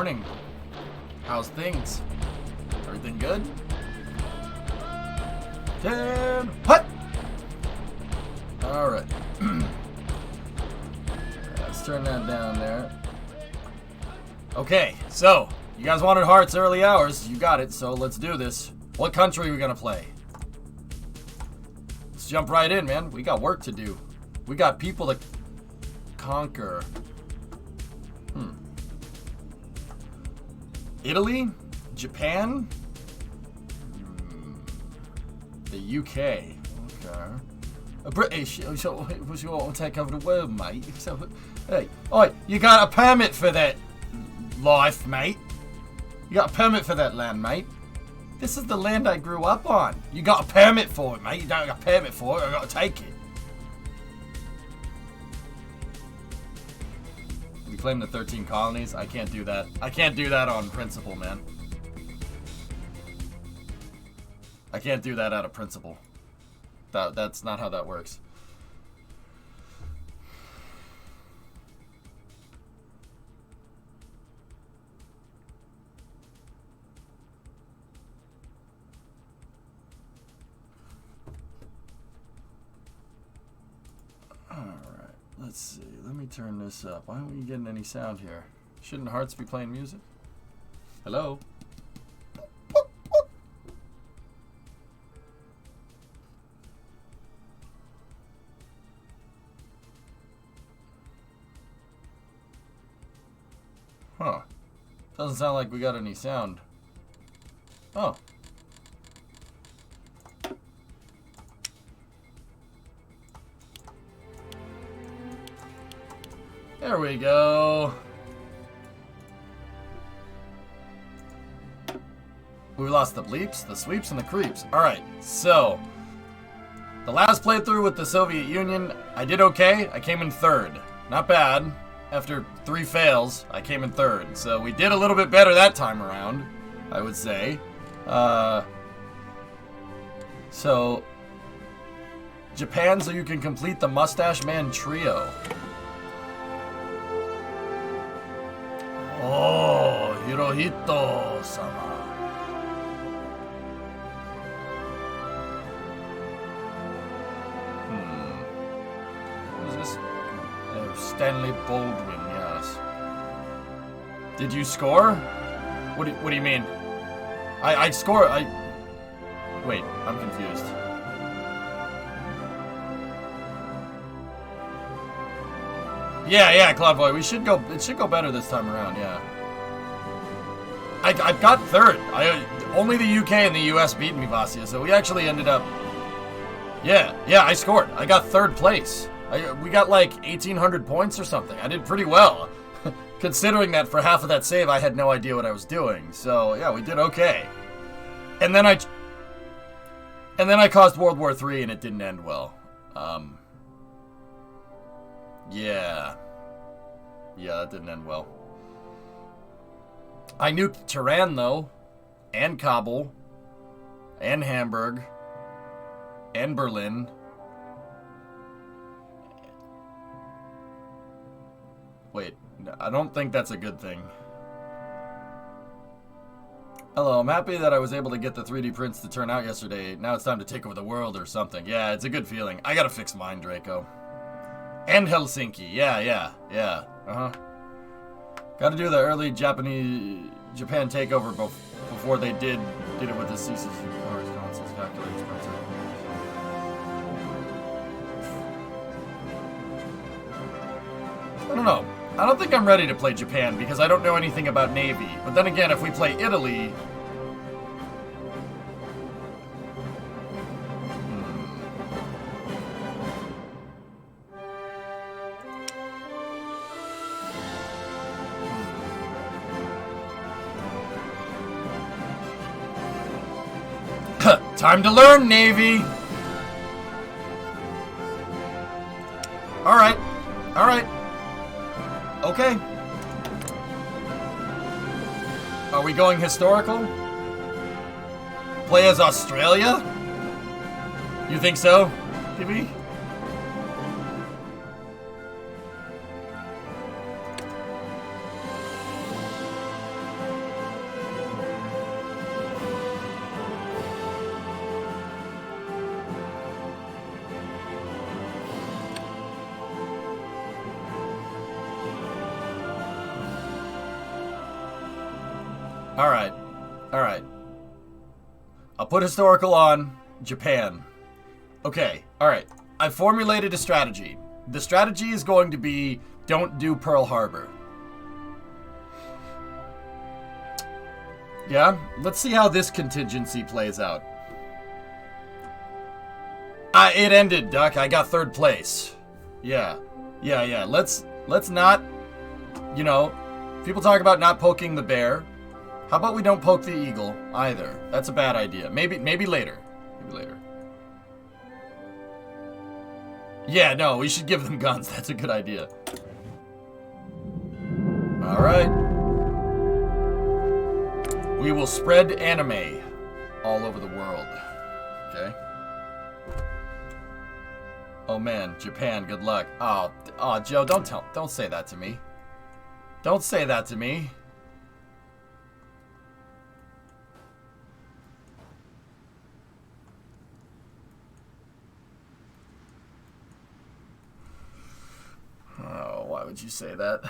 morning. How's things? Everything good? 10. Hut! Alright. Let's turn that down there. Okay, so, you guys wanted hearts early hours. You got it, so let's do this. What country are we gonna play? Let's jump right in, man. We got work to do. We got people to conquer. Italy? Japan? The UK. Okay. British. So, what you want to take over the world, mate? So, hey, oi, you got a permit for that life, mate? You got a permit for that land, mate? This is the land I grew up on. You got a permit for it, mate. You don't got a permit for it. I got to take it. We claim the 13 colonies. I can't do that. I can't do that on principle, man. I can't do that out of principle. That's not how that works. Alright, let's see. Let me turn this up. Why aren't we getting any sound here? Shouldn't Hearts be playing music? Hello? Huh. Doesn't sound like we got any sound. Oh. There we go. We lost the bleeps, the sweeps, and the creeps. Alright, so the last playthrough with the Soviet Union, I did okay. I came in third. Not bad. After 3 fails, I came in third. So we did a little bit better that time around, I would say. So Japan, so you can complete the Mustache Man trio. Oh, Hirohito-sama. Who's this? Stanley Baldwin, yes. Did you score? What do you mean? I score. Wait, I'm confused. Yeah, Cloudboy. It should go better this time around. Yeah. I got third. Only the UK and the US beat me, Vasya. So we actually ended up. Yeah, I scored. I got third place. We got like 1,800 points or something. I did pretty well, considering that for half of that save I had no idea what I was doing. So yeah, we did okay. And then I caused World War III, and it didn't end well. Yeah, that didn't end well. I nuked Tehran, though, and Kabul, and Hamburg, and Berlin. Wait, I don't think that's a good thing. Hello, I'm happy that I was able to get the 3D prints to turn out yesterday. Now it's time to take over the world or something. Yeah, it's a good feeling. I gotta fix mine, Draco. And Helsinki. Yeah. Uh-huh. Gotta do the early Japan takeover before they did it with the CCC cars, consoles, calculators, printer. I don't know. I don't think I'm ready to play Japan because I don't know anything about Navy. But then again, if we play Italy... Time to learn, Navy! Alright. Okay. Are we going historical? Play as Australia? You think so, Gibby? Alright. Alright. I'll put historical on Japan. Okay, alright. I've formulated a strategy. The strategy is going to be don't do Pearl Harbor. Yeah? Let's see how this contingency plays out. It ended, Duck. I got 3rd place. Yeah. Yeah. Let's not, you know, people talk about not poking the bear. How about we don't poke the eagle either? That's a bad idea. Maybe later. Maybe later. Yeah, no, we should give them guns. That's a good idea. All right. We will spread anime all over the world. Okay. Oh man, Japan, good luck. Oh, Joe, don't say that to me. Don't say that to me. Oh, why would you say that?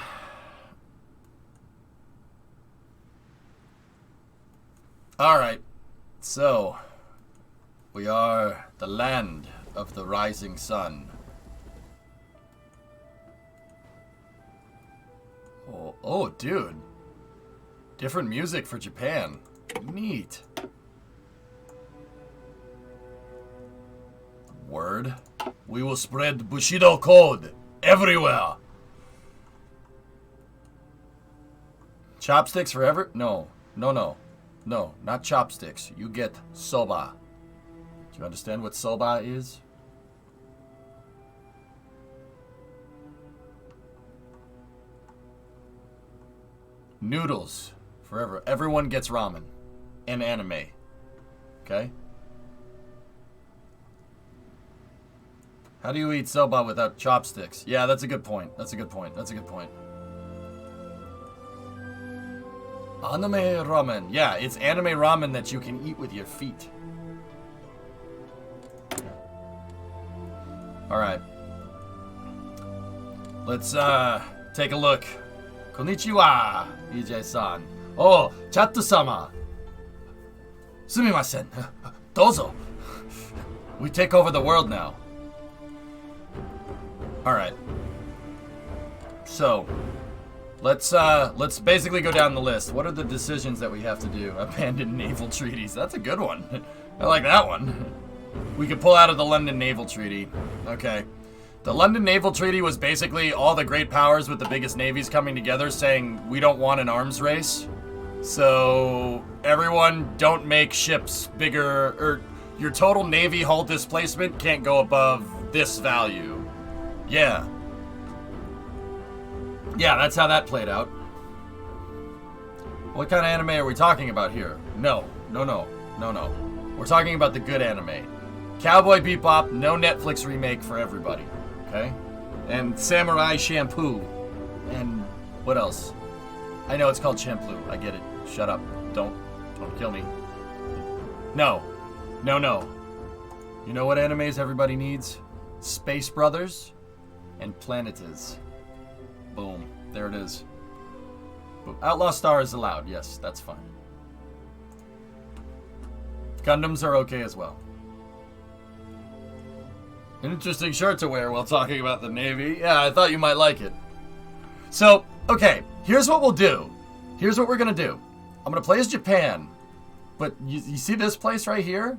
Alright, so we are the land of the rising sun. Oh, dude. Different music for Japan. Neat. Word. We will spread Bushido code everywhere. Chopsticks forever? No, not chopsticks. You get soba. Do you understand what soba is? Noodles forever. Everyone gets ramen and anime. Okay? How do you eat soba without chopsticks? Yeah, that's a good point. Anime ramen. Yeah, it's anime ramen that you can eat with your feet. Alright. Let's take a look. Konnichiwa, EJ-san. Oh, Chattu-sama. Sumimasen. Dozo. We take over the world now. Alright. So, let's basically go down the list. What are the decisions that we have to do? Abandon naval treaties. That's a good one. I like that one. We could pull out of the London Naval Treaty. Okay. The London Naval Treaty was basically all the great powers with the biggest navies coming together saying we don't want an arms race. So, everyone don't make ships bigger, or your total navy hull displacement can't go above this value. Yeah. Yeah, that's how that played out. What kind of anime are we talking about here? No. We're talking about the good anime. Cowboy Bebop, no Netflix remake for everybody. Okay? And Samurai Champloo. And what else? I know it's called Champloo. I get it. Shut up. Don't kill me. No. You know what animes everybody needs? Space Brothers and Planetes. Boom. There it is. Boom. Outlaw Star is allowed. Yes, that's fine. Gundams are okay as well. An interesting shirt to wear while talking about the Navy. Yeah, I thought you might like it. So, okay, here's what we'll do. Here's what we're gonna do. I'm gonna play as Japan. But you see this place right here?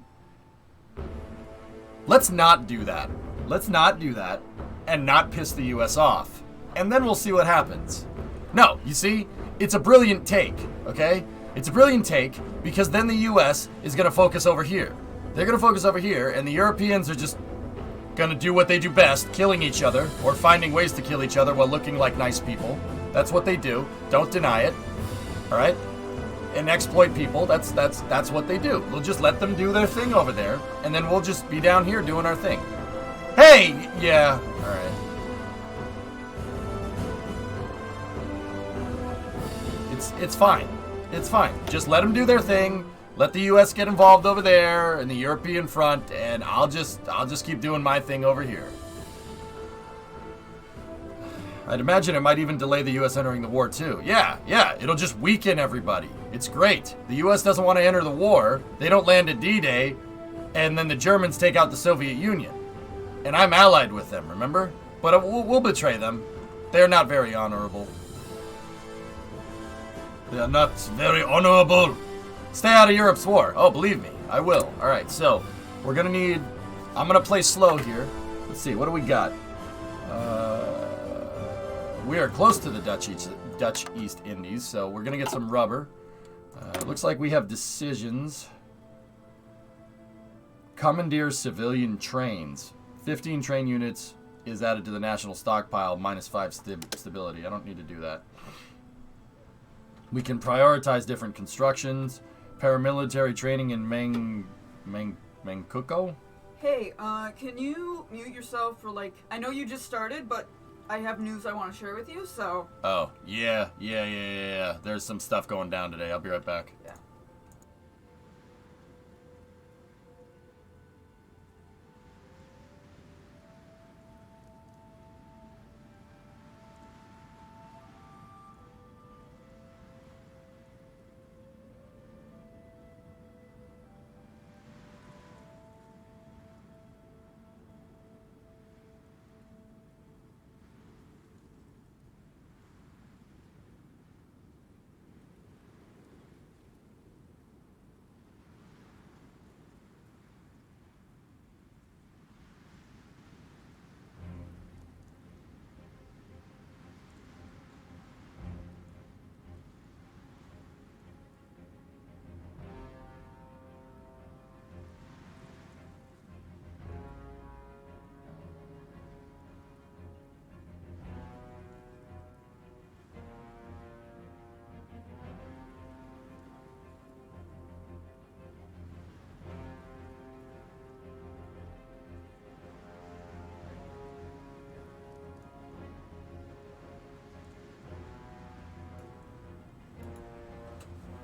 Let's not do that. Let's not do that and not piss the US off. And then we'll see what happens. No, you see? It's a brilliant take, okay? It's a brilliant take because then the US is gonna focus over here. They're gonna focus over here and the Europeans are just gonna do what they do best, killing each other or finding ways to kill each other while looking like nice people. That's what they do. Don't deny it. All right? And exploit people. That's what they do. We'll just let them do their thing over there, and then we'll just be down here doing our thing. Hey, yeah. All right. It's fine. It's fine. Just let them do their thing. Let the U.S. get involved over there in the European front, and I'll just keep doing my thing over here. I'd imagine it might even delay the U.S. entering the war, too. Yeah, it'll just weaken everybody. It's great. The U.S. doesn't want to enter the war. They don't land at D-Day, and then the Germans take out the Soviet Union. And I'm allied with them, remember? But we'll betray them. They're not very honorable. They're not very honorable. Stay out of Europe's war. Oh, believe me, I will. All right, so we're going to need... I'm going to play slow here. Let's see, what do we got? We are close to the Dutch East Indies, so we're going to get some rubber. Looks like we have decisions. Commandeer civilian trains. 15 train units is added to the national stockpile, -5 stability. I don't need to do that. We can prioritize different constructions. Paramilitary training in Manchukuo. Hey, can you mute yourself for I know you just started, but I have news I want to share with you, so... Oh, yeah. There's some stuff going down today. I'll be right back. Yeah.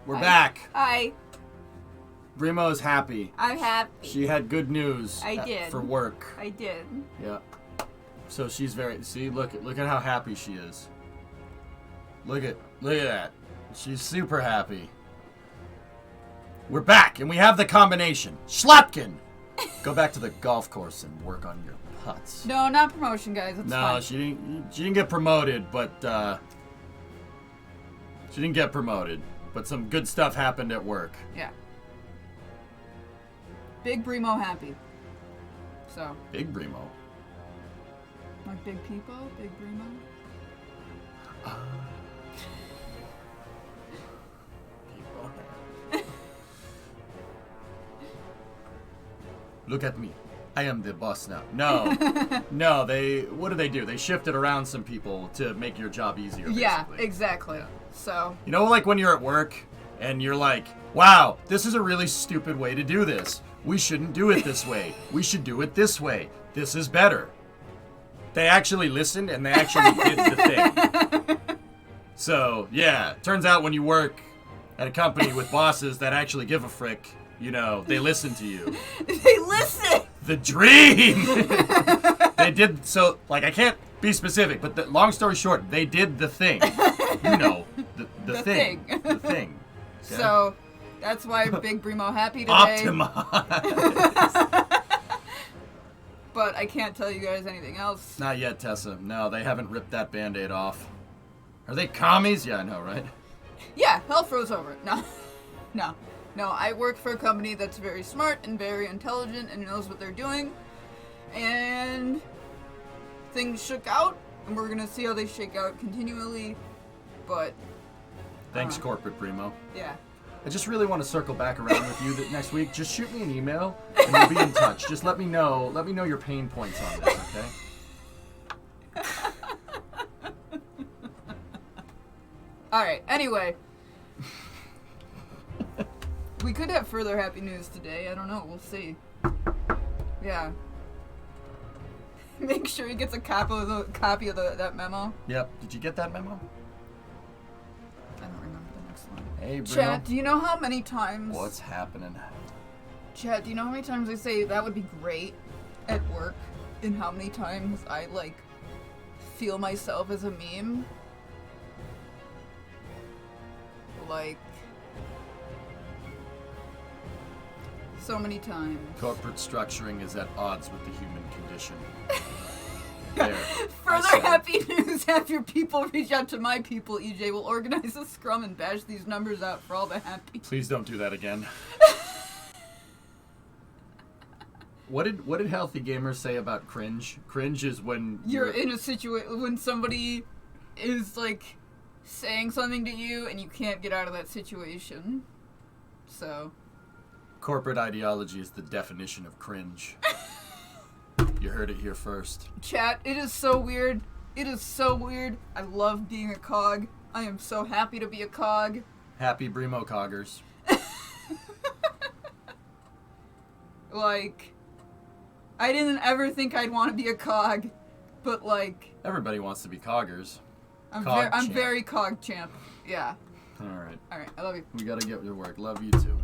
We're back. Hi. Brimo's happy. I'm happy. She had good news. I did. For work. I did. Yeah. So she's very... See, look at how happy she is. Look at that. She's super happy. We're back, and we have the combination. Schlapkin! Go back to the golf course and work on your putts. No, not promotion, guys. It's fine. No, she didn't get promoted, but she didn't get promoted. But some good stuff happened at work. Yeah. Big Brimo happy. So. Big Brimo. Like big people? Big Brimo? Look at me. I am the boss now. No. No, what do? They shifted around some people to make your job easier, basically. Yeah, exactly. Yeah. So. You know, like when you're at work and you're like, wow, this is a really stupid way to do this. We shouldn't do it this way. We should do it this way. This is better. They actually listened and they actually did the thing. So, yeah, turns out when you work at a company with bosses that actually give a frick, you know, they listen to you. They listen! The dream! They did, so, like, I can't be specific, but long story short, they did the thing. You know, the thing. The thing. Okay? So, that's why Big Brimo happy today. Optimize! But I can't tell you guys anything else. Not yet, Tessa. No, they haven't ripped that Band-Aid off. Are they commies? Yeah, I know, right? Yeah, hell froze over it. No, I work for a company that's very smart and very intelligent and knows what they're doing. And things shook out, and we're gonna see how they shake out continually, but... Thanks, Corporate Primo. Yeah. I just really want to circle back around with you next week. Just shoot me an email, and we'll be in touch. Just let me know your pain points on this, okay? Alright, anyway. We could have further happy news today. I don't know. We'll see. Yeah. Make sure he gets a copy of that memo. Yep. Did you get that memo? I don't remember the next one. Hey, Bruno. Chat, do you know how many times... What's happening? Chat, do you know how many times I say that would be great at work? And how many times I, feel myself as a meme. Like, so many times. Corporate structuring is at odds with the human condition. There, Further happy news, have your people reach out to my people, EJ. Will organize a scrum and bash these numbers out for all the happy. Please don't do that again. What did healthy gamers say about cringe? Cringe is when you're in a situation when somebody is like saying something to you and you can't get out of that situation. So corporate ideology is the definition of cringe. You heard it here first. Chat, it is so weird. It is so weird. I love being a cog. I am so happy to be a cog. Happy Bremo coggers. Like, I didn't ever think I'd want to be a cog, but like... Everybody wants to be coggers. I'm very cog champ. Yeah. Alright, I love you. we gotta get to work. Love you too.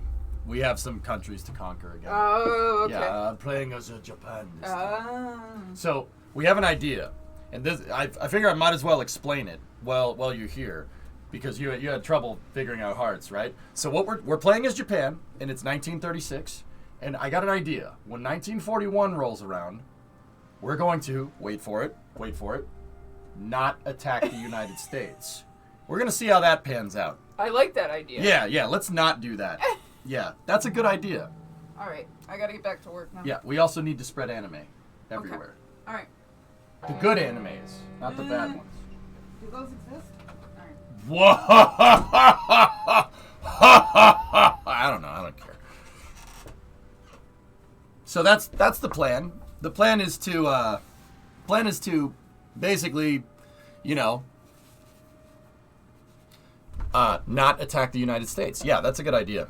We have some countries to conquer again. Oh, okay. Yeah, I'm playing as a Japan this time. So, we have an idea. And this, I figure I might as well explain it while you're here. Because you had trouble figuring out hearts, right? So what we're playing as Japan, and it's 1936. And I got an idea. When 1941 rolls around, we're going to, wait for it, not attack the United States. We're going to see how that pans out. I like that idea. Yeah, let's not do that. Yeah, that's a good idea. Alright, I gotta get back to work now. Yeah, we also need to spread anime everywhere. Okay. Alright. The good animes, not the bad ones. Do those exist? Whoa! I don't know. I don't care. So that's the plan. The plan is to basically, not attack the United States. Yeah, that's a good idea.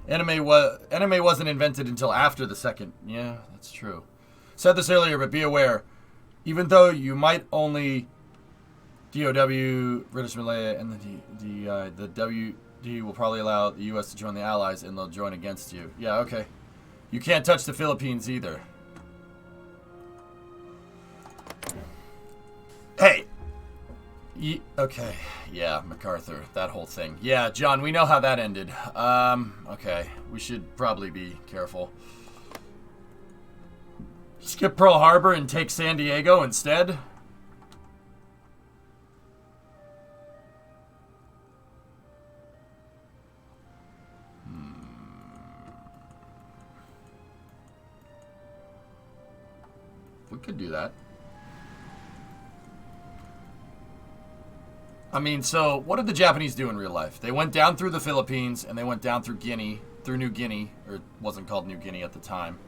Anime wasn't invented until after the second. Yeah, that's true. Said this earlier, but be aware. Even though you might only DOW, British Malaya, and the WD will probably allow the U.S. to join the Allies, and they'll join against you. Yeah, okay. You can't touch the Philippines either. Hey! Okay. Yeah, MacArthur. That whole thing. Yeah, John, we know how that ended. Okay. We should probably be careful. Skip Pearl Harbor and take San Diego instead? We could do that. I mean, so what did the Japanese do in real life? They went down through the Philippines and they went down through New Guinea, or it wasn't called New Guinea at the time.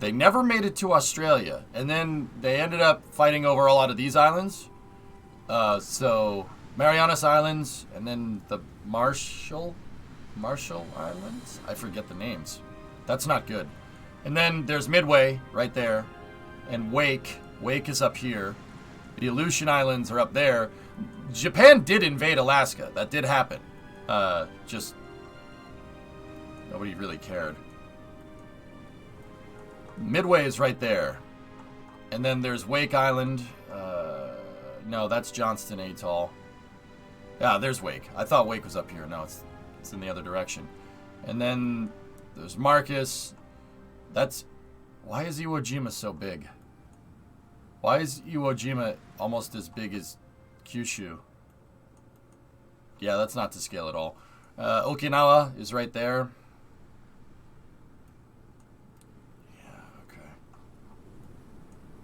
They never made it to Australia, and then they ended up fighting over a lot of these islands. So Marianas Islands, and then the Marshall Islands? I forget the names. That's not good. And then there's Midway right there, and Wake. Wake is up here. The Aleutian Islands are up there. Japan did invade Alaska. That did happen. Just nobody really cared. Midway is right there. And then there's Wake Island. No, that's Johnston Atoll. Yeah, there's Wake. I thought Wake was up here. No, it's in the other direction. And then there's Marcus. Why is Iwo Jima so big? Why is Iwo Jima almost as big as Kyushu? Yeah, that's not to scale at all. Okinawa is right there. Yeah, okay.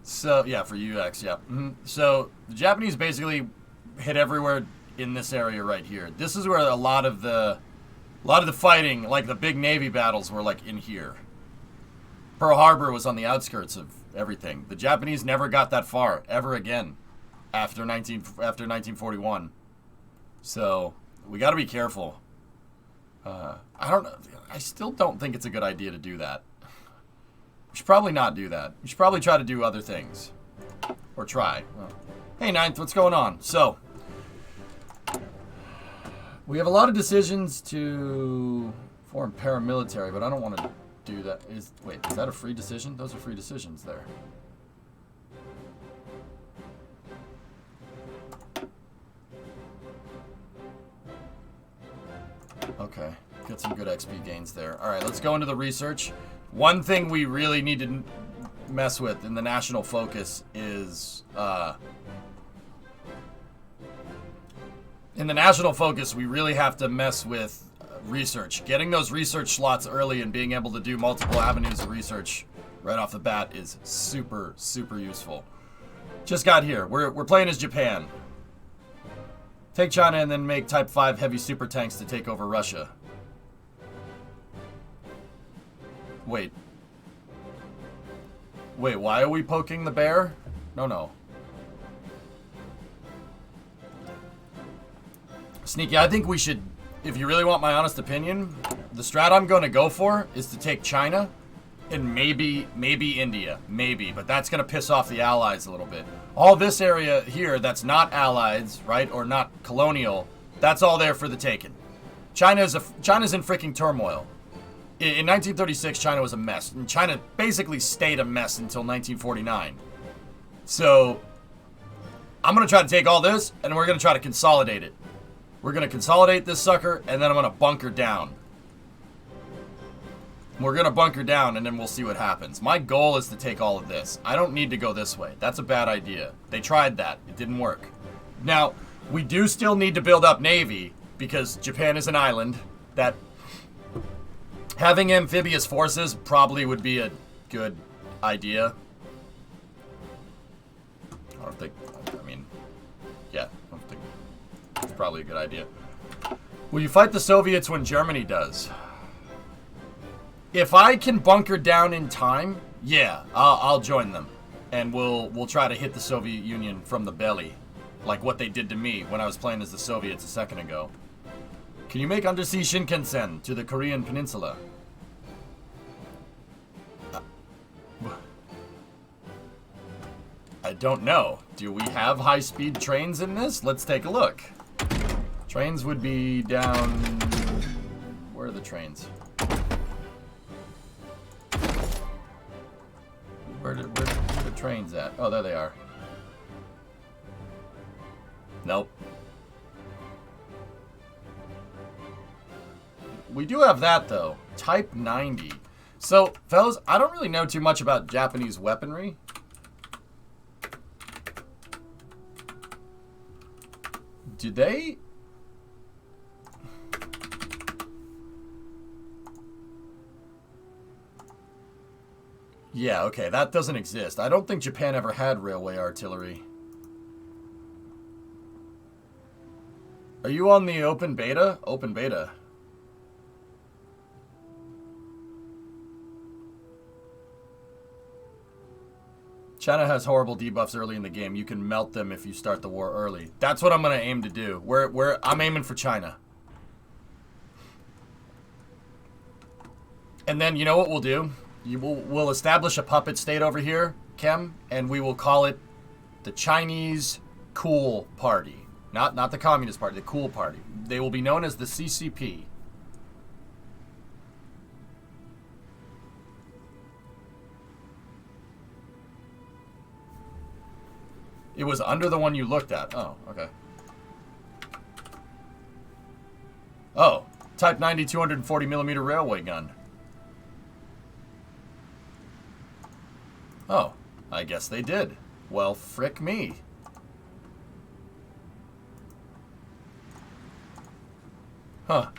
So, yeah, for UX, yeah. Mm-hmm. So, the Japanese basically hit everywhere in this area right here. This is where a lot of the fighting, like the big Navy battles, were like in here. Pearl Harbor was on the outskirts of everything. The Japanese never got that far ever again after 1941. So we got to be careful. I don't know. I still don't think it's a good idea to do that. We should probably not do that. We should probably try to do other things, or try. Hey, Ninth, what's going on? So we have a lot of decisions to form paramilitary, but I don't want to do that. Wait, is that a free decision? Those are free decisions there. Get some good XP gains there. All right, let's go into the research. One thing we really need to mess with in the national focus is... in the national focus, we really have to mess with research. Getting those research slots early and being able to do multiple avenues of research right off the bat is super, super useful. Just got here. We're playing as Japan. Take China and then make Type 5 heavy super tanks to take over Russia. Wait, why are we poking the bear? No. Sneaky, I think we should, if you really want my honest opinion, the strat I'm going to go for is to take China and maybe India. Maybe, but that's going to piss off the allies a little bit. All this area here that's not allies, right, or not colonial, that's all there for the taking. China's in freaking turmoil. In 1936, China was a mess, and China basically stayed a mess until 1949. So, I'm going to try to take all this, and we're going to try to consolidate it. We're going to consolidate this sucker, and then I'm going to bunker down. We're going to bunker down, and then we'll see what happens. My goal is to take all of this. I don't need to go this way. That's a bad idea. They tried that. It didn't work. Now, we do still need to build up Navy, because Japan is an island that... having amphibious forces probably would be a good idea. I don't think it's probably a good idea. Will you fight the Soviets when Germany does? If I can bunker down in time, yeah, I'll join them. And we'll try to hit the Soviet Union from the belly. Like what they did to me when I was playing as the Soviets a second ago. Can you make undersea Shinkansen to the Korean Peninsula? I don't know. Do we have high-speed trains in this? Let's take a look. Trains would be down... Where are the trains? Where are the trains at? Oh, there they are. Nope. We do have that, though. Type 90. So, fellas, I don't really know too much about Japanese weaponry. Do they... Yeah, okay, that doesn't exist. I don't think Japan ever had railway artillery. Are you on the open beta? Open beta. China has horrible debuffs early in the game. You can melt them if you start the war early. That's what I'm going to aim to do. I'm aiming for China. And then, you know what we'll do? We'll establish a puppet state over here, Kem, and we will call it the Chinese Cool Party. Not the Communist Party, the Cool Party. They will be known as the CCP. It was under the one you looked at. Oh, okay. Oh, Type 90 240mm railway gun. Oh, I guess they did. Well, frick me. Huh.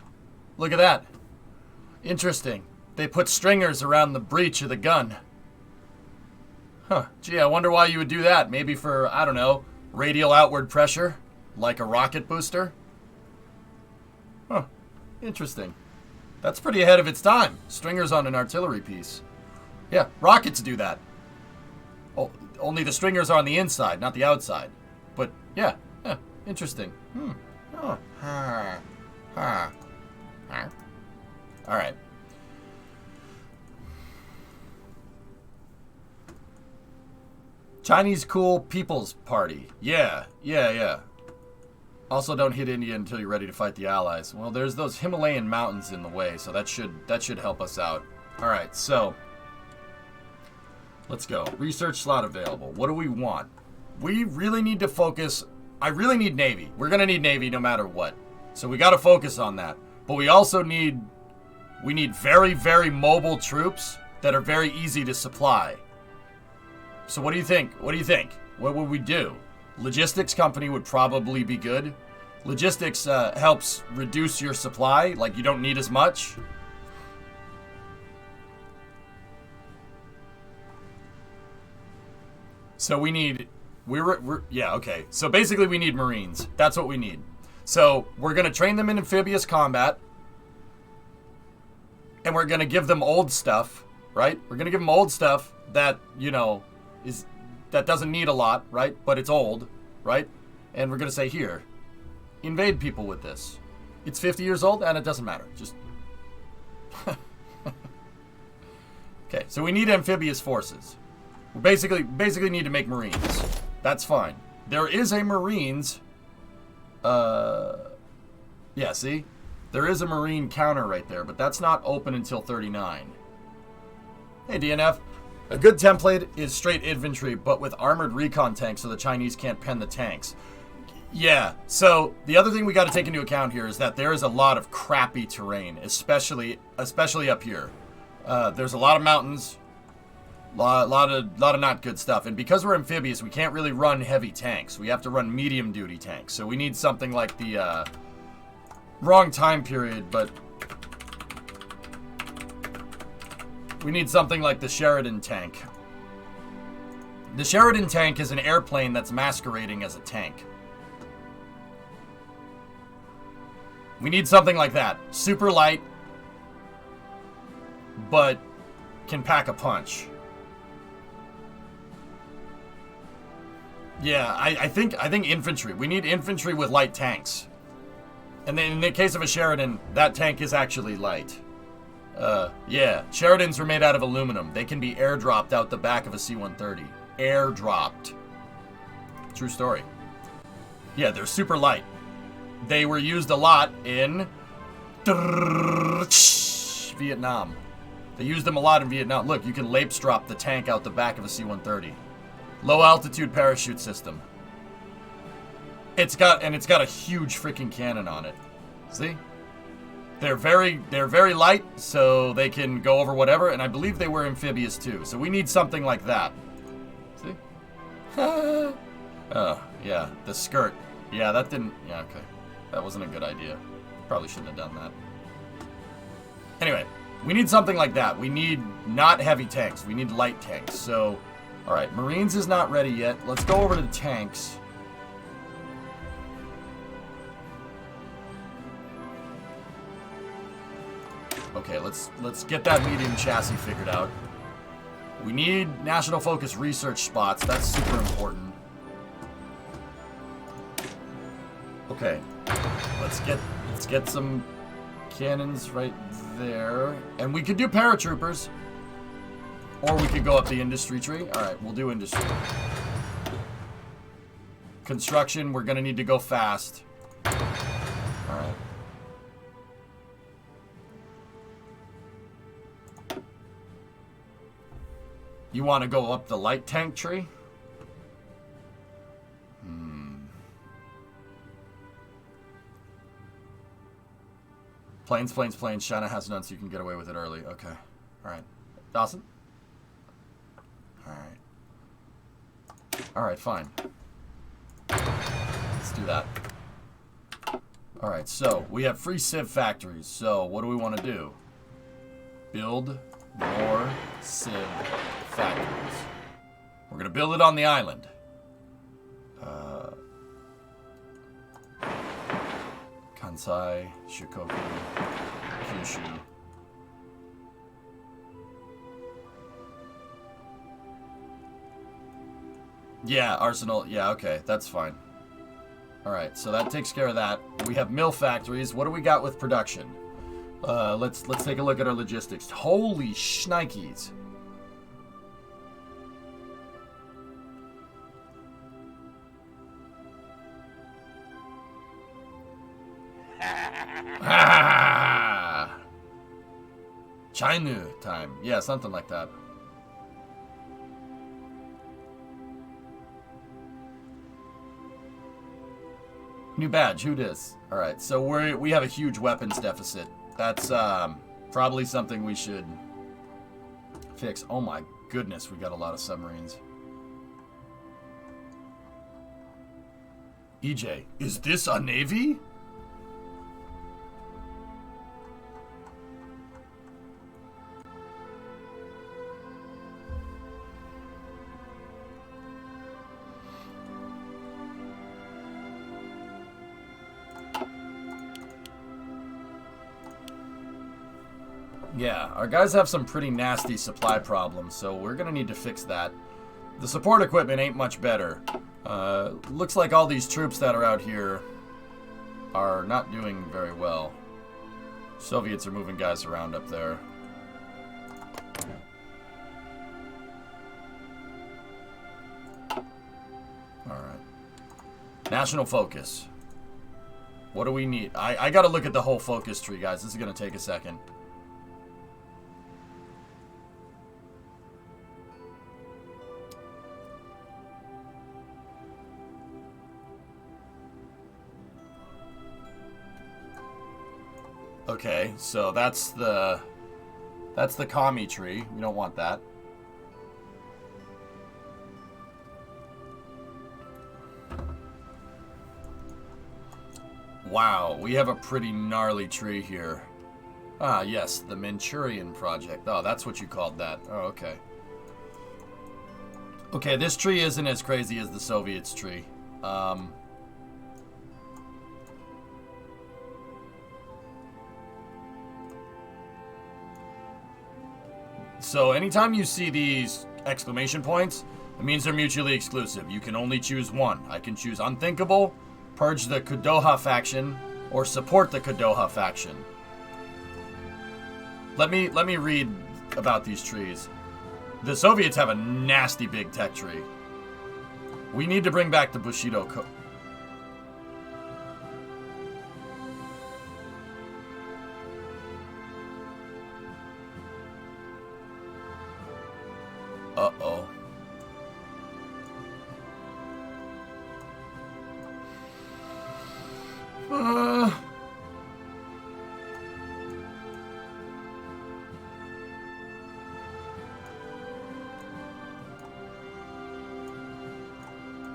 Look at that. Interesting. They put stringers around the breech of the gun. Huh. Gee, I wonder why you would do that. Maybe for, I don't know, radial outward pressure? Like a rocket booster? Huh. Interesting. That's pretty ahead of its time. Stringers on an artillery piece. Yeah, rockets do that. Oh, only the stringers are on the inside, not the outside. But, yeah, interesting. Oh. Alright. Chinese Cool People's Party. Yeah. Also, don't hit India until you're ready to fight the Allies. Well, there's those Himalayan mountains in the way, so that should help us out. Alright, so... let's go. Research slot available. What do we want? We really need to focus... I really need Navy. We're going to need Navy no matter what. So we got to focus on that. But we also need We need very, very mobile troops that are very easy to supply. So what do you think? What do you think? What would we do? Logistics company would probably be good. Logistics helps reduce your supply, like you don't need as much. So we need, yeah, okay. So basically we need Marines. That's what we need. So we're going to train them in amphibious combat. And we're going to give them old stuff, right? We're going to give them old stuff that, you know, that doesn't need a lot, right? But it's old, right? And we're going to say, here, invade people with this. It's 50 years old and it doesn't matter. Just... Okay, so we need amphibious forces. We basically need to make Marines. That's fine. There is a Marines... Yeah, see? There is a Marine counter right there, but that's not open until 39. Hey, DNF. A good template is straight infantry, but with armored recon tanks so the Chinese can't pen the tanks. Yeah, so the other thing we got to take into account here is that there is a lot of crappy terrain, especially up here. There's a lot of mountains, lot of not good stuff, and because we're amphibious, we can't really run heavy tanks. We have to run medium duty tanks. So we need something like the wrong time period, but we need something like the Sheridan tank. The Sheridan tank is an airplane that's masquerading as a tank. We need something like that. Super light, but can pack a punch. Yeah, I think infantry. We need infantry with light tanks. And then in the case of a Sheridan, that tank is actually light. Yeah, Sheridans are made out of aluminum. They can be airdropped out the back of a C-130. Airdropped. True story. Yeah, they're super light. They were used a lot in Vietnam. They used them a lot in Vietnam. Look, you can lapes drop the tank out the back of a C-130. Low altitude parachute system. It's got a huge freaking cannon on it. See? They're very light, so they can go over whatever, and I believe they were amphibious too. So we need something like that. See? Oh, yeah, the skirt. Yeah, that didn't... Yeah, okay. That wasn't a good idea. Probably shouldn't have done that. Anyway, we need something like that. We need not heavy tanks. We need light tanks. So, alright, Marines is not ready yet. Let's go over to the tanks. Okay, let's get that medium chassis figured out. We need national focus research spots. That's super important. Okay, let's get some cannons right there, and we could do paratroopers, or we could go up the industry tree. All right, we'll do industry. Construction, we're gonna need to go fast. All right. You want to go up the light tank tree? Planes, planes, planes. China has none, so you can get away with it early. Okay. Alright. Dawson? Alright. Alright, fine. Let's do that. Alright, so we have free civ factories. So what do we want to do? Build more civ factories. We're going to build it on the island. Kansai, Shikoku, Kyushu. Yeah, Arsenal. Yeah, okay, that's fine. Alright, so that takes care of that. We have mill factories. What do we got with production? Let's take a look at our logistics. Holy shnikes. China time. Yeah, something like that. New badge. Who dis? Alright, so we have a huge weapons deficit. That's Probably something we should fix. Oh my goodness, we got a lot of submarines. EJ, is this a navy? Yeah, our guys have some pretty nasty supply problems, so we're gonna need to fix that. The support equipment ain't much better. Looks like all these troops that are out here are not doing very well. Soviets are moving guys around up there. Alright. National focus. What do we need? I gotta look at the whole focus tree, guys. This is gonna take a second. Okay, so that's the commie tree. We don't want that. Wow, we have a pretty gnarly tree here. Ah, yes, the Manchurian Project. Oh, that's what you called that. Oh, okay. Okay, this tree isn't as crazy as the Soviets tree. So anytime you see these exclamation points, it means they're mutually exclusive. You can only choose one. I can choose Unthinkable, Purge the Kadoja Faction, or Support the Kadoja Faction. Let me read about these trees. The Soviets have a nasty big tech tree. We need to bring back the Bushido Uh-oh.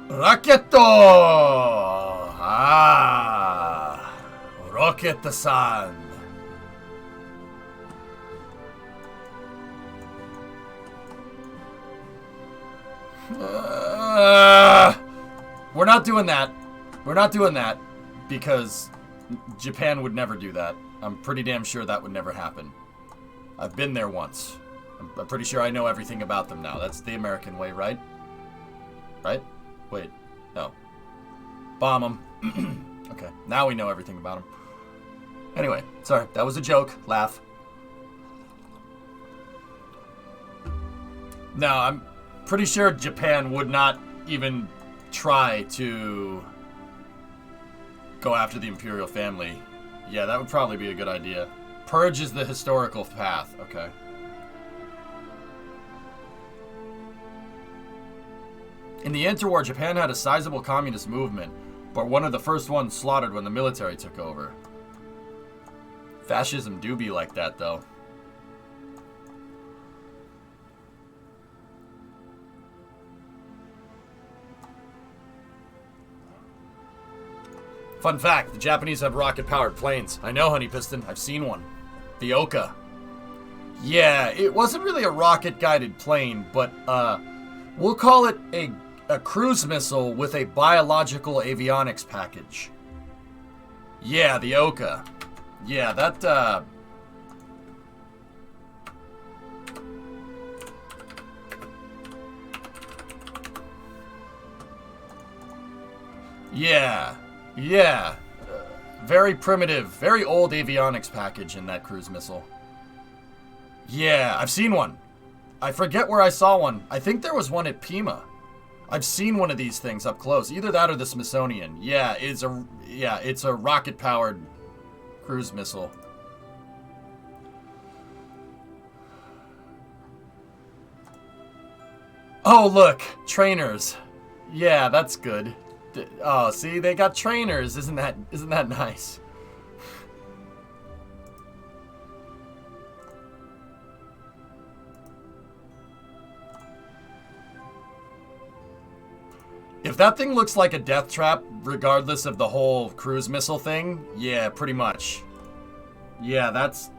Rocketo! Ah! Rocket-san! We're not doing that. We're not doing that because Japan would never do that. I'm pretty damn sure that would never happen. I've been there once. I'm pretty sure I know everything about them now. That's the American way, right? Right? Wait. No. Bomb them. Okay. Now we know everything about them. Anyway. Sorry. That was a joke. Laugh. No, I'm pretty sure Japan would not even try to go after the imperial family. Yeah, that would probably be a good idea. Purge is the historical path. Okay. In the interwar, Japan had a sizable communist movement, but one of the first ones slaughtered when the military took over. Fascism do be like that, though. Fun fact, the Japanese have rocket-powered planes. I know, Honey Piston. I've seen one. The Oka. Yeah, it wasn't really a rocket-guided plane, but, we'll call it a cruise missile with a biological avionics package. Yeah, the Oka. Yeah, that, Yeah. Yeah. Very primitive, very old avionics package in that cruise missile. Yeah, I've seen one. I forget where I saw one. I think there was one at Pima. I've seen one of these things up close. Either that or the Smithsonian. Yeah, it's a rocket-powered cruise missile. Oh, look, trainers. Yeah, that's good. Oh, see, they got trainers. Isn't that nice? If that thing looks like a death trap, regardless of the whole cruise missile thing, yeah, pretty much. Yeah, that's...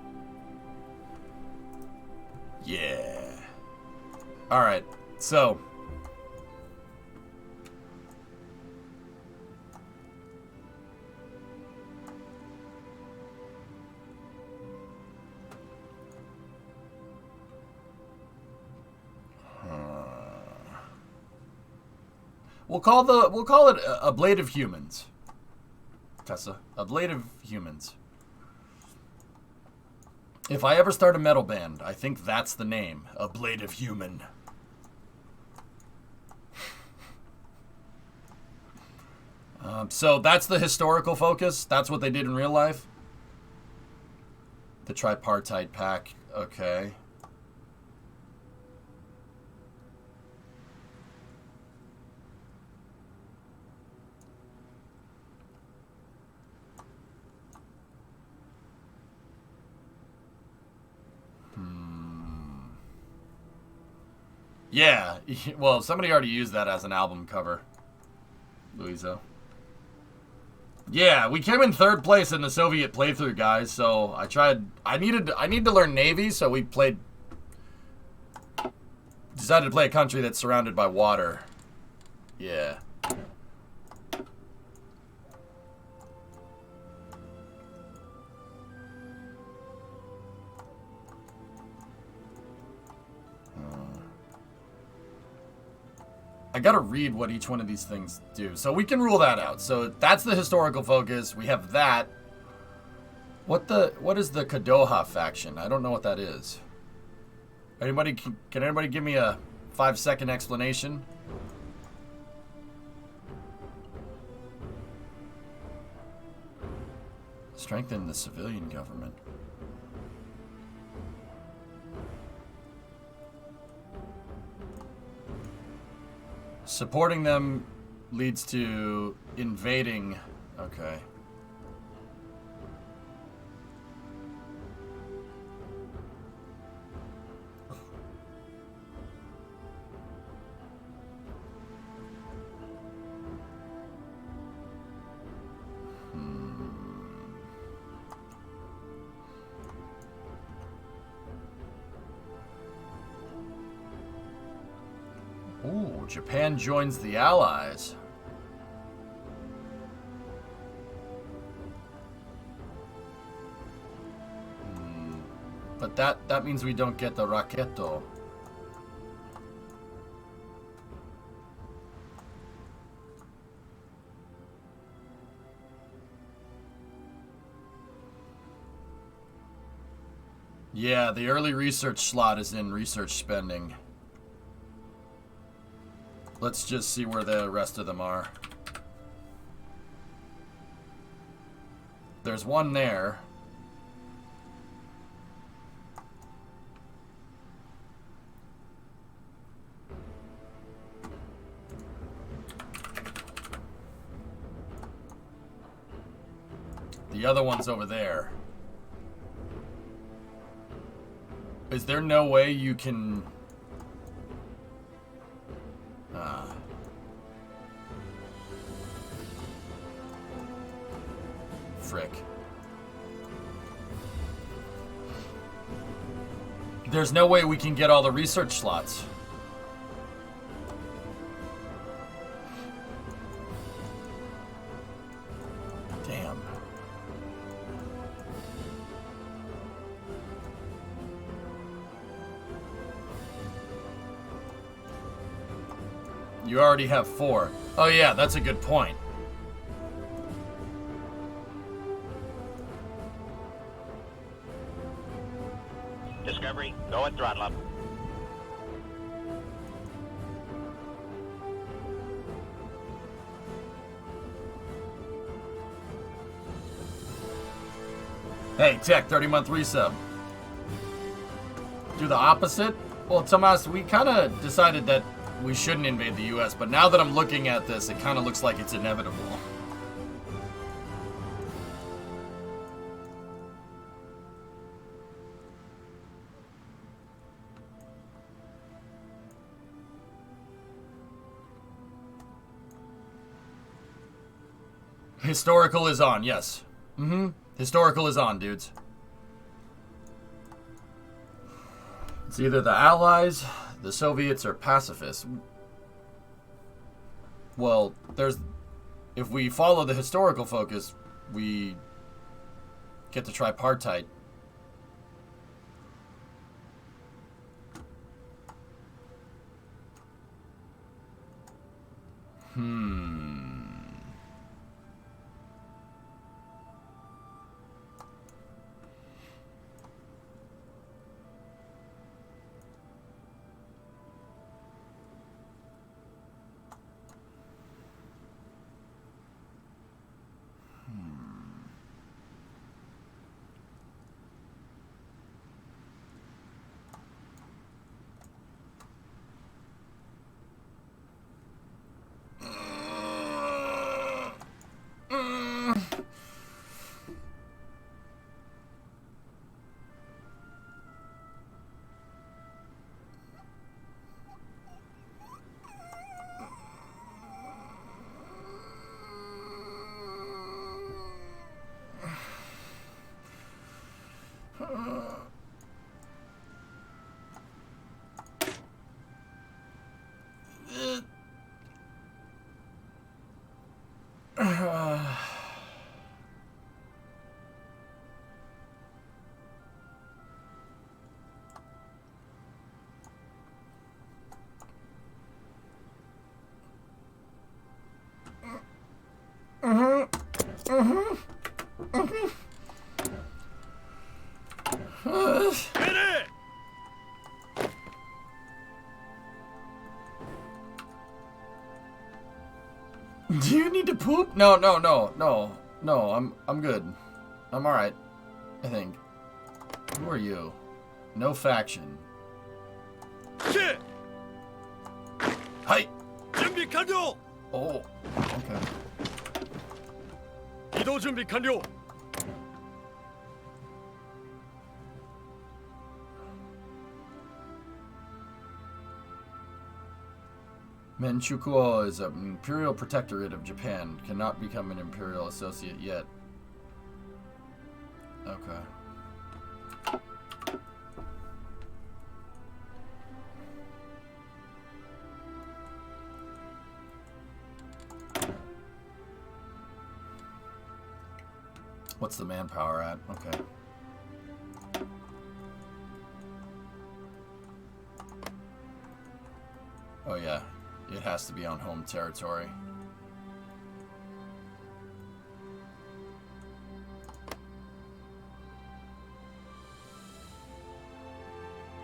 Yeah. Alright, so... We'll call it a blade of humans. Tessa, a blade of humans. If I ever start a metal band, I think that's the name. A blade of human. So that's the historical focus. That's what they did in real life. The tripartite pack. Okay. Yeah, well, somebody already used that as an album cover. Louisa. Yeah, we came in 3rd place in the Soviet playthrough, guys, so I need to learn Navy, so we decided to play a country that's surrounded by water. Yeah. I gotta read what each one of these things do. So we can rule that out. So that's the historical focus. We have that. What is the Kadoja Faction? I don't know what that is. Anybody, can anybody give me a 5-second explanation? Strengthen the civilian government. Supporting them leads to invading. Okay. Ooh, Japan joins the Allies. But that means we don't get the Raketo. Yeah, the early research slot is in research spending. Let's just see where the rest of them are. There's one there. The other one's over there. Is there no way you can... Frick. There's no way we can get all the research slots. Damn. You already have 4. Oh yeah, that's a good point. Discovery, go and throttle up. Hey, Tech, 30-month resub. Do the opposite? Well, Tomas, we kind of decided that we shouldn't invade the U.S., but now that I'm looking at this, it kind of looks like it's inevitable. Historical is on, yes. Mm-hmm. Historical is on, dudes. It's either the Allies, the Soviets, or pacifists. Well, there's... If we follow the historical focus, we get the tripartite. Do you need to poop? No. I'm good. I'm alright. I think. Who are you? No faction. Hi. 준비 완료. Oh. Okay. 이동 준비 완료. Manchukuo is an imperial protectorate of Japan. Cannot become an imperial associate yet. Okay. What's the manpower at? Okay. Oh yeah. It has to be on home territory.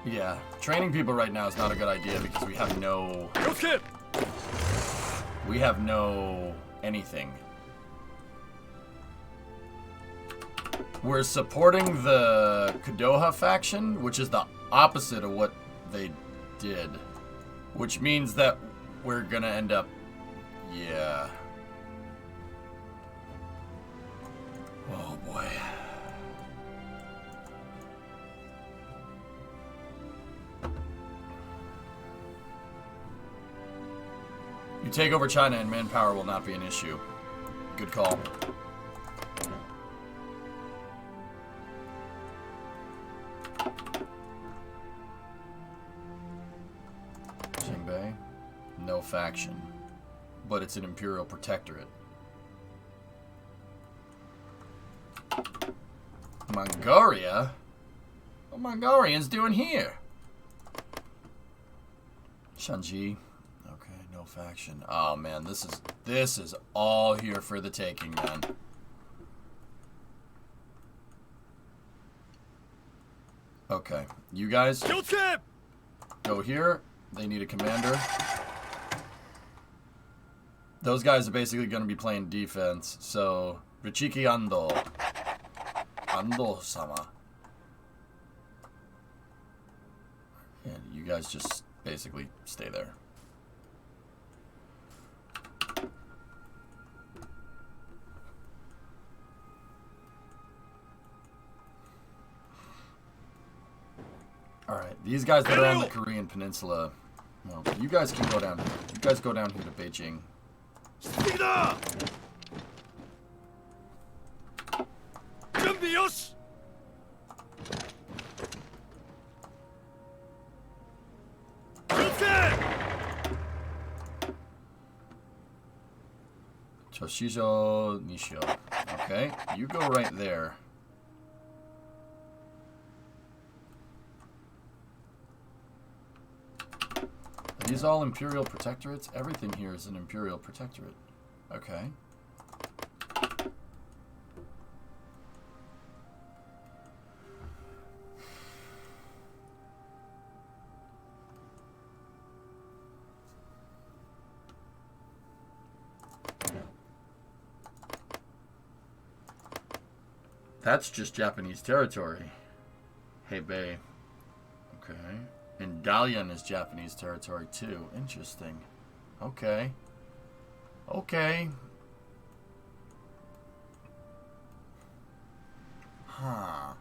Yeah, training people right now is not a good idea because we have no... We have no... anything. We're supporting the Kadoja Faction, which is the opposite of what they did. Which means that we're gonna end up... Yeah. Oh boy. You take over China and manpower will not be an issue. Good call. Xingbei. No faction. But it's an imperial protectorate. Mongolia? What Mongolians doing here? Shanji. Okay, no faction. Oh man, this is all here for the taking, man. Okay, you guys go here. They need a commander. Those guys are basically going to be playing defense, so Richiki Ando. Ando-sama. And you guys just basically stay there. Alright, these guys that are on the Korean Peninsula, well, you guys can go down here. You guys go down here to Beijing. 준비 요시! Toshizo Nishio. Okay, you go right there. Are these all Imperial Protectorates? Everything here is an Imperial Protectorate. Okay. That's just Japanese territory. Hebei. Okay. And Dalian is Japanese territory too. Interesting. Okay. Okay. Huh.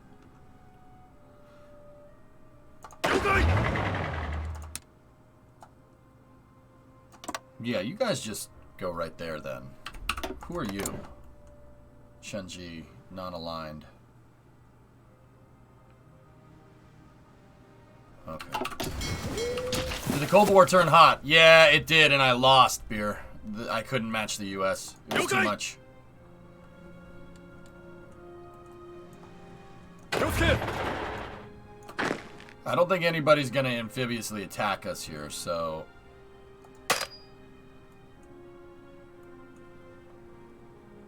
Yeah, you guys just go right there then. Who are you? Shenji, non-aligned. Okay. Did the Cold War turn hot? Yeah, it did, and I lost, Beer. I couldn't match the U.S. It was too much. I don't think anybody's gonna amphibiously attack us here, so...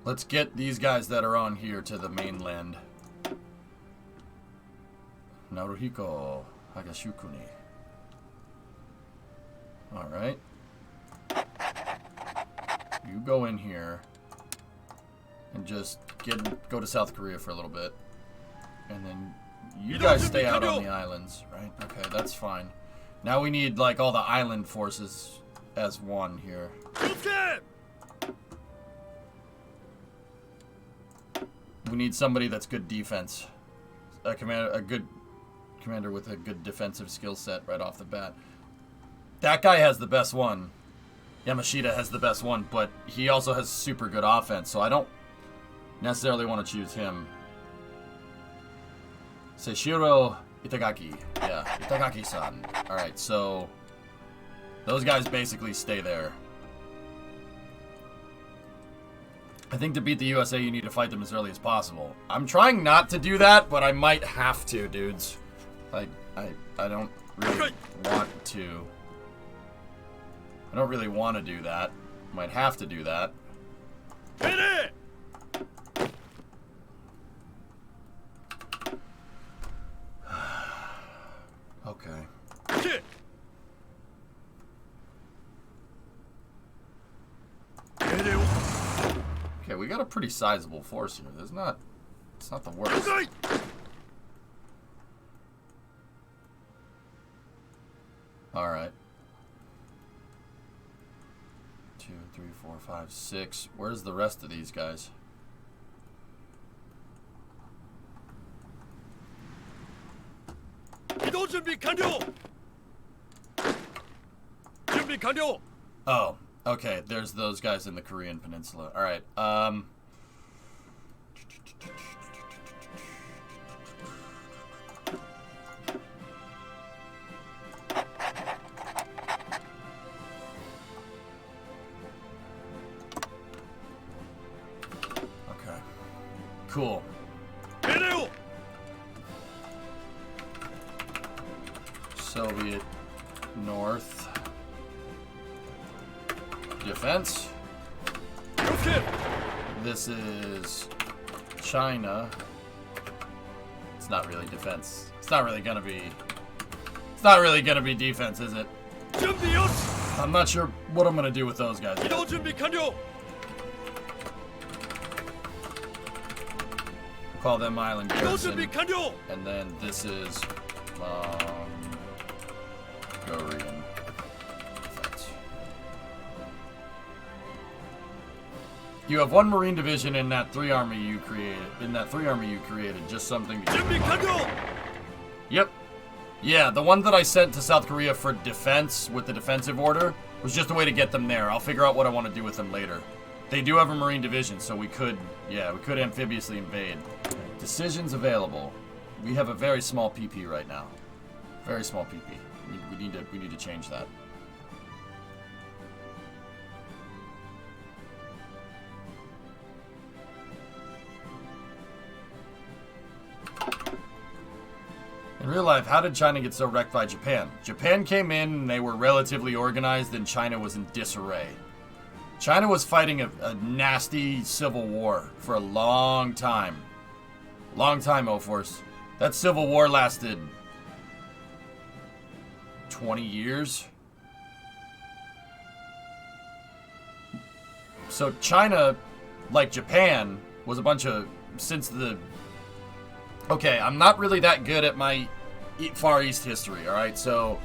let's get these guys that are on here to the mainland. Naruhiko Hagashukuni. Alright. You go in here and just go to South Korea for a little bit. And then you guys stay out on the islands, right? Okay, that's fine. Now we need like all the island forces as one here. We need somebody that's good defense. A good commander with a good defensive skill set right off the bat. That guy has the best one. Yamashita has the best one, but he also has super good offense, so I don't necessarily want to choose him. Seishiro Itagaki. Yeah, Itagaki-san. Alright, so those guys basically stay there. I think to beat the USA, you need to fight them as early as possible. I'm trying not to do that, but I might have to, dudes. I don't really want to. I don't really want to do that. Might have to do that. Okay. Okay, we got a pretty sizable force here. It's not the worst. Alright. 2, 3, 4, 5, 6. Where's the rest of these guys? Oh, okay. There's those guys in the Korean Peninsula. Alright, okay. Cool. Soviet North. Defense. This is China. It's not really defense. It's not really gonna be defense, is it? I'm not sure what I'm gonna do with those guys yet. Call them Island Garrison. And then this is Korean defense. You have one Marine division in that 3 army you created. Just something to keep in mind. Yep. Yeah, the one that I sent to South Korea for defense with the defensive order was just a way to get them there. I'll figure out what I want to do with them later. They do have a Marine division, so we could amphibiously invade. Decisions available. We have a very small PP right now. Very small PP. We need to change that. In real life, how did China get so wrecked by Japan? Japan came in and they were relatively organized, and China was in disarray. China was fighting a nasty civil war for a long time. Long time, O-Force. That civil war lasted 20 years. So China, like Japan, was a bunch of, okay, I'm not really that good at my Far East history, alright? So,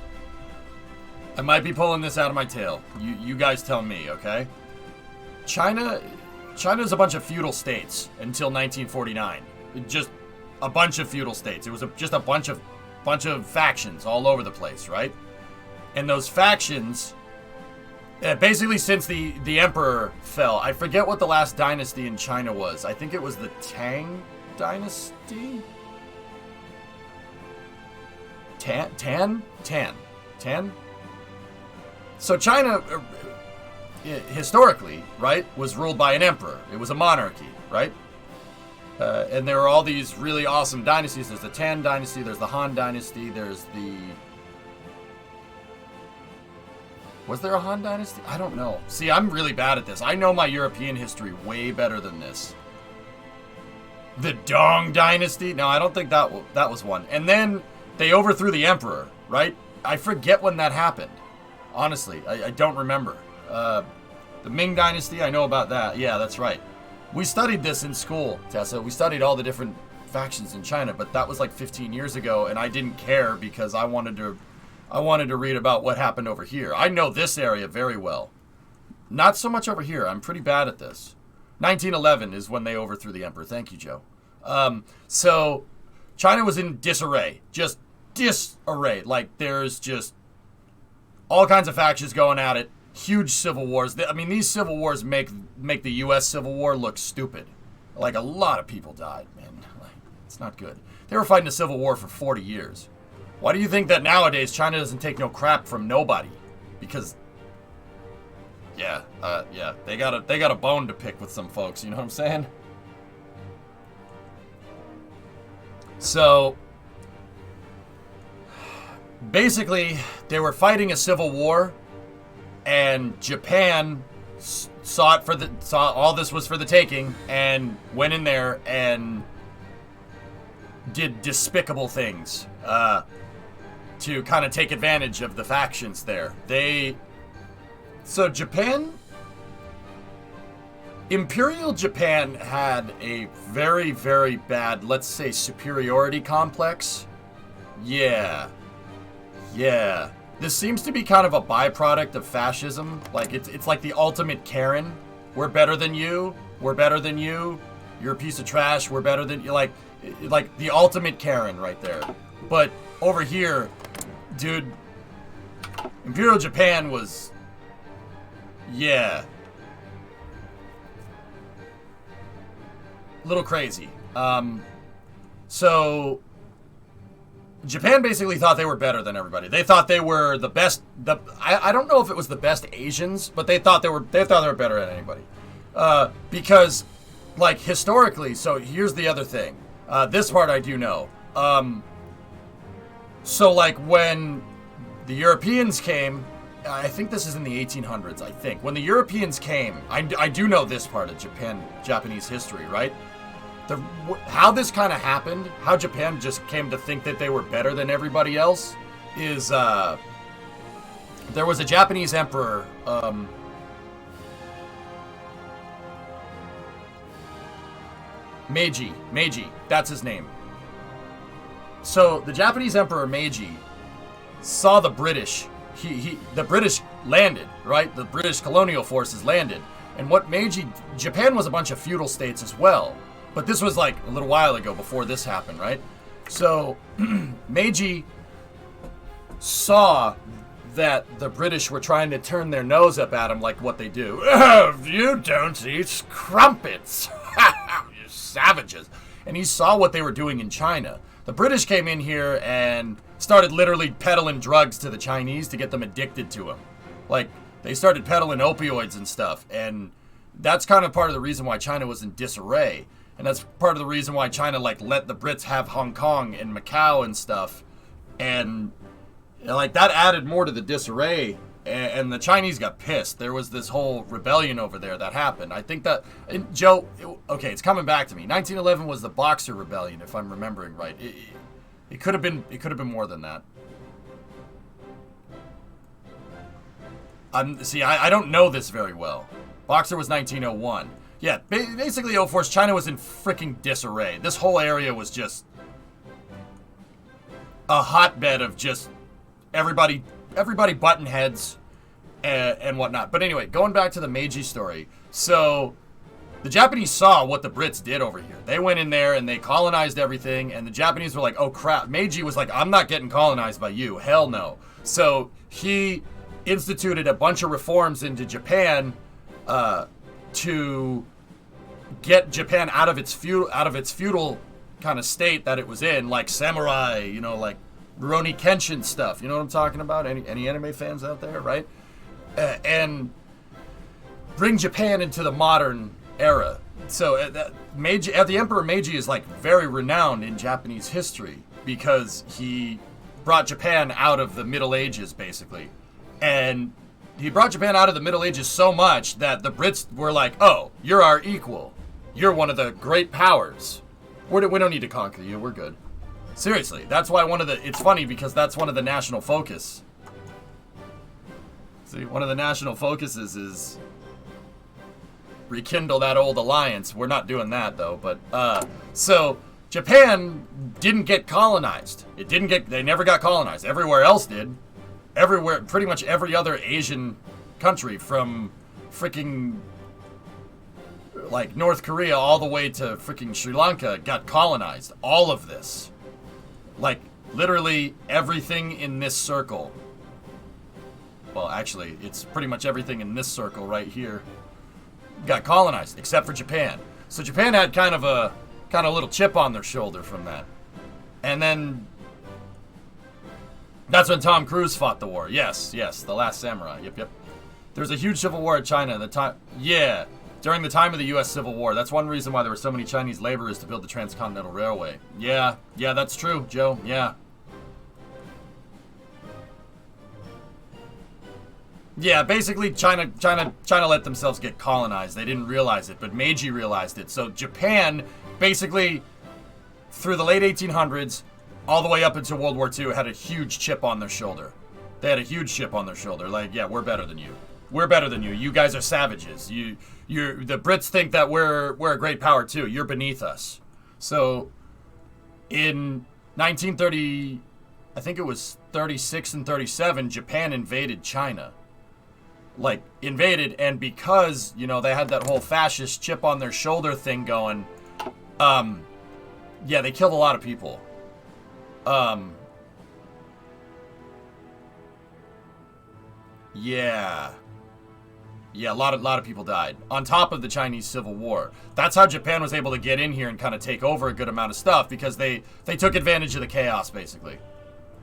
I might be pulling this out of my tail. You guys tell me, okay? China's a bunch of feudal states until 1949. Just a bunch of feudal states. It was just a bunch of factions all over the place, right? And those factions, basically since the emperor fell, I forget what the last dynasty in China was. I think it was the Tang dynasty? Tan? So China, historically, right, was ruled by an emperor. It was a monarchy, right? And there were all these really awesome dynasties. There's the Tan dynasty, there's the Han dynasty, there's the... Was there a Han dynasty? I don't know. See, I'm really bad at this. I know my European history way better than this. The Dong dynasty? No, I don't think that was one. And then they overthrew the emperor, right? I forget when that happened. Honestly, I don't remember. The Ming dynasty, I know about that. Yeah, that's right. We studied this in school, Tessa. We studied all the different factions in China, but that was like 15 years ago, and I didn't care because I wanted to read about what happened over here. I know this area very well. Not so much over here. I'm pretty bad at this. 1911 is when they overthrew the emperor. Thank you, Joe. So China was in disarray. Just disarray. Like, there's just all kinds of factions going at it. Huge civil wars. I mean, these civil wars make the U.S. Civil War look stupid. Like, a lot of people died, man. Like, it's not good. They were fighting a civil war for 40 years. Why do you think that nowadays China doesn't take no crap from nobody? Because, yeah, they got a bone to pick with some folks. You know what I'm saying? So, basically, they were fighting a civil war, and Japan saw all this was for the taking, and went in there and did despicable things to kind of take advantage of the factions there. So Japan, Imperial Japan had a very, very bad, let's say, superiority complex. Yeah. This seems to be kind of a byproduct of fascism. Like, it's like the ultimate Karen. We're better than you. We're better than you. You're a piece of trash. We're better than you. Like the ultimate Karen right there. But over here, dude, Imperial Japan was, yeah, a little crazy. So Japan basically thought they were better than everybody. They thought they were the best. I don't know if it was the best Asians, but they thought they were better than anybody. Because, like, historically. So here's the other thing. This part I do know. So, like, when the Europeans came, I think this is in the 1800s. I think when the Europeans came, I do know this part of Japanese history, right? How this kind of happened, how Japan just came to think that they were better than everybody else, is there was a Japanese emperor, Meiji, that's his name. So the Japanese emperor Meiji saw the British. The British landed, right? The British colonial forces landed, and Japan was a bunch of feudal states as well. But this was like a little while ago before this happened, right? So Meiji saw that the British were trying to turn their nose up at him like what they do. Oh, you don't eat crumpets. You savages. And he saw what they were doing in China. The British came in here and started literally peddling drugs to the Chinese to get them addicted to them. Like, they started peddling opioids and stuff. And that's kind of part of the reason why China was in disarray. And that's part of the reason why China, like, let the Brits have Hong Kong and Macau and stuff. And, like, that added more to the disarray. And the Chinese got pissed. There was this whole rebellion over there that happened. I think that, and Joe, okay, it's coming back to me. 1911 was the Boxer Rebellion, if I'm remembering right. It could have been more than that. See, I don't know this very well. Boxer was 1901. Yeah, basically 04, China was in freaking disarray. This whole area was just a hotbed of just everybody button heads and whatnot. But anyway, going back to the Meiji story. So the Japanese saw what the Brits did over here. They went in there and they colonized everything, and the Japanese were like, oh crap. Meiji was like, I'm not getting colonized by you. Hell no. So he instituted a bunch of reforms into Japan to get Japan out of its feudal kind of state that it was in, like samurai, you know, like Rurouni Kenshin stuff. You know what I'm talking about? Any anime fans out there, right? And bring Japan into the modern era. So the Emperor Meiji is like very renowned in Japanese history because he brought Japan out of the Middle Ages, basically. And he brought Japan out of the Middle Ages so much that the Brits were like, oh, you're our equal. You're one of the great powers. We don't need to conquer you. We're good. Seriously, that's why it's funny because that's one of the national focus. See, one of the national focuses is rekindle that old alliance. We're not doing that though, but, so Japan didn't get colonized. They never got colonized. Everywhere else did. Pretty much every other Asian country from freaking like North Korea all the way to freaking Sri Lanka got colonized. All of this. Like, literally everything in this circle. Well, actually, it's pretty much everything in this circle right here got colonized, except for Japan. So Japan had kind of a little chip on their shoulder from that. And then that's when Tom Cruise fought the war. Yes, The Last Samurai. Yep. There's a huge civil war in China. During the time of the U.S. Civil War. That's one reason why there were so many Chinese laborers to build the Transcontinental Railway. Yeah, that's true, Joe. Yeah. Yeah, basically China let themselves get colonized. They didn't realize it, but Meiji realized it. So Japan, basically, through the late 1800s, all the way up into World War II, had a huge chip on their shoulder. They had a huge chip on their shoulder. Like, yeah, we're better than you. We're better than you. You guys are savages. The Brits think that we're a great power too. You're beneath us. So, in 1930, I think it was 36 and 37, Japan invaded China. Like, invaded, and because, you know, they had that whole fascist chip on their shoulder thing going, yeah, they killed a lot of people. Yeah, a lot of people died. On top of the Chinese Civil War. That's how Japan was able to get in here and kind of take over a good amount of stuff, because they took advantage of the chaos, basically.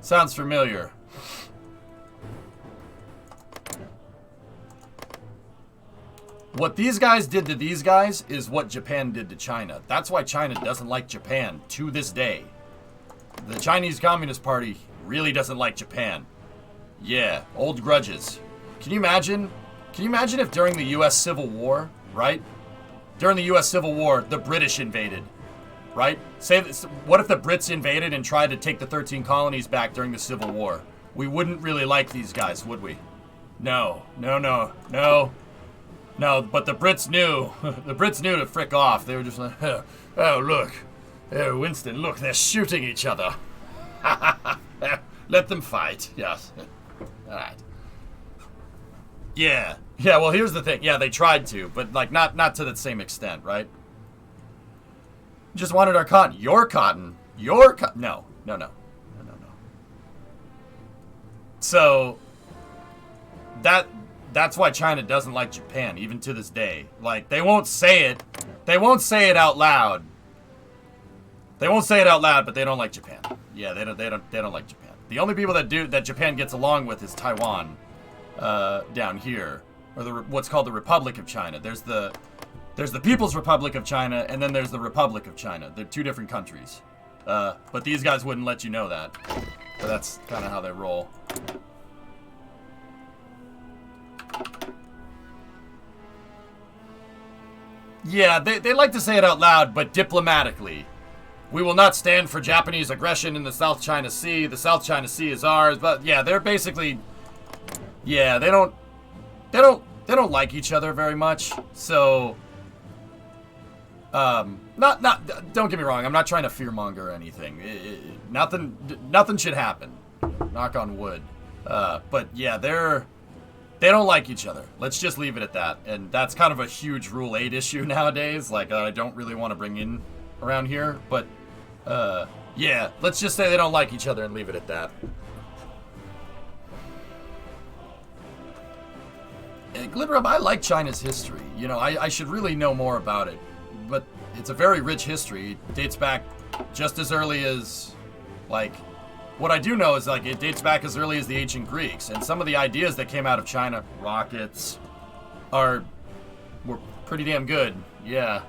Sounds familiar. What these guys did to these guys is what Japan did to China. That's why China doesn't like Japan to this day. The Chinese Communist Party really doesn't like Japan. Yeah, old grudges. Can you imagine if during the U.S. Civil War, right? During the U.S. Civil War, the British invaded, right? What if the Brits invaded and tried to take the 13 colonies back during the Civil War? We wouldn't really like these guys, would we? No, but the Brits knew. The Brits knew to frick off. They were just like, oh, look. Oh, Winston, look, they're shooting each other. Let them fight. Yes. All right. Yeah, well, here's the thing. Yeah, they tried to, but, like, not to the same extent, right? Just wanted our cotton. Your cotton. No. So, that's why China doesn't like Japan, even to this day. Like, they won't say it. They won't say it out loud. They won't say it out loud, but they don't like Japan. Yeah, they don't like Japan. The only people that Japan gets along with is Taiwan, down here, or what's called the Republic of China. There's the People's Republic of China, and then there's the Republic of China. They're two different countries. But these guys wouldn't let you know that. But that's kind of how they roll. Yeah, they like to say it out loud, but diplomatically. We will not stand for Japanese aggression in the South China Sea. The South China Sea is ours. But yeah, they're basically, yeah, they don't like each other very much. So, don't get me wrong. I'm not trying to fearmonger or anything. Nothing should happen. Knock on wood. But yeah, they don't like each other. Let's just leave it at that. And that's kind of a huge Rule 8 issue nowadays. Like, I don't really want to bring in around here. But, yeah, let's just say they don't like each other and leave it at that. Glitterup, I like China's history. You know, I should really know more about it. But it's a very rich history. It dates back just as early as, like... What I do know is, like, it dates back as early as the ancient Greeks, and some of the ideas that came out of China, rockets, were pretty damn good. Yeah.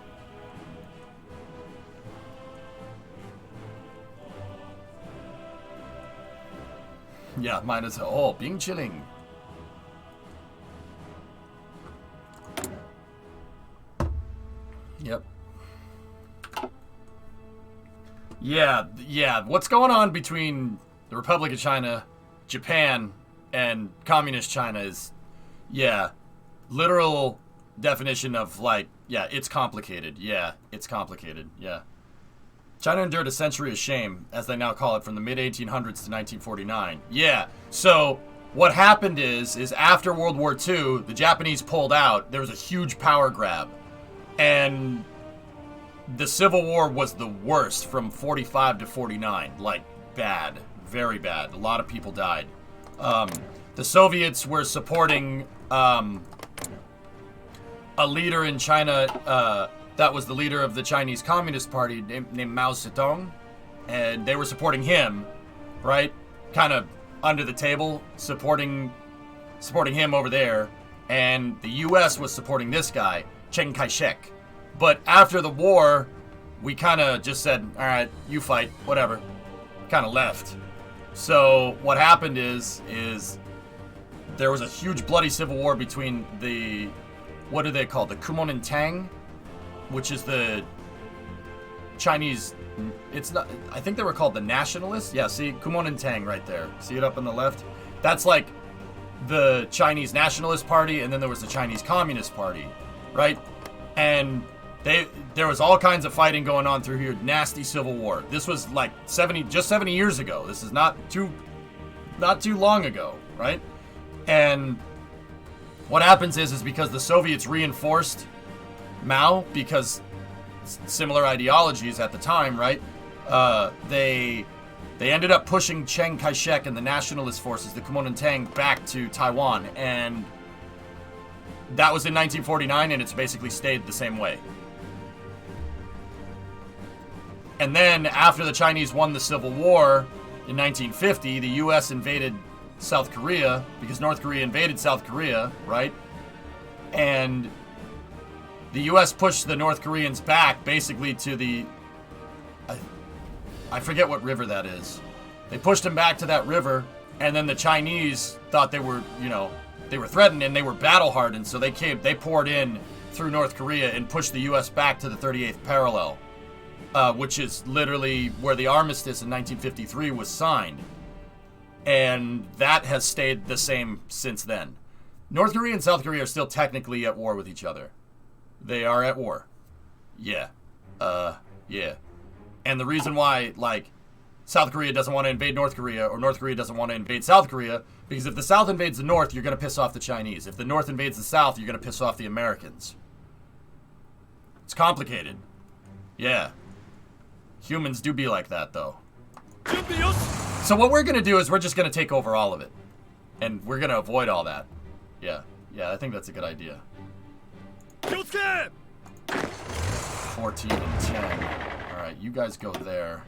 Yeah, mine is, oh, being chilling. Yep. Yeah, what's going on between the Republic of China, Japan, and Communist China is, yeah, literal definition of, like, yeah, it's complicated. Yeah, it's complicated. Yeah. China endured a century of shame, as they now call it, from the mid-1800s to 1949. Yeah, so what happened is after World War II, the Japanese pulled out, there was a huge power grab, and the Civil War was the worst from 45 to 49. Like, bad. Very bad. A lot of people died. The Soviets were supporting a leader in China that was the leader of the Chinese Communist Party named Mao Zedong. And they were supporting him, right? Kind of under the table, supporting him over there. And the U.S. was supporting this guy, Chiang Kai-shek. But after the war, we kind of just said, all right, you fight, whatever. Kind of left. So what happened is there was a huge bloody civil war between the, what are they called? The Kuomintang, which is the Chinese, it's not, I think they were called the Nationalists. Yeah, see, Kuomintang right there. See it up on the left? That's like the Chinese Nationalist Party, and then there was the Chinese Communist Party, right? And there was all kinds of fighting going on through here. Nasty civil war. This was like 70 years ago. This is not too long ago, right? And what happens is because the Soviets reinforced Mao, because similar ideologies at the time, right? They ended up pushing Chiang Kai-shek and the Nationalist Forces, the Kuomintang, back to Taiwan, and that was in 1949, and it's basically stayed the same way. And then, after the Chinese won the Civil War in 1950, the U.S. invaded South Korea, because North Korea invaded South Korea, right? And the U.S. pushed the North Koreans back, basically to the... I forget what river that is. They pushed them back to that river, and then the Chinese thought they were, they were threatened, and they were battle-hardened, so they poured in through North Korea and pushed the U.S. back to the 38th parallel. Which is literally where the armistice in 1953 was signed. And that has stayed the same since then. North Korea and South Korea are still technically at war with each other. They are at war. Yeah. Yeah. And the reason why, like, South Korea doesn't want to invade North Korea, or North Korea doesn't want to invade South Korea, because if the South invades the North, you're going to piss off the Chinese. If the North invades the South, you're going to piss off the Americans. It's complicated. Yeah. Humans do be like that, though. So what we're going to do is we're just going to take over all of it. And we're going to avoid all that. Yeah, I think that's a good idea. 気をつけ 14 and 10. Alright, you guys go there.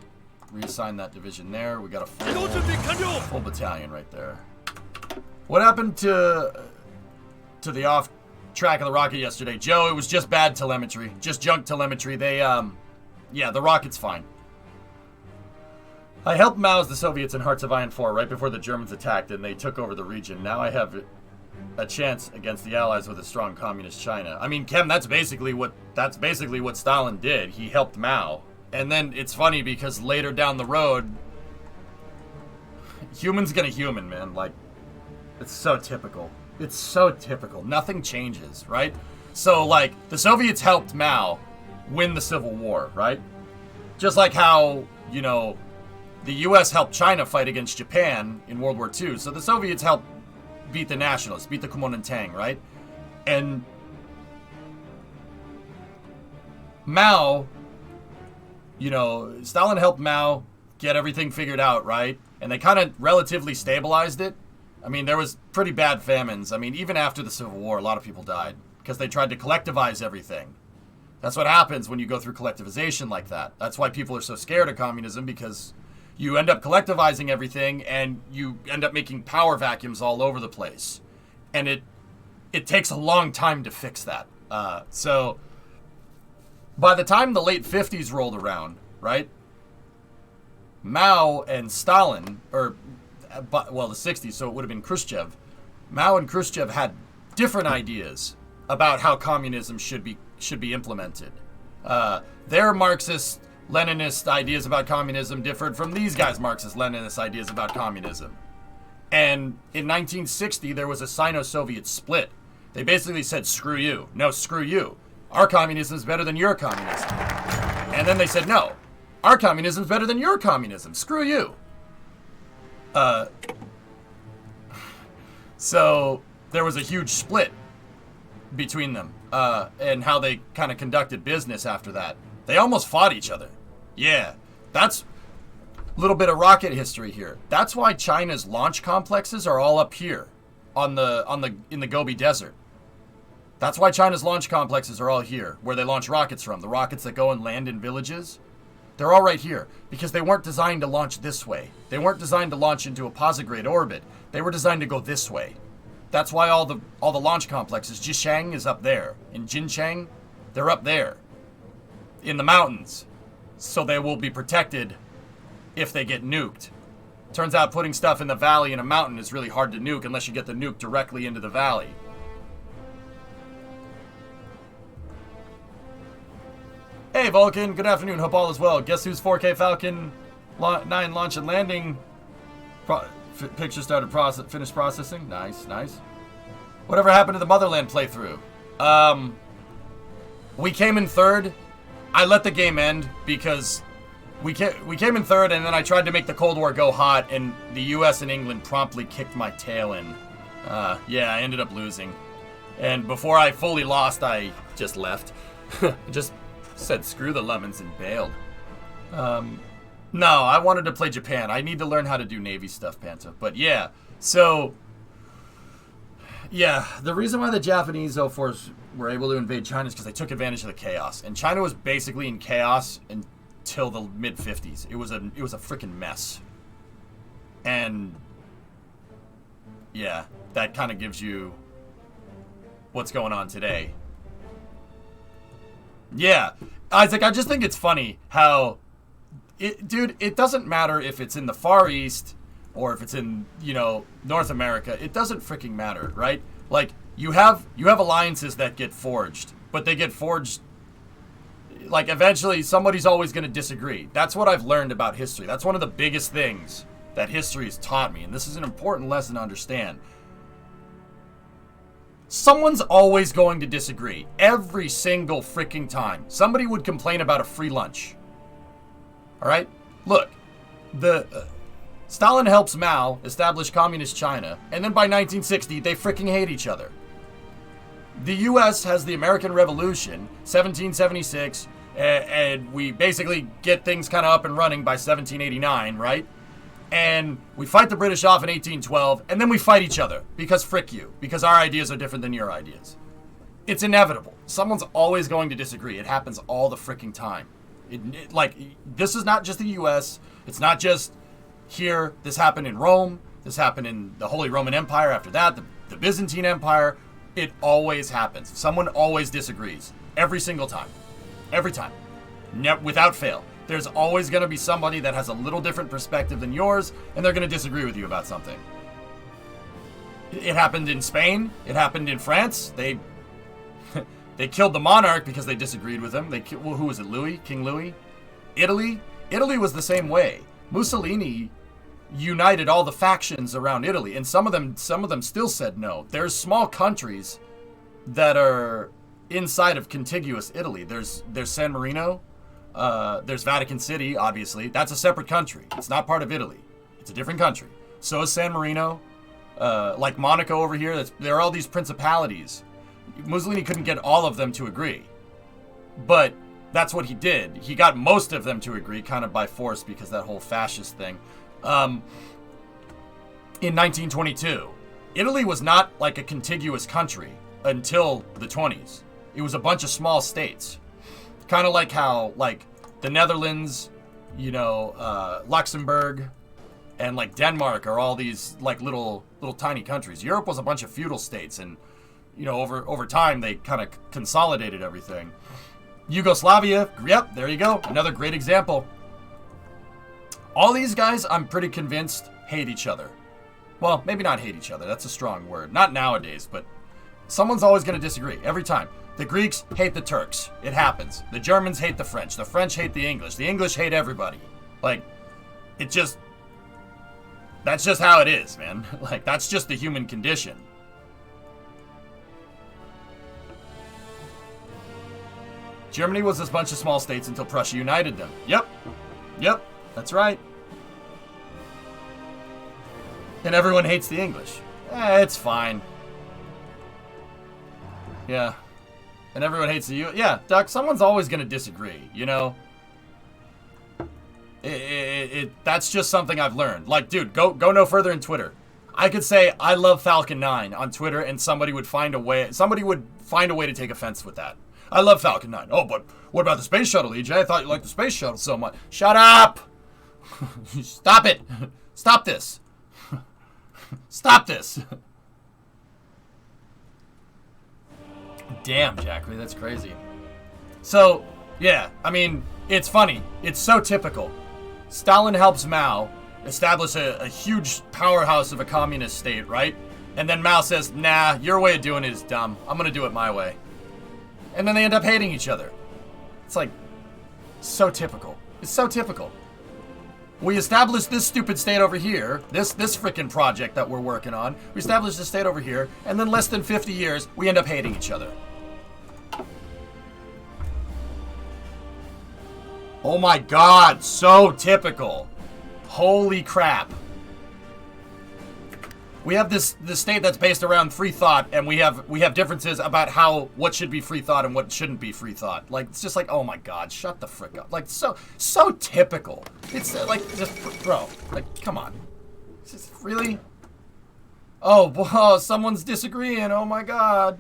Reassign that division there. We got a 移動準備完了 full battalion right there. What happened to the off track of the rocket yesterday? Joe, it was just bad telemetry. Just junk telemetry. They, yeah, the rocket's fine. I helped Mao's the Soviets in Hearts of Iron 4 right before the Germans attacked and they took over the region. Now I have a chance against the Allies with a strong communist China. I mean, Kem, that's basically what Stalin did. He helped Mao. And then it's funny because later down the road, human's gonna human, man. Like, it's so typical. It's so typical. Nothing changes, right? So, like, the Soviets helped Mao win the Civil War, right? Just like how, you know, the U.S. helped China fight against Japan in World War II. So the Soviets helped beat the nationalists, beat the Kuomintang, right? And Mao, you know, Stalin helped Mao get everything figured out, right? And they kind of relatively stabilized it. I mean, there was pretty bad famines. I mean, even after the Civil War, a lot of people died because they tried to collectivize everything. That's what happens when you go through collectivization like that. That's why people are so scared of communism, because you end up collectivizing everything and you end up making power vacuums all over the place. And it takes a long time to fix that. So by the time the late 50s rolled around, right, Mao and Stalin, or, well, the 60s, so it would have been Khrushchev, Mao and Khrushchev had different ideas about how communism should be implemented. Their Marxist Leninist ideas about communism differed from these guys' Marxist Leninist ideas about communism. And in 1960, there was a Sino-Soviet split. They basically said, screw you. No, screw you. Our communism is better than your communism. And then they said, no, our communism is better than your communism. Screw you. So there was a huge split between them, and how they kind of conducted business after that. They almost fought each other. Yeah, that's a little bit of rocket history here. That's why China's launch complexes are all up here in the Gobi Desert. That's why China's launch complexes are all here, where they launch rockets from. The rockets that go and land in villages, they're all right here because they weren't designed to launch this way. They weren't designed to launch into a posigrade orbit. They were designed to go this way. That's why all the launch complexes, Jishang is up there. In Jinchang, they're up there in the mountains, so they will be protected if they get nuked. Turns out putting stuff in the valley in a mountain is really hard to nuke unless you get the nuke directly into the valley. Hey Vulcan, good afternoon, hope all is well. Guess who's 4K Falcon 9 launch and landing? Picture started finished processing. Nice. Whatever happened to the Motherland playthrough? We came in third. I let the game end because we came in third, and then I tried to make the Cold War go hot, and the U.S. and England promptly kicked my tail in. Yeah, I ended up losing. And before I fully lost, I just left. Just said screw the lemons and bailed. No, I wanted to play Japan. I need to learn how to do Navy stuff, Panta. But yeah, so yeah, the reason why the Japanese 04s were able to invade China is because they took advantage of the chaos. And China was basically in chaos until the mid-50s. It was a freaking mess. And yeah, that kind of gives you what's going on today. Yeah, Isaac, I just think it's funny how dude, it doesn't matter if it's in the Far East or if it's in, you know, North America. It doesn't freaking matter, right? Like, you have alliances that get forged, but they get forged, like, eventually somebody's always going to disagree. That's what I've learned about history. That's one of the biggest things that history has taught me, and this is an important lesson to understand. Someone's always going to disagree. Every single freaking time. Somebody would complain about a free lunch. All right, look, Stalin helps Mao establish communist China, and then by 1960, they freaking hate each other. The U.S. has the American Revolution, 1776, and we basically get things kind of up and running by 1789, right? And we fight the British off in 1812, and then we fight each other because frick you, because our ideas are different than your ideas. It's inevitable. Someone's always going to disagree. It happens all the freaking time. Like, this is not just the U.S. It's not just here. This happened in Rome. This happened in the Holy Roman Empire after that, the Byzantine Empire. It always happens. Someone always disagrees. Every single time. Every time. Without fail. There's always going to be somebody that has a little different perspective than yours, and they're going to disagree with you about something. It happened in Spain. It happened in France. They killed the monarch because they disagreed with him. Who was it? Louis? King Louis? Italy? Italy was the same way. Mussolini united all the factions around Italy, and some of them still said no. There's small countries that are inside of contiguous Italy. There's San Marino. There's Vatican City, obviously. That's a separate country. It's not part of Italy. It's a different country. So is San Marino. Like Monaco over here. There are all these principalities. Mussolini couldn't get all of them to agree. But that's what he did. He got most of them to agree, kind of by force, because that whole fascist thing. In 1922, Italy was not like a contiguous country until the 20s. It was a bunch of small states. Kind of like how, like, the Netherlands, Luxembourg, and, like, Denmark are all these, like, little tiny countries. Europe was a bunch of feudal states, and, over time, they kind of consolidated everything. Yugoslavia, yep, there you go. Another great example. All these guys, I'm pretty convinced, hate each other. Well, maybe not hate each other. That's a strong word. Not nowadays, but someone's always going to disagree every time. The Greeks hate the Turks. It happens. The Germans hate the French. The French hate the English. The English hate everybody. Like, that's just how it is, man. Like, that's just the human condition. Germany was this bunch of small states until Prussia united them. Yep, that's right. And everyone hates the English. It's fine. Yeah. And everyone hates the U.S. Yeah, Doc, someone's always going to disagree, That's just something I've learned. Like, dude, go no further in Twitter. I could say, I love Falcon 9 on Twitter, and somebody would find a way to take offense with that. I love Falcon 9. Oh, but what about the space shuttle, EJ? I thought you liked the space shuttle so much. Shut up! Stop it! Stop this! Stop this! Damn, Jackery, that's crazy. So, yeah, I mean, it's funny. It's so typical. Stalin helps Mao establish a huge powerhouse of a communist state, right? And then Mao says, nah, your way of doing it is dumb. I'm gonna do it my way. And then they end up hating each other. It's like, so typical. It's so typical. We established this stupid state over here, this frickin' project that we're working on. We established this state over here, and then less than 50 years, we end up hating each other. Oh my god, so typical. Holy crap. We have this state that's based around free thought, and we have differences about what should be free thought and what shouldn't be free thought. Like, it's just like, oh my god, shut the frick up. Like, so typical. It's like, just, bro, like, come on. It's just, really? Oh, whoa, someone's disagreeing, oh my god.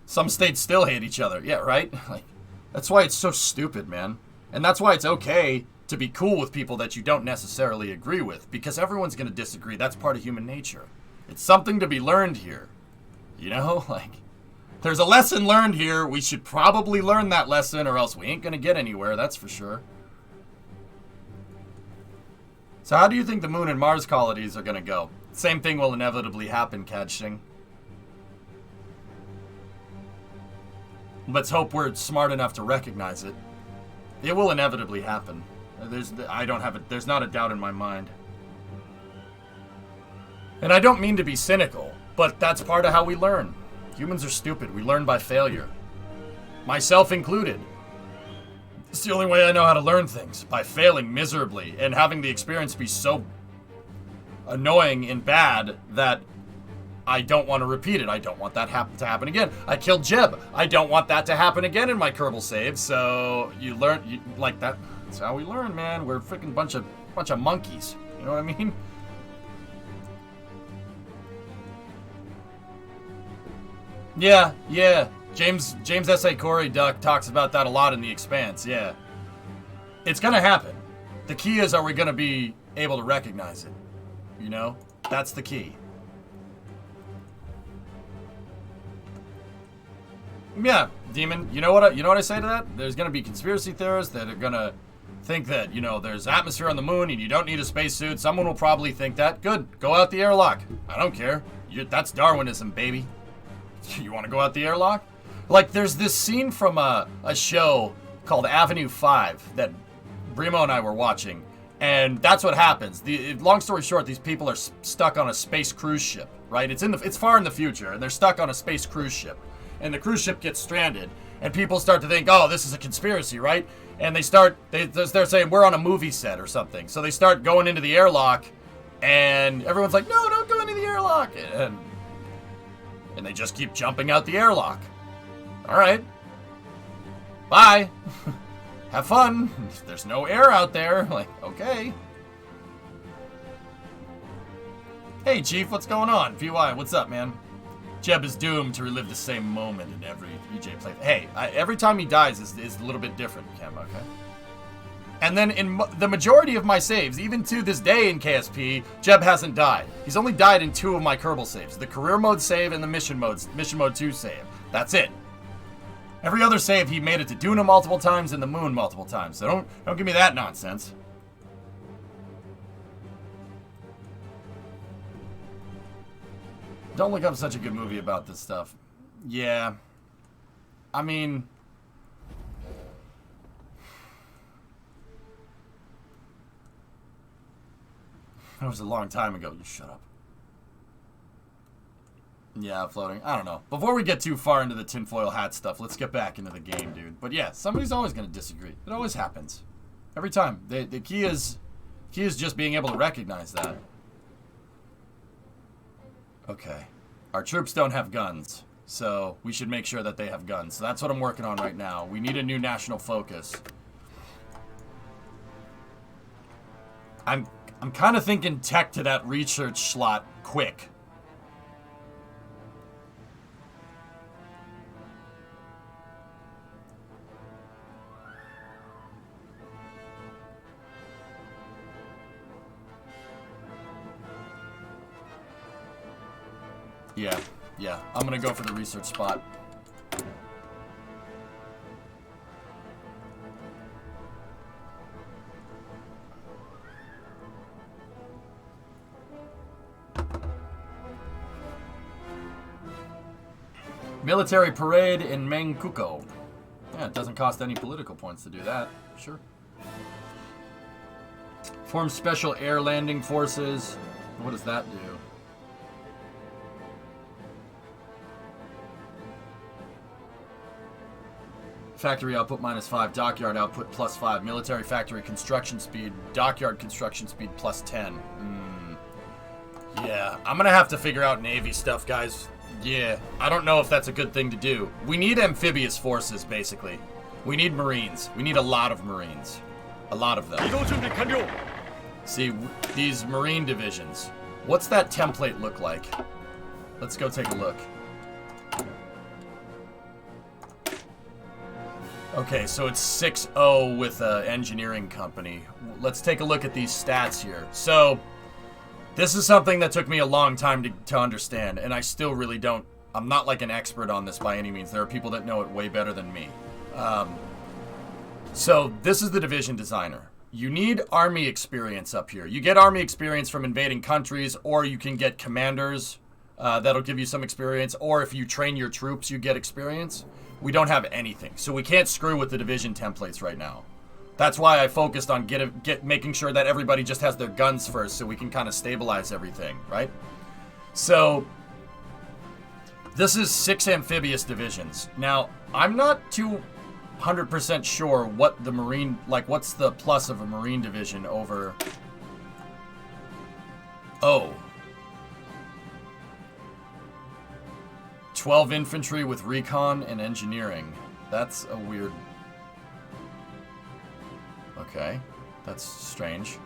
Some states still hate each other, yeah, right? Like, that's why it's so stupid, man. And that's why it's okay to be cool with people that you don't necessarily agree with, because everyone's going to disagree. That's part of human nature. It's something to be learned here. Like, there's a lesson learned here. We should probably learn that lesson, or else we ain't going to get anywhere, that's for sure. So how do you think the Moon and Mars colonies are going to go? Same thing will inevitably happen, Kajsing. Let's hope we're smart enough to recognize it. It will inevitably happen. There's not a doubt in my mind. And I don't mean to be cynical, but that's part of how we learn. Humans are stupid. We learn by failure. Myself included. It's the only way I know how to learn things, by failing miserably and having the experience be so annoying and bad that I don't want to repeat it. I don't want that to happen again. I killed Jeb. I don't want that to happen again in my Kerbal save. So you learn like that. That's how we learn, man. We're a freaking bunch of monkeys. You know what I mean? Yeah, yeah. James S.A. Corey Duck talks about that a lot in The Expanse, yeah. It's gonna happen. The key is, are we gonna be able to recognize it? You know? That's the key. Yeah, Demon, you know what I say to that? There's gonna be conspiracy theorists that are gonna think that, you know, there's atmosphere on the moon and you don't need a spacesuit. Someone will probably think that. Good, go out the airlock. I don't care. That's Darwinism, baby. You want to go out the airlock? Like, there's this scene from a show called Avenue 5 that Brimo and I were watching, and that's what happens. Long story short, these people are stuck on a space cruise ship, right? It's far in the future, and they're stuck on a space cruise ship, and the cruise ship gets stranded, and people start to think, oh, this is a conspiracy, right? And they start saying, we're on a movie set or something. So they start going into the airlock, and everyone's like, no, don't go into the airlock. And they just keep jumping out the airlock. All right. Bye. Have fun. There's no air out there. Like, okay. Hey, Chief, what's going on? VY, what's up, man? Jeb is doomed to relive the same moment in every EJ play. Hey, every time he dies is a little bit different, Cam, okay? And then in the majority of my saves, even to this day in KSP, Jeb hasn't died. He's only died in 2 of my Kerbal saves. The career mode save and the mission mode 2 save. That's it. Every other save, he made it to Duna multiple times and the moon multiple times. So don't give me that nonsense. Don't Look Up such a good movie about this stuff. Yeah. I mean... That was a long time ago. You shut up. Yeah, floating. I don't know. Before we get too far into the tinfoil hat stuff, let's get back into the game, dude. But yeah, somebody's always going to disagree. It always happens. Every time. The key is just being able to recognize that. Okay. Our troops don't have guns, so we should make sure that they have guns. So that's what I'm working on right now. We need a new national focus. I'm kind of thinking tech to that research slot quick. Yeah. I'm gonna go for the research spot. Military parade in Mengkuko. Yeah, it doesn't cost any political points to do that. Sure. Form special air landing forces. What does that do? Factory output -5, dockyard output +5, military factory construction speed, dockyard construction speed +10. Yeah, I'm gonna have to figure out Navy stuff, guys. Yeah, I don't know if that's a good thing to do. We need amphibious forces, basically. We need Marines. We need a lot of Marines. A lot of them. See, these Marine divisions. What's that template look like? Let's go take a look. Okay, so it's 6-0 with an engineering company. Let's take a look at these stats here. So, this is something that took me a long time to understand, and I still really don't. I'm not like an expert on this by any means. There are people that know it way better than me. So, this is the division designer. You need army experience up here. You get army experience from invading countries, or you can get commanders that'll give you some experience, or if you train your troops, you get experience. We don't have anything, so we can't screw with the division templates right now. That's why I focused on making sure that everybody just has their guns first, so we can kind of stabilize everything, right? So, this is 6 amphibious divisions. Now, I'm not 200% sure what the Marine, like, what's the plus of a Marine division over... Oh. 12 infantry with recon and engineering. That's a weird... Okay. That's strange.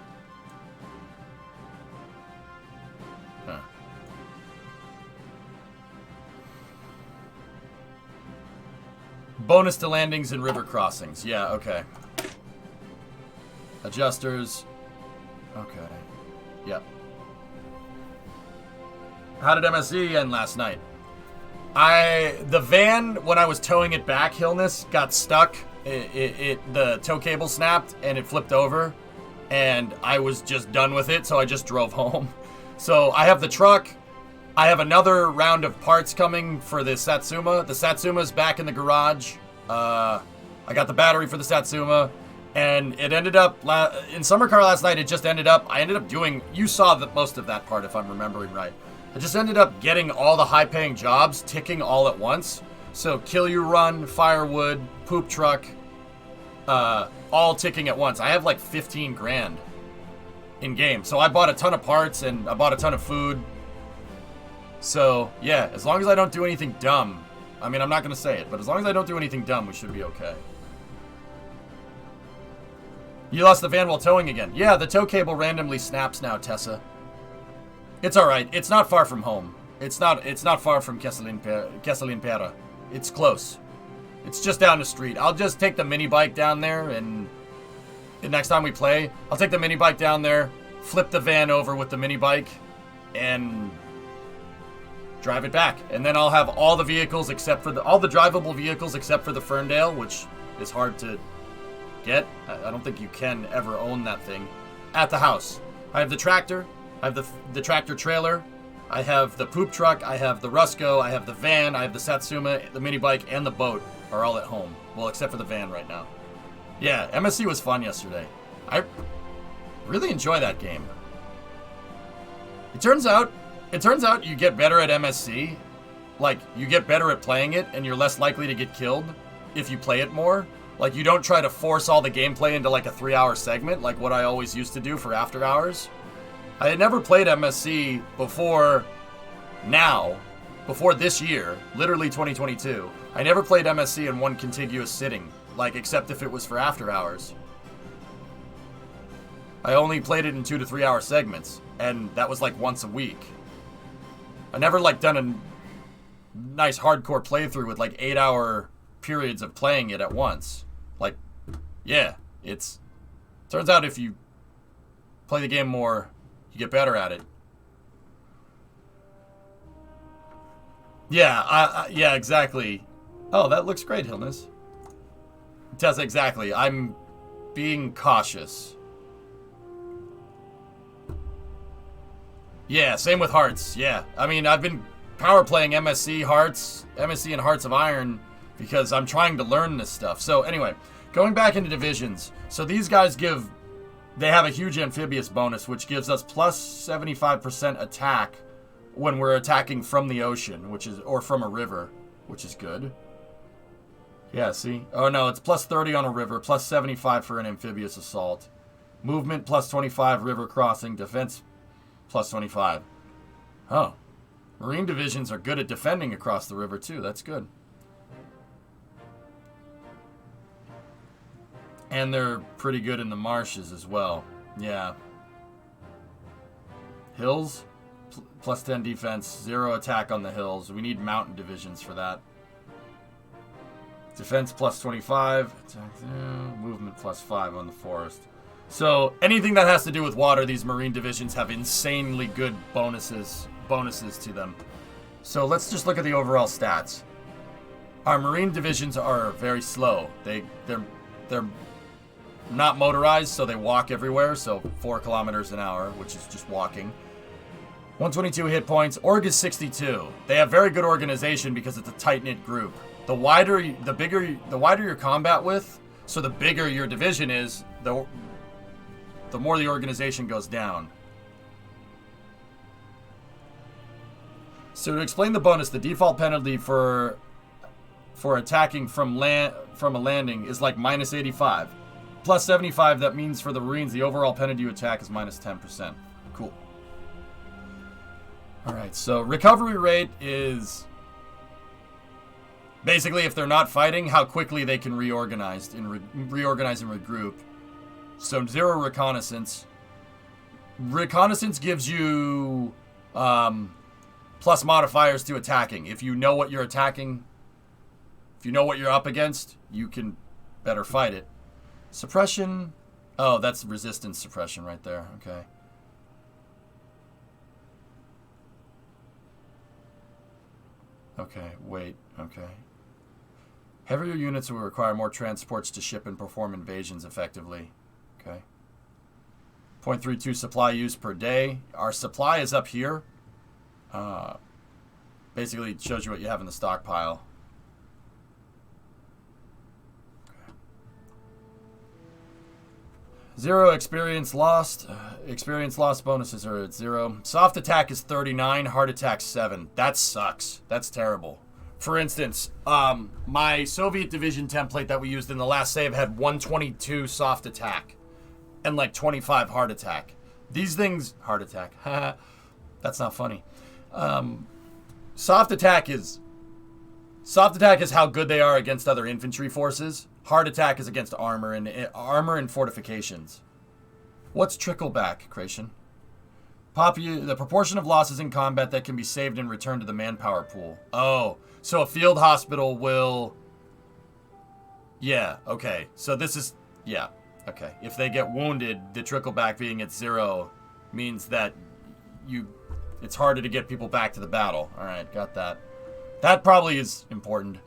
Bonus to landings and river crossings. Yeah, okay. Adjusters. Okay. Yep. How did MSC end last night? The van, when I was towing it back, Hillness, got stuck. The tow cable snapped and it flipped over. And I was just done with it, so I just drove home. So I have the truck. I have another round of parts coming for the Satsuma. The Satsuma's back in the garage. I got the battery for the Satsuma. And it ended up, in Summer Car last night, I ended up doing, you saw most of that part if I'm remembering right. I just ended up getting all the high-paying jobs ticking all at once. So Kill You Run, Firewood, Poop Truck, all ticking at once. I have like 15 grand in game. So I bought a ton of parts and I bought a ton of food. So yeah, as long as I don't do anything dumb, I mean, I'm not going to say it, but as long as I don't do anything dumb, we should be okay. You lost the van while towing again. Yeah, the tow cable randomly snaps now, Tessa. It's alright. It's not far from home. It's not far from Kesselinpera. It's close. It's just down the street. I'll just take the mini bike down there, and the next time we play, I'll take the mini bike down there, flip the van over with the mini bike, and drive it back. And then I'll have all the vehicles except for all the drivable vehicles except for the Ferndale, which is hard to get. I don't think you can ever own that thing. At the house. I have the tractor. I have the tractor trailer. I have the poop truck. I have the Rusco. I have the van. I have the Satsuma, the mini bike, and the boat are all at home. Well, except for the van right now. Yeah, MSC was fun yesterday. I really enjoy that game. It turns out you get better at MSC. Like, you get better at playing it, and you're less likely to get killed if you play it more. Like, you don't try to force all the gameplay into, like, a 3-hour segment, like what I always used to do for After Hours. I had never played MSC before this year, literally 2022. I never played MSC in one contiguous sitting, like, except if it was for After Hours. I only played it in 2 to 3 hour segments, and that was, like, once a week. I never, like, done a nice hardcore playthrough with, like, 8-hour periods of playing it at once. Like, yeah, turns out if you play the game more, you get better at it. Yeah, yeah, exactly. Oh, that looks great, Hillness. Tessa, exactly. I'm being cautious. Yeah, same with Hearts. Yeah, I mean, I've been power playing MSC and Hearts of Iron because I'm trying to learn this stuff. So anyway, going back into divisions. So these guys they have a huge amphibious bonus, which gives us plus 75% attack when we're attacking from the ocean, or from a river, which is good. Yeah, see? Oh no, it's plus 30 on a river, plus 75 for an amphibious assault. Movement plus 25, river crossing, defense plus 25. Oh. Marine divisions are good at defending across the river too, that's good. And they're pretty good in the marshes as well. Yeah. Hills, plus 10 defense, 0 attack on the hills. We need mountain divisions for that. Defense plus 25. Attack, movement plus 5 on the forest. So anything that has to do with water, these marine divisions have insanely good bonuses to them. So let's just look at the overall stats. Our marine divisions are very slow. They're not motorized, so they walk everywhere, so 4 kilometers an hour, which is just walking. 122 hit points. Org is 62. They have very good organization because it's a tight-knit group. The wider your combat width, so the bigger your division is, the more the organization goes down. So to explain the bonus, the default penalty for attacking from a landing is like minus 85. Plus 75, that means for the Marines, the overall penalty you attack is minus 10%. Cool. Alright, so recovery rate is basically if they're not fighting, how quickly they can reorganize and regroup. So 0 reconnaissance. Reconnaissance gives you plus modifiers to attacking. If you know what you're attacking, If you know what you're up against, you can better fight it. Suppression. Oh, that's resistance suppression right there. Okay. Okay, wait. Okay. Heavier units will require more transports to ship and perform invasions effectively. Okay. 0.32 supply use per day. Our supply is up here. Basically, it shows you what you have in the stockpile. Okay. 0 experience lost. Experience lost bonuses are at 0. Soft attack is 39. Hard attack 7. That sucks. That's terrible. For instance, my Soviet division template that we used in the last save had 122 soft attack and like 25 hard attack. These things... Hard attack. That's not funny. Soft attack is how good they are against other infantry forces. Hard attack is against armor and fortifications. What's trickleback, Creation? The proportion of losses in combat that can be saved and returned to the manpower pool. Oh, so a field hospital will... Yeah, okay. So this is... Yeah, okay. If they get wounded, the trickleback being at 0 means that it's harder to get people back to the battle. All right, got that. That probably is important.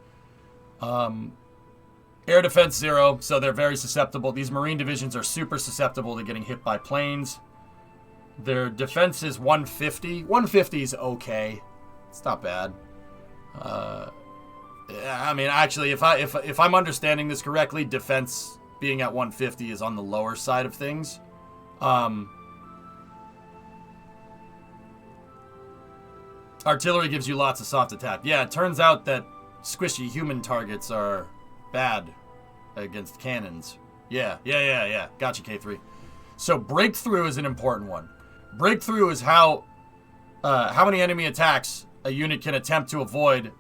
Air defense 0, so they're very susceptible. These marine divisions are super susceptible to getting hit by planes. Their defense is 150. 150 is okay. It's not bad. I mean, actually, if I'm understanding this correctly, defense being at 150 is on the lower side of things. Artillery gives you lots of soft attack. Yeah, it turns out that squishy human targets are bad against cannons. Yeah. Gotcha, K3. So breakthrough is an important one. Breakthrough is how many enemy attacks a unit can attempt to avoid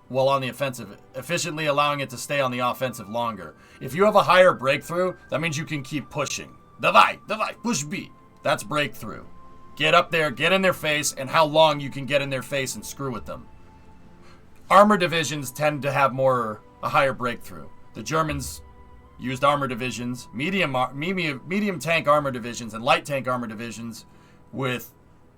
while on the offensive, efficiently allowing it to stay on the offensive longer. If you have a higher breakthrough, that means you can keep pushing. Davai, push B. That's breakthrough. Get up there, get in their face, and how long you can get in their face and screw with them. Armor divisions tend to have a higher breakthrough. The Germans used armor divisions, medium tank armor divisions, and light tank armor divisions with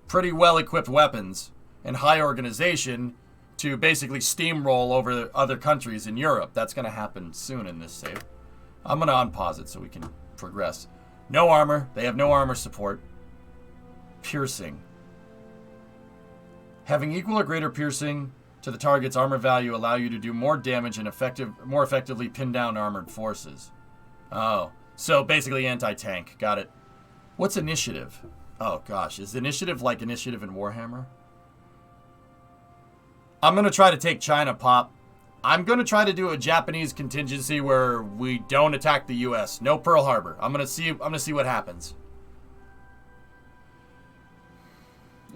pretty well-equipped weapons and high organization to basically steamroll over other countries in Europe. That's going to happen soon in this save. I'm going to unpause it so we can progress. No armor. They have no armor support. Piercing. Having equal or greater piercing to the target's armor value allow you to do more damage and more effectively pin down armored forces. Oh, so basically anti-tank. Got it. What's initiative? Oh gosh, is initiative like initiative in Warhammer? I'm going to try to take China, Pop. I'm going to try to do a Japanese contingency where we don't attack the US. No Pearl Harbor. I'm going to see what happens.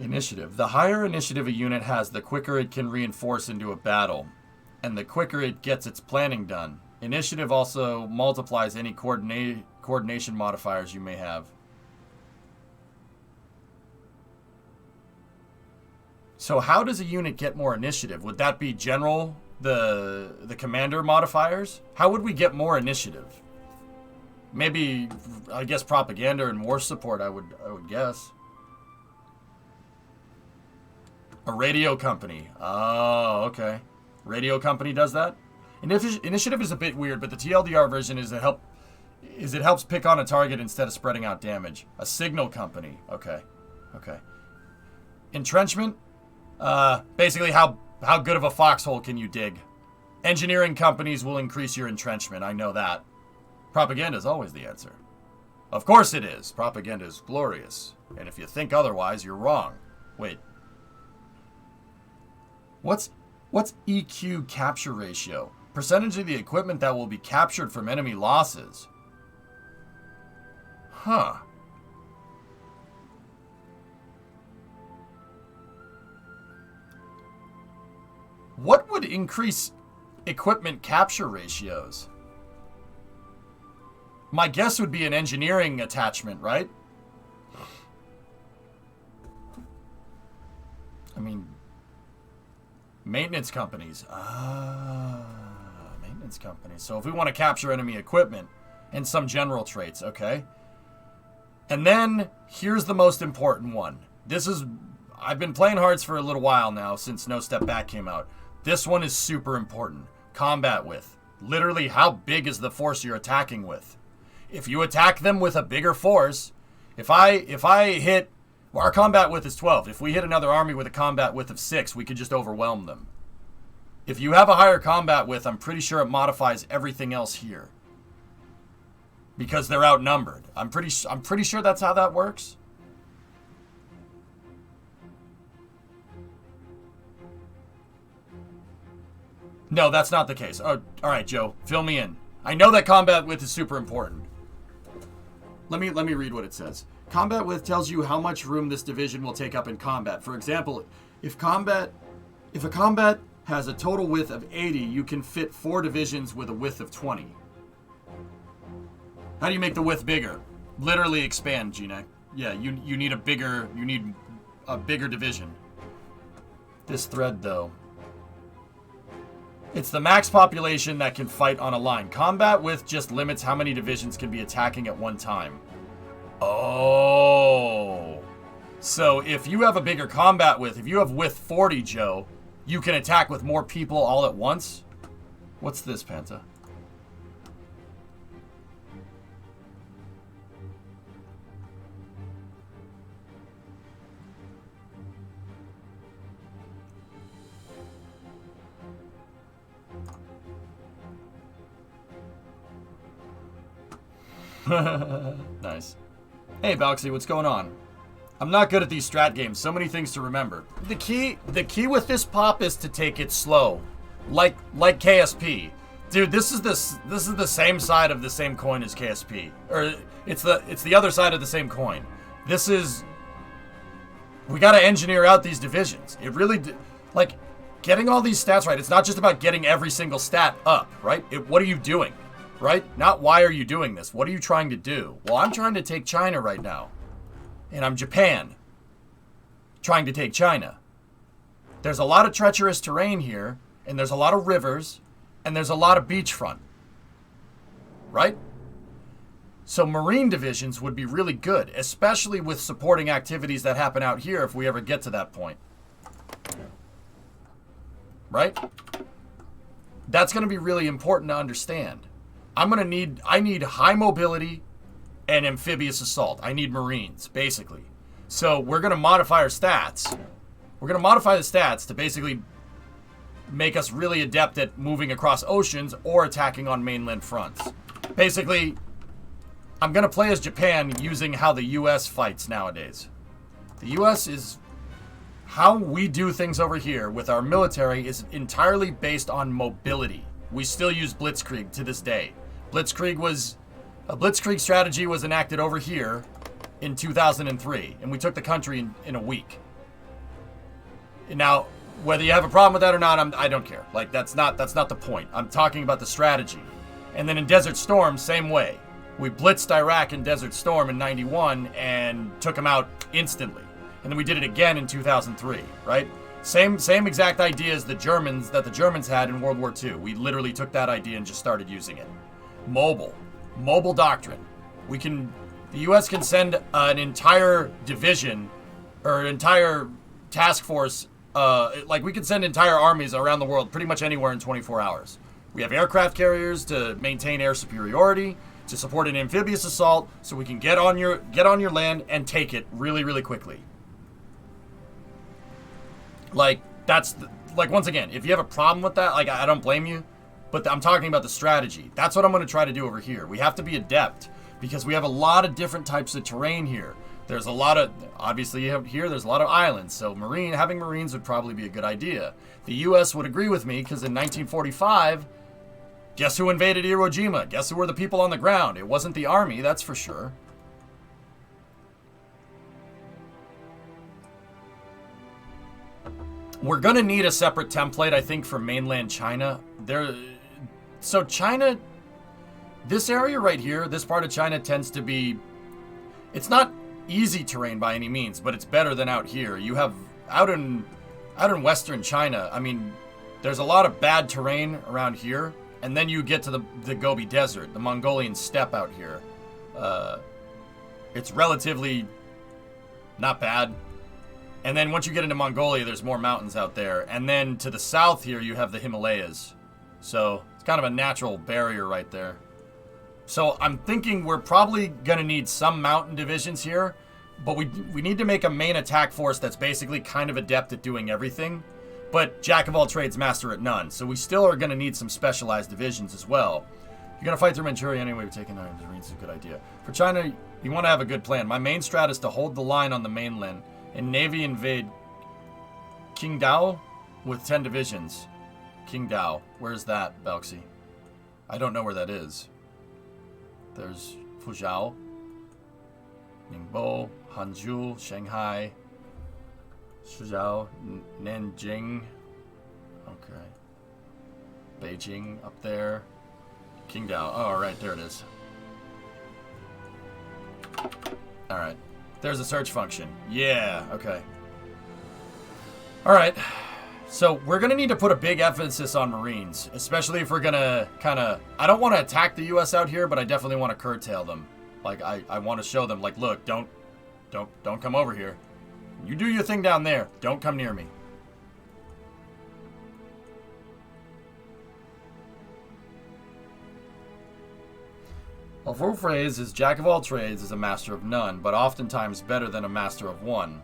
Initiative. The higher initiative a unit has, the quicker it can reinforce into a battle, and the quicker it gets its planning done. Initiative also multiplies any coordination modifiers you may have. So how does a unit get more initiative? Would that be general, the commander modifiers? How would we get more initiative? Maybe, I guess, propaganda and war support, I would guess. A radio company. Oh, okay. Radio company does that? Initiative is a bit weird, but the TLDR version is it helps pick on a target instead of spreading out damage. A signal company. Okay. Entrenchment. Basically how good of a foxhole can you dig? Engineering companies will increase your entrenchment. I know that. Propaganda is always the answer. Of course it is. Propaganda is glorious. And if you think otherwise, you're wrong. Wait. What's EQ capture ratio? Percentage of the equipment that will be captured from enemy losses. Huh. What would increase equipment capture ratios? My guess would be an engineering attachment, right? I mean, maintenance companies. Reconnaissance Company. So if we want to capture enemy equipment and some general traits, okay? And then, here's the most important one. I've been playing Hearts for a little while now, since No Step Back came out. This one is super important. Combat width. Literally, how big is the force you're attacking with? If you attack them with a bigger force, if I hit... Well, our combat width is 12. If we hit another army with a combat width of 6, we could just overwhelm them. If you have a higher combat width, I'm pretty sure it modifies everything else here. Because they're outnumbered. I'm pretty sure that's how that works. No, that's not the case. Oh, all right, Joe, fill me in. I know that combat width is super important. Let me read what it says. Combat width tells you how much room this division will take up in combat. For example, if a combat has a total width of 80, you can fit 4 divisions with a width of 20. How do you make the width bigger? Literally expand, Gina. Yeah, you need a bigger division. This thread, though. It's the max population that can fight on a line. Combat width just limits how many divisions can be attacking at one time. Oh. So if you have a bigger combat width, if you have width 40, Joe, you can attack with more people all at once? What's this, Panta? Nice. Hey, Balxy, what's going on? I'm not good at these strat games. So many things to remember. The key with this pop is to take it slow, like KSP. Dude, this is the same side of the same coin as KSP, or it's the other side of the same coin. We got to engineer out these divisions. It really like getting all these stats right. It's not just about getting every single stat up, right? What are you doing? Right? Not why are you doing this? What are you trying to do? Well, I'm trying to take China right now. And I'm Japan. Trying to take China. There's a lot of treacherous terrain here. And there's a lot of rivers. And there's a lot of beachfront. Right? So Marine divisions would be really good. Especially with supporting activities that happen out here if we ever get to that point. Right? That's going to be really important to understand. I need high mobility and amphibious assault. I need Marines, basically. So we're going to modify our stats. We're going to modify the stats to basically make us really adept at moving across oceans or attacking on mainland fronts. Basically, I'm going to play as Japan using how the U.S. fights nowadays. The U.S. is... How we do things over here with our military is entirely based on mobility. We still use Blitzkrieg to this day. A Blitzkrieg strategy was enacted over here in 2003, and we took the country in a week. And now, whether you have a problem with that or not, I don't care. Like, that's not the point. I'm talking about the strategy. And then in Desert Storm, same way. We blitzed Iraq in Desert Storm in 91 and took them out instantly. And then we did it again in 2003, right? Same exact idea as the Germans had in World War II. We literally took that idea and just started using it. Mobile doctrine. The U.S. can send an entire division or an entire task force. We can send entire armies around the world, pretty much anywhere in 24 hours. We have aircraft carriers to maintain air superiority, to support an amphibious assault, so we can get on your land and take it really, really quickly. Once again, if you have a problem with that, I don't blame you, but I'm talking about the strategy. That's what I'm going to try to do over here. We have to be adept, because we have a lot of different types of terrain here. There's a lot of, obviously here, there's a lot of islands, so having Marines would probably be a good idea. The U.S. would agree with me, because in 1945, guess who invaded Iwo Jima? Guess who were the people on the ground? It wasn't the army, that's for sure. We're going to need a separate template, I think, for mainland China. So China, this area right here, this part of China tends to be, it's not easy terrain by any means, but it's better than out here. You have, out in western China, I mean, there's a lot of bad terrain around here, and then you get to the Gobi Desert, the Mongolian steppe out here. It's relatively not bad. And then once you get into Mongolia, there's more mountains out there. And then to the south here, you have the Himalayas. So it's kind of a natural barrier right there. So I'm thinking we're probably going to need some mountain divisions here. But we need to make a main attack force that's basically kind of adept at doing everything. But jack of all trades, master at none. So we still are going to need some specialized divisions as well. You're going to fight through Manchuria anyway, we're taking the Marines is a good idea. For China, you want to have a good plan. My main strat is to hold the line on the mainland and Navy invade Qingdao with 10 divisions. Qingdao. Where's that, Belxi? I don't know where that is. There's Fuzhou, Ningbo, Hanzhou, Shanghai, Suzhou, Nanjing. Okay. Beijing up there. Qingdao. Oh, right, there it is. Alright. There's a search function. Yeah, okay. Alright. So, we're going to need to put a big emphasis on Marines. Especially if we're going to kind of... I don't want to attack the U.S. out here, but I definitely want to curtail them. Like, I want to show them, like, look, don't come over here. You do your thing down there. Don't come near me. A full phrase is jack of all trades is a master of none, but oftentimes better than a master of one.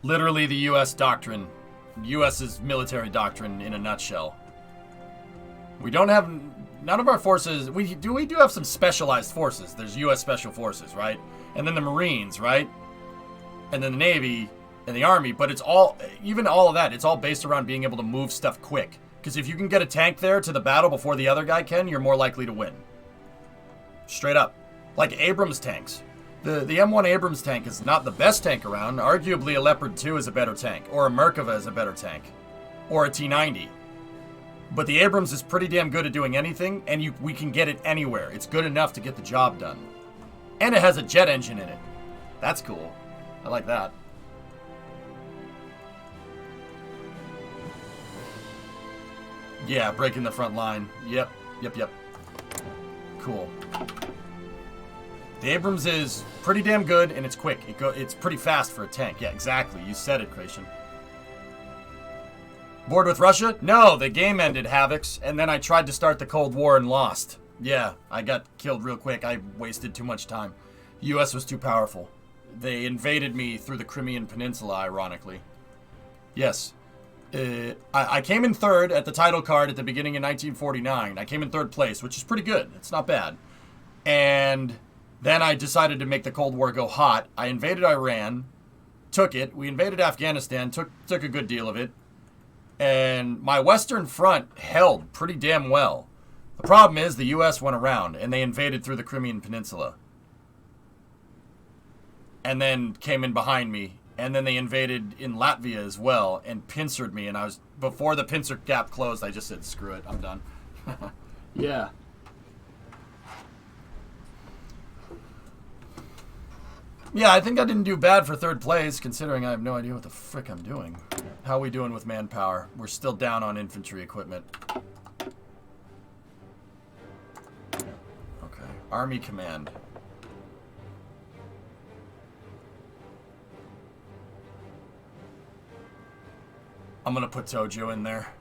Literally the U.S. doctrine. U.S.'s military doctrine in a nutshell. We don't have... None of our forces... We do have some specialized forces. There's U.S. Special Forces, right? And then the Marines, right? And then the Navy and the Army. But it's all... Even all of that, it's all based around being able to move stuff quick. Because if you can get a tank there to the battle before the other guy can, you're more likely to win. Straight up. Like Abrams tanks. The M1 Abrams tank is not the best tank around. Arguably a Leopard 2 is a better tank. Or a Merkava is a better tank. Or a T-90. But the Abrams is pretty damn good at doing anything, and we can get it anywhere. It's good enough to get the job done. And it has a jet engine in it. That's cool. I like that. Yeah, breaking the front line. Yep. Cool. The Abrams is pretty damn good, and it's quick. It's pretty fast for a tank. Yeah, exactly. You said it, Creation. Bored with Russia? No, the game ended, Havocs, and then I tried to start the Cold War and lost. Yeah, I got killed real quick. I wasted too much time. The U.S. was too powerful. They invaded me through the Crimean Peninsula, ironically. Yes. I came in third at the title card at the beginning in 1949. I came in third place, which is pretty good. It's not bad. And then I decided to make the Cold War go hot. I invaded Iran, took it. We invaded Afghanistan, took a good deal of it. And my Western Front held pretty damn well. The problem is the U.S. went around, and they invaded through the Crimean Peninsula. And then came in behind me. And then they invaded in Latvia as well and pincered me. And before the pincer gap closed, I just said, screw it, I'm done. Yeah. Yeah, I think I didn't do bad for third place, considering I have no idea what the frick I'm doing. How are we doing with manpower? We're still down on infantry equipment. Okay. Army Command. I'm going to put Tojo in there.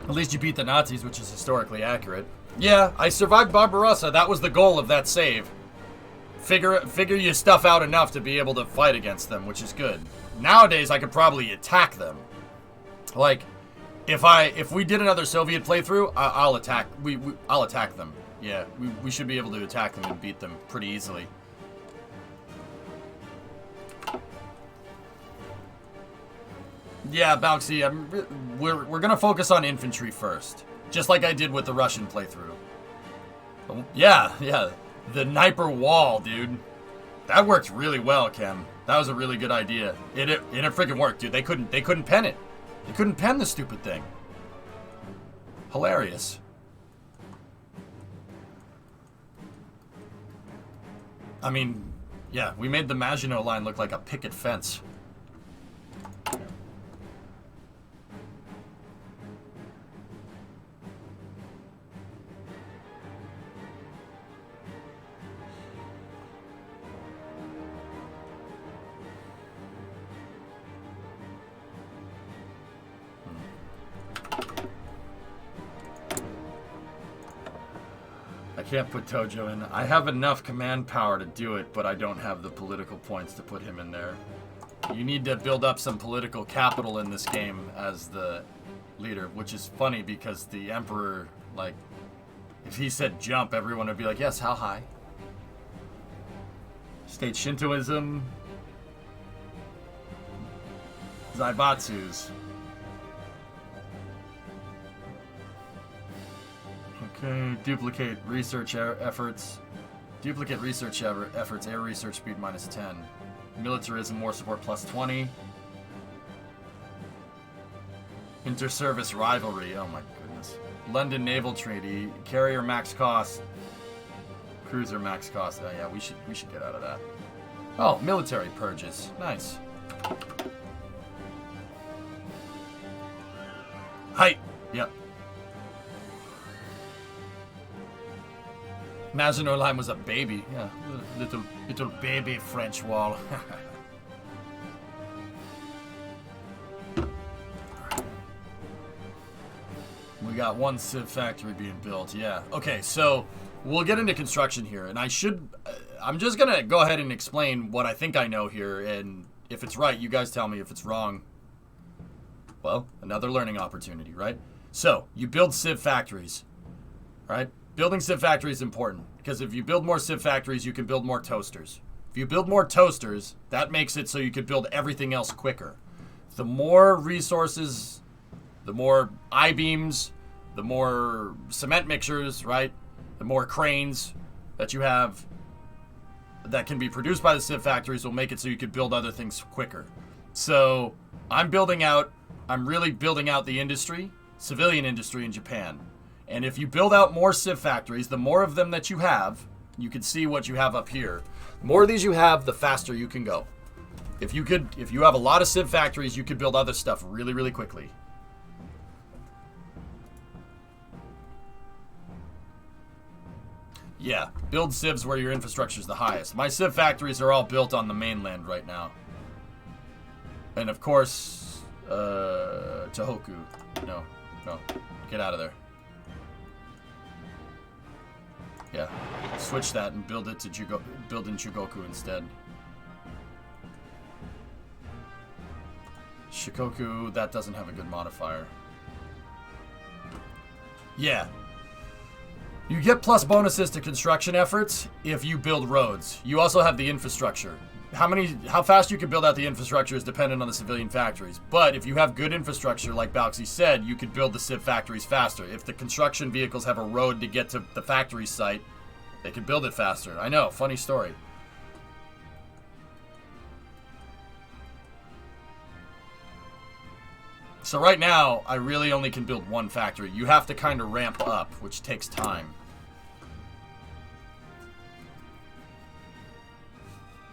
At least you beat the Nazis, which is historically accurate. Yeah, I survived Barbarossa. That was the goal of that save. Figure your stuff out enough to be able to fight against them, which is good. Nowadays, I could probably attack them. Like, if we did another Soviet playthrough, I'll attack. I'll attack them. Yeah, we should be able to attack them and beat them pretty easily. Yeah, Bauxy, we're gonna focus on infantry first, just like I did with the Russian playthrough. Yeah, the Dnieper wall, dude. That worked really well, Kem. That was a really good idea. It freaking worked, dude. They couldn't pen it. They couldn't pen the stupid thing. Hilarious. I mean, yeah, we made the Maginot Line look like a picket fence. I can't put Tojo in. I have enough command power to do it, but I don't have the political points to put him in there. You need to build up some political capital in this game as the leader, which is funny because the Emperor, like, if he said jump, everyone would be like, yes, how high? State Shintoism. Zaibatsus. Okay, duplicate research efforts. Duplicate research efforts, air research speed -10. Militarism, war support +20. Inter-service rivalry, oh my goodness. London Naval Treaty, carrier max cost. Cruiser max cost, oh yeah, we should get out of that. Oh, military purges, nice. Height, yep. Maginot Line was a baby. Yeah, little baby French wall. We got one Civ factory being built. Yeah. Okay, so we'll get into construction here, and I'm just gonna go ahead and explain what I think I know here, and if it's right, you guys tell me. If it's wrong, well, another learning opportunity, right? So you build Civ factories, right? Building Civ factories is important because if you build more Civ factories, you can build more toasters. If you build more toasters, that makes it so you can build everything else quicker. The more resources, the more I-beams, the more cement mixers, right? The more cranes that you have that can be produced by the Civ factories will make it so you can build other things quicker. So I'm really building out the industry, civilian industry in Japan. And if you build out more Civ factories, the more of them that you have, you can see what you have up here. The more of these you have, the faster you can go. If you have a lot of Civ factories, you could build other stuff really, really quickly. Yeah, build Civs where your infrastructure is the highest. My Civ factories are all built on the mainland right now. And of course, Tohoku. No, get out of there. Yeah, switch that and build it to build in Chugoku instead. Shikoku, that doesn't have a good modifier. Yeah. You get plus bonuses to construction efforts if you build roads. You also have the infrastructure. How fast you can build out the infrastructure is dependent on the civilian factories. But if you have good infrastructure, like Balxy said, you could build the Civ factories faster. If the construction vehicles have a road to get to the factory site, they can build it faster. I know, funny story. So right now, I really only can build one factory. You have to kind of ramp up, which takes time.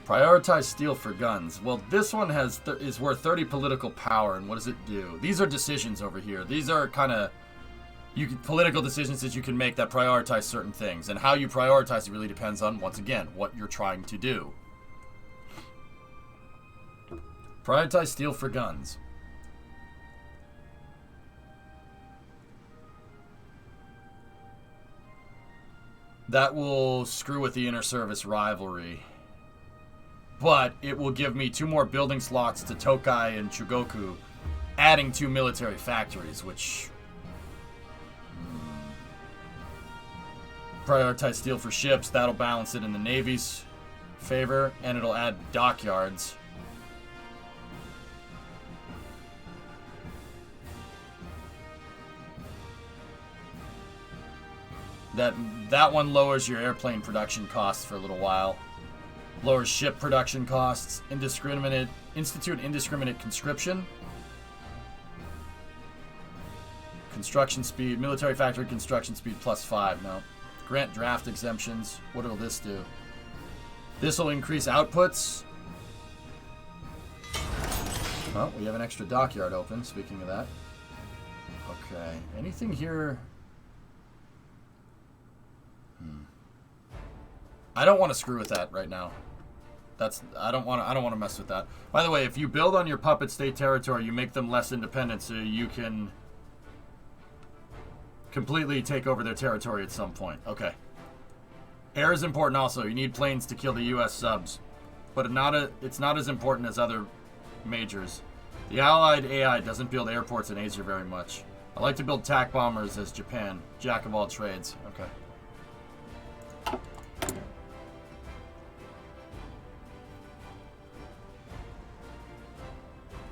Prioritize steel for guns. Well, this one is worth 30 political power, and what does it do? These are decisions over here. These are kind of political decisions that you can make that prioritize certain things, and how you prioritize it really depends on, once again, what you're trying to do. Prioritize steel for guns. That will screw with the inter-service rivalry. But it will give me 2 more building slots to Tokai and Chugoku, adding 2 military factories, which... Prioritize steel for ships. That'll balance it in the Navy's favor, and it'll add dockyards. That one lowers your airplane production costs for a little while. Lowers ship production costs. Institute indiscriminate conscription. Construction speed. Military factory construction speed +5. No. Grant draft exemptions. What will this do? This will increase outputs. Oh, we have an extra dockyard open, speaking of that. Okay. Anything here? I don't want to screw with that right now. I don't want to mess with that. By the way, if you build on your puppet state territory, you make them less independent so you can completely take over their territory at some point. Okay. Air is important also. You need planes to kill the US subs. But it's not as important as other majors. The Allied AI doesn't build airports in Asia very much. I like to build TAC bombers as Japan. Jack of all trades. Okay.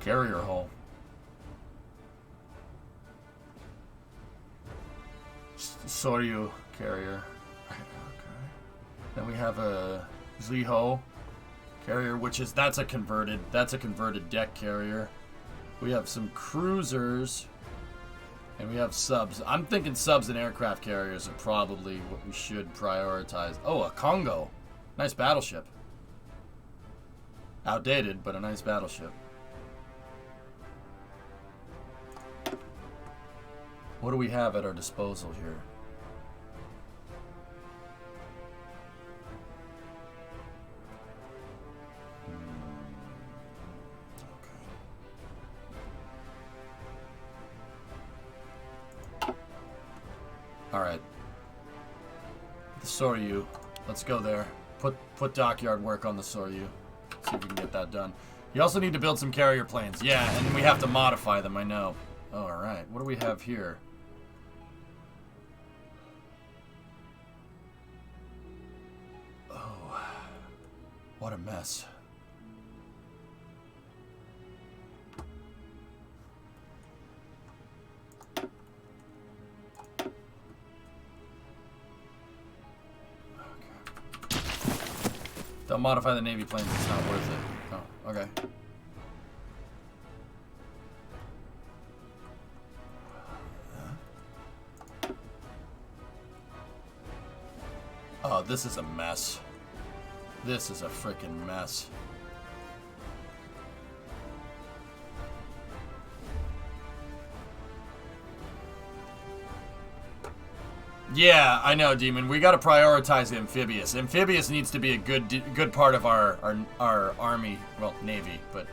Carrier hull. Soryu carrier. Okay. Then we have a Ziho carrier, that's a converted deck carrier. We have some cruisers, and we have subs. I'm thinking subs and aircraft carriers are probably what we should prioritize. Oh, a Congo. Nice battleship. Outdated, but a nice battleship. What do we have at our disposal here? Okay. Alright. The Soryu. Let's go there. Put dockyard work on the Soryu. See if we can get that done. You also need to build some carrier planes. Yeah, and we have to modify them, I know. Alright, what do we have here? What a mess. Okay. Don't modify the Navy planes, it's not worth it. Oh, okay. Oh, this is a mess. This is a freaking mess. Yeah, I know, Demon. We gotta prioritize Amphibious. Amphibious needs to be a good part of our army, well, Navy, but...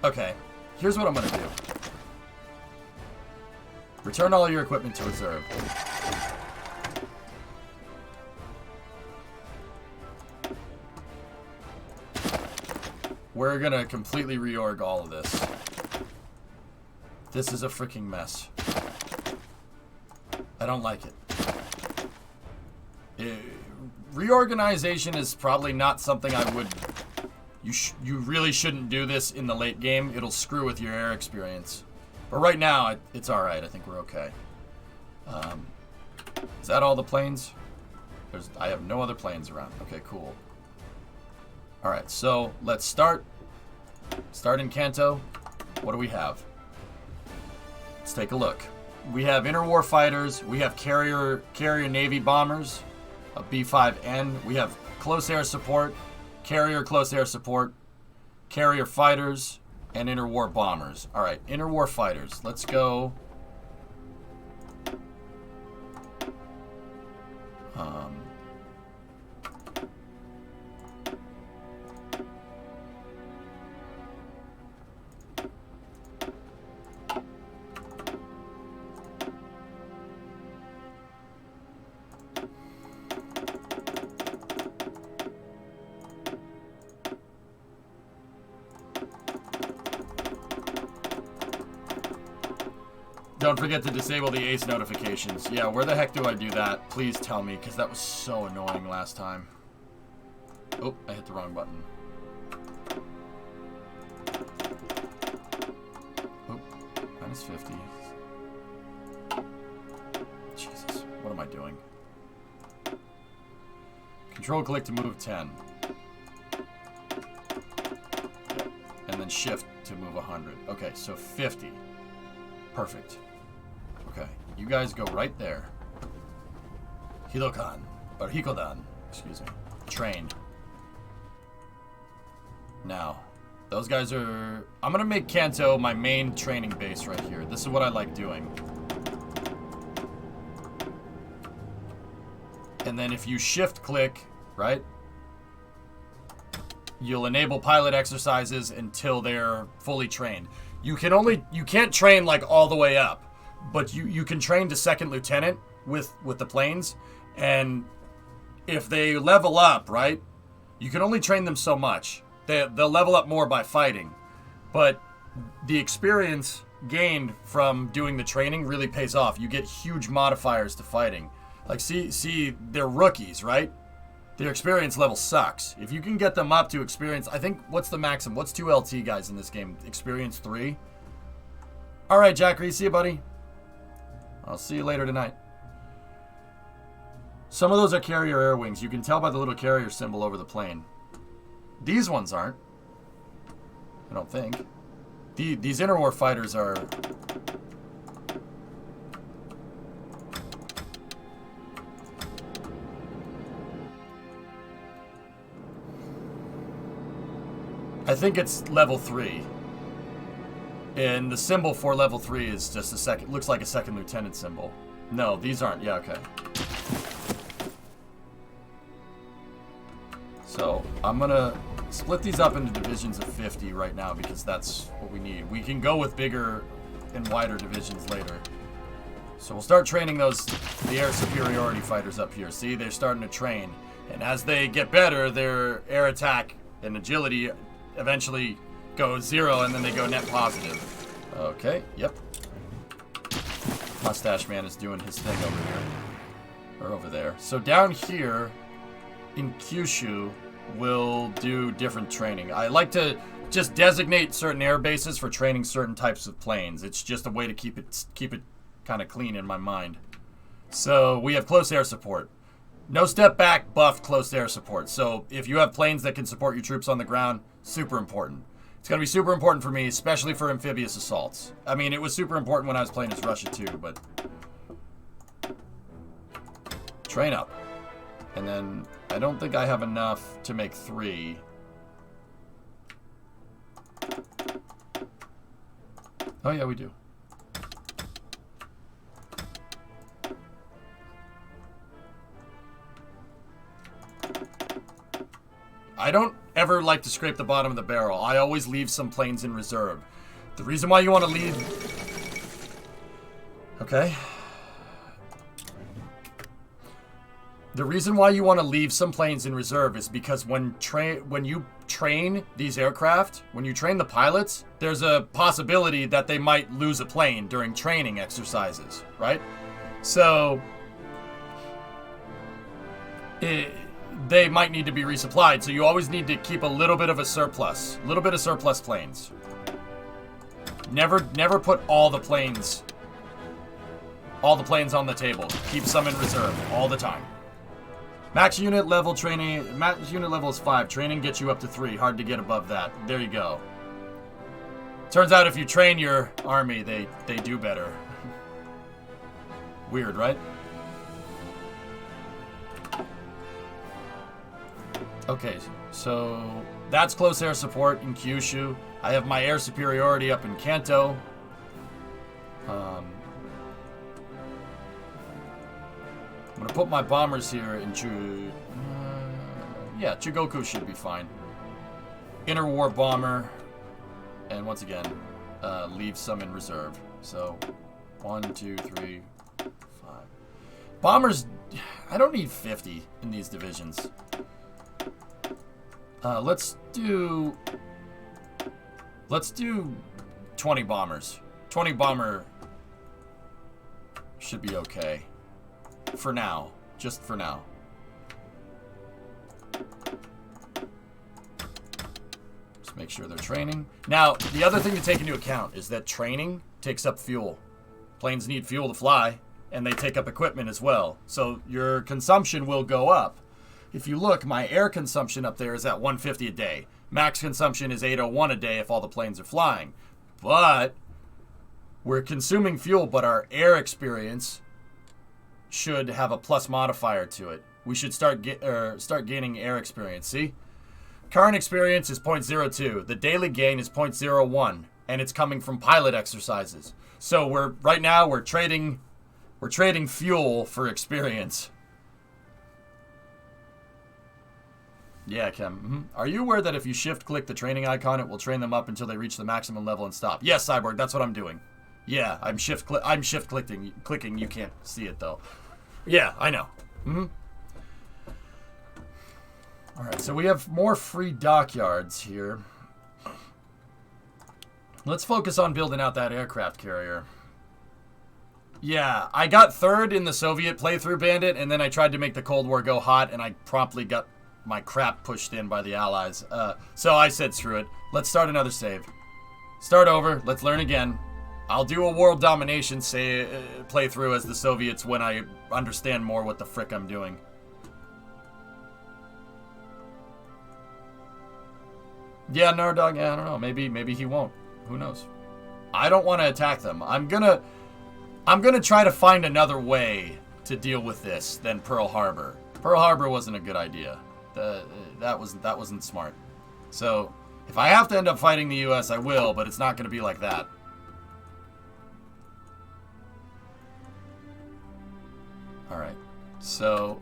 Okay, here's what I'm gonna do. Return all your equipment to reserve. We're gonna completely reorg all of this. This is a freaking mess. I don't like it. Reorganization is probably not something I would... You really shouldn't do this in the late game. It'll screw with your air experience. But right now, it's alright. I think we're okay. Is that all the planes? I have no other planes around. Okay, cool. Alright, so let's start. Start in Kanto. What do we have? Let's take a look. We have interwar fighters. We have carrier Navy bombers, a B-5N. We have close air support, carrier close air support, carrier fighters, and interwar bombers. Alright, interwar fighters. Let's go. Don't forget to disable the ACE notifications. Yeah, where the heck do I do that? Please tell me, because that was so annoying last time. Oh, I hit the wrong button. Oh, minus 50. Jesus, what am I doing? Control-click to move 10. Yep. And then shift to move 100. Okay, so 50. Perfect. Okay, you guys go right there. Hidokan, or Hikodan. excuse me, trained. Now, those guys are... I'm going to make Kanto my main training base right here. This is what I like doing. And then if you shift-click, right, you'll enable pilot exercises until they're fully trained. You can't train, like, all the way up. But you can train to second lieutenant with the planes. And if they level up, right, you can only train them so much. They'll level up more by fighting. But the experience gained from doing the training really pays off. You get huge modifiers to fighting. Like, see, they're rookies, right? Their experience level sucks. If you can get them up to experience... I think, what's the maximum? What's 2 LT guys in this game? Experience 3? Alright, Jackery, see you, buddy. I'll see you later tonight. Some of those are carrier air wings. You can tell by the little carrier symbol over the plane. These ones aren't. I don't think. These interwar fighters are... I think it's level 3. And the symbol for level 3 is just a second... Looks like a second lieutenant symbol. No, these aren't. Yeah, okay. So, I'm gonna split these up into divisions of 50 right now because that's what we need. We can go with bigger and wider divisions later. So we'll start training the air superiority fighters up here. See, they're starting to train. And as they get better, their air attack and agility eventually go 0 and then they go net positive. Okay, yep. Mustache Man is doing his thing over here. Or over there. So down here in Kyushu, we'll do different training. I like to just designate certain air bases for training certain types of planes. It's just a way to keep it kind of clean in my mind. So we have close air support. No step back, buff close air support. So if you have planes that can support your troops on the ground, super important. It's going to be super important for me, especially for amphibious assaults. I mean, it was super important when I was playing as Russia too, but... Train up. And then, I don't think I have enough to make 3. Oh yeah, we do. I don't ever like to scrape the bottom of the barrel. I always leave some planes in reserve. The reason why you want to leave... Okay. The reason why you want to leave some planes in reserve is because when you train these aircraft, when you train the pilots, there's a possibility that they might lose a plane during training exercises, right? So... they might need to be resupplied, so you always need to keep a little bit of a surplus. A little bit of surplus planes. Never put all the planes on the table. Keep some in reserve all the time. Max unit level training, max unit level is 5. Training gets you up to 3. Hard to get above that. There you go. Turns out if you train your army, they do better. Weird, right? Okay, so that's close air support in Kyushu. I have my air superiority up in Kanto. I'm gonna put my bombers here in yeah, Chugoku should be fine. Interwar bomber, and once again, leave some in reserve. So, 1, 2, 3, 5. Bombers, I don't need 50 in these divisions. Let's do 20 bombers. 20 bomber should be okay. For now. Just for now. Just make sure they're training. Now, the other thing to take into account is that training takes up fuel. Planes need fuel to fly, and they take up equipment as well. So your consumption will go up. If you look, my air consumption up there is at 150 a day. Max consumption is 801 a day if all the planes are flying. But we're consuming fuel, but our air experience should have a plus modifier to it. we should start gaining air experience. See? Current experience is 0.02. The daily gain is 0.01, and it's coming from pilot exercises. So right now we're trading fuel for experience. Yeah, Kem. Are you aware that if you shift-click the training icon, it will train them up until they reach the maximum level and stop? Yes, Cyborg, that's what I'm doing. Yeah, I'm shift-clicking. You can't see it, though. Yeah, I know. Alright, so we have more free dockyards here. Let's focus on building out that aircraft carrier. Yeah, I got third in the Soviet playthrough, Bandit, and then I tried to make the Cold War go hot, and I promptly got my crap pushed in by the Allies. So I said, screw it. Let's start another save. Start over. Let's learn again. I'll do a world domination playthrough as the Soviets when I understand more what the frick I'm doing. Yeah, Nardog, yeah, I don't know. Maybe he won't. Who knows? I don't want to attack them. I'm gonna try to find another way to deal with this than Pearl Harbor. Pearl Harbor wasn't a good idea. That wasn't smart. So, if I have to end up fighting the US, I will, but it's not going to be like that. Alright, so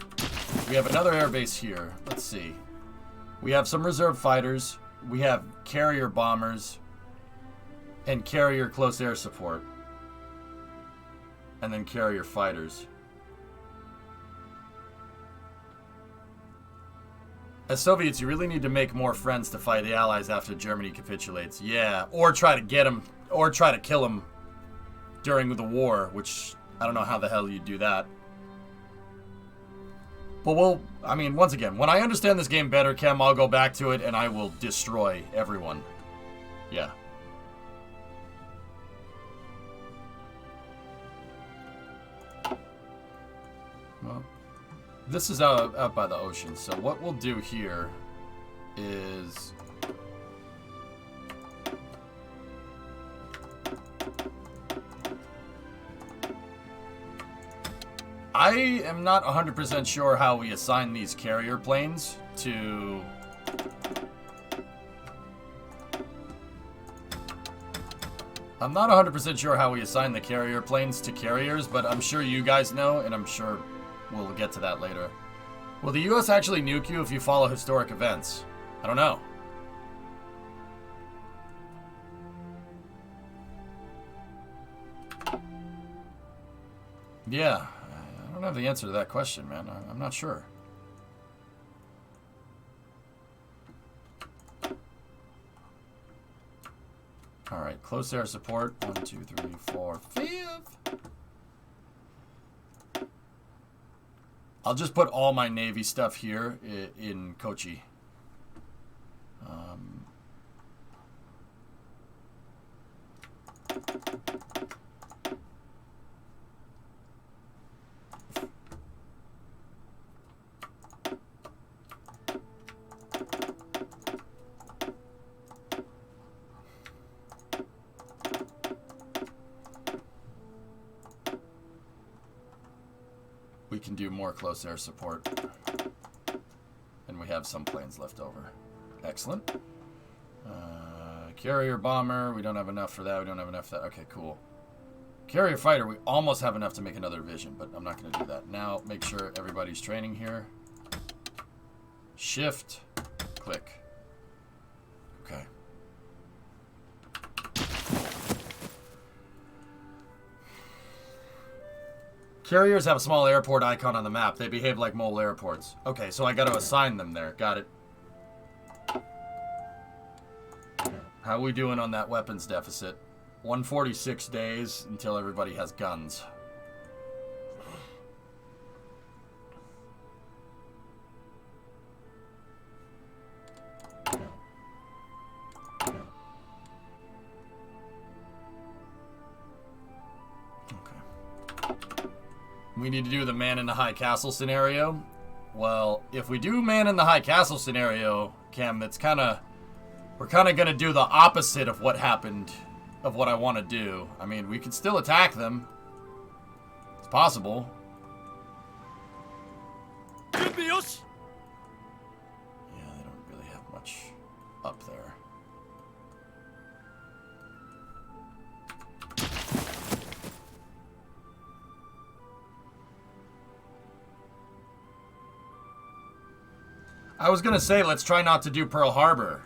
we have another airbase here. Let's see. We have some reserve fighters. We have carrier bombers and carrier close air support. And then carrier fighters. As Soviets, you really need to make more friends to fight the Allies after Germany capitulates. Yeah, or try to get them, or try to kill them during the war, which I don't know how the hell you do that. But I mean, once again, when I understand this game better, Kem, I'll go back to it and I will destroy everyone. Yeah. Well, this is out by the ocean, so what we'll do here is... I am not 100% sure how we assign these carrier planes to... I'm not 100% sure how we assign the carrier planes to carriers, but I'm sure you guys know, and I'm sure we'll get to that later. Will the US actually nuke you if you follow historic events? I don't know. Yeah, I don't have the answer to that question, man. I'm not sure. Alright, close air support. 1, 2, 3, 4, 5. I'll just put all my Navy stuff here in Kochi. We can do more close air support. And we have some planes left over. Excellent. Carrier bomber, we don't have enough for that, we don't have enough for that. Okay, cool. Carrier fighter, we almost have enough to make another division, but I'm not going to do that. Now, make sure everybody's training here. Shift, click. Okay. Carriers have a small airport icon on the map. They behave like mole airports. Okay, so I got to assign them there. Got it. How are we doing on that weapons deficit? 146 days until everybody has guns. We need to do the man in the high castle scenario. Well, if we do man in the high castle scenario, Cam, it's we're kind of going to do the opposite of what happened, of what I want to do. I mean, we can still attack them. It's possible. 備よし Yeah, they don't really have much up there. I was gonna say, let's try not to do Pearl Harbor.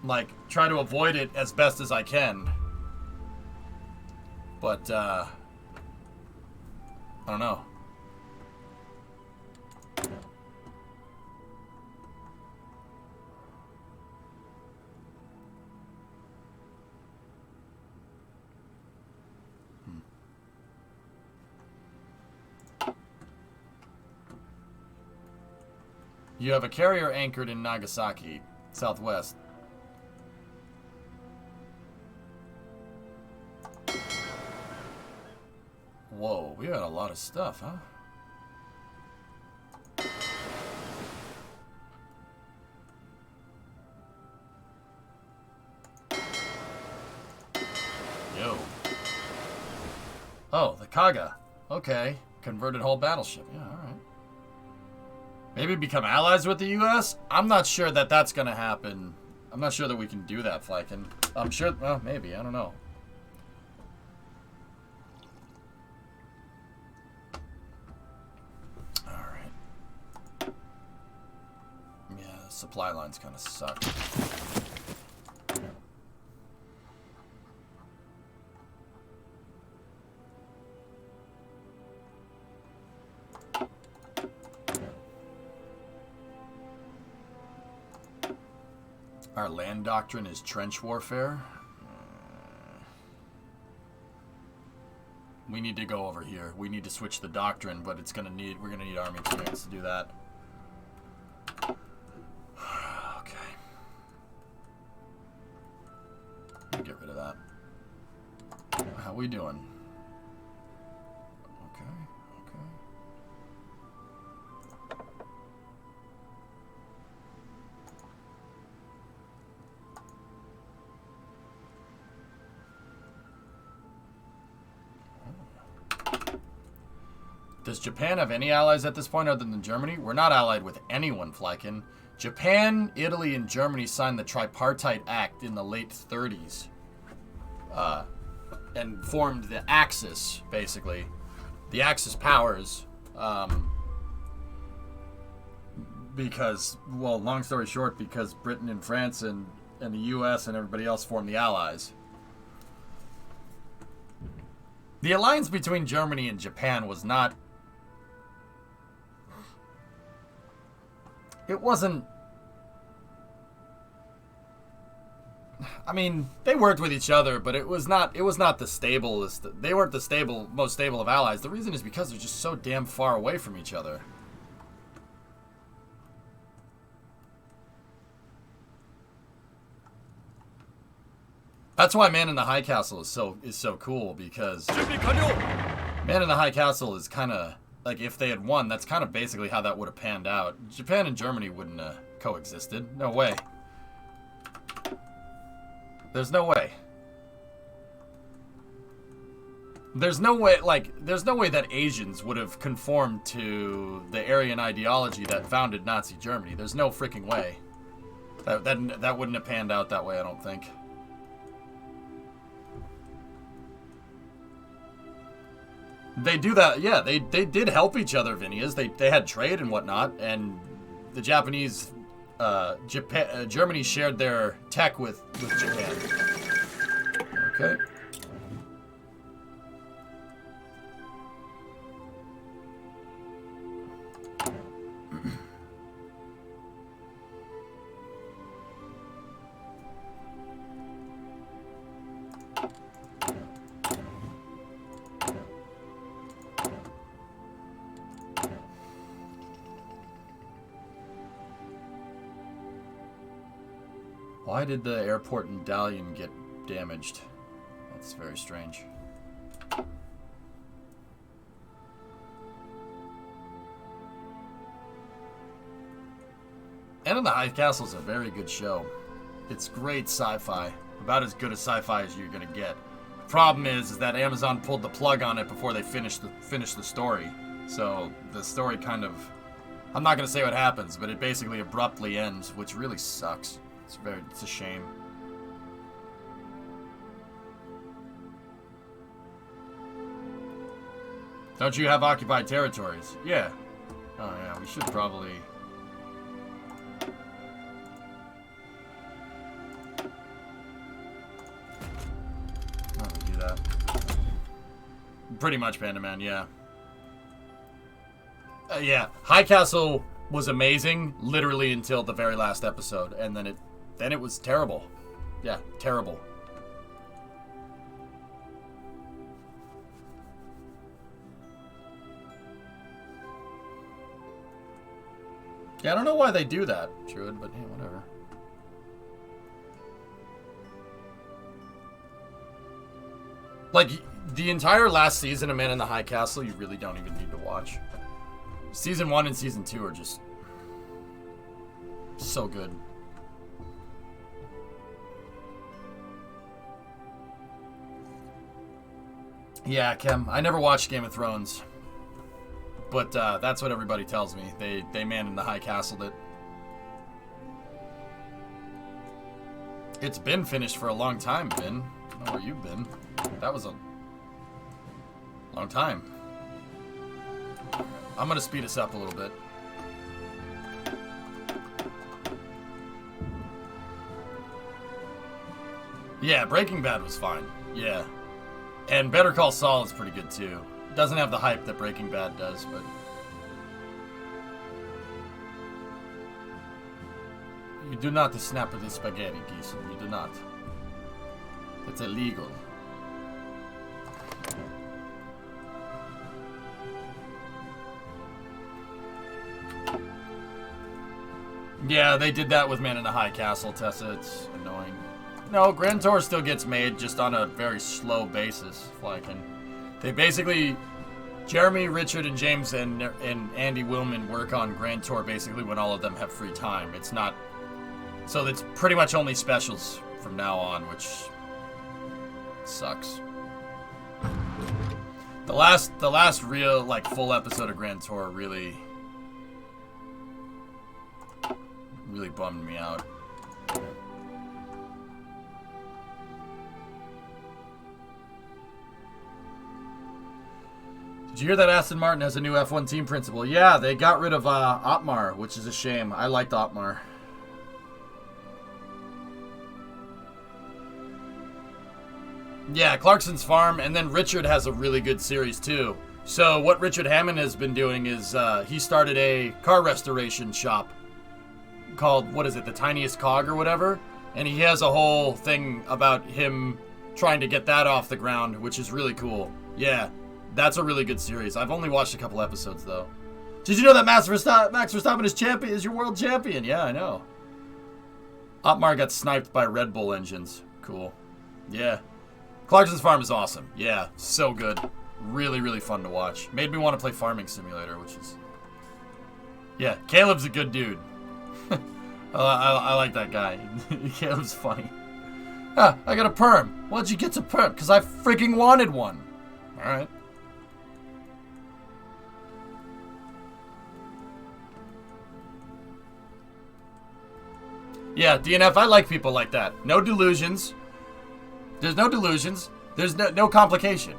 Like, try to avoid it as best as I can. But, I don't know. You have a carrier anchored in Nagasaki, southwest. Whoa, we got a lot of stuff, huh? Yo. Oh, the Kaga. Okay. Converted whole battleship. Yeah, alright. Maybe become allies with the U.S.? I'm not sure that that's gonna happen. I'm not sure that we can do that, Flykin. I'm sure, well, maybe, I don't know. Alright. Yeah, the supply lines kind of suck. Our land doctrine is trench warfare. We need to go over here. We need to switch the doctrine, but we're gonna need army experience to do that. Okay. Get rid of that. How we doing? Okay, okay. Does Japan have any allies at this point other than Germany? We're not allied with anyone, Flykin. Japan, Italy, and Germany signed the Tripartite Act in the late 30s. And formed the Axis, basically. The Axis powers. Because, well, long story short, because Britain and France and the US and everybody else formed the Allies. The alliance between Germany and Japan was not... It wasn't... I mean, they worked with each other, but it was not the stablest... They weren't the most stable of allies. The reason is because they're just so damn far away from each other. That's why Man in the High Castle is so cool, because Man in the High Castle is kind of like, if they had won, that's kind of basically how that would have panned out. Japan and Germany wouldn't have coexisted. No way. There's no way. There's no way that Asians would have conformed to the Aryan ideology that founded Nazi Germany. There's no freaking way. That wouldn't have panned out that way, I don't think. They do that, yeah. They did help each other, Vinias. They had trade and whatnot, and the Japanese, Germany shared their tech with Japan. Okay. Why did the airport in Dalian get damaged? That's very strange. Man in the High Castle is a very good show. It's great sci-fi. About as good a sci-fi as you're gonna get. The problem is that Amazon pulled the plug on it before they finished the story. So the story kind of I'm not gonna say what happens, but it basically abruptly ends, which really sucks. It's a shame. Don't you have occupied territories? Yeah. Oh yeah, we should probably... do that. Pretty much, Panda Man, yeah. Yeah, High Castle was amazing, literally until the very last episode, and then it was terrible. Yeah, terrible. Yeah, I don't know why they do that, Druid, but hey, whatever. Like, the entire last season of Man in the High Castle, you really don't even need to watch. Season 1 and Season 2 are just so good. Yeah, Kim, I never watched Game of Thrones. But that's what everybody tells me. They Man in the High Castled it. It's been finished for a long time, Ben. I don't know where you've been. That was a long time. I'm gonna speed us up a little bit. Yeah, Breaking Bad was fine. Yeah. And Better Call Saul is pretty good too. Doesn't have the hype that Breaking Bad does, but... You do not snap with the spaghetti, Geeson. You do not. That's illegal. Yeah, they did that with Man in the High Castle, Tessa. It's annoying. No, Grand Tour still gets made, just on a very slow basis. Flykin. They basically... Jeremy, Richard, and James and Andy Willman work on Grand Tour basically when all of them have free time. It's not... So it's pretty much only specials from now on, which... sucks. The last real, like, full episode of Grand Tour really bummed me out. Did you hear that Aston Martin has a new F1 team principal? Yeah, they got rid of Otmar, which is a shame. I liked Otmar. Yeah, Clarkson's Farm, and then Richard has a really good series too. So what Richard Hammond has been doing is he started a car restoration shop called, what is it, The Tiniest Cog or whatever? And he has a whole thing about him trying to get that off the ground, which is really cool. Yeah, that's a really good series. I've only watched a couple episodes though. Did you know that Max Verstappen is your world champion? Yeah, I know. Otmar got sniped by Red Bull engines. Cool. Yeah. Clarkson's Farm is awesome. Yeah, so good. Really, really fun to watch. Made me want to play Farming Simulator, which is... Yeah, Caleb's a good dude. I like that guy. Caleb's funny. Ah, I got a perm. Why'd you get a perm? Because I freaking wanted one. Alright. Yeah, DNF, I like people like that. No delusions. There's no delusions. There's no complication.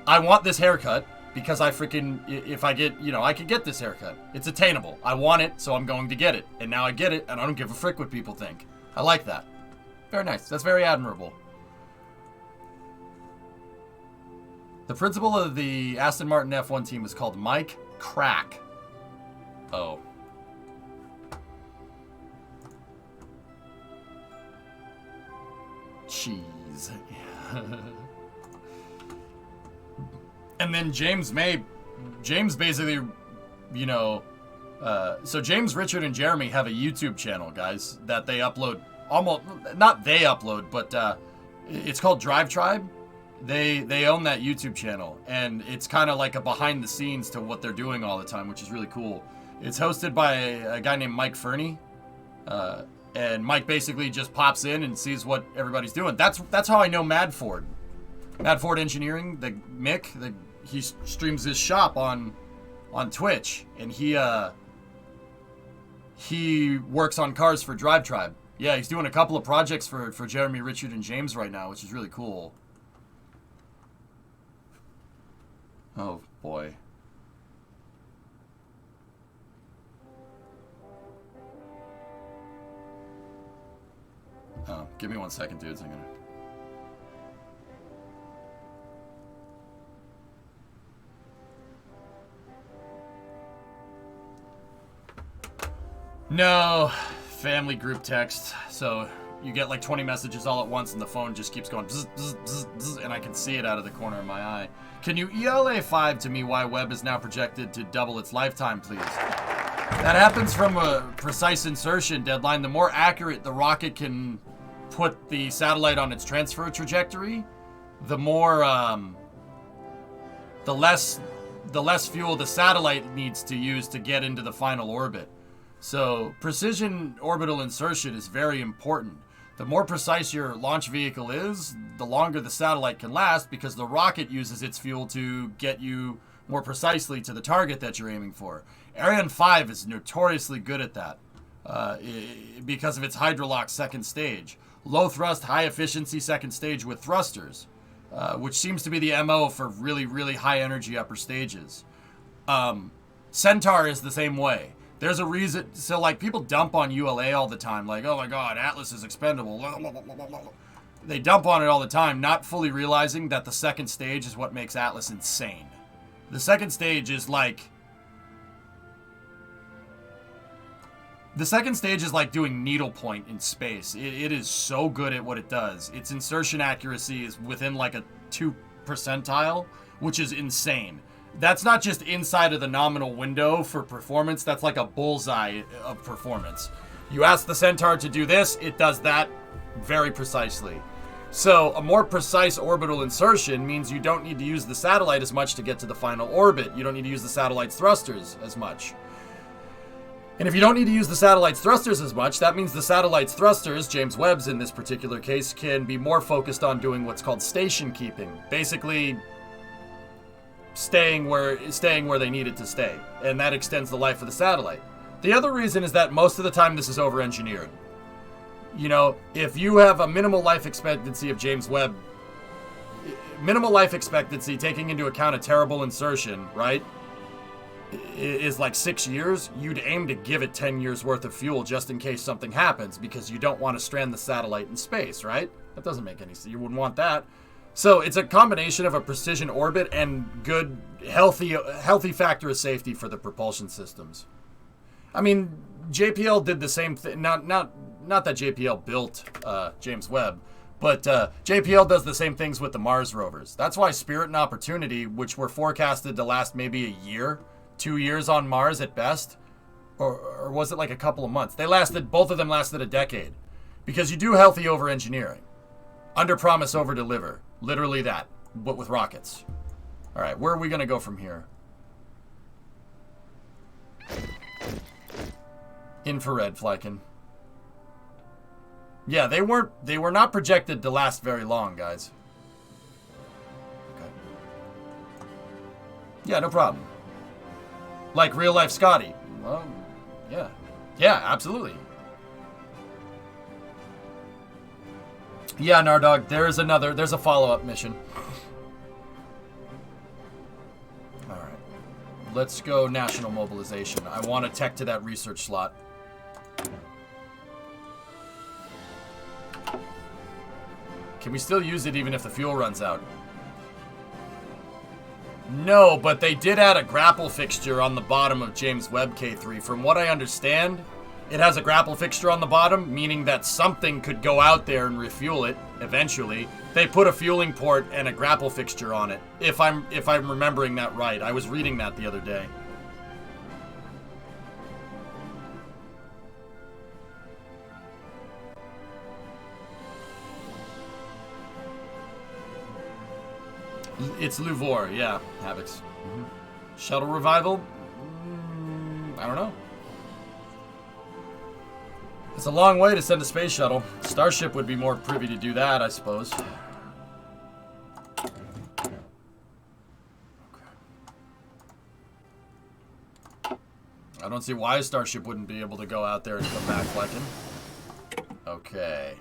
I want this haircut because I freaking, if I get, I could get this haircut. It's attainable. I want it, so I'm going to get it. And now I get it, and I don't give a frick what people think. I like that. Very nice. That's very admirable. The principal of the Aston Martin F1 team is called Mike Crack. Oh. Cheese. And then James basically, so James, Richard, and Jeremy have a YouTube channel, guys, that they upload, not they upload, but it's called Drive Tribe. They own that YouTube channel, and it's kind of like a behind the scenes to what they're doing all the time, which is really cool. It's hosted by a guy named Mike Fernie, and Mike basically just pops in and sees what everybody's doing. That's how I know Mad Ford Engineering, the Mick, he streams his shop on on Twitch, and he works on cars for Drive Tribe. Yeah, he's doing a couple of projects for Jeremy, Richard, and James right now, which is really cool. Oh, boy. Oh, give me 1 second, dudes. I'm gonna... No, family group text. So you get like 20 messages all at once and the phone just keeps going bzz, bzz, bzz, bzz, and I can see it out of the corner of my eye. Can you ELA 5 to me why Webb is now projected to double its lifetime, please? That happens from a precise insertion deadline. The more accurate the rocket can put the satellite on its transfer trajectory, the more, the less fuel the satellite needs to use to get into the final orbit. So precision orbital insertion is very important. The more precise your launch vehicle is, the longer the satellite can last because the rocket uses its fuel to get you more precisely to the target that you're aiming for. Ariane 5 is notoriously good at that because of its hydrolock second stage. Low thrust, high efficiency second stage with thrusters, which seems to be the MO for really, really high energy upper stages. Centaur is the same way. There's a reason, so like people dump on ULA all the time, like, oh my god, Atlas is expendable. They dump on it all the time, not fully realizing that the second stage is what makes Atlas insane. The second stage is like, doing needlepoint in space. It is so good at what it does. Its insertion accuracy is within like a 2 percentile, which is insane. That's not just inside of the nominal window for performance, that's like a bullseye of performance. You ask the Centaur to do this, it does that very precisely. So a more precise orbital insertion means you don't need to use the satellite as much to get to the final orbit. You don't need to use the satellite's thrusters as much. And if you don't need to use the satellite's thrusters as much, that means the satellite's thrusters, James Webb's in this particular case, can be more focused on doing what's called station keeping. Basically, staying where they need it to stay, and that extends the life of the satellite. The other reason is that most of the time this is over-engineered. You know, if you have a minimal life expectancy of James Webb, minimal life expectancy taking into account a terrible insertion, right, is like 6 years, you'd aim to give it 10 years worth of fuel just in case something happens because you don't want to strand the satellite in space, right? That doesn't make any sense. You wouldn't want that. So it's a combination of a precision orbit and good, healthy factor of safety for the propulsion systems. I mean, JPL did the same thing. Not that JPL built James Webb, but JPL does the same things with the Mars rovers. That's why Spirit and Opportunity, which were forecasted to last maybe a year, 2 years on Mars at best, or was it like a couple of months? Both of them lasted a decade, because you do healthy over-engineering. Under promise, over deliver. Literally that, but with rockets. All right, where are we gonna go from here? Infrared, Flykin. Yeah, they were not projected to last very long, guys. Okay. Yeah, no problem. Like real life Scotty. Well, yeah. Yeah, absolutely. Yeah, Nardog, there's a follow-up mission. Alright. Let's go national mobilization. I want to tech to that research slot. Can we still use it even if the fuel runs out? No, but they did add a grapple fixture on the bottom of James Webb K3. From what I understand, it has a grapple fixture on the bottom, meaning that something could go out there and refuel it eventually. They put a fueling port and a grapple fixture on it, if I'm remembering that right. I was reading that the other day. It's Luvor, yeah, Havocs. Mm-hmm. Shuttle revival? I don't know. It's a long way to send a space shuttle. Starship would be more privy to do that, I suppose. Okay. I don't see why a starship wouldn't be able to go out there and come back flanking. Okay.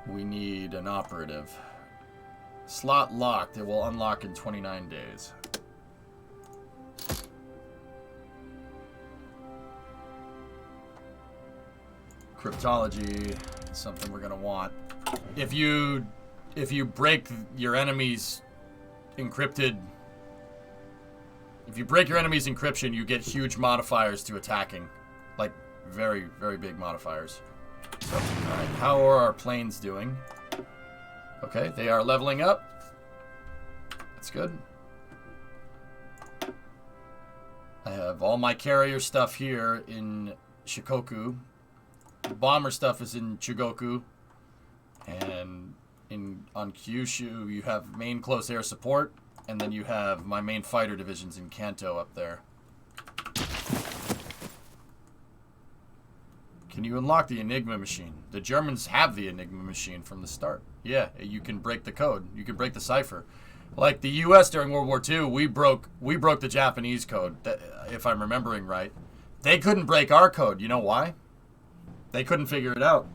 We need an operative. Slot locked. It will unlock in 29 days. Cryptology is something we're gonna want. If you break your enemy's encrypted, if you break your enemy's encryption, you get huge modifiers to attacking, like very, very big modifiers. So, all right, how are our planes doing? Okay, they are leveling up. That's good. I have all my carrier stuff here in Shikoku. The bomber stuff is in Chugoku. And on Kyushu, you have main close air support. And then you have my main fighter divisions in Kanto up there. Can you unlock the Enigma machine? The Germans have the Enigma machine from the start. Yeah, you can break the code. You can break the cipher. Like the U.S. during World War II, we broke the Japanese code, if I'm remembering right. They couldn't break our code. You know why? They couldn't figure it out.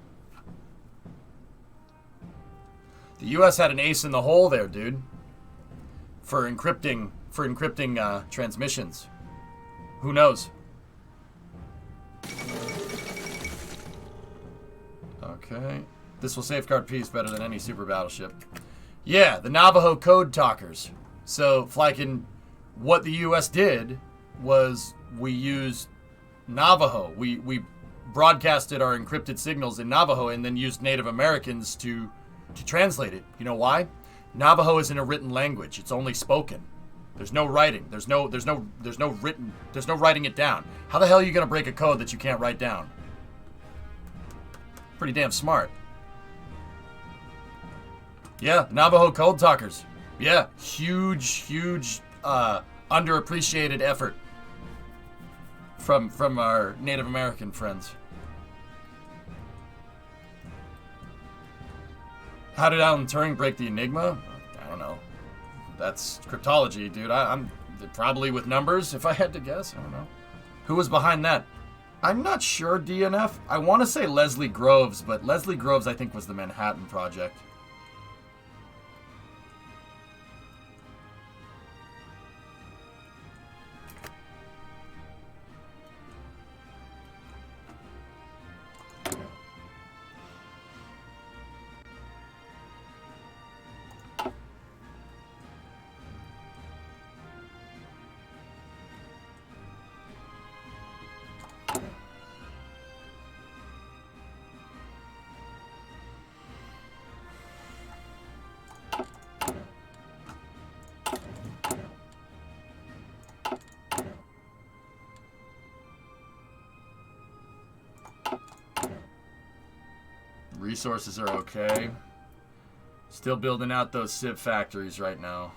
The U.S. had an ace in the hole there, dude. For encrypting transmissions. Who knows? Okay. This will safeguard peace better than any super battleship. Yeah, the Navajo code talkers. So, Flykin, what the U.S. did was we used Navajo. We broadcasted our encrypted signals in Navajo and then used Native Americans to translate it. You know why? Navajo isn't a written language. It's only spoken. There's no writing. There's no writing it down. How the hell are you going to break a code that you can't write down? Pretty damn smart. Yeah, Navajo code talkers. Yeah, huge underappreciated effort from our Native American friends. How did Alan Turing break the Enigma? I don't know. That's cryptology, dude. I'm probably with numbers, if I had to guess. I don't know. Who was behind that? I'm not sure, DNF. I want to say Leslie Groves, but Leslie Groves, I think, was the Manhattan Project. Resources are okay. Still building out those Civ factories right now.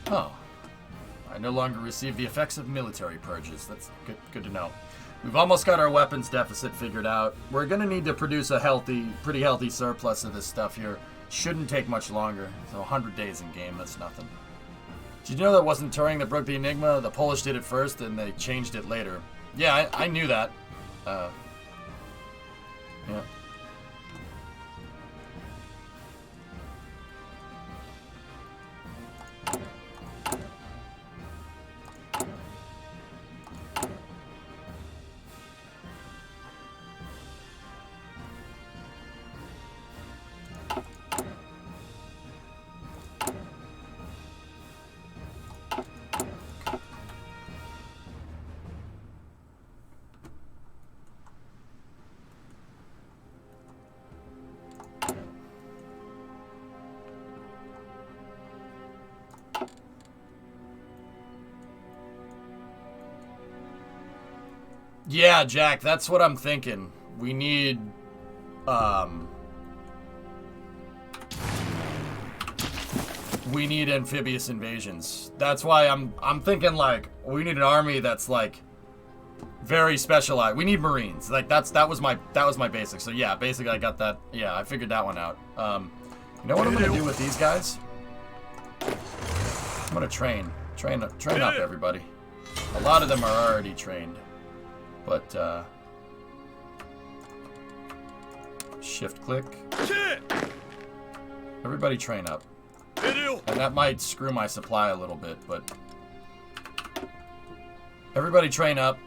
Oh. I no longer receive the effects of military purges. That's good to know. We've almost got our weapons deficit figured out. We're going to need to produce a pretty healthy surplus of this stuff here. Shouldn't take much longer. So 100 days in game, that's nothing. Did you know that wasn't Turing that broke the Enigma? The Polish did it first, and they changed it later. Yeah, I knew that. Yeah. Yeah, Jack, that's what I'm thinking. We need, we need amphibious invasions. That's why I'm thinking, like, we need an army that's, like, Very specialized. We need Marines. Like that was my basic. So yeah, basically I got that. Yeah, I figured that one out. You know what I'm gonna do with these guys? I'm gonna train up everybody. A lot of them are already trained, but shift click. Everybody train up. And that might screw my supply a little bit, but everybody train up,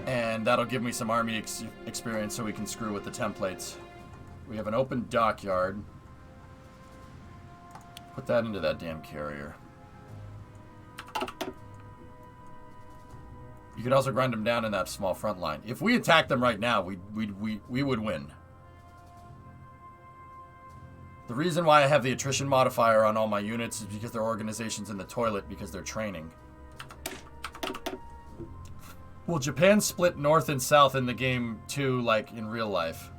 and that'll give me some army experience so we can screw with the templates. We have an open dockyard. Put that into that damn carrier. You could also grind them down in that small front line. If we attack them right now, we would win. The reason why I have the attrition modifier on all my units is because their organization's in the toilet because they're training. Will Japan split north and south in the game too, like in real life?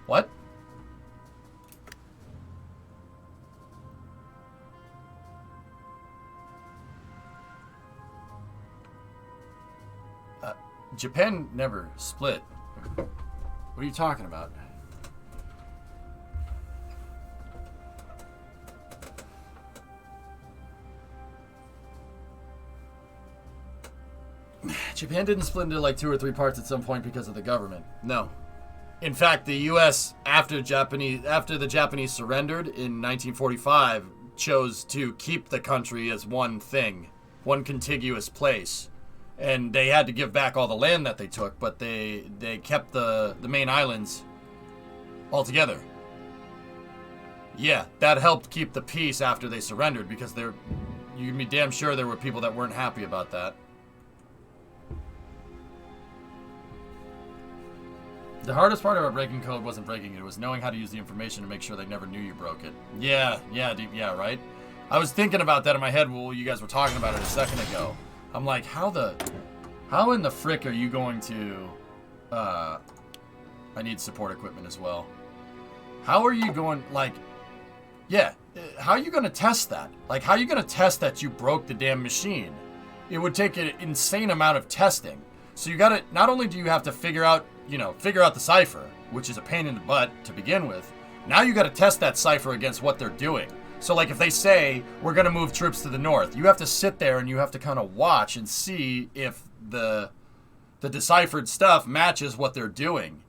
What? Japan never split. What are you talking about? Japan didn't split into like 2 or 3 parts at some point because of the government. No. In fact, the U.S. after the Japanese surrendered in 1945 chose to keep the country as one thing, one contiguous place. And they had to give back all the land that they took, but they kept the main islands all together. Yeah, that helped keep the peace after they surrendered, because you can be damn sure there were people that weren't happy about that. The hardest part about breaking code wasn't breaking it. It was knowing how to use the information to make sure they never knew you broke it. Yeah, right? I was thinking about that in my head while you guys were talking about it a second ago. I'm like, how in the frick are you going to, I need support equipment as well. How are you going, like, yeah, how are you going to test that? Like, how are you going to test that you broke the damn machine? It would take an insane amount of testing. So you gotta, not only do you have to figure out the cipher, which is a pain in the butt to begin with, now you gotta test that cipher against what they're doing. So, like, if they say, we're going to move troops to the north, you have to sit there and you have to kind of watch and see if the deciphered stuff matches what they're doing.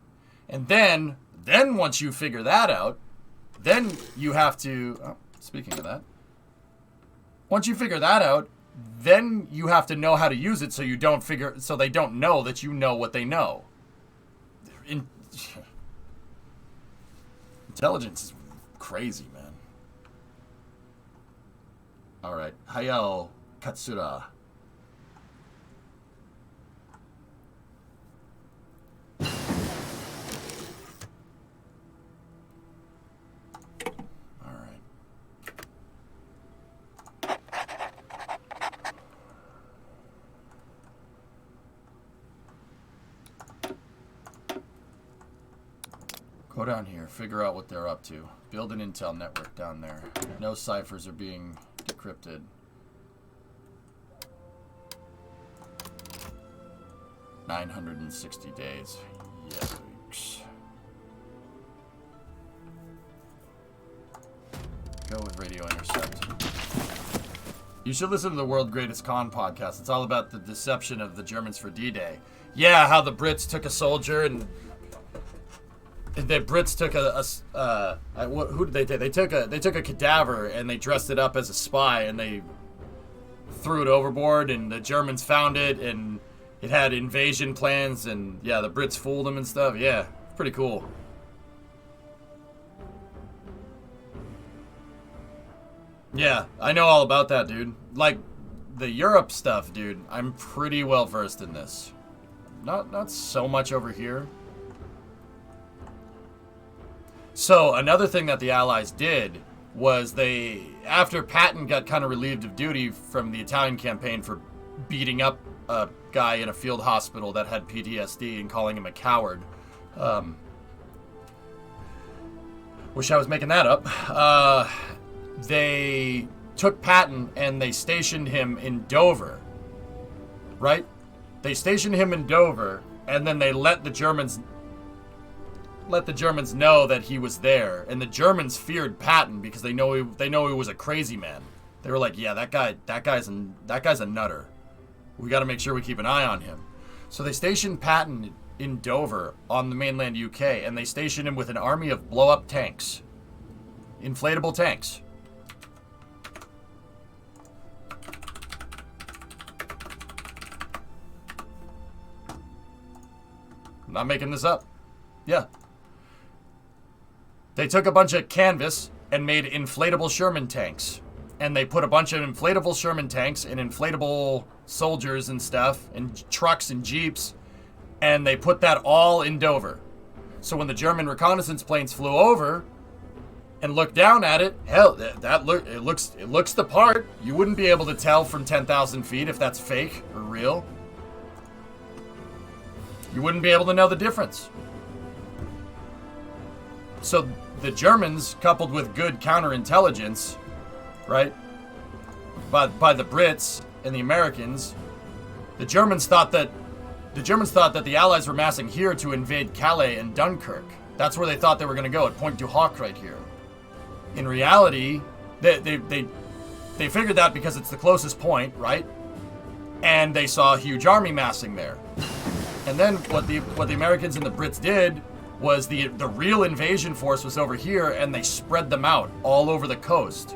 And then once you figure that out, then you have to... Oh, speaking of that. Once you figure that out, then you have to know how to use it so they don't know that you know what they know. Intelligence is crazy, man. Alright, Hayao Katsura. Alright. Go down here, figure out what they're up to. Build an intel network down there. No ciphers are being decrypted. $960 days. Yikes. Go with radio intercept. You should listen to the World Greatest Con podcast. It's all about the deception of the Germans for D-Day. Yeah, how the Brits took a soldier and the Brits took who did they take? They took a cadaver and they dressed it up as a spy and they threw it overboard, and the Germans found it and it had invasion plans, and yeah, the Brits fooled them and stuff. Yeah, pretty cool. Yeah, I know all about that, dude. Like the Europe stuff, dude. I'm pretty well versed in this. Not so much over here. So another thing that the Allies did was after Patton got kind of relieved of duty from the Italian campaign for beating up a guy in a field hospital that had PTSD and calling him a coward. Wish I was making that up. They took Patton and they stationed him in Dover, right? They stationed him in Dover, and then they let the Germans know that he was there. And the Germans feared Patton because they know he was a crazy man. They were like, yeah, that guy's a nutter. We got to make sure we keep an eye on him. So they stationed Patton in Dover on the mainland UK, and they stationed him with an army of blow-up tanks. Inflatable tanks. I'm not making this up. Yeah. They took a bunch of canvas and made inflatable Sherman tanks. And they put a bunch of inflatable Sherman tanks and inflatable soldiers and stuff and trucks and jeeps, and they put that all in Dover. So when the German reconnaissance planes flew over and looked down at it, hell, it looks the part. You wouldn't be able to tell from 10,000 feet if that's fake or real. You wouldn't be able to know the difference. So the Germans, coupled with good counterintelligence, right, by the Brits and the Americans, the Germans thought that the Allies were massing here to invade Calais and Dunkirk. That's where they thought they were going to go, at Pointe du Hoc right here. In reality, they figured that because it's the closest point, right? And they saw a huge army massing there. And then what the Americans and the Brits did was the real invasion force was over here, and they spread them out all over the coast.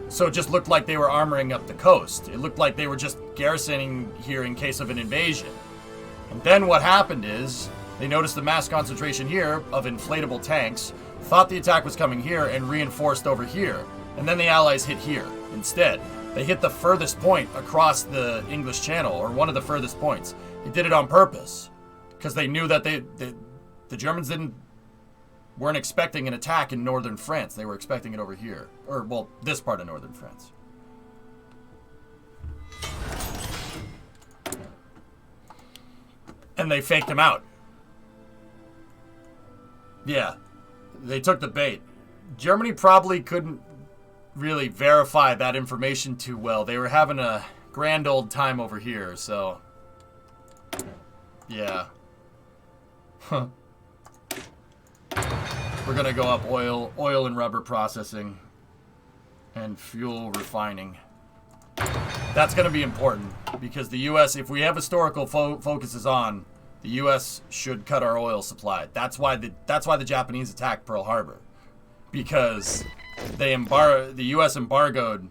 So it just looked like they were armoring up the coast. It looked like they were just garrisoning here in case of an invasion. And then what happened is they noticed the mass concentration here of inflatable tanks, thought the attack was coming here, and reinforced over here. And then the Allies hit here instead. They hit the furthest point across the English Channel, or one of the furthest points. They did it on purpose because they knew that the Germans weren't expecting an attack in northern France. They were expecting it over here. Or, well, this part of northern France. And they faked him out. Yeah. They took the bait. Germany probably couldn't really verify that information too well. They were having a grand old time over here, so... yeah. Huh. We're gonna go up oil and rubber processing, and fuel refining. That's gonna be important because the U.S., if we have historical focuses on, the U.S. should cut our oil supply. That's why the Japanese attacked Pearl Harbor, because the U.S. embargoed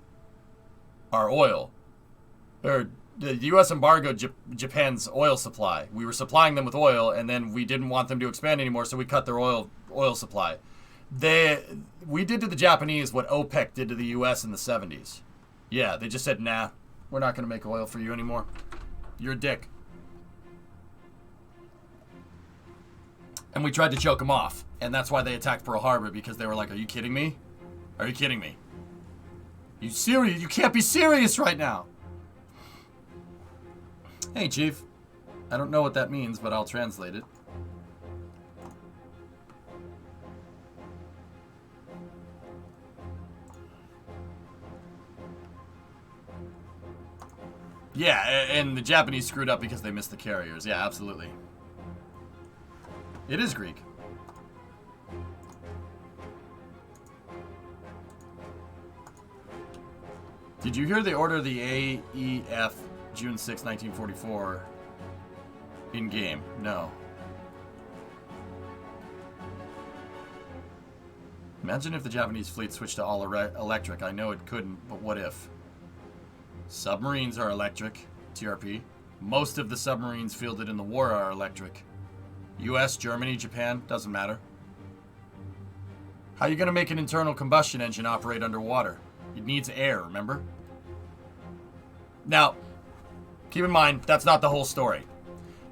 our oil, or the U.S. embargoed Japan's oil supply. We were supplying them with oil, and then we didn't want them to expand anymore, so we cut their oil supply. We did to the Japanese what OPEC did to the U.S. in the 70s. Yeah, they just said, nah, we're not going to make oil for you anymore. You're a dick. And we tried to choke them off, and that's why they attacked Pearl Harbor, because they were like, are you kidding me? Are you kidding me? You serious? You can't be serious right now. Hey, Chief. I don't know what that means, but I'll translate it. Yeah, and the Japanese screwed up because they missed the carriers. Yeah, absolutely. It is Greek. Did you hear the order of the AEF June 6, 1944 in game? No. Imagine if the Japanese fleet switched to all electric. I know it couldn't, but what if? Submarines are electric, TRP. Most of the submarines fielded in the war are electric. US, Germany, Japan, doesn't matter. How are you going to make an internal combustion engine operate underwater? It needs air, remember? Now, keep in mind, that's not the whole story.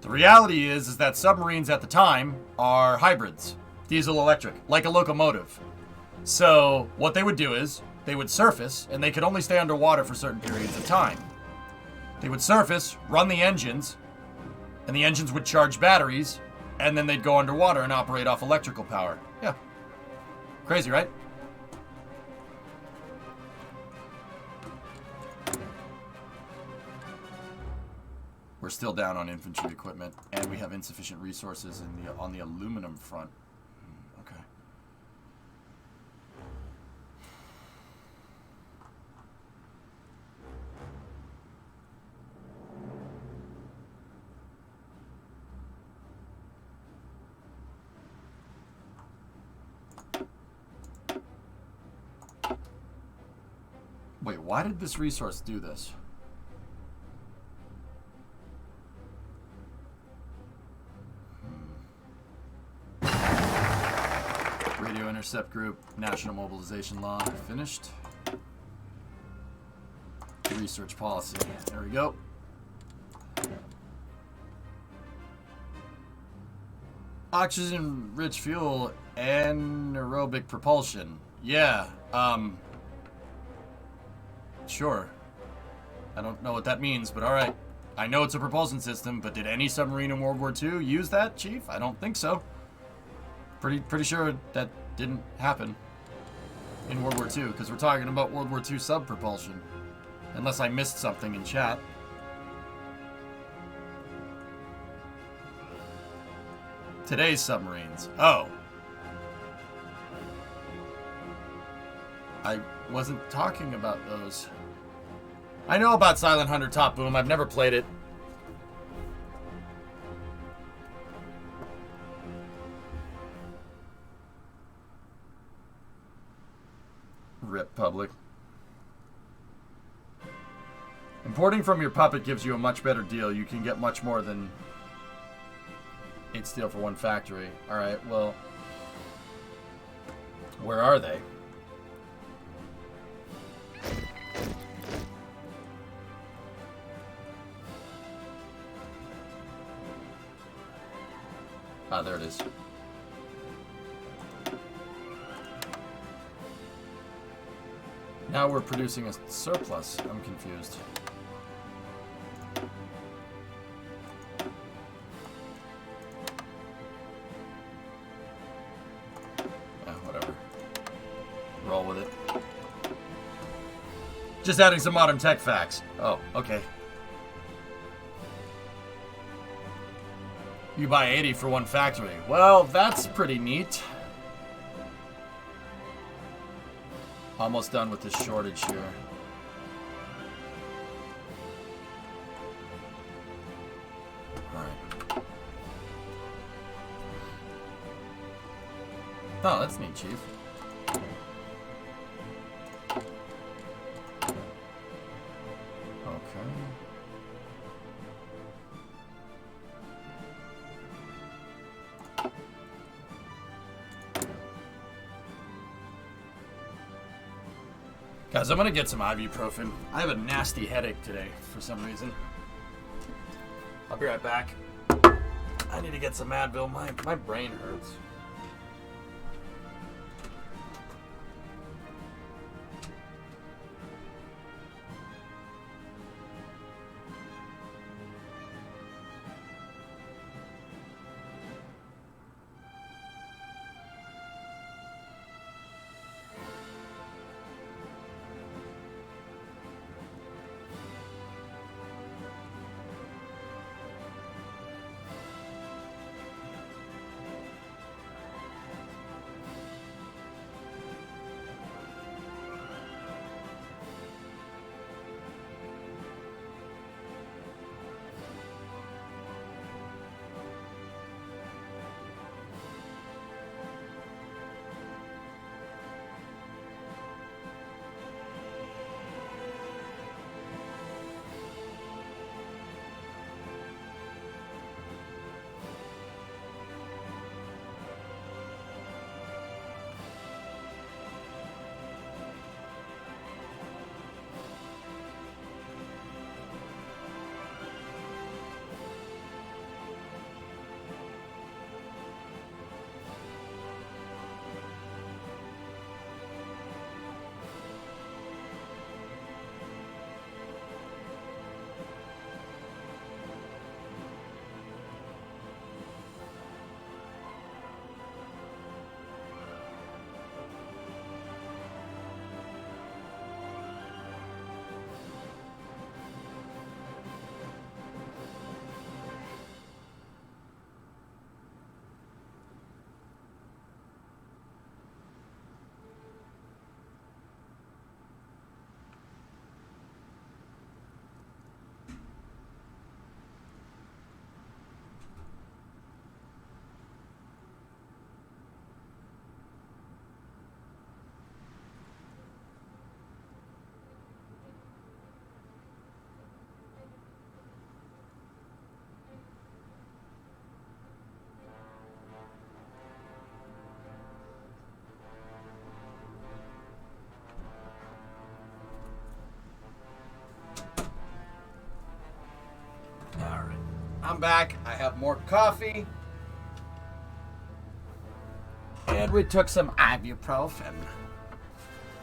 The reality is that submarines at the time are hybrids, diesel-electric, like a locomotive. So what they would do is they would surface, and they could only stay underwater for certain periods of time. They would surface, run the engines, and the engines would charge batteries, and then they'd go underwater and operate off electrical power. Yeah. Crazy, right? We're still down on infantry equipment, and we have insufficient resources on the aluminum front. Okay. Wait, why did this resource do this? Radio Intercept Group, National Mobilization Law, finished. Research policy, there we go. Oxygen-rich fuel, anaerobic propulsion. Yeah, sure. I don't know what that means, but alright. I know it's a propulsion system, but did any submarine in World War II use that, Chief? I don't think so. Pretty sure that didn't happen in World War II, because we're talking about World War II sub-propulsion. Unless I missed something in chat. Today's submarines. Oh. I wasn't talking about those. I know about Silent Hunter Top Boom. I've never played it. Rip public. Importing from your puppet gives you a much better deal. You can get much more than 8 steel for 1 factory. Alright, well, where are they? Ah, there it is. Now we're producing a surplus. I'm confused. Whatever. Roll with it. Just adding some modern tech facts. Oh, okay. You buy 80 for 1 factory. Well, that's pretty neat. Almost done with this shortage here. Alright. Oh, that's neat, Chief. Okay. Guys, I'm gonna get some ibuprofen. I have a nasty headache today for some reason. I'll be right back. I need to get some Advil. My brain hurts. I'm back. I have more coffee. And we took some ibuprofen.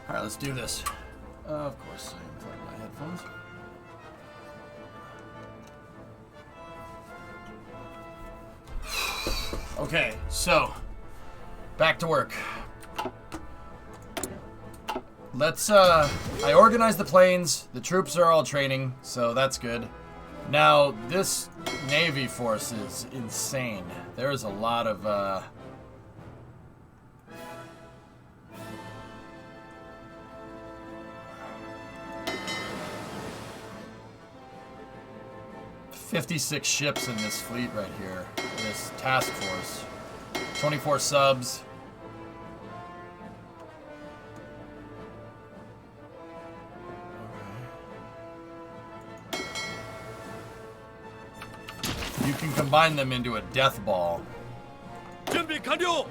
Alright, let's do this. Of course, I unplugged my headphones. Okay, so back to work. Let's I organized the planes. The troops are all training, so that's good. Now, this Navy force is insane. There's a lot of 56 ships in this fleet right here. This task force. 24 subs. You can combine them into a death ball. 준비 완료.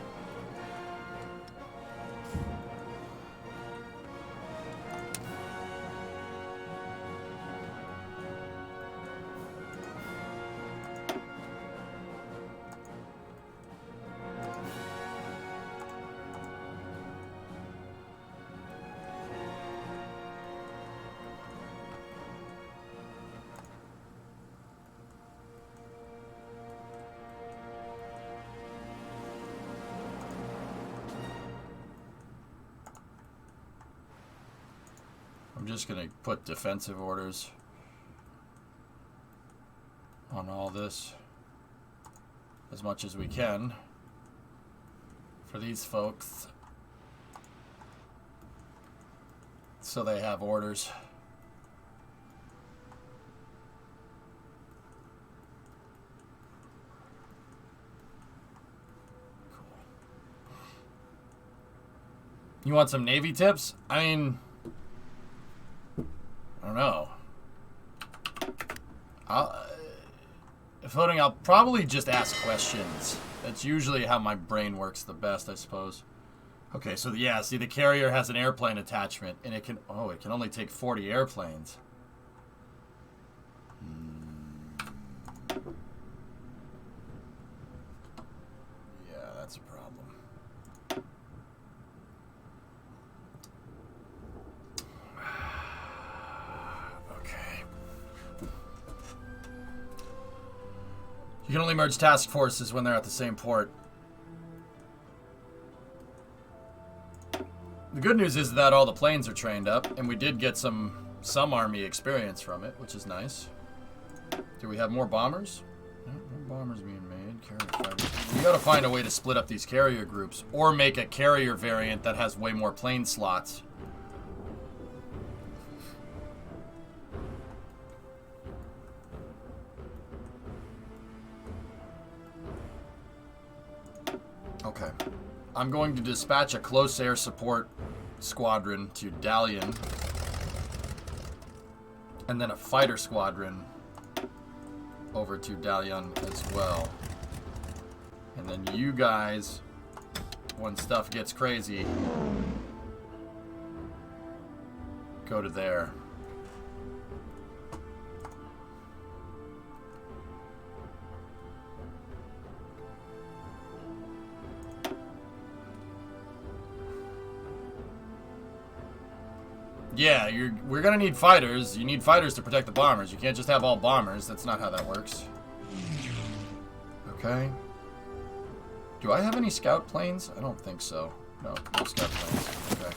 I'm just gonna put defensive orders on all this as much as we can for these folks, so they have orders. Cool. You want some Navy tips? I mean, I don't know. I'll probably just ask questions. That's usually how my brain works the best, I suppose. Okay, so yeah, see, the carrier has an airplane attachment, and it can only take 40 airplanes. Yeah, that's a problem. You can only merge task forces when they're at the same port. The good news is that all the planes are trained up, and we did get some army experience from it, which is nice. Do we have more bombers? No, more bombers being made. Carrier fighters. We gotta find a way to split up these carrier groups, or make a carrier variant that has way more plane slots. Okay. I'm going to dispatch a close air support squadron to Dalian. And then a fighter squadron over to Dalian as well. And then you guys, when stuff gets crazy, go to there. Yeah, we're gonna need fighters. You need fighters to protect the bombers. You can't just have all bombers. That's not how that works. Okay. Do I have any scout planes? I don't think so. No scout planes. Okay.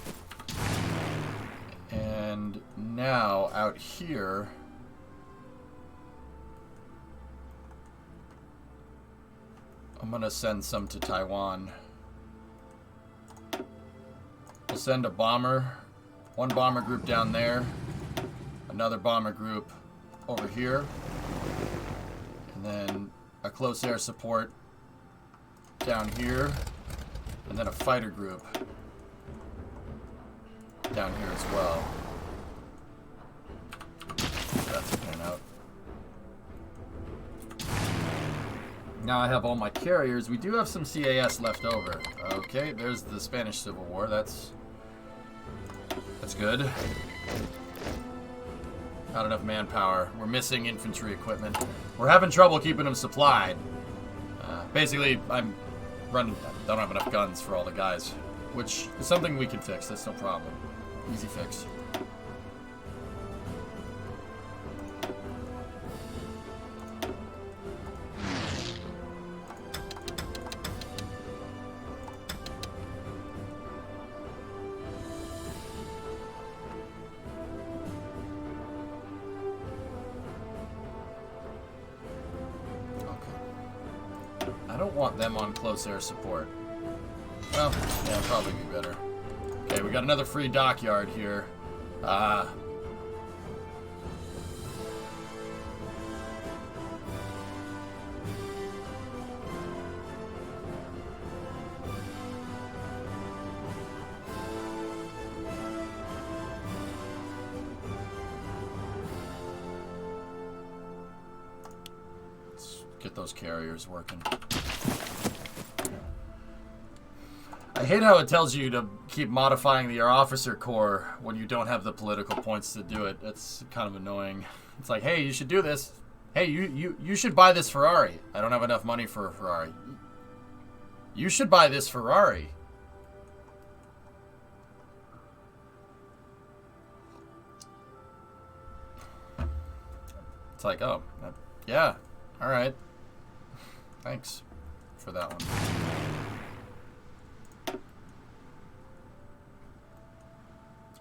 And now, out here... I'm gonna send some to Taiwan. We'll send a bomber. One bomber group down there, another bomber group over here, and then a close air support down here, and then a fighter group down here as well. That's a pan out. Now I have all my carriers. We do have some CAS left over. Okay, there's the Spanish Civil War. That's good. Not enough manpower. We're missing infantry equipment. We're having trouble keeping them supplied. Basically, don't have enough guns for all the guys, which is something we can fix. That's no problem. Easy fix. I don't want them on close air support. Well, yeah, probably be better. Okay, we got another free dockyard here. Let's get those carriers working. I hate how it tells you to keep modifying your officer corps when you don't have the political points to do it. That's kind of annoying. It's like, hey, you should do this. Hey, you should buy this Ferrari. I don't have enough money for a Ferrari. You should buy this Ferrari. It's like, oh, yeah, all right. Thanks for that one.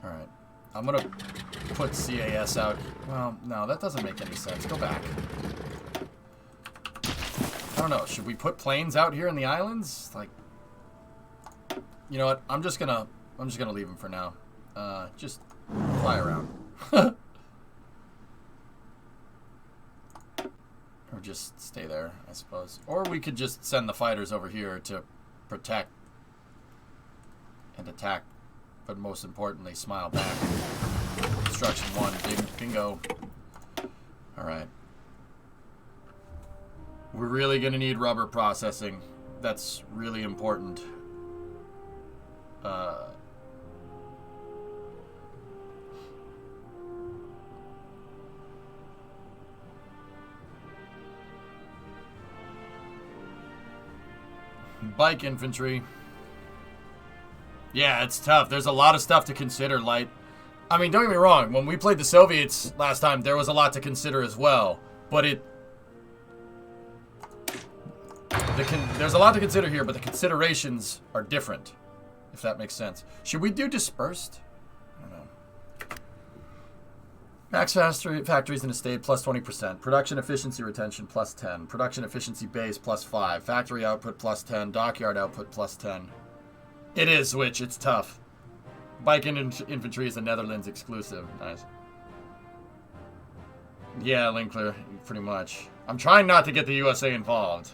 Alright, I'm gonna put CAS out. Well, no, that doesn't make any sense. Go back. I don't know, should we put planes out here in the islands? Like, you know what, I'm just gonna leave them for now. Just fly around. Or just stay there, I suppose. Or we could just send the fighters over here to protect and attack. But most importantly, smile back. Instruction 1, bingo. Alright. We're really going to need rubber processing. That's really important. Bike infantry. Yeah, it's tough. There's a lot of stuff to consider, Light. I mean, don't get me wrong. When we played the Soviets last time, there was a lot to consider as well. But there's a lot to consider here, but the considerations are different, if that makes sense. Should we do dispersed? I don't know. Max factories in a state, plus 20%. Production efficiency retention, plus 10. Production efficiency base, plus 5. Factory output, plus 10. Dockyard output, plus 10. It is Switch. It's tough. Bike infantry is a Netherlands exclusive. Nice. Yeah, Linkler, pretty much. I'm trying not to get the USA involved.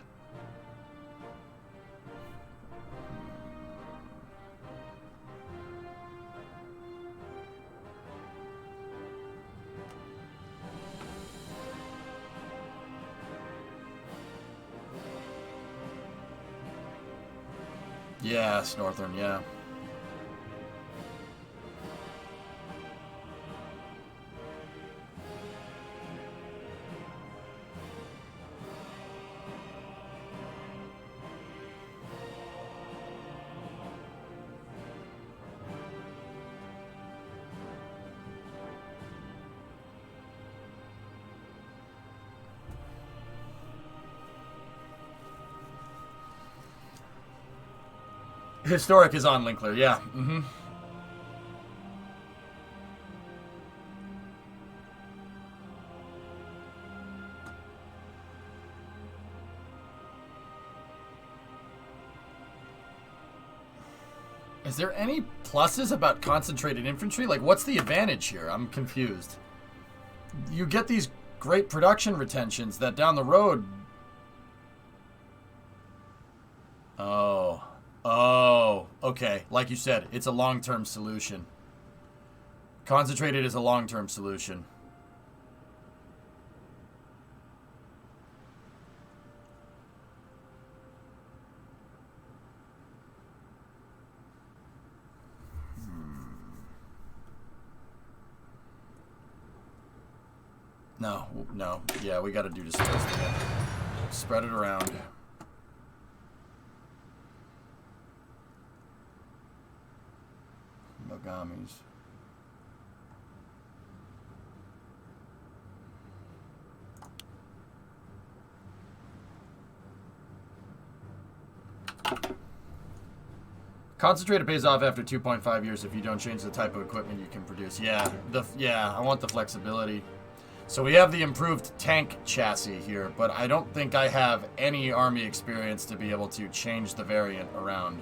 Yes, Northern, yeah. Historic is on Linkler, yeah. Mm-hmm. Is there any pluses about concentrated infantry? Like, what's the advantage here? I'm confused. You get these great production retentions that down the road... Oh, okay. Like you said, it's a long-term solution. Concentrated is a long-term solution. No, no. Yeah, we gotta do dispersed again. Spread it around. Mogamis. Concentrated pays off after 2.5 years if you don't change the type of equipment you can produce. Yeah, I want the flexibility. So we have the improved tank chassis here, but I don't think I have any army experience to be able to change the variant around.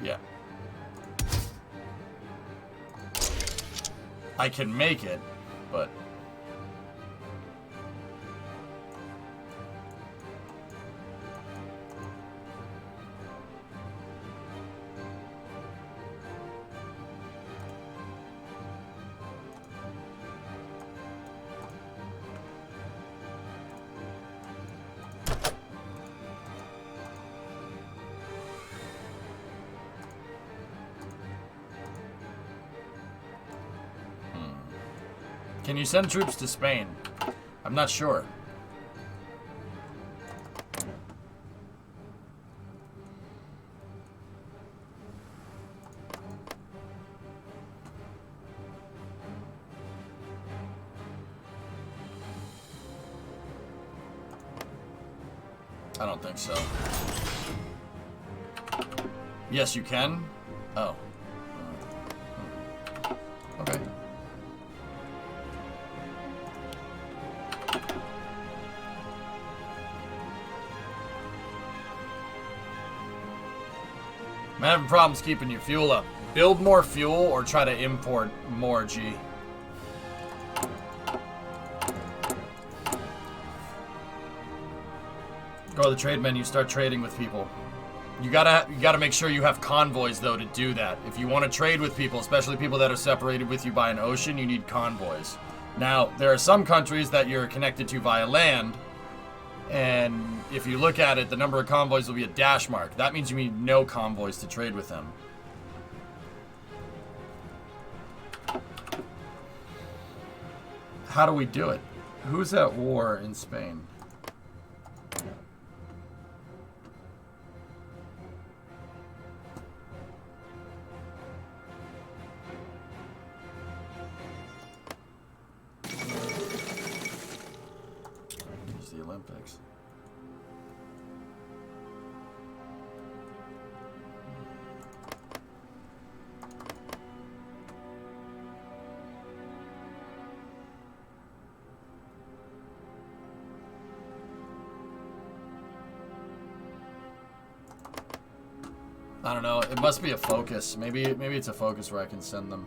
Yeah. I can make it, but... Can you send troops to Spain? I'm not sure. I don't think so. Yes, you can? Oh. Okay. I'm having problems keeping your fuel up. Build more fuel or try to import more G. Go to the trade menu, start trading with people. You gotta make sure you have convoys though to do that. If you want to trade with people, especially people that are separated with you by an ocean, you need convoys. Now, there are some countries that you're connected to via land, and if you look at it, the number of convoys will be a dash mark. That means you need no convoys to trade with them. How do we do it? Who's at war in Spain? Use the Olympics. I don't know. It must be a focus. Maybe it's a focus where I can send them.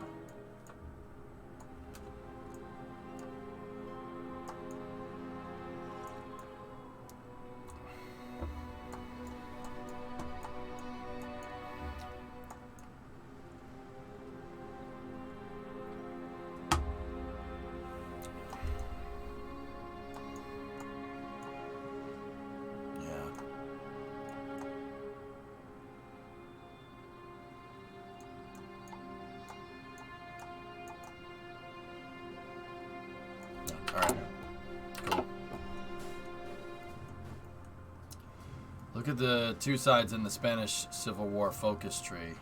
Alright. Cool. Look at the two sides in the Spanish Civil War focus tree.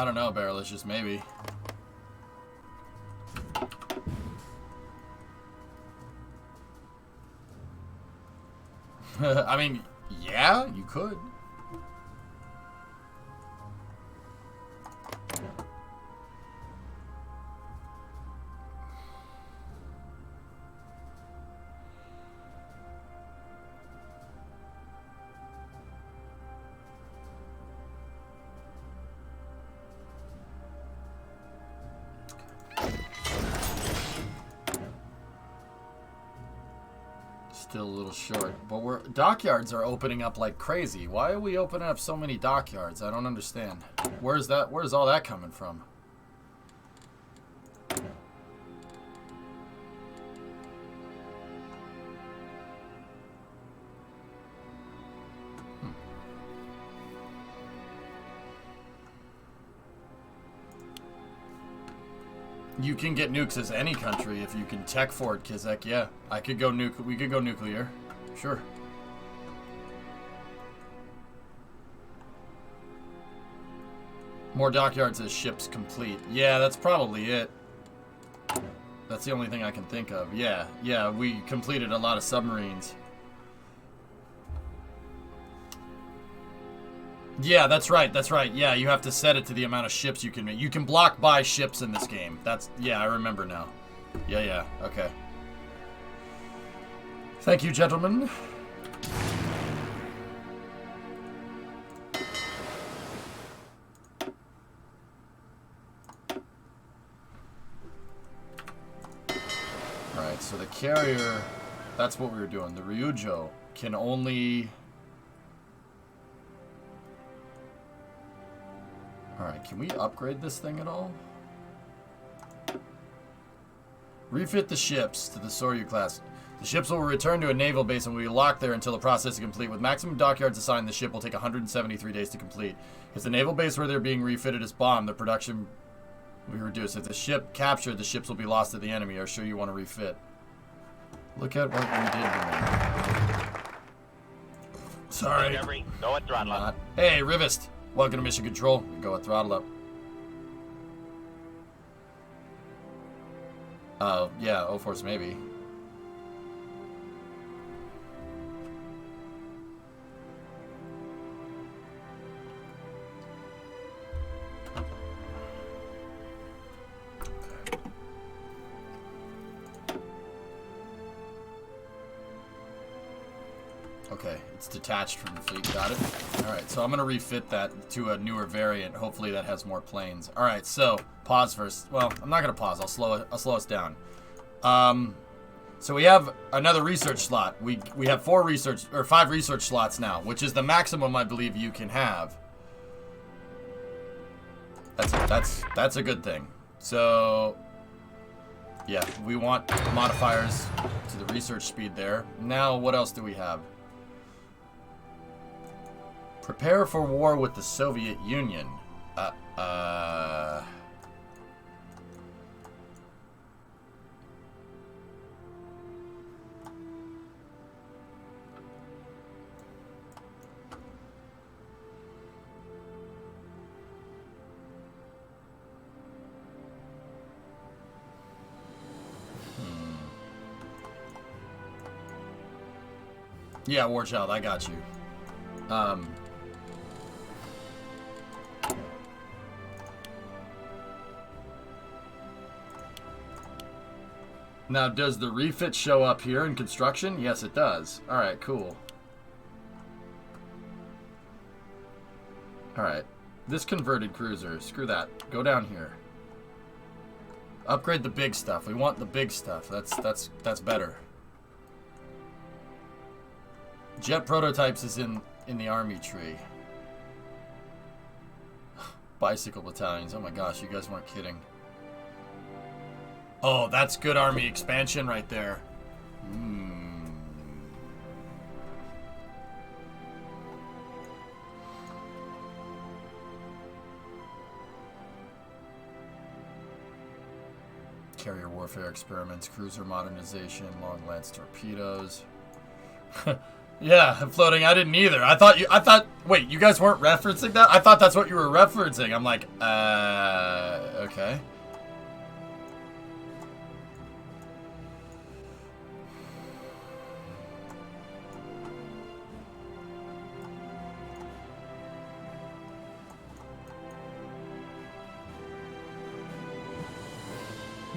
I don't know, Barrelicious, maybe. I mean, yeah, you could. Still a little short, but dockyards are opening up like crazy. Why are we opening up so many dockyards? I don't understand. Where's all that coming from? You can get nukes as any country if you can tech for it, Kizek. Yeah, I could go we could go nuclear. Sure. More dockyards as ships complete. Yeah, that's probably it. That's the only thing I can think of. Yeah, we completed a lot of submarines. Yeah, that's right. Yeah, you have to set it to the amount of ships you can make. You can block buy ships in this game. Yeah, I remember now. Yeah, okay. Thank you, gentlemen. Alright, so the carrier, that's what we were doing. The Ryujo can only... Alright, can we upgrade this thing at all? Refit the ships to the Soryu class. The ships will return to a naval base and will be locked there until the process is complete. With maximum dockyards assigned, the ship will take 173 days to complete. If the naval base where they're being refitted is bombed, the production will be reduced. If the ship captured, the ships will be lost to the enemy. Are sure you want to refit? Look at what we did to me. Sorry. Discovery, go at throttle up. Hey, Rivist. Welcome to Mission Control. Go at throttle up. Oh, yeah, O-Force maybe. Okay, it's detached from the fleet. Got it. Alright, so I'm going to refit that to a newer variant. Hopefully that has more planes. Alright, so pause first. Well, I'm not going to pause. I'll slow us down. So we have another research slot. We have 5 research slots now, which is the maximum I believe you can have. That's a good thing. So yeah, we want modifiers to the research speed there. Now what else do we have? Prepare for war with the Soviet Union. Yeah, War Child, I got you. Now, does the refit show up here in construction? Yes, it does. Alright, cool. Alright. This converted cruiser, screw that. Go down here. Upgrade the big stuff. We want the big stuff. That's better. Jet prototypes is in the army tree. Bicycle battalions. Oh my gosh, you guys weren't kidding. Oh, that's good army expansion right there. Carrier warfare experiments, cruiser modernization, long lance torpedoes. Yeah, floating. I didn't either. I thought. Wait, you guys weren't referencing that? I thought that's what you were referencing. I'm like, okay.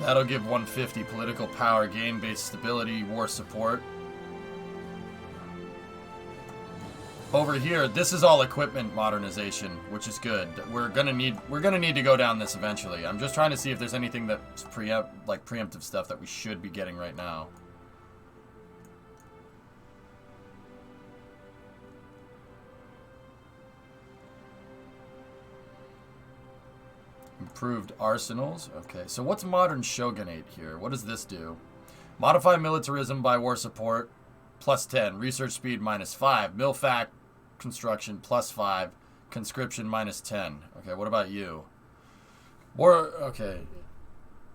That'll give 150 political power, game-based stability, war support. Over here, this is all equipment modernization, which is good. We're gonna need to go down this eventually. I'm just trying to see if there's anything that's preemptive stuff that we should be getting right now. Improved arsenals. Okay, so what's modern shogunate here? What does this do? Modify militarism by war support, plus 10. Research speed, minus 5. Milfac construction, plus 5. Conscription, minus 10. Okay, what about you? Okay.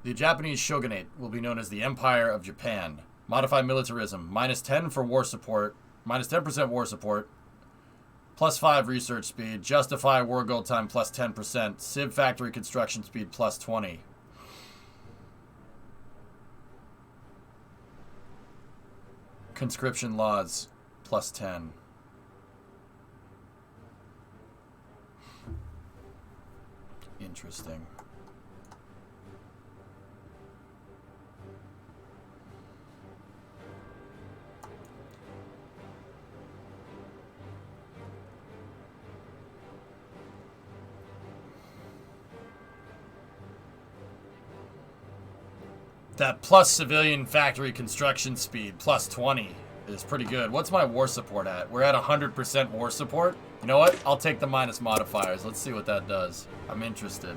The Japanese shogunate will be known as the Empire of Japan. Modify militarism, minus 10 for war support, minus 10% war support, plus 5 research speed. Justify war gold time, plus 10%. Civ factory construction speed, plus 20. Conscription laws, plus 10. Interesting. That plus civilian factory construction speed, plus 20, is pretty good. What's my war support at? We're at 100% war support. You know what? I'll take the minus modifiers. Let's see what that does. I'm interested.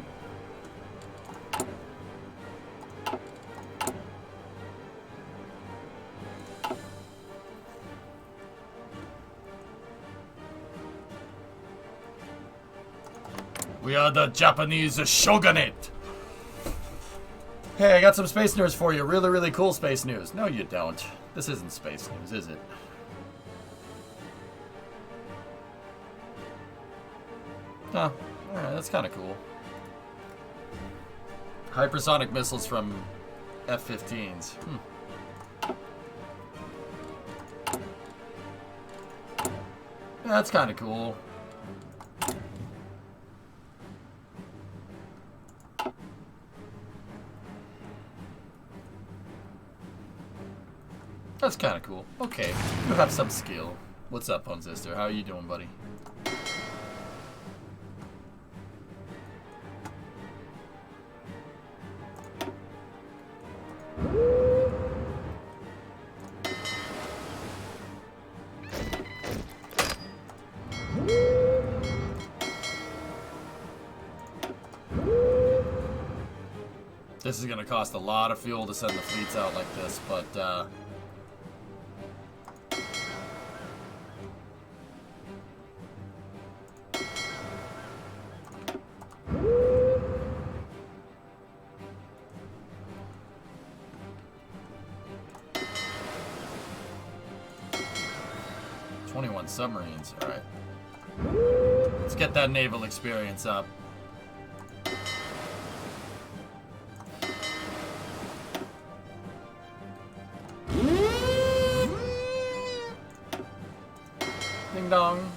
We are the Japanese Shogunate. Hey, I got some space news for you. Really, really cool space news. No, you don't. This isn't space news, is it? Huh. Alright, that's kind of cool. Hypersonic missiles from F-15s. Yeah, that's kind of cool. That's kind of cool. Okay, you have some skill. What's up, Honzister? How are you doing, buddy? This is going to cost a lot of fuel to send the fleets out like this, but, submarines. All right. Let's get that naval experience up. Ding dong.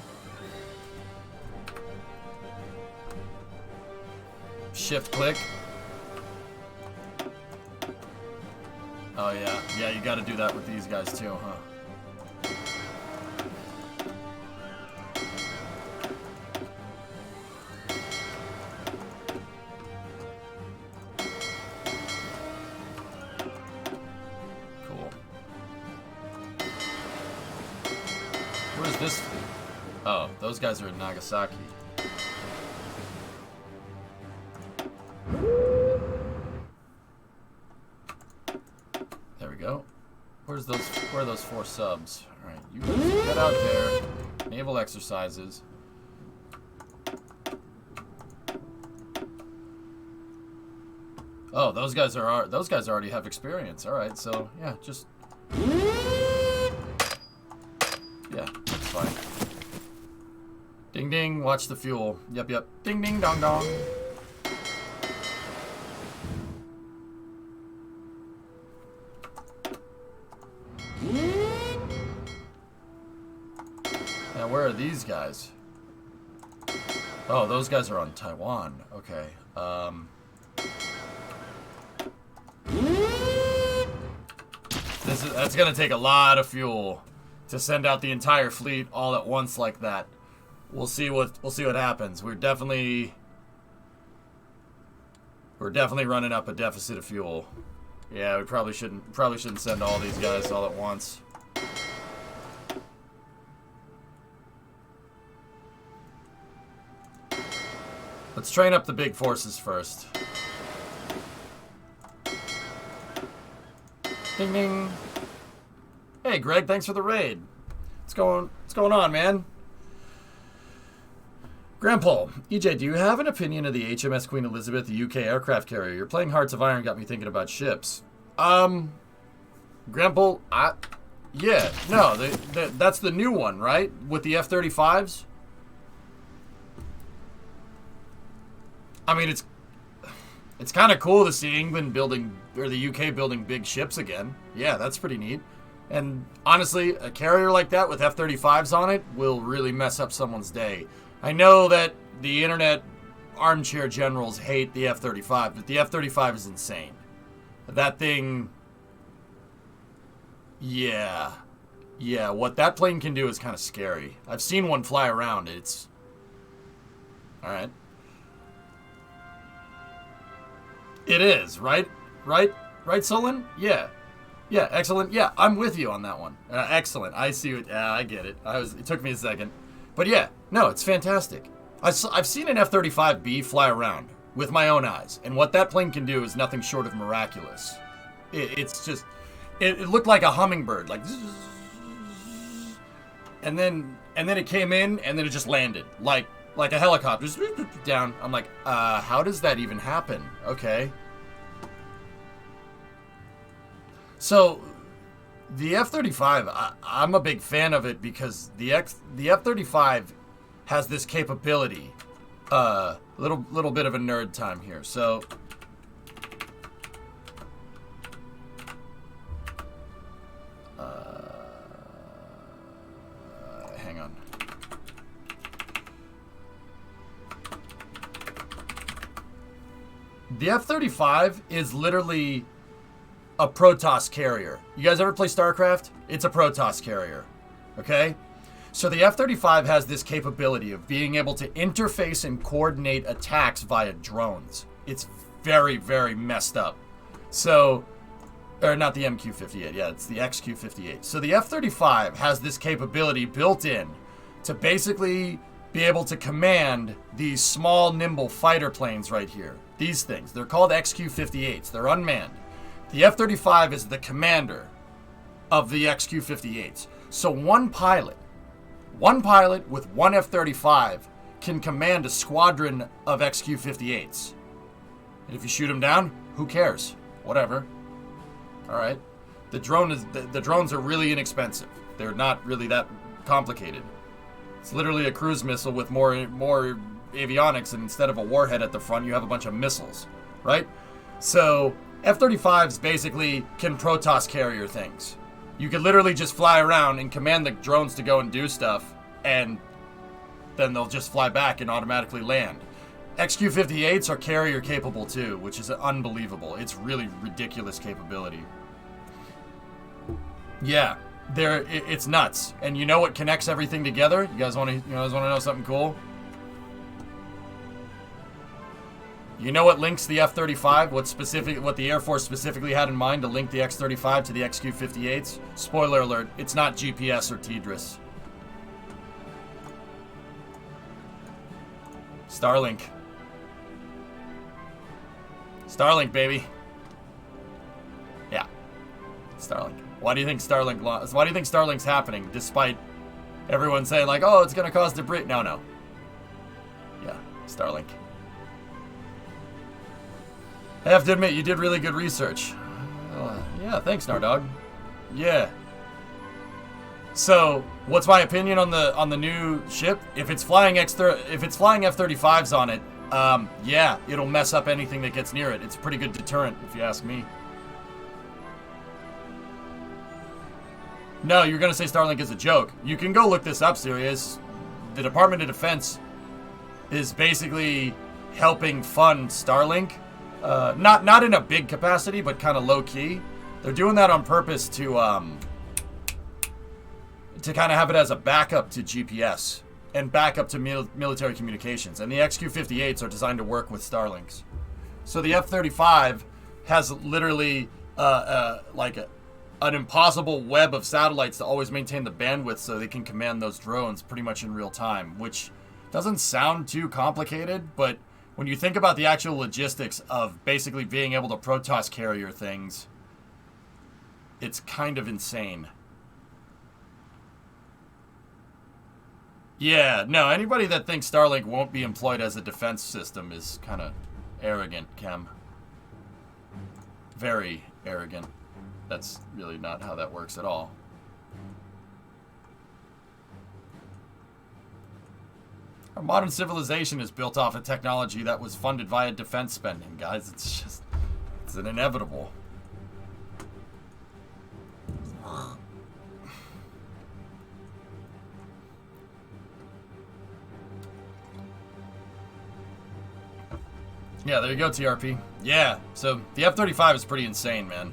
Shift click. Oh yeah. Yeah, you got to do that with these guys too, huh? Those guys are in Nagasaki. There we go. Where are those 4 subs? Alright, you guys get out there. Naval exercises. Oh, those guys already have experience. Alright, so yeah, just yeah, that's fine. Ding ding, watch the fuel. Yep, yep. Ding ding dong dong. Now, where are these guys? Oh, those guys are on Taiwan. Okay. That's gonna take a lot of fuel to send out the entire fleet all at once like that. We'll see what happens. We're definitely running up a deficit of fuel. Yeah, we probably shouldn't send all these guys all at once. Let's train up the big forces first. Ding ding. Hey Greg, thanks for the raid. What's going on, man? Grandpa, EJ, do you have an opinion of the HMS Queen Elizabeth, the UK aircraft carrier? Your playing Hearts of Iron got me thinking about ships. Grandpa, yeah, no, that's the new one, right? With the F-35s? I mean, it's kind of cool to see England building, or the UK building big ships again. Yeah, that's pretty neat. And honestly, a carrier like that with F-35s on it will really mess up someone's day. I know that the internet armchair generals hate the F-35, but the F-35 is insane. That thing... Yeah, what that plane can do is kind of scary. I've seen one fly around. It's... Alright. It is, right? Right, Solon? Yeah. Yeah, excellent. Yeah, I'm with you on that one. Excellent. I see it. I get it. It took me a second. But yeah, no, it's fantastic. I've seen an F-35B fly around with my own eyes, and what that plane can do is nothing short of miraculous. It's just, it looked like a hummingbird, like, and then it came in, and then it just landed, like a helicopter, just down. I'm like, how does that even happen? Okay. So, the F-35, I'm a big fan of it because the F-35 has this capability. Little bit of a nerd time here. So, hang on. The F-35 is literally a Protoss carrier. You guys ever play StarCraft? It's a Protoss carrier. Okay? So the F-35 has this capability of being able to interface and coordinate attacks via drones. It's very, very messed up. So, or not the MQ-58, yeah, it's the XQ-58. So the F-35 has this capability built in to basically be able to command these small, nimble fighter planes right here. These things. They're called XQ-58s. They're unmanned. The F-35 is the commander of the XQ-58s. So one pilot with one F-35 can command a squadron of XQ-58s. And if you shoot them down, who cares? Whatever. All right. The drones are really inexpensive. They're not really that complicated. It's literally a cruise missile with more avionics, and instead of a warhead at the front, you have a bunch of missiles, right? So F-35s basically can Protoss carrier things. You could literally just fly around and command the drones to go and do stuff, and then they'll just fly back and automatically land. XQ-58s are carrier capable too, which is unbelievable. It's really ridiculous capability. Yeah, it's nuts. And you know what connects everything together? You guys want to know something cool? You know what links the F-35? What the Air Force specifically had in mind to link the X-35 to the XQ-58s? Spoiler alert, it's not GPS or TDRS. Starlink. Starlink, baby. Yeah. Starlink. Why do you think Starlink's happening despite everyone saying like, oh, it's going to cause debris? No. Yeah, Starlink. I have to admit, you did really good research. Yeah, thanks, Nardog. Yeah. So, what's my opinion on the new ship? If it's flying F-35s on it, yeah, it'll mess up anything that gets near it. It's a pretty good deterrent, if you ask me. No, you're gonna say Starlink is a joke. You can go look this up, Sirius. The Department of Defense is basically helping fund Starlink. Not in a big capacity, but kind of low key. They're doing that on purpose to kind of have it as a backup to GPS and backup to military communications. And the XQ-58s are designed to work with Starlinks. So the F-35 has literally an impossible web of satellites to always maintain the bandwidth so they can command those drones pretty much in real time, which doesn't sound too complicated, but when you think about the actual logistics of basically being able to Protoss carrier things, it's kind of insane. Yeah, no, anybody that thinks Starlink won't be employed as a defense system is kind of arrogant, Chem. Very arrogant. That's really not how that works at all. Our modern civilization is built off a technology that was funded via defense spending, guys. It's an inevitable. Yeah, there you go, TRP. Yeah, so the F-35 is pretty insane, man.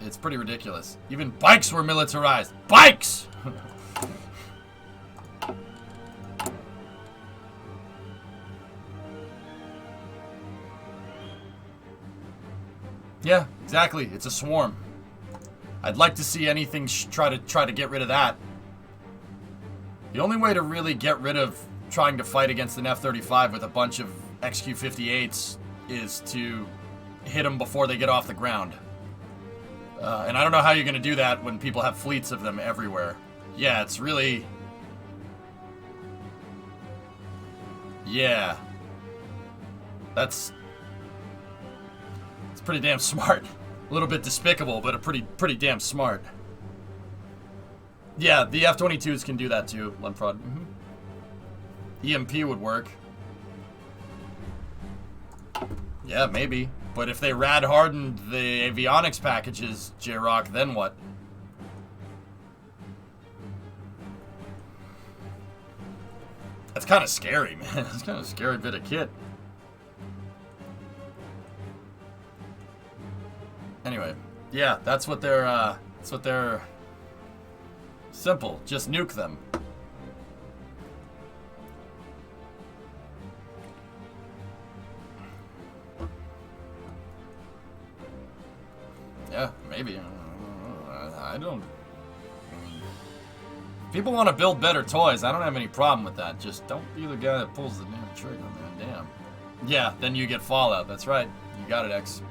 It's pretty ridiculous. Even bikes were militarized. Bikes! Yeah, exactly. It's a swarm. I'd like to see anything try to get rid of that. The only way to really get rid of trying to fight against an F-35 with a bunch of XQ-58s is to hit them before they get off the ground. And I don't know how you're going to do that when people have fleets of them everywhere. Yeah, it's really... Yeah. It's pretty damn smart. A little bit despicable, but pretty damn smart. Yeah, the F-22s can do that too, Lemprod. EMP would work. Yeah, maybe. But if they rad-hardened the avionics packages, J-Rock, then what? That's kind of scary, man. It's kind of a scary bit of kit. Anyway, yeah, that's what they're simple. Just nuke them. Yeah, maybe. I don't... People want to build better toys. I don't have any problem with that. Just don't be the guy that pulls the damn trigger, man. Damn. Yeah, then you get Fallout. That's right. You got it, X.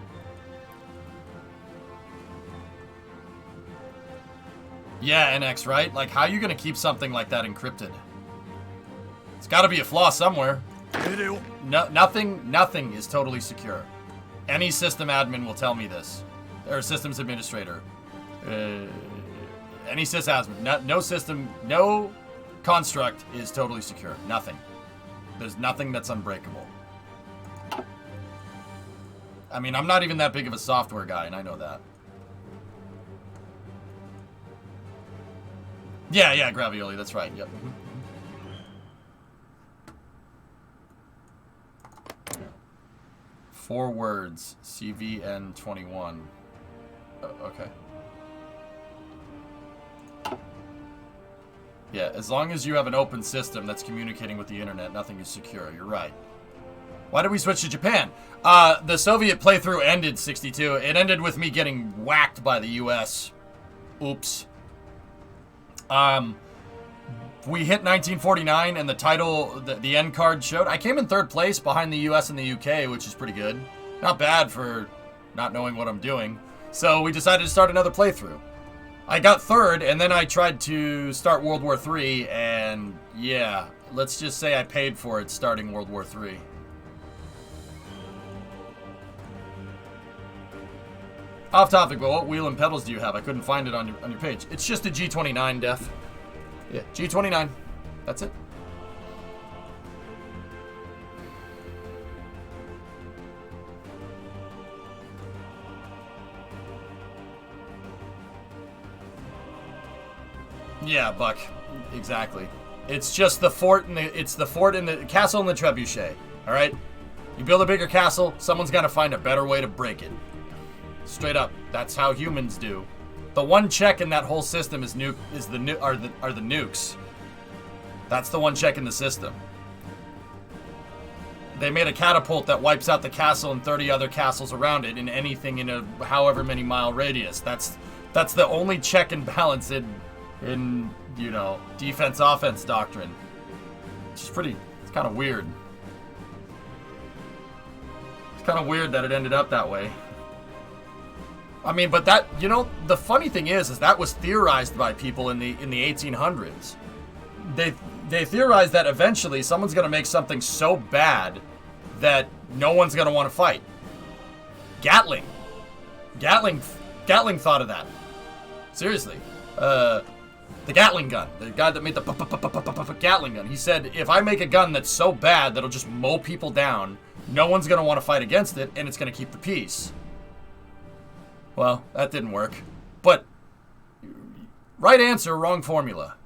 Yeah, NX, right? Like, how are you going to keep something like that encrypted? It's got to be a flaw somewhere. No, nothing is totally secure. Any system admin will tell me this. Or systems administrator. Any sysadmin. No system, no construct is totally secure. Nothing. There's nothing that's unbreakable. I mean, I'm not even that big of a software guy, and I know that. Yeah, Gravioli, that's right, yep. 4 words, CVN21. Okay. Yeah, as long as you have an open system that's communicating with the internet, nothing is secure, you're right. Why did we switch to Japan? The Soviet playthrough ended 62. It ended with me getting whacked by the US. Oops. We hit 1949 and the title, the end card showed. I came in 3rd place behind the US and the UK, which is pretty good. Not bad for not knowing what I'm doing. So we decided to start another playthrough. I got 3rd, and then I tried to start World War III, and yeah, let's just say I paid for it starting World War III. Off topic, but what wheel and pedals do you have? I couldn't find it on your page. It's just a G29, Def. Yeah, G29. That's it. Yeah, Buck. Exactly. It's just the fort and the castle and the trebuchet. All right. You build a bigger castle, someone's got to find a better way to break it. Straight up, that's how humans do. The one check in that whole system is the nukes. That's the one check in the system. They made a catapult that wipes out the castle and 30 other castles around it in anything in a however many mile radius. That's the only check and balance in you know, defense offense doctrine. It's kind of weird. It's kind of weird that it ended up that way. I mean, but that, you know, the funny thing is that was theorized by people in the 1800s. They theorized that eventually someone's going to make something so bad that no one's going to want to fight. Gatling thought of that. Seriously. The Gatling gun. The guy that made the Gatling gun. He said, if I make a gun that's so bad that'll just mow people down, no one's going to want to fight against it, and it's going to keep the peace. Well, that didn't work. But, right answer, wrong formula.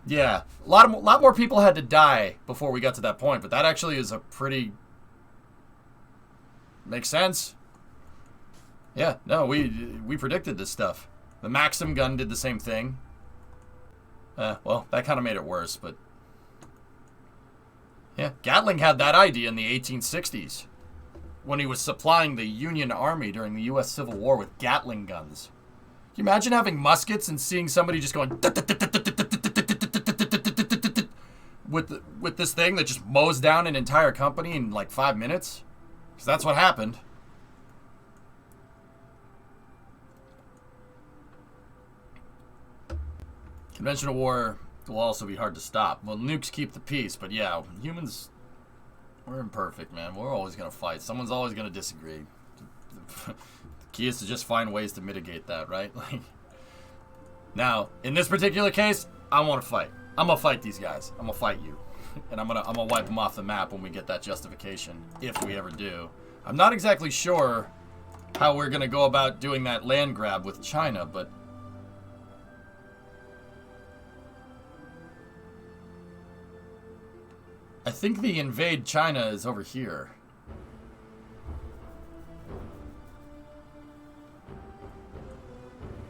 Yeah, a lot more people had to die before we got to that point, but that actually is a pretty... Makes sense. Yeah, no, we predicted this stuff. The Maxim gun did the same thing. Well, that kind of made it worse, but... Yeah, Gatling had that idea in the 1860s. When he was supplying the Union Army during the U.S. Civil War with Gatling guns. Can you imagine having muskets and seeing somebody just going... With this thing that just mows down an entire company in like 5 minutes? Because that's what happened. Conventional war will also be hard to stop. Well, nukes keep the peace, but yeah, humans, we're imperfect, man. We're always going to fight. Someone's always going to disagree. The key is to just find ways to mitigate that, right? Like, now, in this particular case, I want to fight. I'm going to fight these guys. I'm going to fight you. And I'm gonna wipe them off the map when we get that justification, if we ever do. I'm not exactly sure how we're going to go about doing that land grab with China, but... I think the invade China is over here.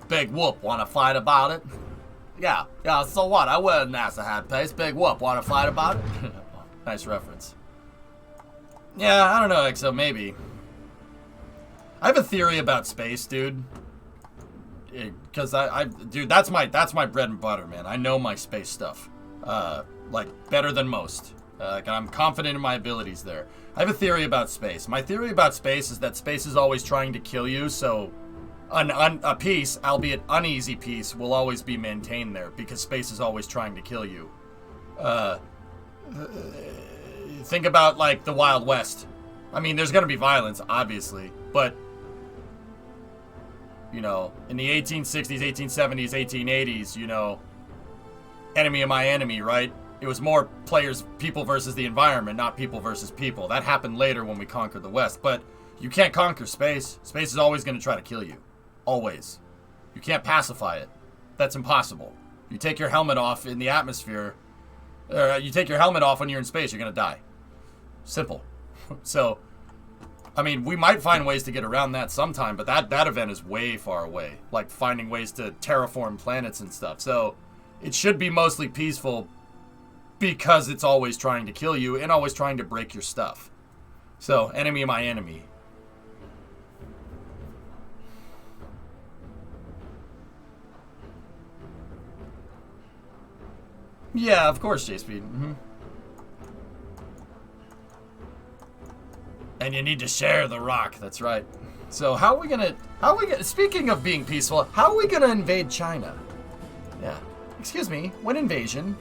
Big whoop, wanna fight about it? Yeah, so what? I wear a NASA hat pace. Big whoop, wanna fight about it? Nice reference. Yeah, I don't know, XO, maybe. I have a theory about space, dude. Because dude, that's my bread and butter, man. I know my space stuff. Like, better than most. I'm confident in my abilities there. I have a theory about space. My theory about space is that space is always trying to kill you, so a peace, albeit uneasy peace, will always be maintained there, because space is always trying to kill you. Think about, like, the Wild West. I mean, there's gonna be violence, obviously, but, you know, in the 1860s, 1870s, 1880s, you know, enemy of my enemy, right? It was more people versus the environment, not people versus people. That happened later when we conquered the West. But you can't conquer space. Space is always going to try to kill you. Always. You can't pacify it. That's impossible. You take your helmet off in the atmosphere. You take your helmet off when you're in space, you're going to die. Simple. So, I mean, we might find ways to get around that sometime, but that event is way far away. Like finding ways to terraform planets and stuff. So, it should be mostly peaceful, because it's always trying to kill you and always trying to break your stuff. So, enemy of my enemy. Yeah, of course, J-Speed. And you need to share the rock, that's right. So, speaking of being peaceful, how are we gonna invade China? Yeah. Excuse me, when invasion?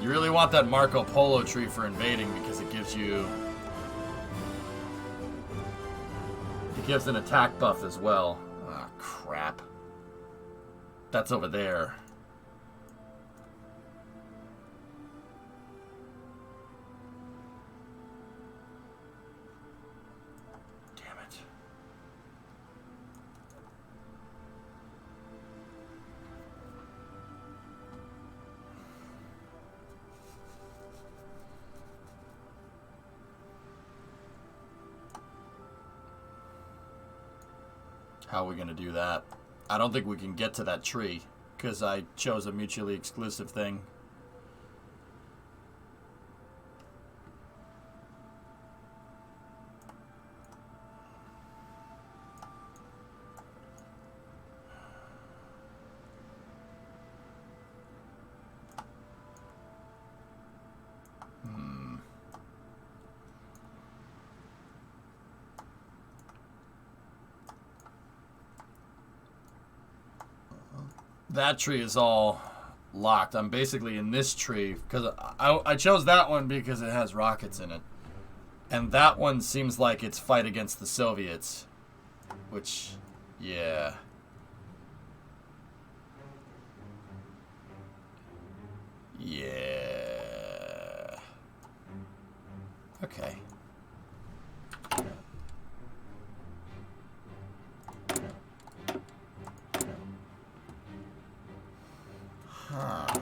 You really want that Marco Polo tree for invading because it gives an attack buff as well. Ah, crap. That's over there. How are we going to do that? I don't think we can get to that tree because I chose a mutually exclusive thing. That tree is all locked. I'm basically in this tree because I chose that one because it has rockets in it. And that one seems like it's fight against the Soviets. Which, yeah. Yeah. Okay. Huh.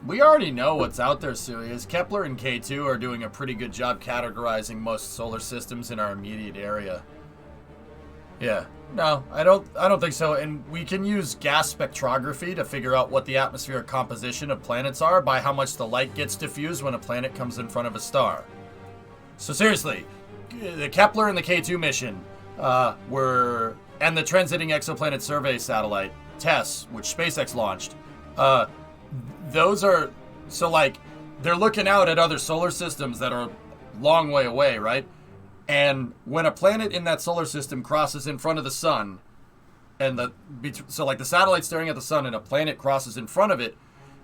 We already know what's out there, Sirius. Kepler and K2 are doing a pretty good job categorizing most solar systems in our immediate area. Yeah. No, I don't think so. And we can use gas spectrography to figure out what the atmospheric composition of planets are by how much the light gets diffused when a planet comes in front of a star. So seriously, the Kepler and the K2 mission were, and the Transiting Exoplanet Survey satellite, TESS, which SpaceX launched, those are, so like, they're looking out at other solar systems that are a long way away, right? And when a planet in that solar system crosses in front of the sun, and so like the satellite staring at the sun and a planet crosses in front of it,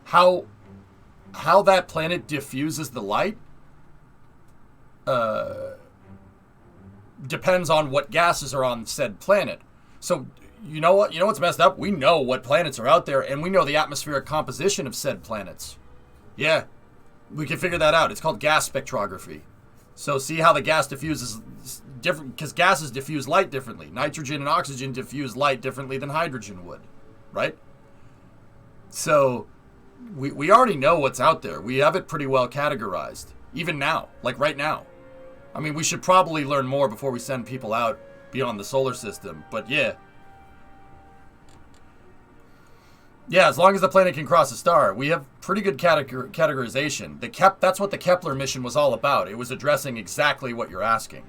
how that planet diffuses the light depends on what gases are on said planet. So you know what's messed up? We know what planets are out there, and we know the atmospheric composition of said planets. Yeah, we can figure that out. It's called gas spectrography. So see how the gas diffuses different, because gases diffuse light differently. Nitrogen and oxygen diffuse light differently than hydrogen would, right? So we already know what's out there. We have it pretty well categorized, even now, like right now. I mean, we should probably learn more before we send people out beyond the solar system, but yeah. Yeah, as long as the planet can cross a star, we have pretty good categorization. That's what the Kepler mission was all about. It was addressing exactly what you're asking.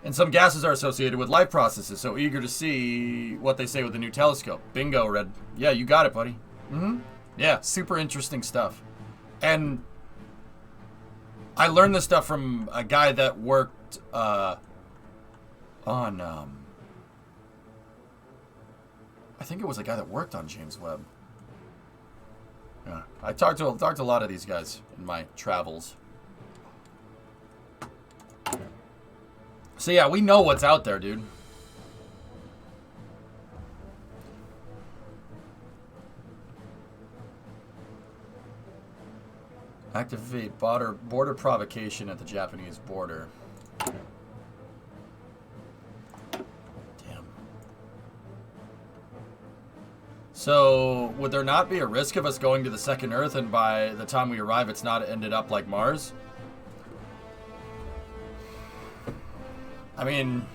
And some gases are associated with life processes, so eager to see what they say with the new telescope. Bingo, Red. Yeah, you got it, buddy. Mm-hmm. Yeah, super interesting stuff. And I learned this stuff from a guy that worked on... I think it was a guy that worked on James Webb. Yeah, I talked to a lot of these guys in my travels. So yeah, we know what's out there, dude. Activate border provocation at the Japanese border. So, would there not be a risk of us going to the second Earth and by the time we arrive it's not ended up like Mars? I mean,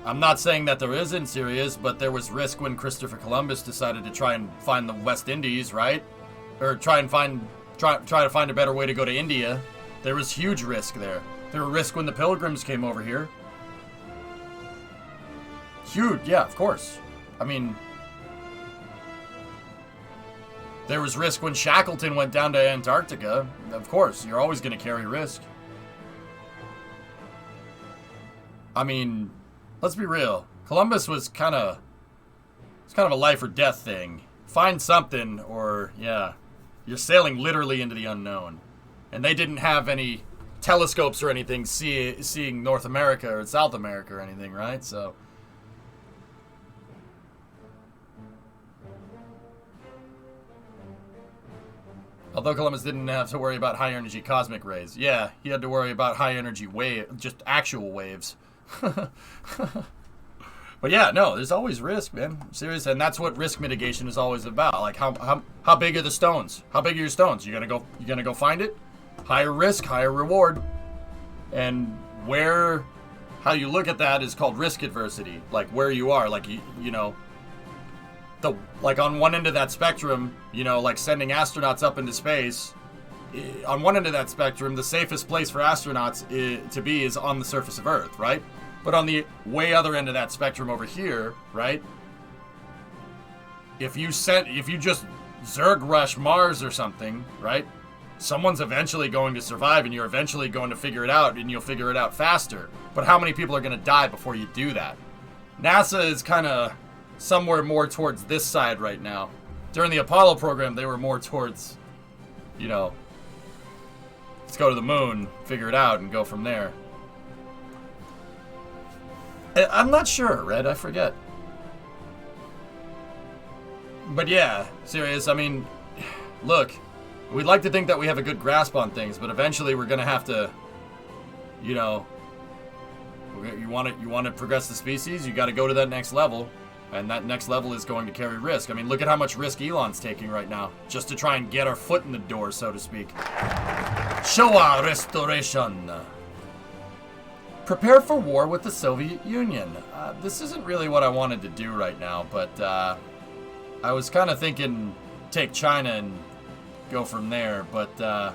I'm not saying that there isn't serious, but there was risk when Christopher Columbus decided to try and find the West Indies, right? Or try to find a better way to go to India. There was huge risk there. There was risk when the Pilgrims came over here. Huge, yeah, of course. I mean... There was risk when Shackleton went down to Antarctica. Of course, you're always going to carry risk. I mean, let's be real. Columbus was it's kind of a life or death thing. Find something or, yeah, you're sailing literally into the unknown. And they didn't have any telescopes or anything seeing North America or South America or anything, right? So, Although Columbus didn't have to worry about high-energy cosmic rays. Yeah, he had to worry about high-energy just actual waves. But yeah, no, there's always risk, man. Serious, and that's what risk mitigation is always about. Like, how big are the stones? How big are your stones? You gonna go find it? Higher risk, higher reward. And how you look at that is called risk adversity. Like, where you are, like, you know, like on one end of that spectrum, you know, like sending astronauts up into space, on one end of that spectrum, the safest place for astronauts to be is on the surface of Earth, right? But on the way other end of that spectrum over here, right? If you just Zerg rush Mars or something, right? Someone's eventually going to survive, and you're eventually going to figure it out, and you'll figure it out faster. But how many people are going to die before you do that? NASA is kind of somewhere more towards this side right now. During the Apollo program, they were more towards, you know, let's go to the moon, figure it out, and go from there. I'm not sure, Red, I forget. But yeah, serious, I mean, look, we'd like to think that we have a good grasp on things, but eventually we're going to have to, you know, you want to progress the species, you got to go to that next level. And that next level is going to carry risk. I mean, look at how much risk Elon's taking right now, just to try and get our foot in the door, so to speak. Showa Restoration. Prepare for war with the Soviet Union. This isn't really what I wanted to do right now, but I was kind of thinking take China and go from there, but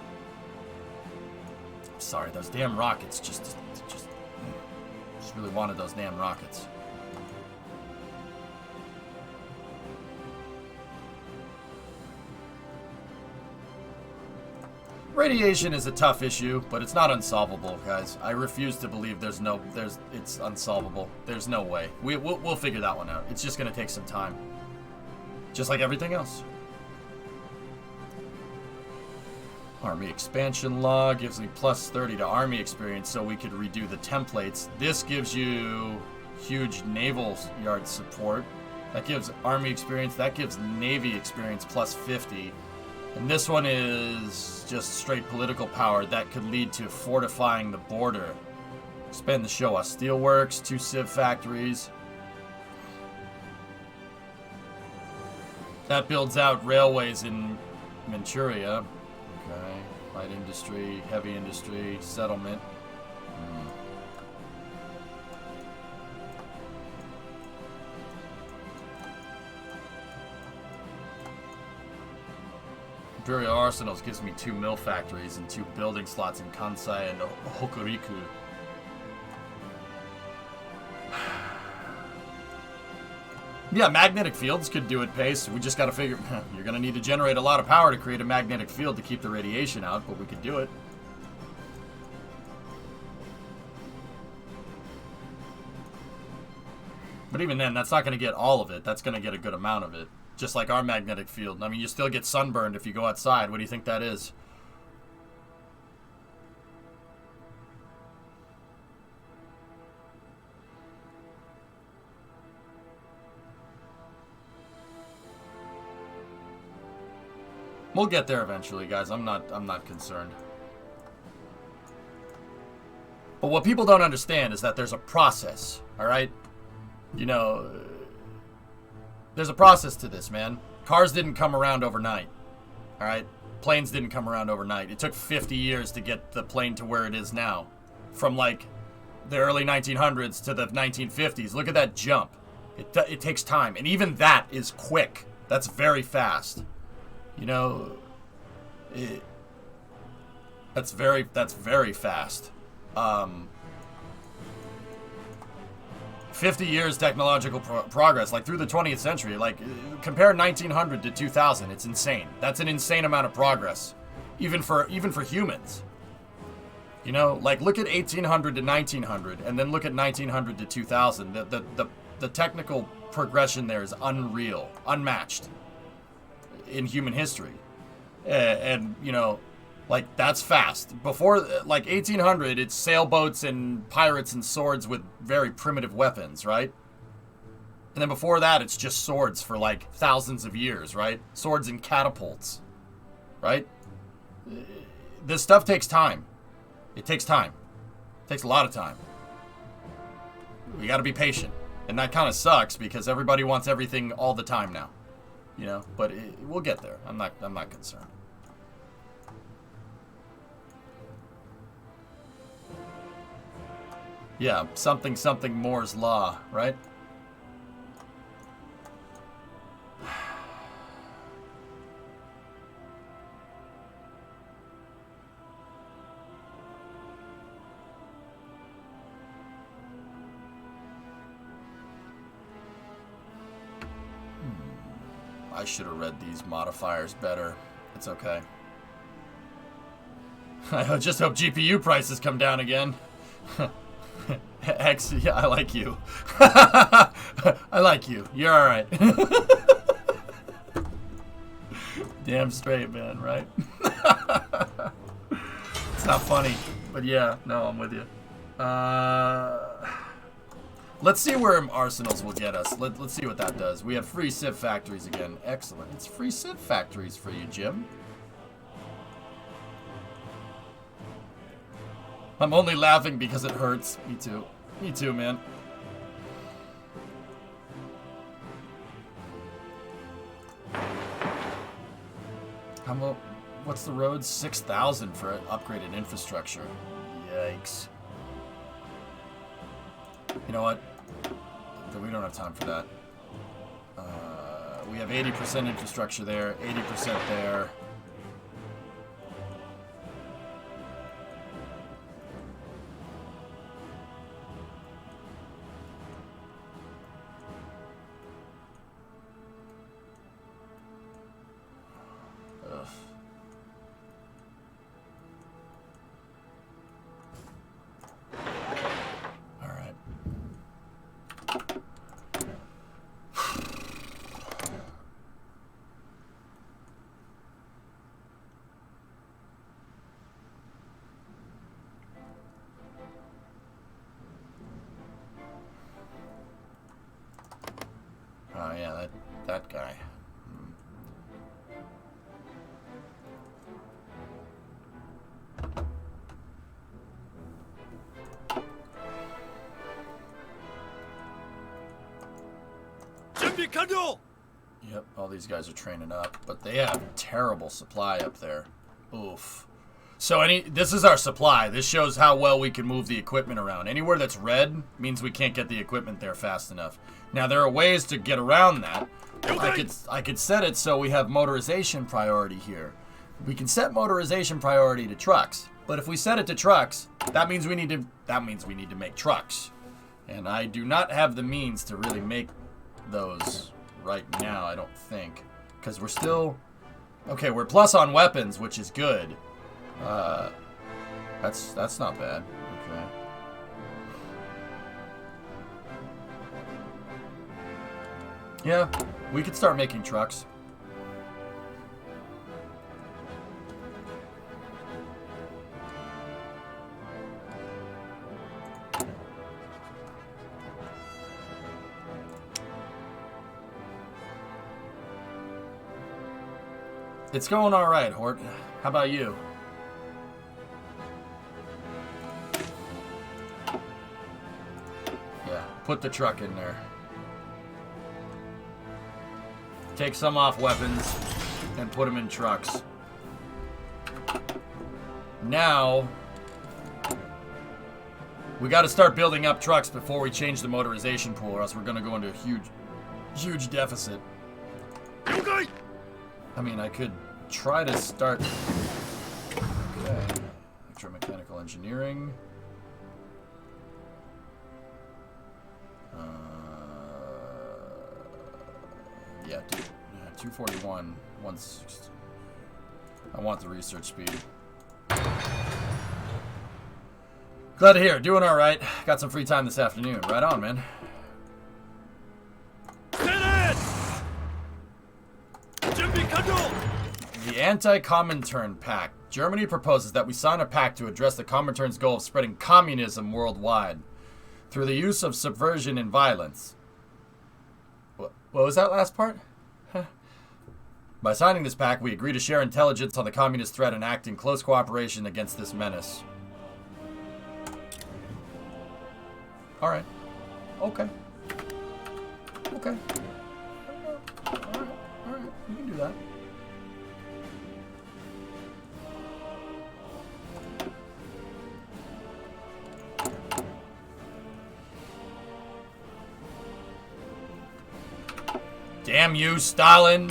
sorry, those damn rockets just really wanted those damn rockets. Radiation is a tough issue, but it's not unsolvable, guys. I refuse to believe it's unsolvable. There's no way. We'll figure that one out. It's just gonna take some time. Just like everything else. Army expansion law gives me plus 30 to army experience, so we could redo the templates. This gives you huge naval yard support. That gives army experience. That gives navy experience plus 50. And this one is just straight political power that could lead to fortifying the border. Expand the Showa Steelworks, 2 Civ factories. That builds out railways in Manchuria. Okay, light industry, heavy industry, settlement. Imperial Arsenals gives me 2 mill factories and 2 building slots in Kansai and Hokuriku. Yeah, magnetic fields could do it, Pace. We just gotta figure... You're gonna need to generate a lot of power to create a magnetic field to keep the radiation out, but we could do it. But even then, that's not gonna get all of it. That's gonna get a good amount of it. Just like our magnetic field. I mean, you still get sunburned if you go outside. What do you think that is? We'll get there eventually, guys. I'm not concerned. But what people don't understand is that there's a process, all right? You know, there's a process to this, man. Cars didn't come around overnight, all right? Planes didn't come around overnight. It took 50 years to get the plane to where it is now. From, like, the early 1900s to the 1950s. Look at that jump. It takes time. And even that is quick. That's very fast. You know, that's very fast. 50 years technological progress, like through the 20th century, like compare 1900 to 2000, it's insane. That's an insane amount of progress, even for humans. You know, like look at 1800 to 1900, and then look at 1900 to 2000. The technical progression there is unreal, unmatched in human history, and you know, like that's fast. Before, like 1800, it's sailboats and pirates and swords with very primitive weapons, right? And then before that, it's just swords for like thousands of years, right? Swords and catapults, right? This stuff takes time. It takes time. It takes a lot of time. We got to be patient. And that kind of sucks because everybody wants everything all the time now. You know, but we'll get there. I'm not concerned. Yeah, something Moore's law, right? I should have read these modifiers better. It's okay. I just hope GPU prices come down again. X, yeah, I like you. I like you. You're alright. Damn straight, man, right? It's not funny, but yeah, no, I'm with you. Let's see where arsenals will get us. Let's see what that does. We have free Civ factories again. Excellent. It's free Civ factories for you, Jim. I'm only laughing because it hurts. Me too. Me too, man. What's the road? 6,000 for upgraded infrastructure. Yikes. You know what? We don't have time for that. We have 80% infrastructure there, 80% there. Ugh. Oh yeah, that guy. Yep, all these guys are training up, but they have terrible supply up there. Oof. So this is our supply. This shows how well we can move the equipment around. Anywhere that's red means we can't get the equipment there fast enough. Now there are ways to get around that. I could set it so we have motorization priority here. We can set motorization priority to trucks, but if we set it to trucks, that means we need to make trucks. And I do not have the means to really make those right now, I don't think, because we're still okay. We're plus on weapons, which is good. That's not bad. Okay. Yeah, we could start making trucks. It's going all right, Hort. How about you? Yeah, put the truck in there. Take some off weapons and put them in trucks. Now, we got to start building up trucks before we change the motorization pool, or else we're going to go into a huge deficit. Okay. I mean, I could try to start. Okay. Electromechanical engineering. Yeah, 241, 160. I want the research speed. Glad to hear. Doing all right. Got some free time this afternoon. Right on, man. The Anti-Comintern Pact. Germany proposes that we sign a pact to address the Comintern's goal of spreading communism worldwide through the use of subversion and violence. What was that last part? Huh. By signing this pact, we agree to share intelligence on the communist threat and act in close cooperation against this menace. Alright. Okay. Okay. Alright. Alright. You can do that. Damn you, Stalin!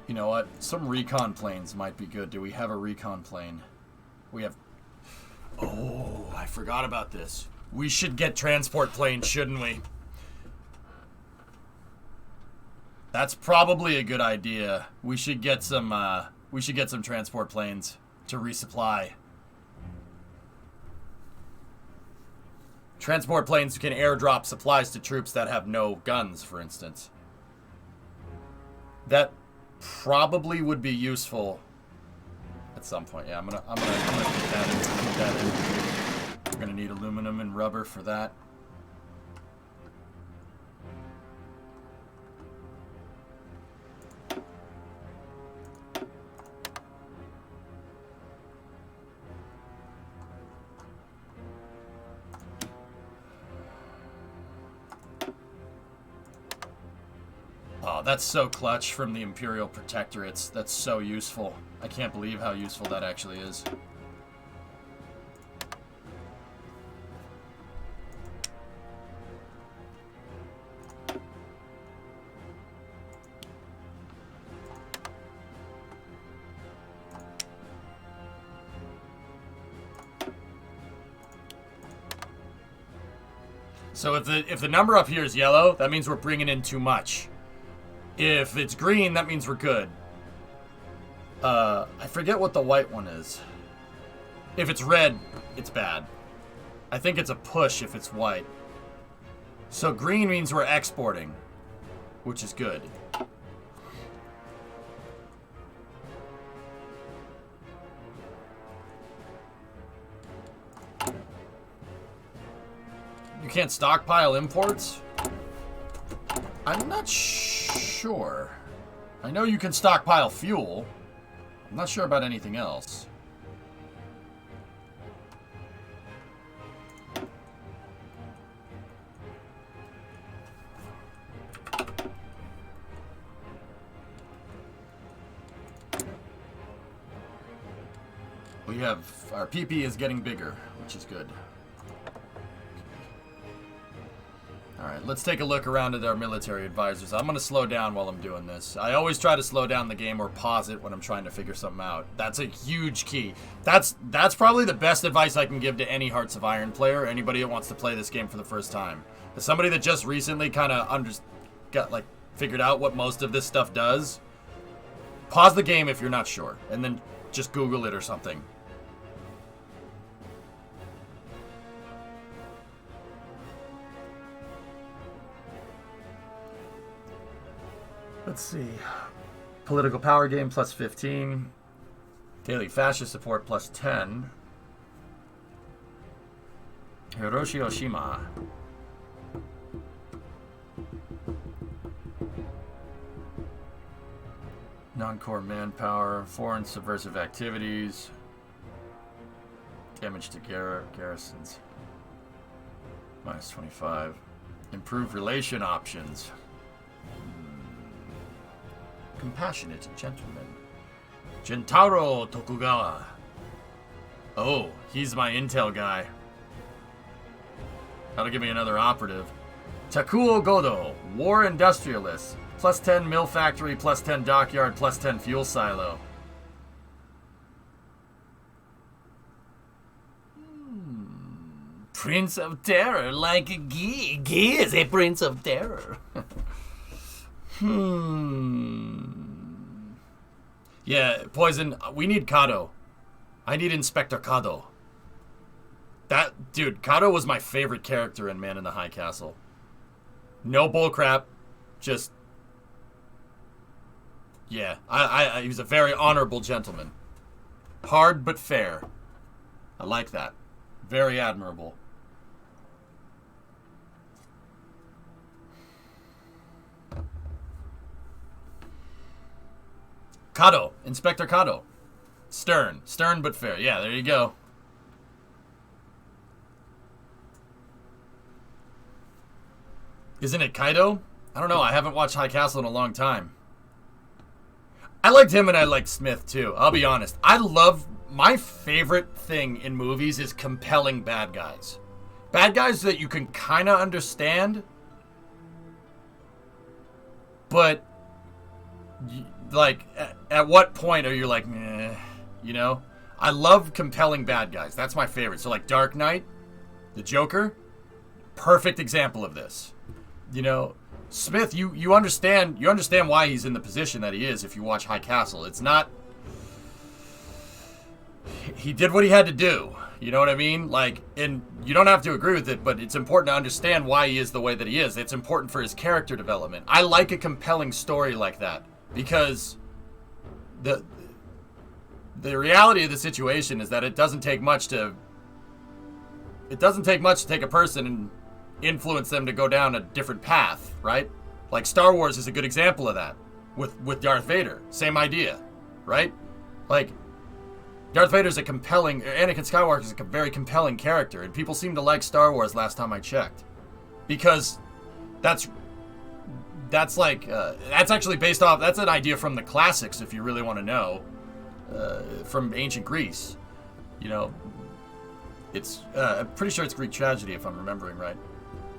You know what? Some recon planes might be good. Do we have a recon plane? We have... Oh, I forgot about this. We should get transport planes, shouldn't we? That's probably a good idea. We should get some transport planes to resupply. Transport planes can airdrop supplies to troops that have no guns, for instance. That probably would be useful at some point. Yeah, I'm gonna keep that in. We're gonna need aluminum and rubber for that. Oh, that's so clutch from the Imperial Protectorates. That's so useful. I can't believe how useful that actually is. So if the number up here is yellow, that means we're bringing in too much. If it's green, that means we're good. I forget what the white one is. If it's red, it's bad. I think it's a push if it's white. So green means we're exporting, which is good. You can't stockpile imports? I'm not sure. I know you can stockpile fuel. I'm not sure about anything else. We have... Our PP is getting bigger, which is good. Alright, let's take a look around at our military advisors. I'm going to slow down while I'm doing this. I always try to slow down the game or pause it when I'm trying to figure something out. That's a huge key. That's probably the best advice I can give to any Hearts of Iron player, or anybody that wants to play this game for the first time. As somebody that just recently kind of figured out what most of this stuff does, pause the game if you're not sure, and then just Google it or something. Let's see. Political power game plus 15. Daily fascist support plus 10. Hiroshi Oshima. Non-core manpower. Foreign subversive activities. Damage to garrisons. Minus 25. Improved relation options. Compassionate gentleman. Gentaro Tokugawa. Oh, he's my intel guy. That'll give me another operative. Takuo Godo, war industrialist. Plus 10 mill factory, plus 10 dockyard, plus 10 fuel silo. Prince of Terror, like a Guy. Guy is a Prince of Terror. Yeah, Poison, we need Kado. I need Inspector Kado. Dude, Kado was my favorite character in Man in the High Castle. No bullcrap. Just, yeah. He was a very honorable gentleman. Hard but fair. I like that. Very admirable. Kado. Inspector Kado. Stern. Stern but fair. Yeah, there you go. Isn't it Kaido? I don't know. I haven't watched High Castle in a long time. I liked him and I liked Smith too. I'll be honest. My favorite thing in movies is compelling bad guys. Bad guys that you can kind of understand, but like at what point are you like, meh, you know? I love compelling bad guys. That's my favorite. So like Dark Knight, the Joker, perfect example of this. You know, Smith, you understand why he's in the position that he is if you watch High Castle. It's not, he did what he had to do. You know what I mean? Like, and you don't have to agree with it, but it's important to understand why he is the way that he is. It's important for his character development. I like a compelling story like that because the reality of the situation is that it doesn't take much to take a person and influence them to go down a different path, right? Like Star Wars is a good example of that with Darth Vader. Same idea, right? Like Darth Vader's Anakin Skywalker is a very compelling character, and people seem to like Star Wars last time I checked. Because that's actually based off, that's an idea from the classics if you really want to know, from ancient Greece. You know, it's, I'm pretty sure it's Greek tragedy if I'm remembering right.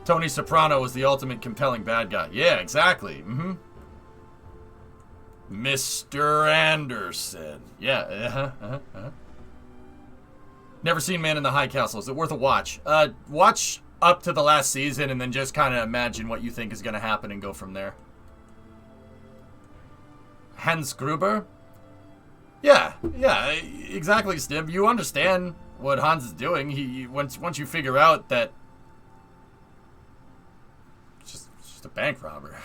Tony Soprano was the ultimate compelling bad guy. Yeah, exactly. Mm-hmm. Mr. Anderson. Yeah. Never seen Man in the High Castle. Is it worth a watch? Watch up to the last season and then just kind of imagine what you think is going to happen and go from there. Hans Gruber? Yeah, exactly, Stib. You understand what Hans is doing. He once you figure out that it's just a bank robber.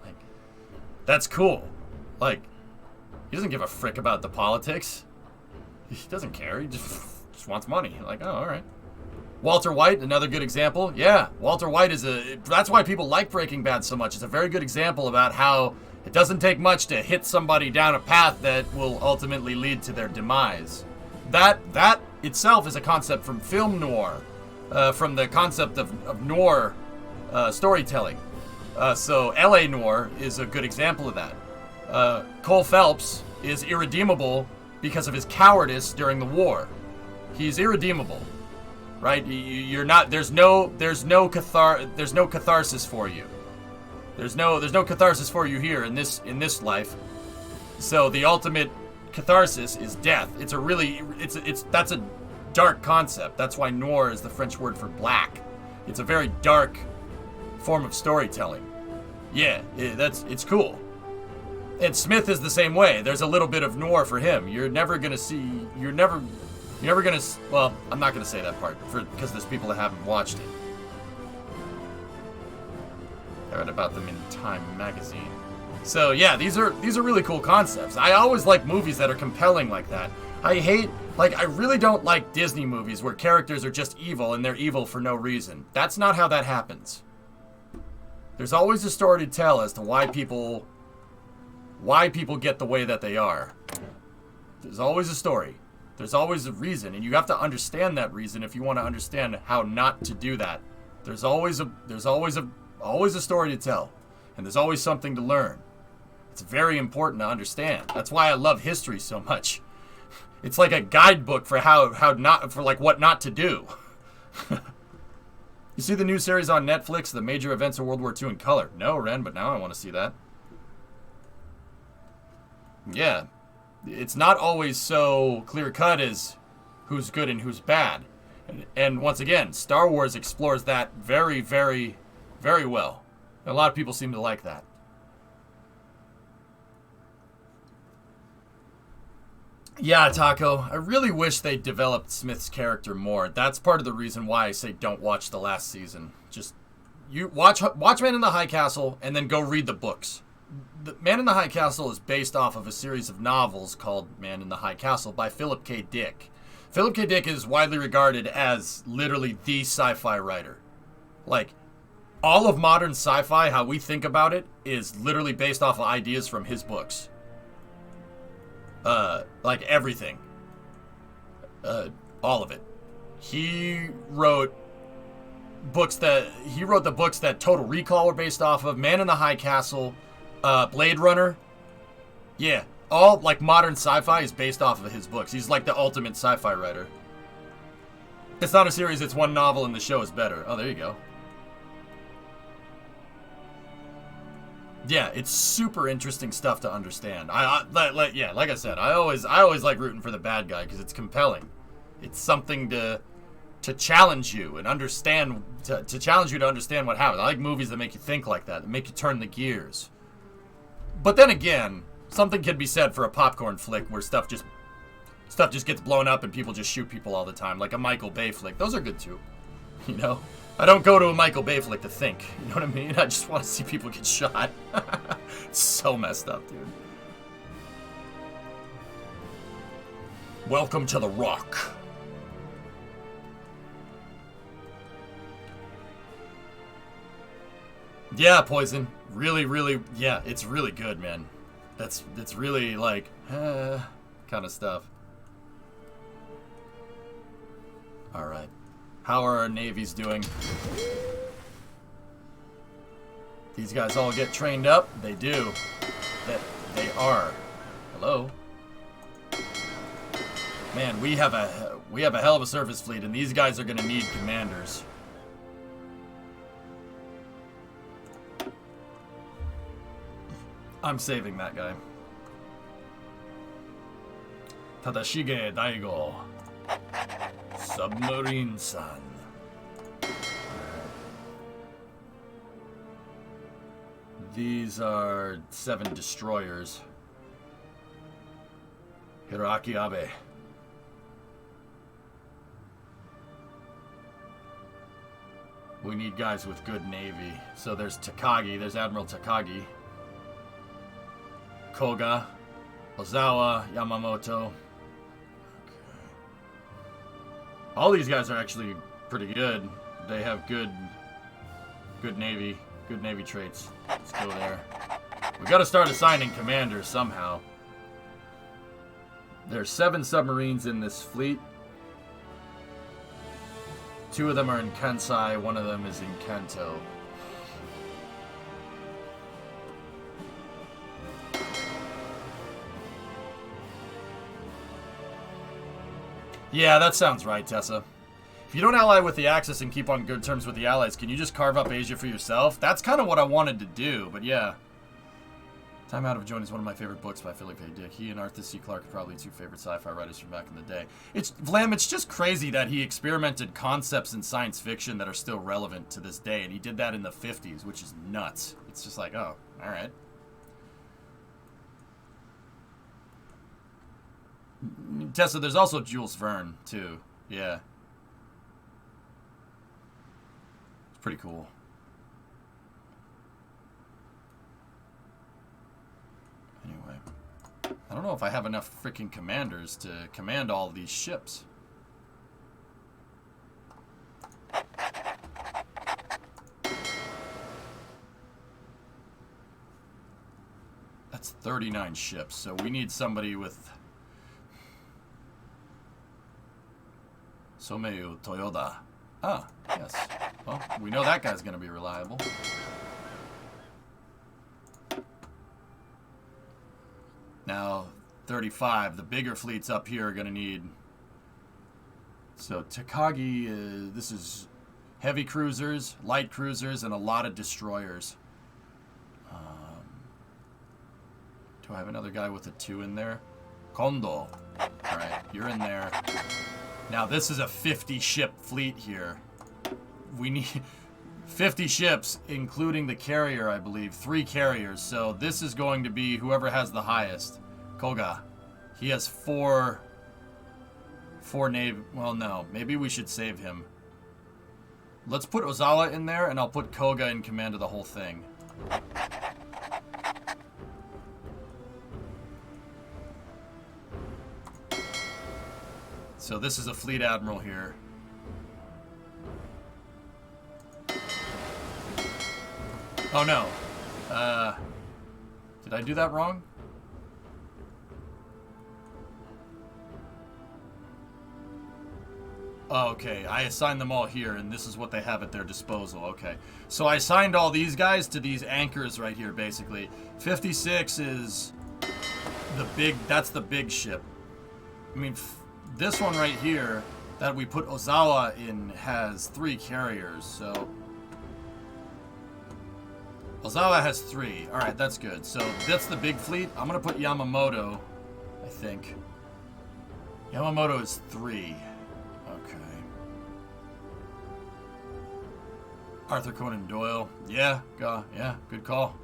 Like, that's cool. Like, he doesn't give a frick about the politics. He doesn't care. He just wants money. Like, oh, all right. Walter White, another good example. Yeah, Walter White that's why people like Breaking Bad so much. It's a very good example about how it doesn't take much to hit somebody down a path that will ultimately lead to their demise. That itself is a concept from film noir, from the concept of noir storytelling. So L.A. noir is a good example of that. Cole Phelps is irredeemable because of his cowardice during the war. He's irredeemable, right? You're not. There's no catharsis for you. There's no catharsis for you here in this life. So the ultimate catharsis is death. That's a dark concept. That's why noir is the French word for black. It's a very dark form of storytelling. Yeah, it's cool. And Smith is the same way. There's a little bit of noir for him. You're never gonna, well, I'm not gonna say that part because there's people that haven't watched it. I read about them in Time magazine. So yeah, these are really cool concepts. I always like movies that are compelling like that. I really don't like Disney movies where characters are just evil and they're evil for no reason. That's not how that happens. There's always a story to tell as to why people get the way that they are. There's always a story. There's always a reason, and you have to understand that reason if you want to understand how not to do that. There's always a story to tell, and there's always something to learn. It's very important to understand. That's why I love history so much. It's like a guidebook for what not to do. You see the new series on Netflix, The Major Events of World War II in Color? No, Ren, but now I want to see that. Yeah. It's not always so clear-cut as who's good and who's bad. And once again, Star Wars explores that very, very, very well. A lot of people seem to like that. Yeah, Taco, I really wish they developed Smith's character more. That's part of the reason why I say don't watch the last season. Just, you watch Man in the High Castle and then go read the books. The Man in the High Castle is based off of a series of novels called Man in the High Castle by Philip K. Dick. Philip K. Dick is widely regarded as literally the sci-fi writer. Like, all of modern sci-fi, how we think about it, is literally based off of ideas from his books. Like everything. All of it. He wrote the books that Total Recall were based off of, Man in the High Castle, Blade Runner. Yeah, all like modern sci-fi is based off of his books. He's like the ultimate sci-fi writer. It's not a series, it's one novel and the show is better. Oh, there you go. Yeah, it's super interesting stuff to understand. Like I said, I always like rooting for the bad guy because it's compelling. It's something to challenge you and understand, to challenge you to understand what happens. I like movies that make you think like that make you turn the gears. But then again, something can be said for a popcorn flick where stuff just gets blown up and people just shoot people all the time, like a Michael Bay flick. Those are good too, you know. I don't go to a Michael Bay flick to think, you know what I mean? I just want to see people get shot. It's so messed up, dude. Welcome to the Rock. Yeah, Poison. Really, really, yeah, it's really good, man. It's really like, kind of stuff. Alright. How are our navies doing? These guys all get trained up? They do. They are. Hello? Man, we have a hell of a surface fleet, and these guys are gonna need commanders. I'm saving that guy. Tadashige Daigo. Submarine-san. These are 7 destroyers. Hiroaki Abe. We need guys with good navy. So there's Takagi. There's Admiral Takagi. Koga. Ozawa. Yamamoto. All these guys are actually pretty good. They have good navy traits. Let's go there. We got to start assigning commanders somehow. There's 7 submarines in this fleet. 2 of them are in Kansai. 1 of them is in Kanto. Yeah, that sounds right, Tessa. If you don't ally with the Axis and keep on good terms with the Allies, can you just carve up Asia for yourself? That's kind of what I wanted to do, but yeah. Time Out of Joan is one of my favorite books by Philip K. Dick. He and Arthur C. Clarke are probably 2 favorite sci-fi writers from back in the day. Vlam, it's just crazy that he experimented concepts in science fiction that are still relevant to this day, and he did that in the 50s, which is nuts. It's just like, oh, alright. Tessa, there's also Jules Verne, too. Yeah. It's pretty cool. Anyway. I don't know if I have enough freaking commanders to command all of these ships. That's 39 ships, so we need somebody with... Someu Toyoda. Ah, yes. Well, we know that guy's going to be reliable. Now, 35. The bigger fleets up here are going to need... So, Takagi, this is heavy cruisers, light cruisers, and a lot of destroyers. Do I have another guy with a 2 in there? Kondo. Alright, you're in there. Now, this is a 50-ship fleet here. We need 50 ships, including the carrier, I believe. 3 carriers. So this is going to be whoever has the highest. Koga. He has 4 navy. Well, no. Maybe we should save him. let's put Ozawa in there, and I'll put Koga in command of the whole thing. So this is a fleet admiral here. Oh no. Did I do that wrong? Oh, okay, I assigned them all here, and this is what they have at their disposal. Okay, so I assigned all these guys to these anchors right here, basically. 56 is the big, that's the big ship. I mean, this one right here that we put Ozawa in has 3 carriers, so... Ozawa has 3. Alright, that's good. So, that's the big fleet. I'm gonna put Yamamoto, I think. Yamamoto is 3. Okay. Arthur Conan Doyle. Yeah, good call.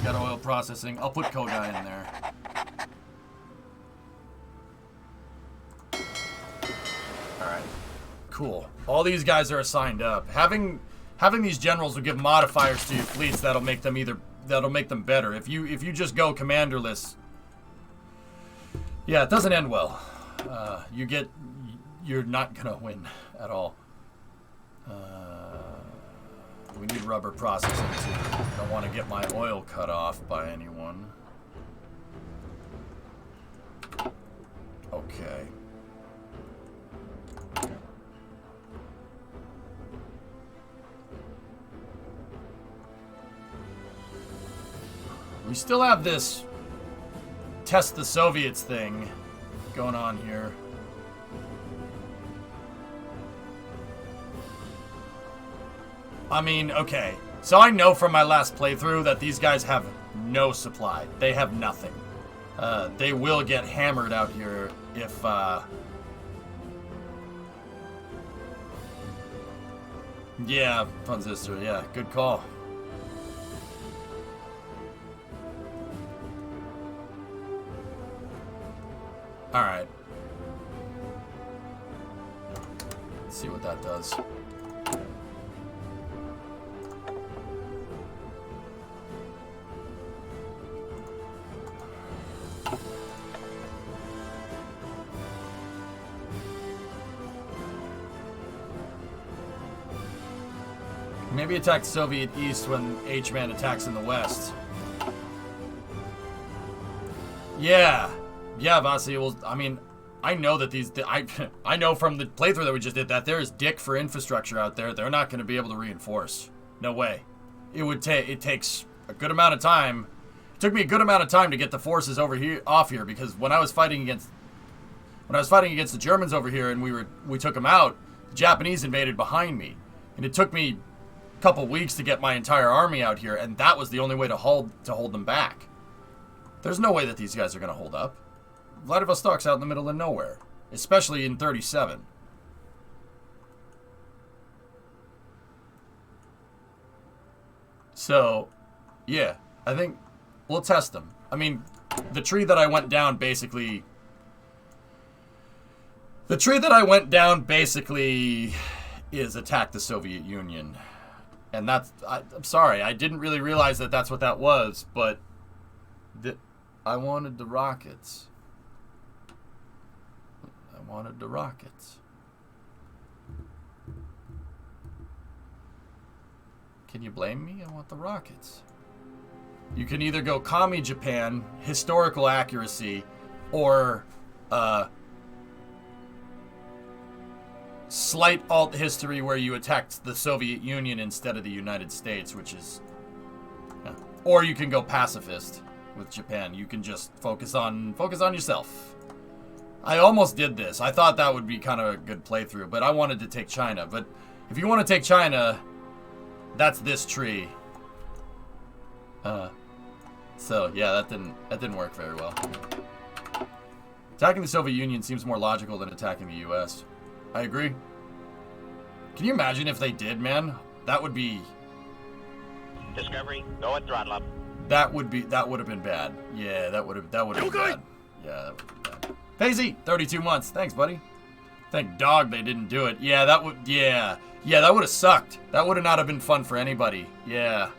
Got oil processing. I'll put Koga in there. Alright. Cool. All these guys are assigned up. Having these generals will give modifiers to your fleets that'll make them better. If you just go commanderless, yeah, it doesn't end well. You're not gonna win at all. We need rubber processing too. Don't want to get my oil cut off by anyone. Okay. We still have this test the Soviets thing going on here. I mean, okay. So I know from my last playthrough that these guys have no supply. They have nothing. They will get hammered out here if, yeah, Funsister, yeah, good call. Alright. Let's see what that does. Maybe attack the Soviet East when H-Man attacks in the West. Yeah. Yeah, Vasi, well, I mean, I know that I know from the playthrough that we just did that there is dick for infrastructure out there. They're not going to be able to reinforce. No way. It takes a good amount of time. It took me a good amount of time to get the forces off here because when I was fighting against the Germans over here and we took them out, the Japanese invaded behind me. And it took me a couple weeks to get my entire army out here, and that was the only way to hold them back. There's no way that these guys are going to hold up. Vladivostok's out in the middle of nowhere, especially in 37. So, yeah, I think we'll test them. I mean, the tree that I went down basically is attack the Soviet Union. And I'm sorry, I didn't really realize that that's what that was, but I wanted the rockets. Wanted the rockets. Can you blame me? I want the rockets. You can either go Kami Japan, historical accuracy, or slight alt history where you attacked the Soviet Union instead of the United States, which is... Yeah. Or you can go pacifist with Japan. You can just focus on yourself. I almost did this. I thought that would be kind of a good playthrough, but I wanted to take China. But if you want to take China, that's this tree. So yeah, that didn't work very well. Attacking the Soviet Union seems more logical than attacking the U.S. I agree. Can you imagine if they did, man? That would be... Discovery, go and throttle up. That would have been bad. Yeah, that would have been bad. Yeah, that would have been bad. Paisy, 32 months. Thanks, buddy. Thank dog they didn't do it. Yeah, that would, yeah. Yeah, that would have sucked. That would have not have been fun for anybody. Yeah.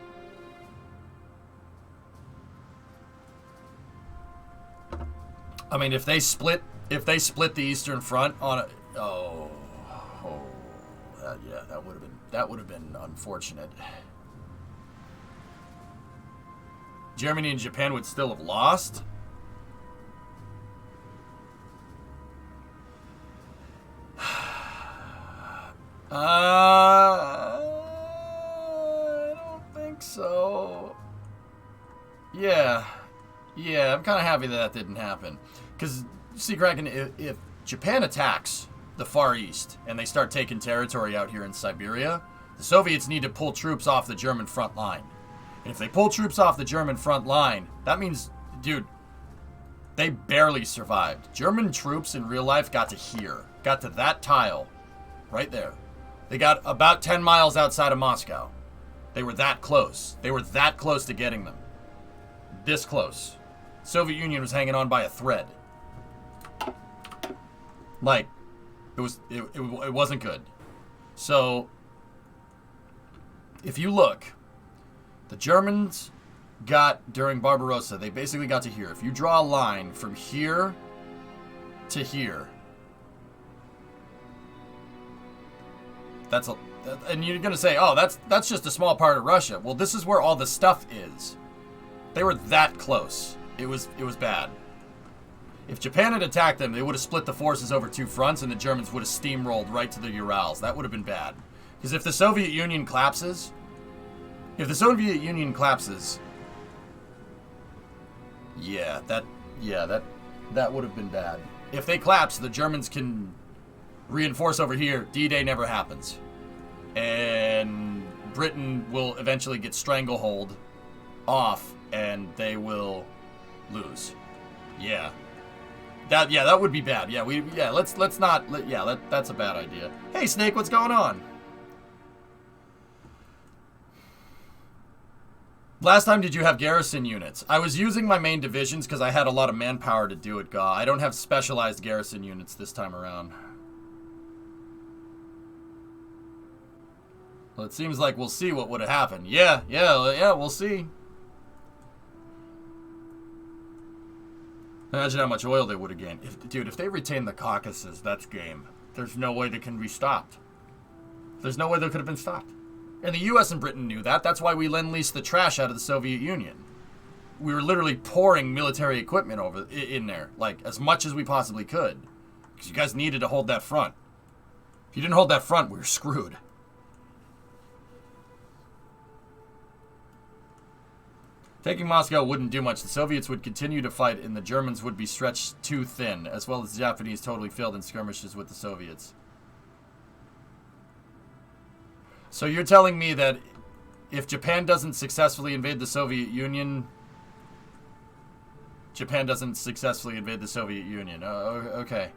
I mean, if they split the Eastern Front on a, yeah, that would have been unfortunate. Germany and Japan would still have lost. I don't think so. Yeah, I'm kind of happy that didn't happen. Because, see, Kraken, if Japan attacks the Far East and they start taking territory out here in Siberia, the Soviets need to pull troops off the German front line. And if they pull troops off the German front line, that means, dude, they barely survived. German troops in real life got to here, got to that tile right there. They got about 10 miles outside of Moscow. They were that close. They were that close to getting them. This close. Soviet Union was hanging on by a thread. Like, it wasn't good. So, if you look, the Germans got, during Barbarossa, they basically got to here. If you draw a line from here to here, and you're gonna say, oh, that's just a small part of Russia. Well, this is where all the stuff is. They were that close. It was bad. If Japan had attacked them, they would have split the forces over two fronts, and the Germans would have steamrolled right to the Urals. That would have been bad. Because if the Soviet Union collapses, yeah, that would have been bad. If they collapse, the Germans can reinforce over here. D-Day never happens. And Britain will eventually get stranglehold off, and they will lose. Yeah. That would be bad. Let's not. That's a bad idea. Hey, Snake, what's going on? Last time, did you have garrison units? I was using my main divisions because I had a lot of manpower to do it, Gaw. I don't have specialized garrison units this time around. Well, it seems like we'll see what would have happened. Yeah, we'll see. Imagine how much oil they would have gained. If they retain the Caucasus, that's game. There's no way they can be stopped. There's no way they could have been stopped. And the U.S. and Britain knew that. That's why we lend-leased the trash out of the Soviet Union. We were literally pouring military equipment in there, like, as much as we possibly could. Because you guys needed to hold that front. If you didn't hold that front, we were screwed. Taking Moscow wouldn't do much. The Soviets would continue to fight, and the Germans would be stretched too thin, as well as the Japanese totally failed in skirmishes with the Soviets. So you're telling me that if Japan doesn't successfully invade the Soviet Union, Japan doesn't successfully invade the Soviet Union. Okay.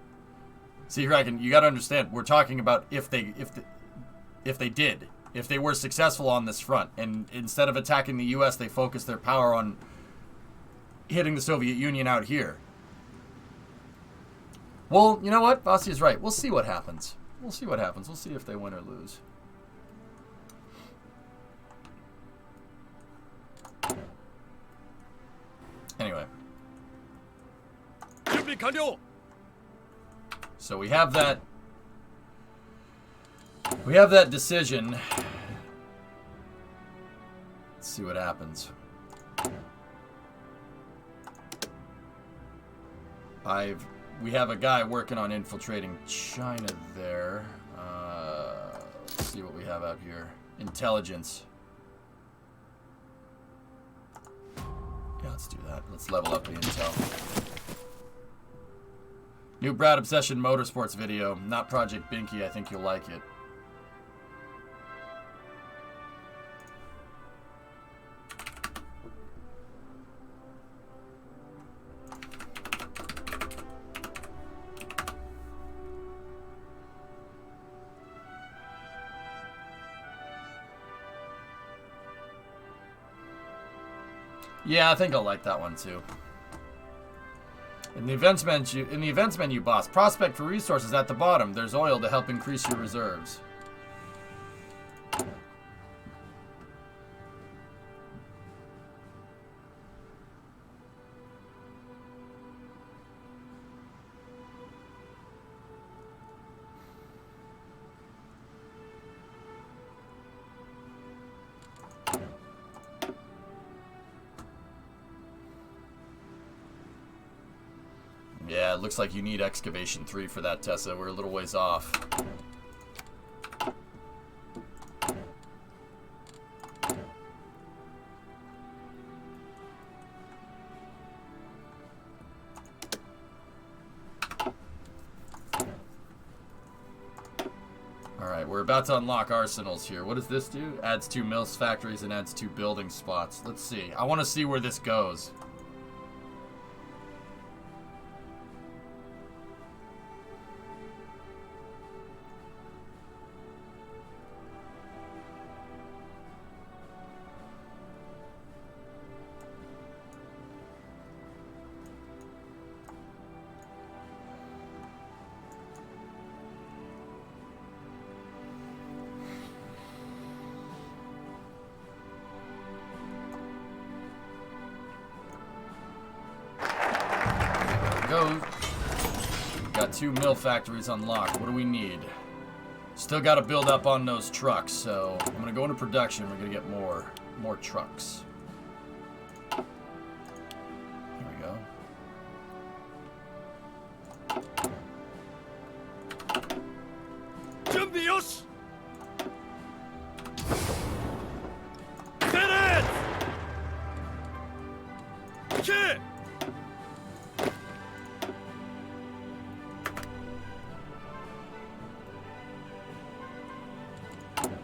See, Kraken, you got to understand. We're talking about if they did. If they were successful on this front, and instead of attacking the U.S., they focused their power on hitting the Soviet Union out here. Well, you know what? Vasi is right. We'll see what happens. We'll see what happens. We'll see if they win or lose. Anyway. So we have that. We have that decision. Let's see what happens. We have a guy working on infiltrating China there. Let's see what we have out here. Intelligence. Yeah, let's do that. Let's level up the intel. New Brad Obsession Motorsports video. Not Project Binky. I think you'll like it. Yeah, I think I'll like that one too. In the events menu, boss, prospect for resources at the bottom. There's oil to help increase your reserves. Yeah, it looks like you need Excavation 3 for that, Tessa. We're a little ways off. Alright, we're about to unlock arsenals here. What does this do? Adds 2 mills factories and adds 2 building spots. Let's see. I want to see where this goes. Go. Got 2 mill factories unlocked. What do we need? Still got to build up on those trucks, so I'm gonna go into production. We're gonna get more trucks. Here we go. 준비 요시! Finish! Kick!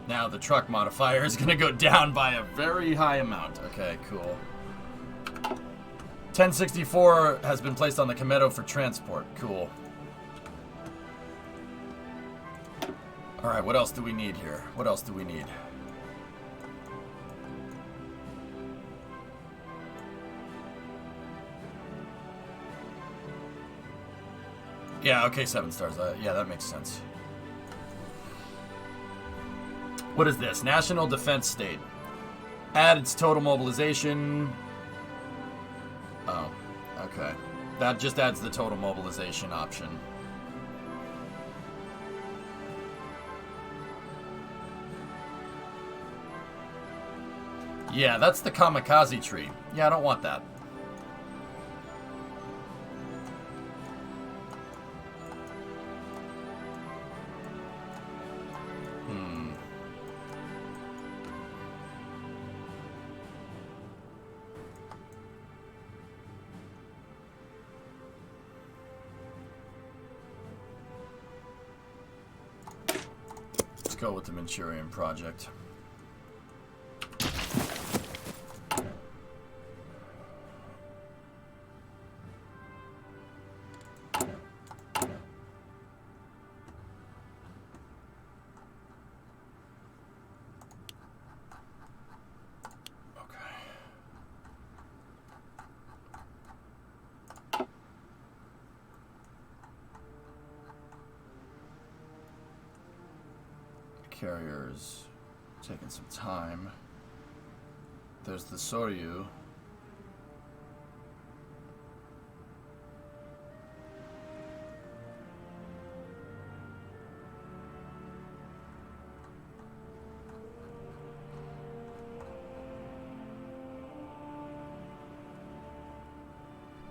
Now the truck modifier is going to go down by a very high amount. Okay, cool. 1064 has been placed on the Kometo for transport. Cool. Alright, what else do we need here? What else do we need? Yeah, okay, 7 stars. Yeah, that makes sense. What is this? National Defense State. Add its total mobilization. Oh, okay. That just adds the total mobilization option. Yeah, that's the kamikaze tree. Yeah, I don't want that. Go with the Manchurian Project. Carriers taking some time. There's the Soryu.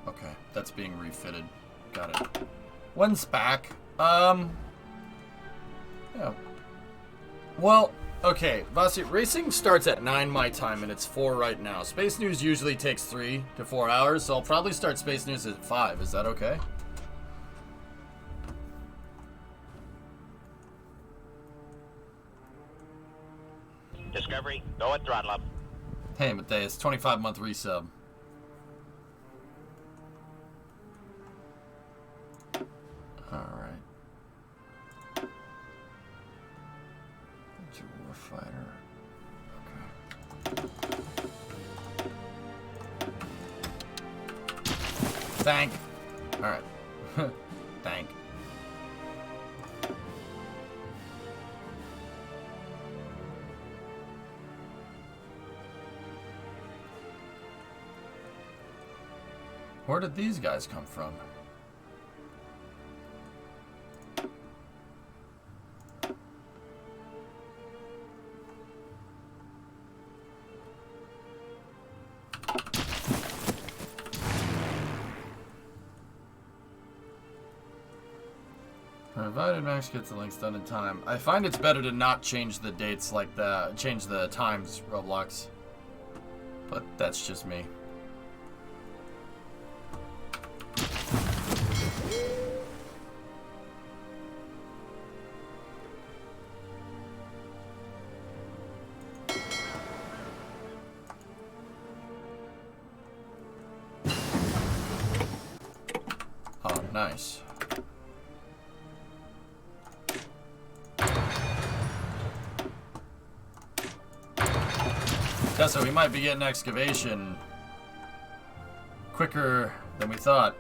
Okay, that's being refitted. Got it. When's back? Yeah. Well, okay, Vasi, racing starts at 9 my time, and it's 4 right now. Space News usually takes 3 to 4 hours, so I'll probably start Space News at 5. Is that okay? Discovery, go at throttle up. Hey, Mateus, 25-month resub. Alright. Fighter. Okay. Thank Alright. Thank. Where did these guys come from? Provided Max gets the links done in time. I find it's better to not change the dates like that, change the times, Roblox. But that's just me. Oh, nice. Yeah, so we might be getting excavation quicker than we thought.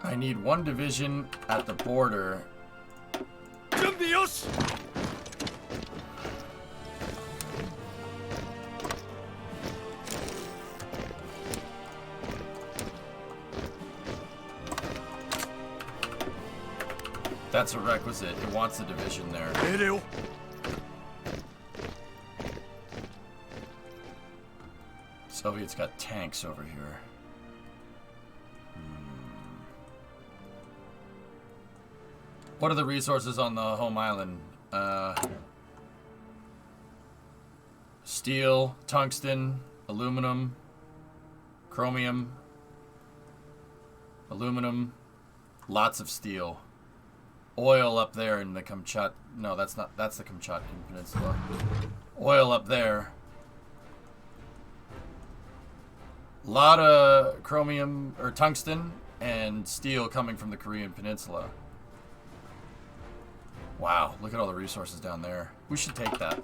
I need one division at the border. That's a requisite. It wants a division there. Soviets got tanks over here. What are the resources on the home island? Steel, tungsten, aluminum, chromium, aluminum, lots of steel. Oil up there in the Kamchat. No, that's not. That's the Kamchatkan Peninsula. Oil up there. A lot of chromium or tungsten and steel coming from the Korean Peninsula. Wow, look at all the resources down there. We should take that.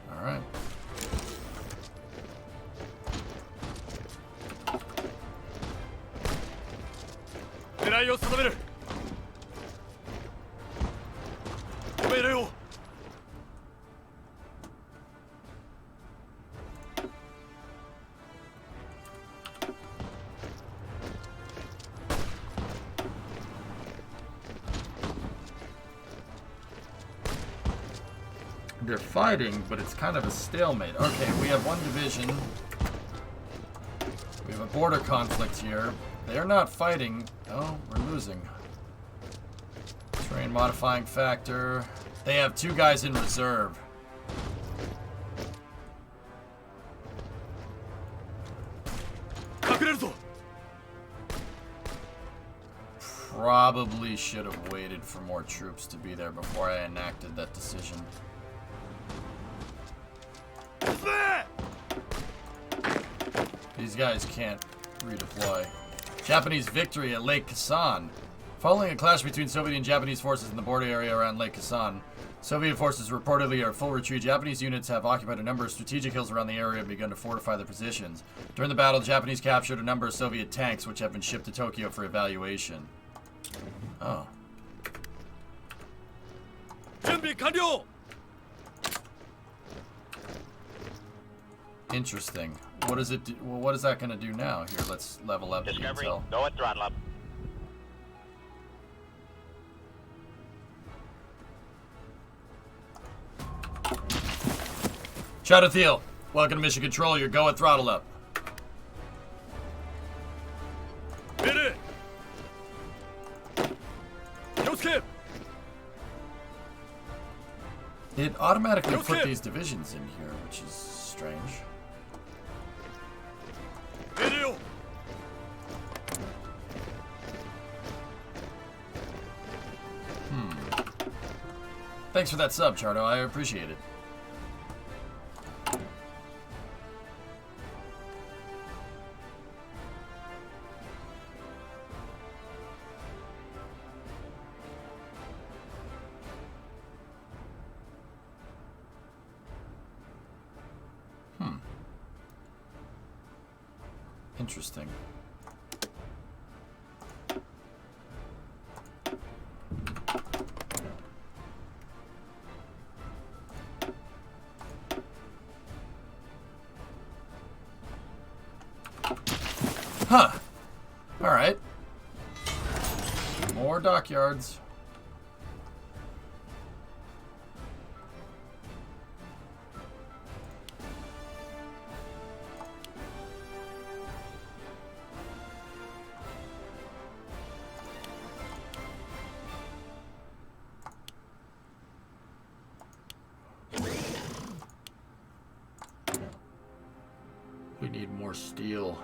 All right. They're fighting, but it's kind of a stalemate. Okay, we have one division. We have a border conflict here. They're not fighting. Oh, we're losing. Terrain modifying factor. They have 2 guys in reserve. Probably should have waited for more troops to be there before I enacted that decision. These guys can't redeploy. Japanese victory at Lake Khasan. Following a clash between Soviet and Japanese forces in the border area around Lake Khasan, Soviet forces reportedly are full retreat. Japanese units have occupied a number of strategic hills around the area and begun to fortify their positions. During the battle, the Japanese captured a number of Soviet tanks, which have been shipped to Tokyo for evaluation. Oh. Interesting. What does it do? Well, what is that going to do now? Here, let's level up the Discovery, intel. go at throttle up. Shadow Thiel, welcome to Mission Control. Your go at throttle up. It automatically put these divisions in here, which is strange. Thanks for that sub, Chardo. I appreciate it. Interesting. Huh. Alright. More dockyards. We need more steel.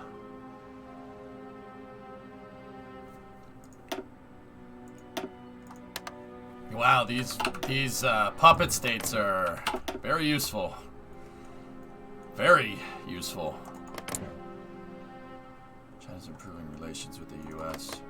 Wow, these puppet states are very useful. Very useful. China's improving relations with the U.S.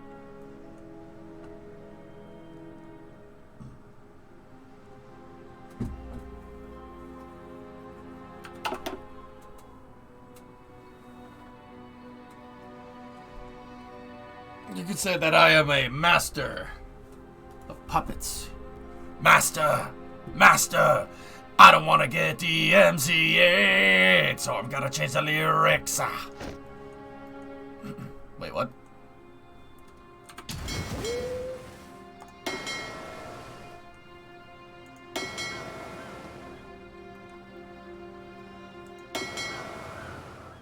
You could say that I am a master of puppets. Master! Master! I don't want to get DMCA'd, so I'm gonna change the lyrics. Wait, what?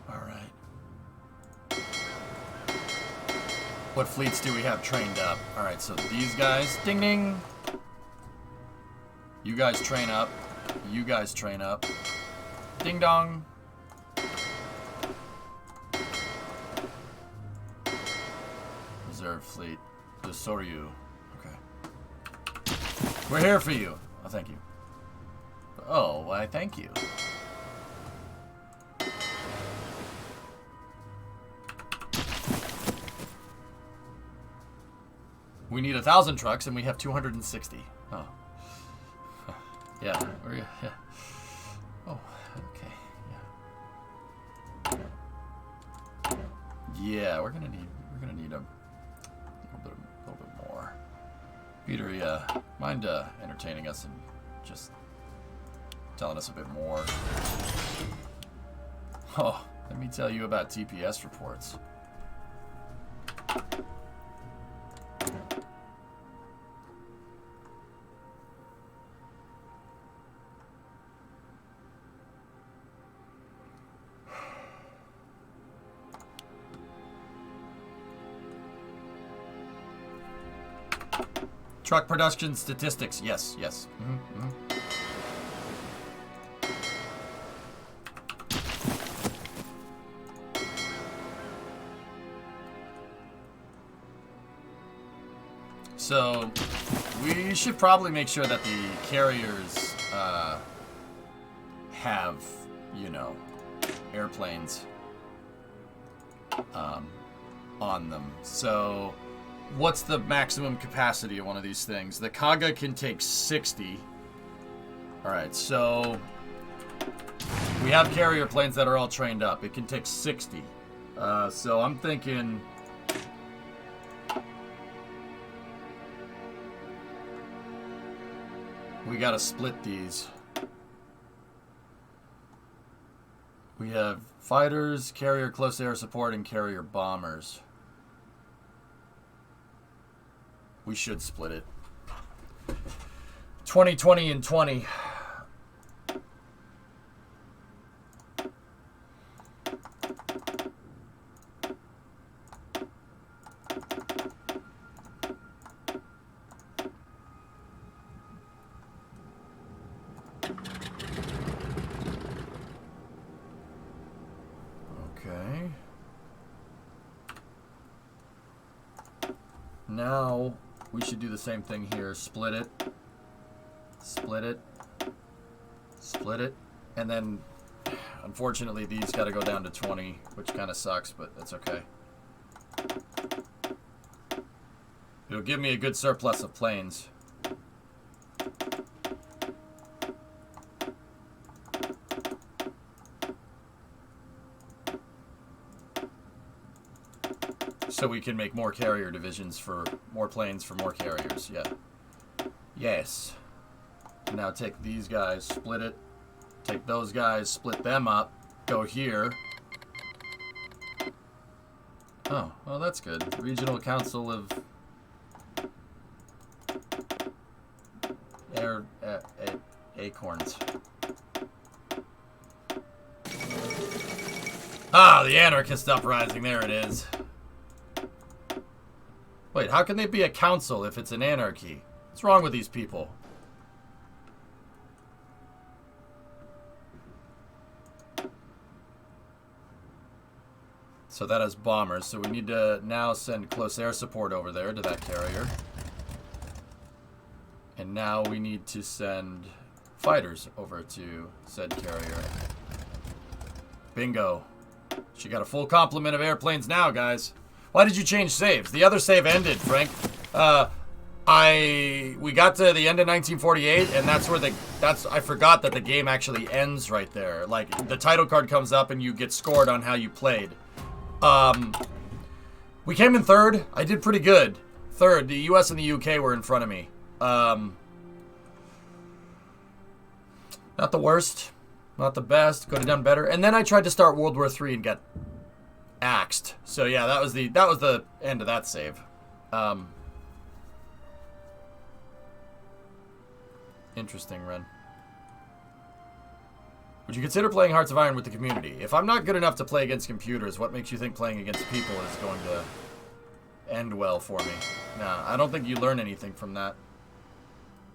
Alright. What fleets do we have trained up? Alright, so these guys, ding ding. You guys train up. You guys train up. Ding dong. Reserve fleet. The Soryu. Okay. We're here for you. Oh, thank you. Oh, why, thank you. We need 1,000 trucks, and we have 260. Oh. Yeah, yeah. Oh, okay, yeah. Yeah, we're gonna need a little bit more. Peter, mind entertaining us and just telling us a bit more. Oh, let me tell you about TPS reports. Truck production statistics. Yes, yes. So, we should probably make sure that the carriers have, you know, airplanes on them. So, what's the maximum capacity of one of these things? The Kaga can take 60. Alright, so we have carrier planes that are all trained up. It can take 60. So I'm thinking we gotta split these. We have fighters, carrier close air support, and carrier bombers. We should split it. 20, 20, and 20. Okay. Now we should do the same thing here. Split it. Split it. Split it. And then, unfortunately, these got to go down to 20, which kind of sucks, but that's okay. It'll give me a good surplus of planes. So we can make more carrier divisions for more planes for more carriers. Yeah. Yes. Now take these guys, split it. Take those guys, split them up. Go here. Oh, well that's good. Regional Council of Acorns. Ah, the anarchist uprising. There it is. Wait, how can they be a council if it's an anarchy? What's wrong with these people? So that has bombers. So we need to now send close air support over there to that carrier. And now we need to send fighters over to said carrier. Bingo. She got a full complement of airplanes now, guys. Why did you change saves? The other save ended, Frank. We got to the end of 1948, and that's where I forgot that the game actually ends right there. Like, the title card comes up and you get scored on how you played. We came in third. I did pretty good. Third. The US and the UK were in front of me. Not the worst. Not the best. Could have done better. And then I tried to start World War III and got axed. So yeah, that was the end of that save. Interesting, Ren. Would you consider playing Hearts of Iron with the community? If I'm not good enough to play against computers, what makes you think playing against people is going to end well for me? Nah, I don't think you learn anything from that.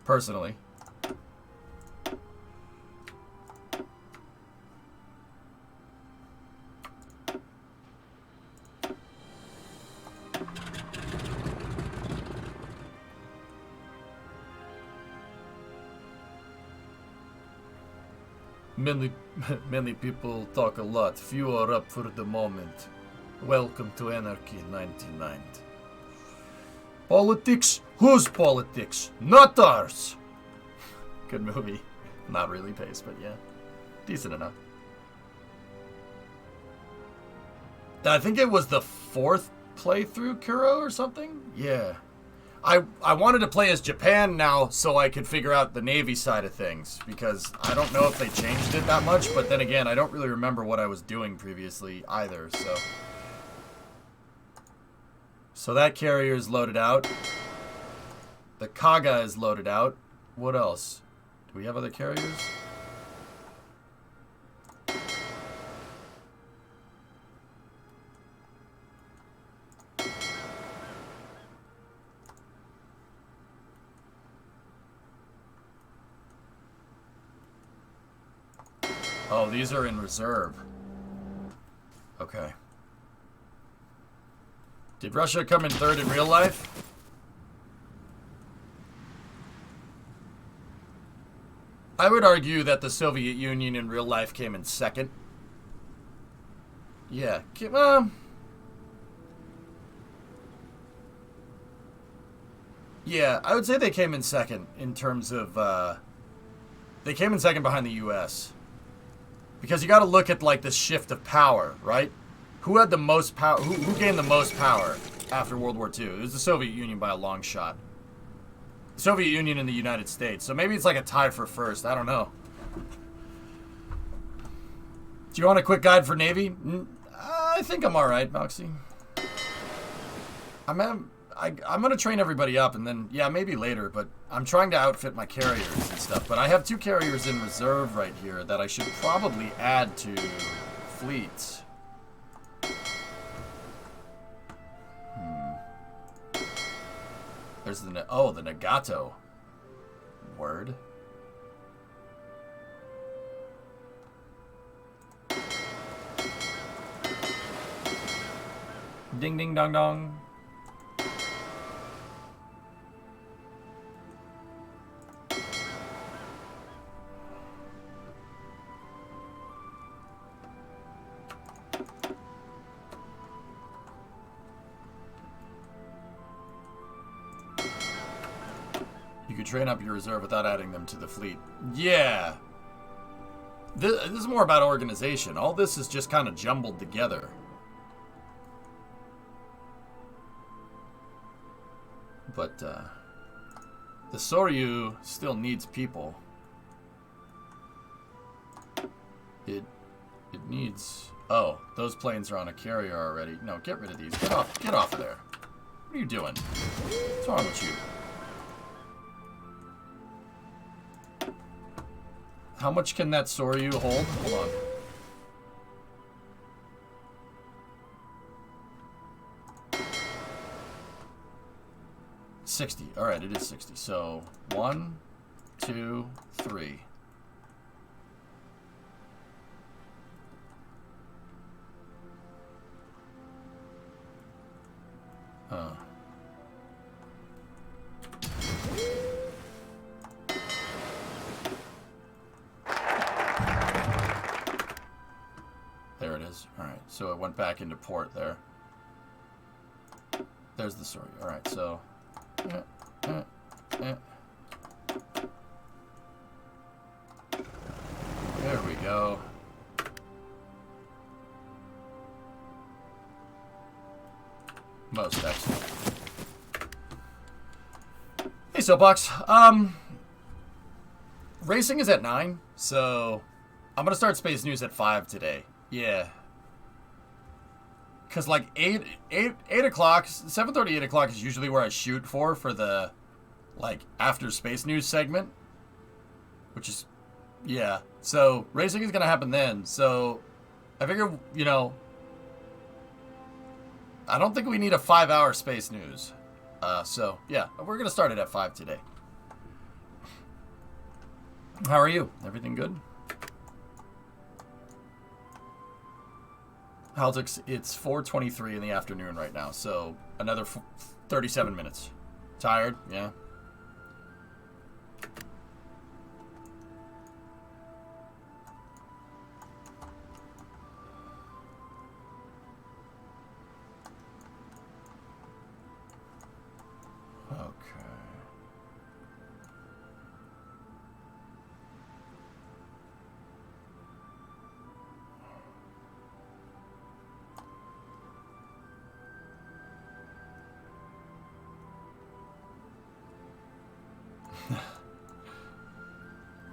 Personally. Many people talk a lot. Few are up for the moment. Welcome to Anarchy 99. Politics? Whose politics? Not ours! Good movie. Not really pace, but yeah. Decent enough. I think it was the 4th playthrough, Kuro, or something? Yeah. I wanted to play as Japan now so I could figure out the Navy side of things, because I don't know if they changed it that much, but then again, I don't really remember what I was doing previously either, so. So that carrier is loaded out. The Kaga is loaded out. What else? Do we have other carriers? Oh, these are in reserve. Okay. Did Russia come in third in real life? I would argue that the Soviet Union in real life came in second. Yeah. Yeah, I would say they came in second in terms of, they came in second behind the US. Because you got to look at like the shift of power, right? Who had the most power? Who gained the most power after World War II? It was the Soviet Union by a long shot. The Soviet Union and the United States. So maybe it's like a tie for first. I don't know. Do you want a quick guide for Navy? I think I'm all right, Moxie. I'm going to train everybody up, and then, yeah, maybe later, but I'm trying to outfit my carriers and stuff. But I have 2 carriers in reserve right here that I should probably add to fleets. There's the Nagato. Word. Ding ding dong dong. Train up your reserve without adding them to the fleet. Yeah. This is more about organization. All this is just kind of jumbled together. But the Soryu still needs people. It needs... Oh, those planes are on a carrier already. No, get rid of these. Get off of there. What are you doing? What's wrong with you? How much can that Soryu hold? Hold on. $60. Alright, it is 60. So, 1, 2, 3. Huh. There it is. Alright, so it went back into port there. There's the story. Alright, so... There we go. Most excellent. Hey, Soapbox. Racing is at 9, so I'm gonna start Space News at 5 today. Yeah. Cause like 8 o'clock, 7:30, 8 o'clock is usually where I shoot for the like after Space News segment, which is, yeah. So racing is gonna happen then. So I figure, you know, I don't think we need a 5-hour Space News. So yeah, we're gonna start it at 5 today. How are you? Everything good? Haltix, it's 4:23 in the afternoon right now, so another 37 minutes. Tired? Yeah.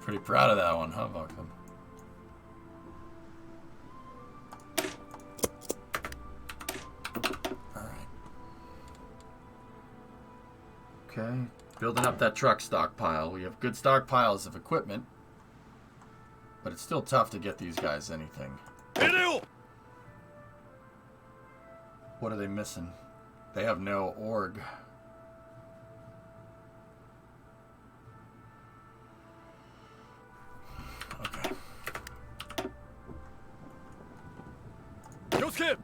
Pretty proud of that one, huh, Buxton? Alright. Okay. Building up that truck stockpile. We have good stockpiles of equipment. But it's still tough to get these guys anything. What are they missing? They have no org. Yosuke!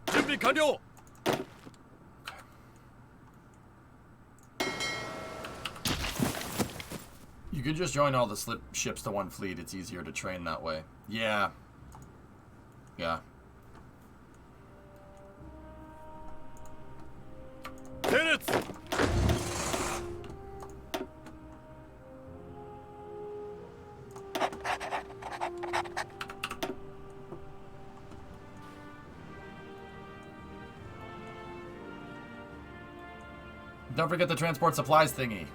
준비 완료! You can just join all the slip ships to one fleet. It's easier to train that way. Yeah. Yeah. Tenets! Don't forget the transport supplies thingy.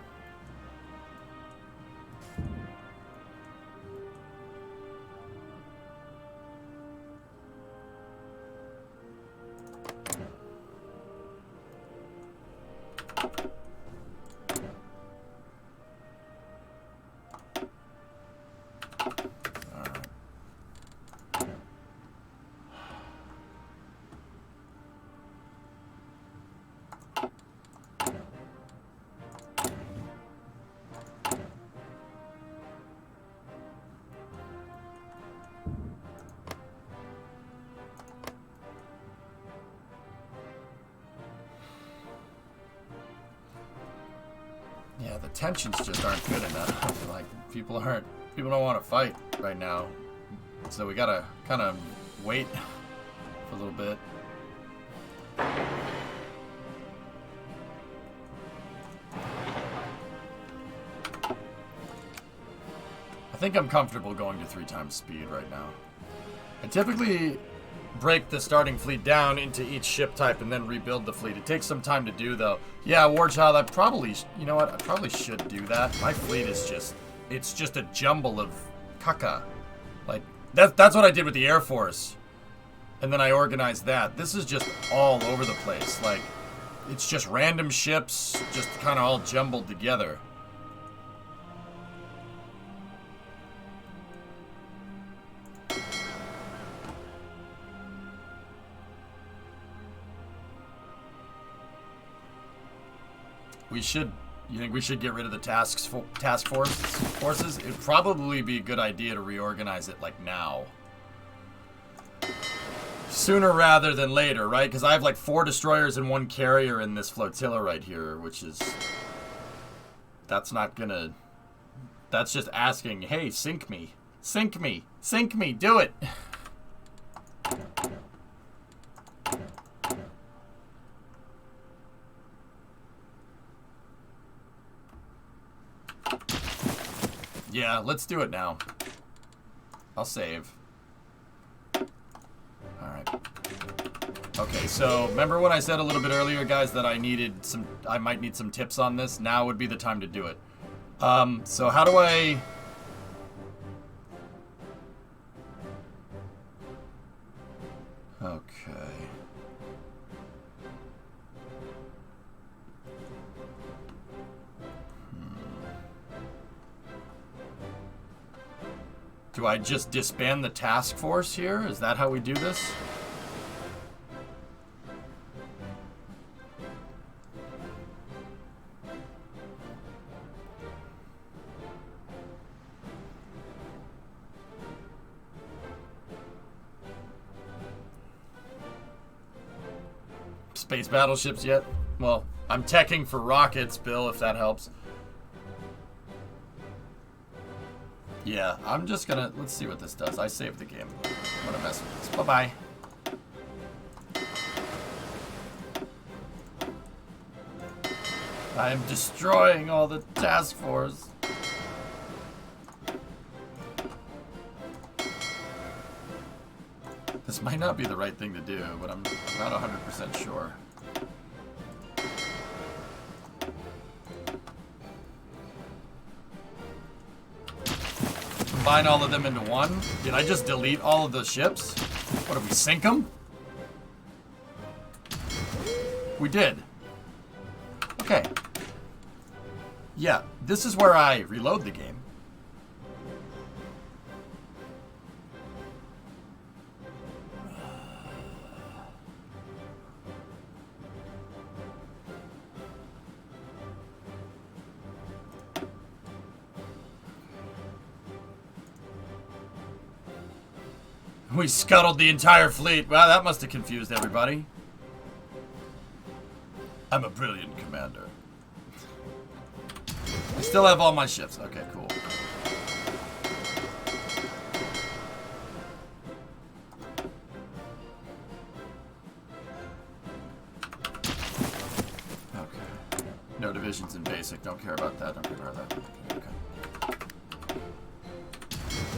Yeah, the tensions just aren't good enough. Like, people don't want to fight right now. So we gotta kind of wait for a little bit. I think I'm comfortable going to 3 times speed right now. I typically break the starting fleet down into each ship type and then rebuild the fleet. It takes some time to do, though. Yeah, Warchild, I probably, you know what? I probably should do that. My fleet is just, it's just a jumble of caca. Like, that's what I did with the Air Force. And then I organized that. This is just all over the place. Like, it's just random ships, just kind of all jumbled together. We should, you think we should get rid of the task forces? It'd probably be a good idea to reorganize it, like, now. Sooner rather than later, right? Because I have, like, 4 destroyers and 1 carrier in this flotilla right here, which is... That's not gonna... That's just asking, hey, sink me. Sink me. Sink me. Do it. Yeah, let's do it now. I'll save. Alright. Okay, so remember when I said a little bit earlier, guys, that I might need some tips on this? Now would be the time to do it. So how do I... Okay. Do I just disband the task force here? Is that how we do this? Space battleships yet? Well, I'm teching for rockets, Bill, if that helps. Yeah, I'm just gonna... Let's see what this does. I saved the game. I'm gonna mess with this. Bye-bye. I am destroying all the task force. This might not be the right thing to do, but I'm not 100% sure. Combine all of them into one? Did I just delete all of the ships? What, did we sink them? We did. Okay. Yeah, this is where I reload the game. We scuttled the entire fleet. Well, that must have confused everybody. I'm a brilliant commander. I still have all my ships. Okay, cool. Okay. No divisions in basic. Don't care about that. Don't care about that. Okay.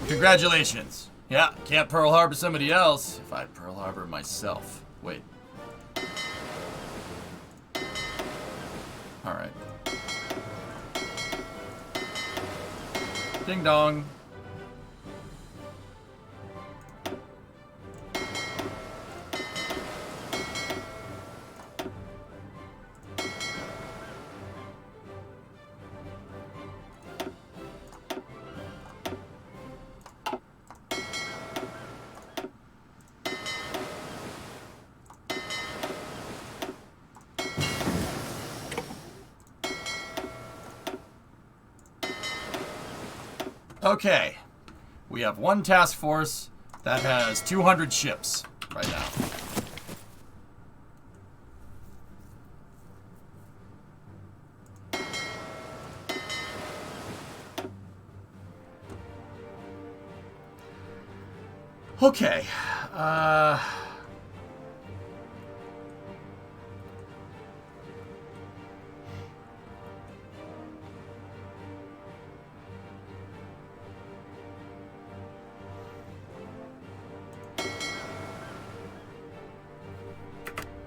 Congratulations. Yeah, can't Pearl Harbor somebody else if I Pearl Harbor myself. Wait. Alright. Ding dong. Okay, we have one task force that has 200 ships right now. Okay,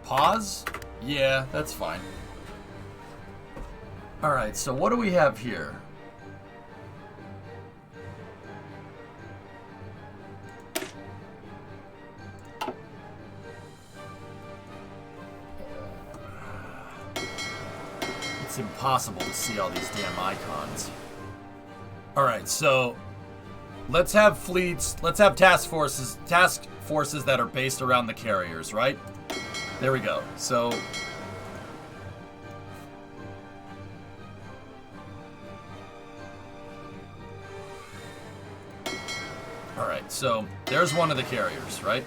Pause? Yeah, that's fine. Alright, so what do we have here? It's impossible to see all these damn icons. Alright, so let's have fleets, let's have task forces that are based around the carriers, right? There we go. So alright, so there's one of the carriers, right?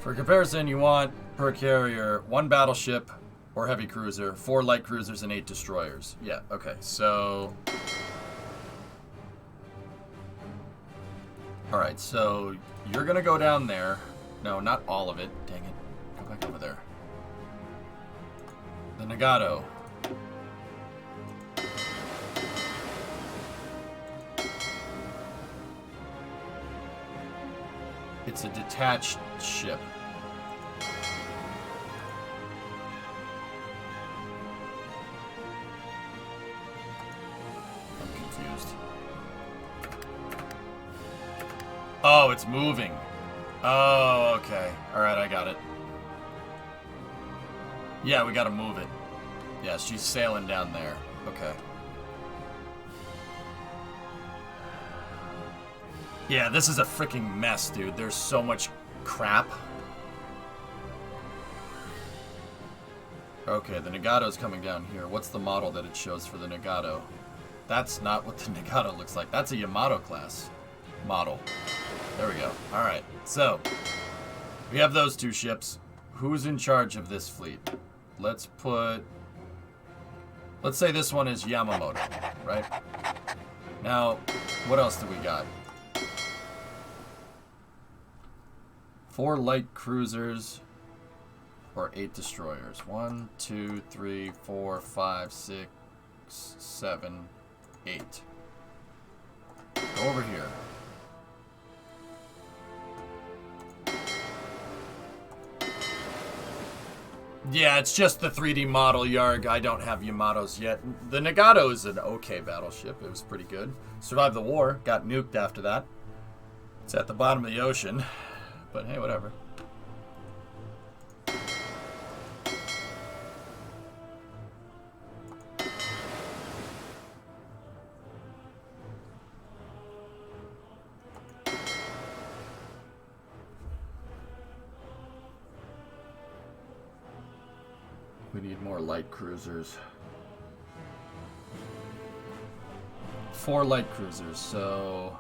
For comparison, you want per carrier 1 battleship or heavy cruiser, 4 light cruisers, and 8 destroyers. Yeah, okay, so alright, so you're gonna go down there. No, not all of it. Dang it. Go back over there. The Nagato. It's a detached ship. I'm confused. Oh, it's moving. Oh, okay. Alright, I got it. Yeah, we gotta move it. Yeah, she's sailing down there. Okay. Yeah, this is a freaking mess, dude. There's so much crap. Okay, the Nagato's coming down here. What's the model that it shows for the Nagato? That's not what the Nagato looks like. That's a Yamato class model. There we go. Alright, so we have those 2 ships. Who's in charge of this fleet? Let's say this one is Yamamoto, right? Now, what else do we got? 4 light cruisers or 8 destroyers. 1, 2, 3, 4, 5, 6, 7, 8. Go over here. Yeah, it's just the 3D model, Yarg. I don't have Yamatos yet. The Nagato is an okay battleship. It was pretty good. Survived the war. Got nuked after that. It's at the bottom of the ocean. But hey, whatever. We need more light cruisers. 4 light cruisers, so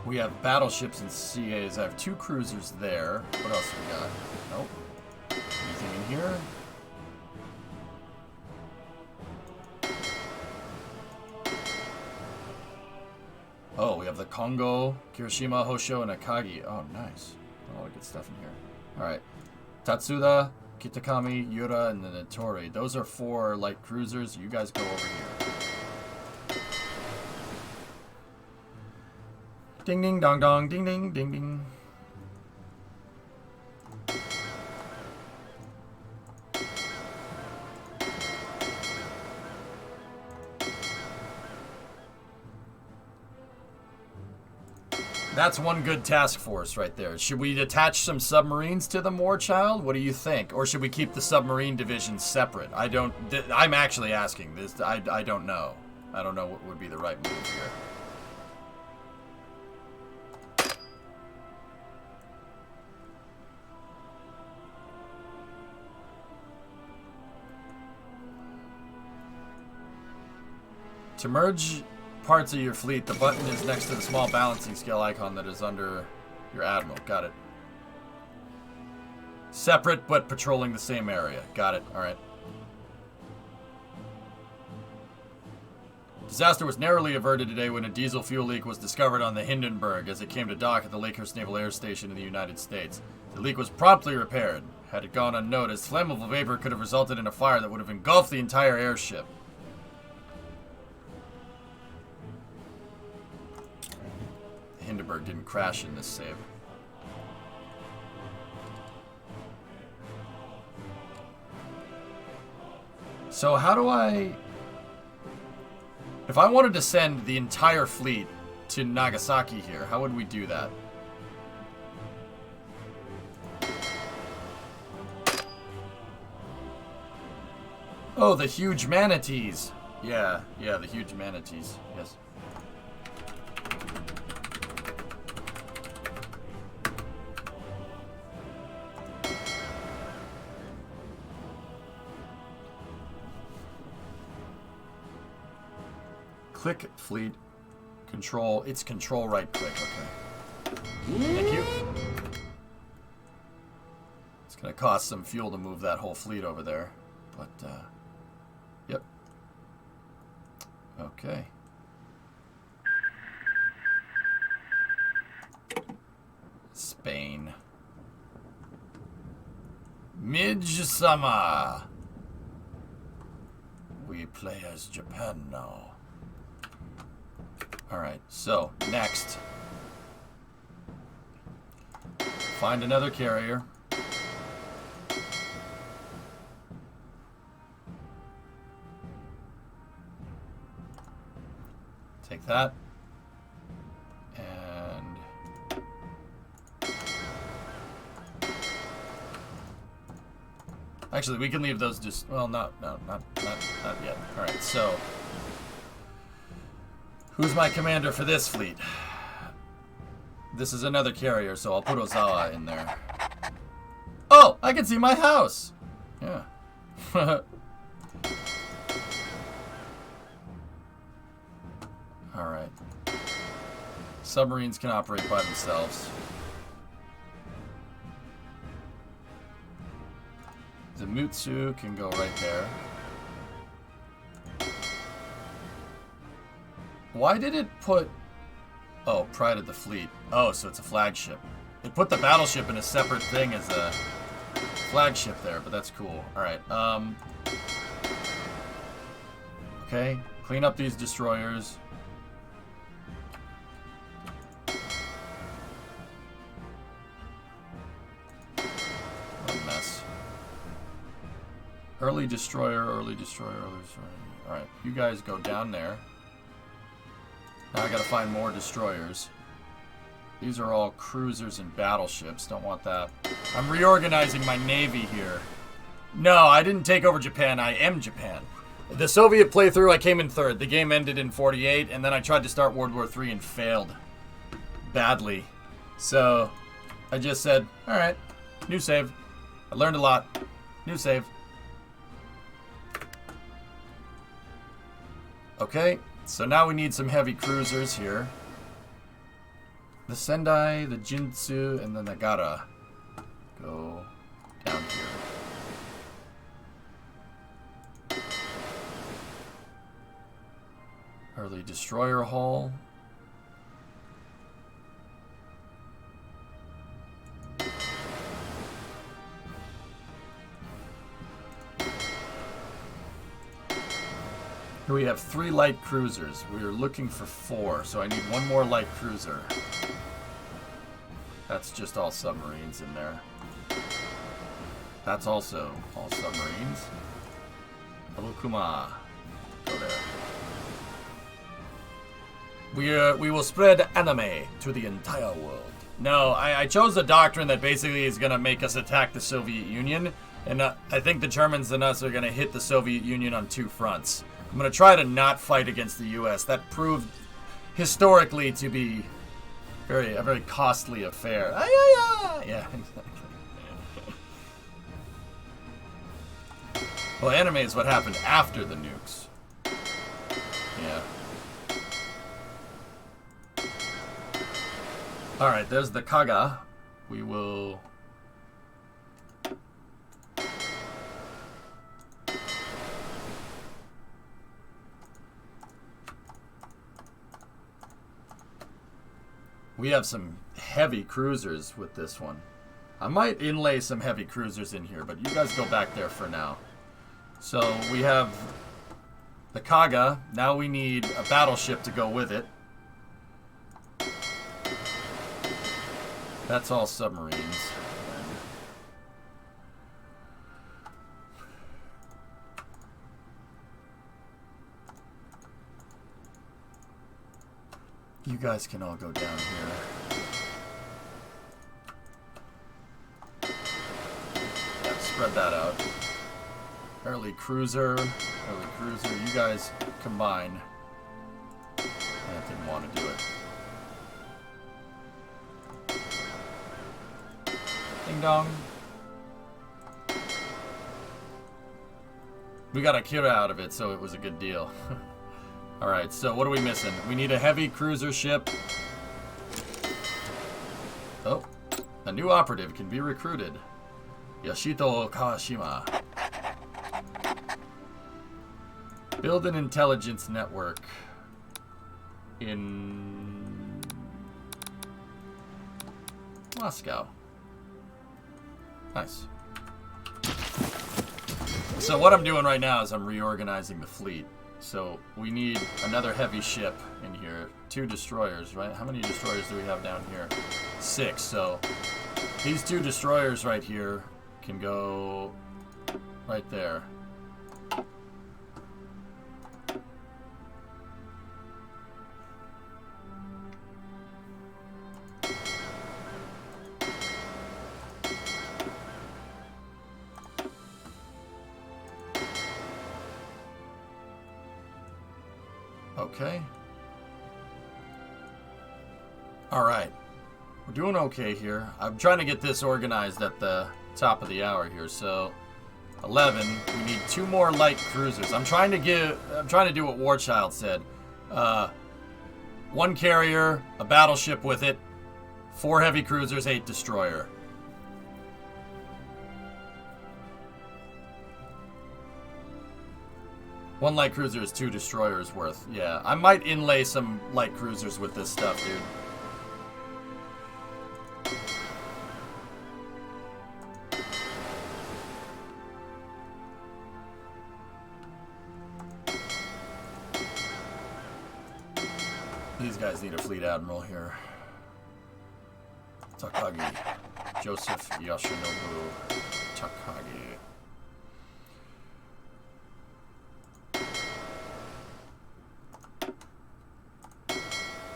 we have battleships and CAs. I have 2 cruisers there. What else we got? Nope. Anything in here? Oh, we have the Kongo, Kirishima, Hosho, and Akagi. Oh, nice. A lot of good stuff in here. Alright. Tatsuda, Kitakami, Yura, and the Notori. Those are 4 light cruisers. You guys go over here. Ding ding dong dong, ding ding ding ding. That's one good task force right there. Should we attach some submarines to them, War Child? What do you think? Or should we keep the submarine division separate? I'm actually asking this. I don't know. I don't know what would be the right move here. To merge parts of your fleet, the button is next to the small balancing scale icon that is under your admiral. Got it. Separate, but patrolling the same area. Got it. Alright. Disaster was narrowly averted today when a diesel fuel leak was discovered on the Hindenburg as it came to dock at the Lakehurst Naval Air Station in the United States. The leak was promptly repaired. Had it gone unnoticed, flammable vapor could have resulted in a fire that would have engulfed the entire airship. iceberg didn't crash in this save. So how do I... If I wanted to send the entire fleet to Nagasaki here, how would we do that? Oh, the huge manatees. Yeah, the huge manatees. Yes. Click fleet. Control. It's control right click. Okay. Thank you. It's going to cost some fuel to move that whole fleet over there. But, yep. Okay. Spain. Midsummer. We play as Japan now. Alright, so, next. Find another carrier. Take that. And... Actually, we can leave those just... Well, not yet. Alright, so... Who's my commander for this fleet? This is another carrier, so I'll put Ozawa in there. Oh! I can see my house! Yeah. Alright. Submarines can operate by themselves. The Mutsu can go right there. Why did it put... Oh, Pride of the Fleet. Oh, so it's a flagship. It put the battleship in a separate thing as a flagship there, but that's cool. Alright, okay, clean up these destroyers. What a mess. Early destroyer, early destroyer, early destroyer. Alright, you guys go down there. Now I gotta find more destroyers. These are all cruisers and battleships. Don't want that. I'm reorganizing my navy here. No, I didn't take over Japan. I am Japan. The Soviet playthrough, I came in third. The game ended in 48, and then I tried to start World War III and failed. Badly. So, I just said, alright, new save. I learned a lot. New save. Okay. So now we need some heavy cruisers here. The Sendai, the Jinsu, and the Nagara go down here. Early destroyer hull. Here we have 3 light cruisers. We are looking for 4, so I need 1 more light cruiser. That's just all submarines in there. That's also all submarines. Alukuma. Go there. We will spread anime to the entire world. No, I chose the doctrine that basically is going to make us attack the Soviet Union. And I think the Germans and us are going to hit the Soviet Union on 2 fronts. I'm going to try to not fight against the U.S. That proved historically to be a very costly affair. Yeah, exactly. Well, anime is what happened after the nukes. Yeah. Alright, there's the Kaga. We will... We have some heavy cruisers with this one. I might inlay some heavy cruisers in here, but you guys go back there for now. So we have the Kaga. Now we need a battleship to go with it. That's all submarines. You guys can all go down here. Yeah, spread that out. Early cruiser, you guys combine. I didn't want to do it. Ding dong. We got Akira out of it, so it was a good deal. Alright, so what are we missing? We need a heavy cruiser ship. Oh, a new operative can be recruited. Yoshito Kawashima. Build an intelligence network in Moscow. Nice. So what I'm doing right now is I'm reorganizing the fleet. So we need another heavy ship in here. 2 destroyers, right? How many destroyers do we have down here? 6. So these 2 destroyers right here can go right there. Okay. Alright. We're doing okay here. I'm trying to get this organized at the top of the hour here. So 11. We need 2 more light cruisers. I'm trying to do what Warchild said. 1 carrier, a battleship with it, 4 heavy cruisers, 8 destroyer. One light cruiser is 2 destroyers worth. Yeah, I might inlay some light cruisers with this stuff, dude. These guys need a fleet admiral here. Takagi. Joseph Yoshinobu Takagi.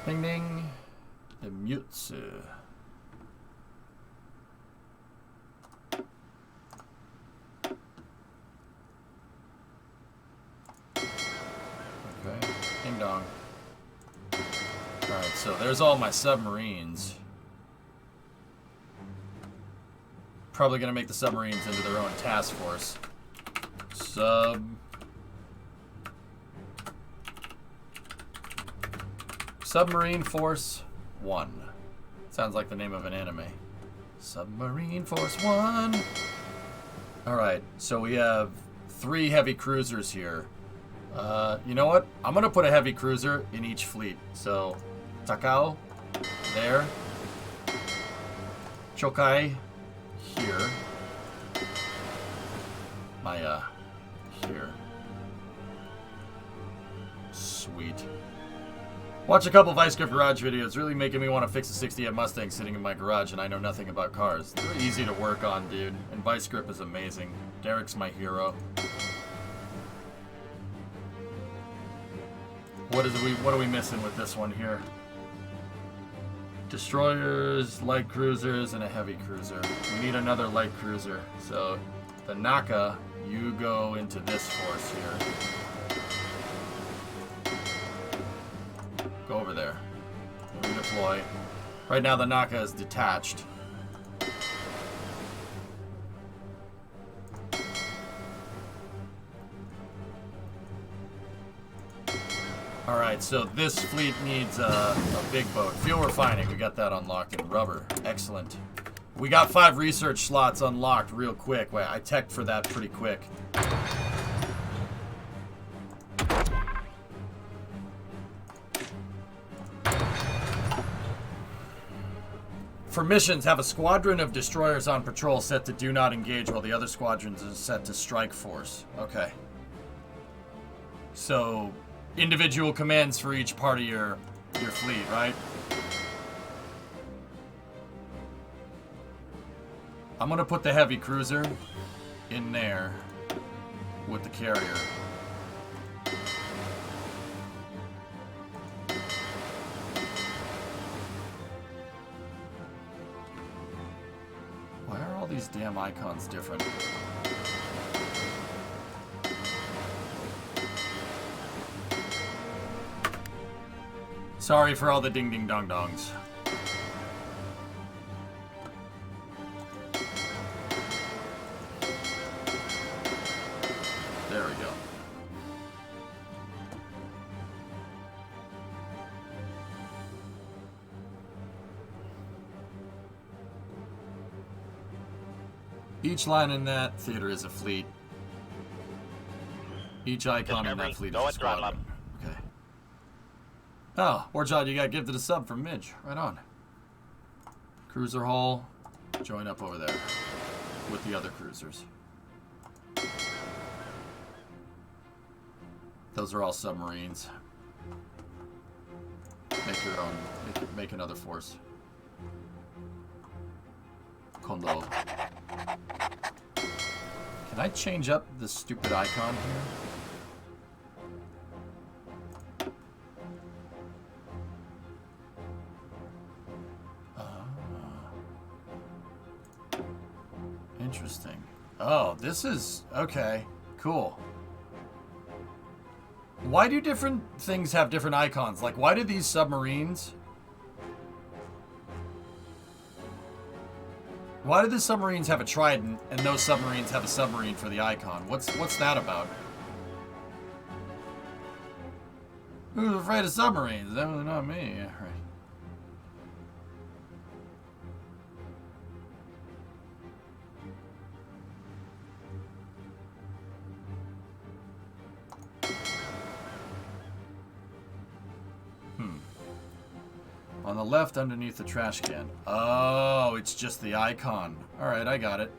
Ding ding. The Mutsu. Okay. Ding dong. Alright, so there's all my submarines. Probably gonna make the submarines into their own task force. Submarine Force 1. Sounds like the name of an anime. Submarine Force 1. Alright, so we have 3 heavy cruisers here. You know what? I'm gonna put a heavy cruiser in each fleet. So, Takao, there. Chokai, here. Maya, here. Sweet. Watch a couple Vice Grip Garage videos, really making me want to fix a 68 Mustang sitting in my garage, and I know nothing about cars. They're easy to work on, dude, and Vice Grip is amazing. Derek's my hero. What are we missing with this one here? Destroyers, light cruisers, and a heavy cruiser. We need another light cruiser. So, the Naka, you go into this force here. Go over there. Redeploy. Right now the Naka is detached. Alright, so this fleet needs a big boat. Fuel refining, we got that unlocked in rubber. Excellent. We got 5 research slots unlocked real quick. Wait, I teched for that pretty quick. For missions, have a squadron of destroyers on patrol set to do not engage while the other squadrons are set to strike force. Okay. So, individual commands for each part of your fleet, right? I'm gonna put the heavy cruiser in there with the carrier. Why are all these damn icons different? Sorry for all the ding ding dong dongs. There we go. Each line in that theater is a fleet. Each icon in that fleet is a squadron. Okay. Oh, Warchild, you got gifted a sub from Midge. Right on. Cruiser hull, join up over there with the other cruisers. Those are all submarines. Make your own. Make another force. Kondo. Can I change up the stupid icon here? Interesting. Oh, this is... Okay, cool. Why do different things have different icons? Like, why do these submarines... Why do the submarines have a trident and those submarines have a submarine for the icon? What's that about? Who's afraid of submarines? Definitely not me. Yeah, right. On the left, underneath the trash can. Oh, it's just the icon. Alright, I got it.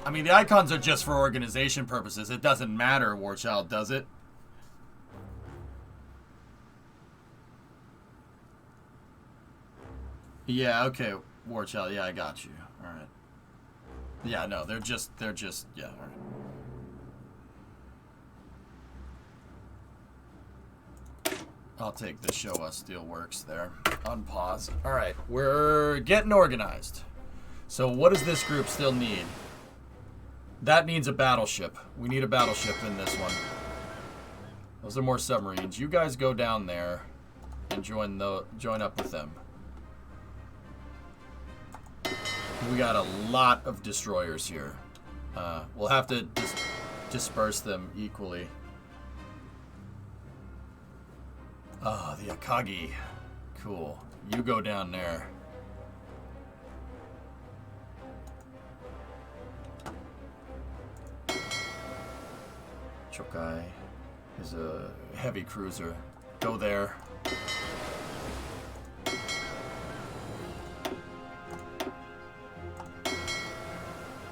I mean, the icons are just for organization purposes. It doesn't matter, Warchild, does it? Yeah, okay, Warchild, yeah, I got you. Alright. Yeah, no, they're just, yeah, alright. I'll take the show us steelworks there. Unpause. Alright, we're getting organized. So what does this group still need? That needs a battleship. We need a battleship in this one. Those are more submarines. You guys go down there and join up with them. We got a lot of destroyers here. We'll have to disperse them equally. Oh, the Akagi. Cool. You go down there. Chokai is a heavy cruiser. Go there.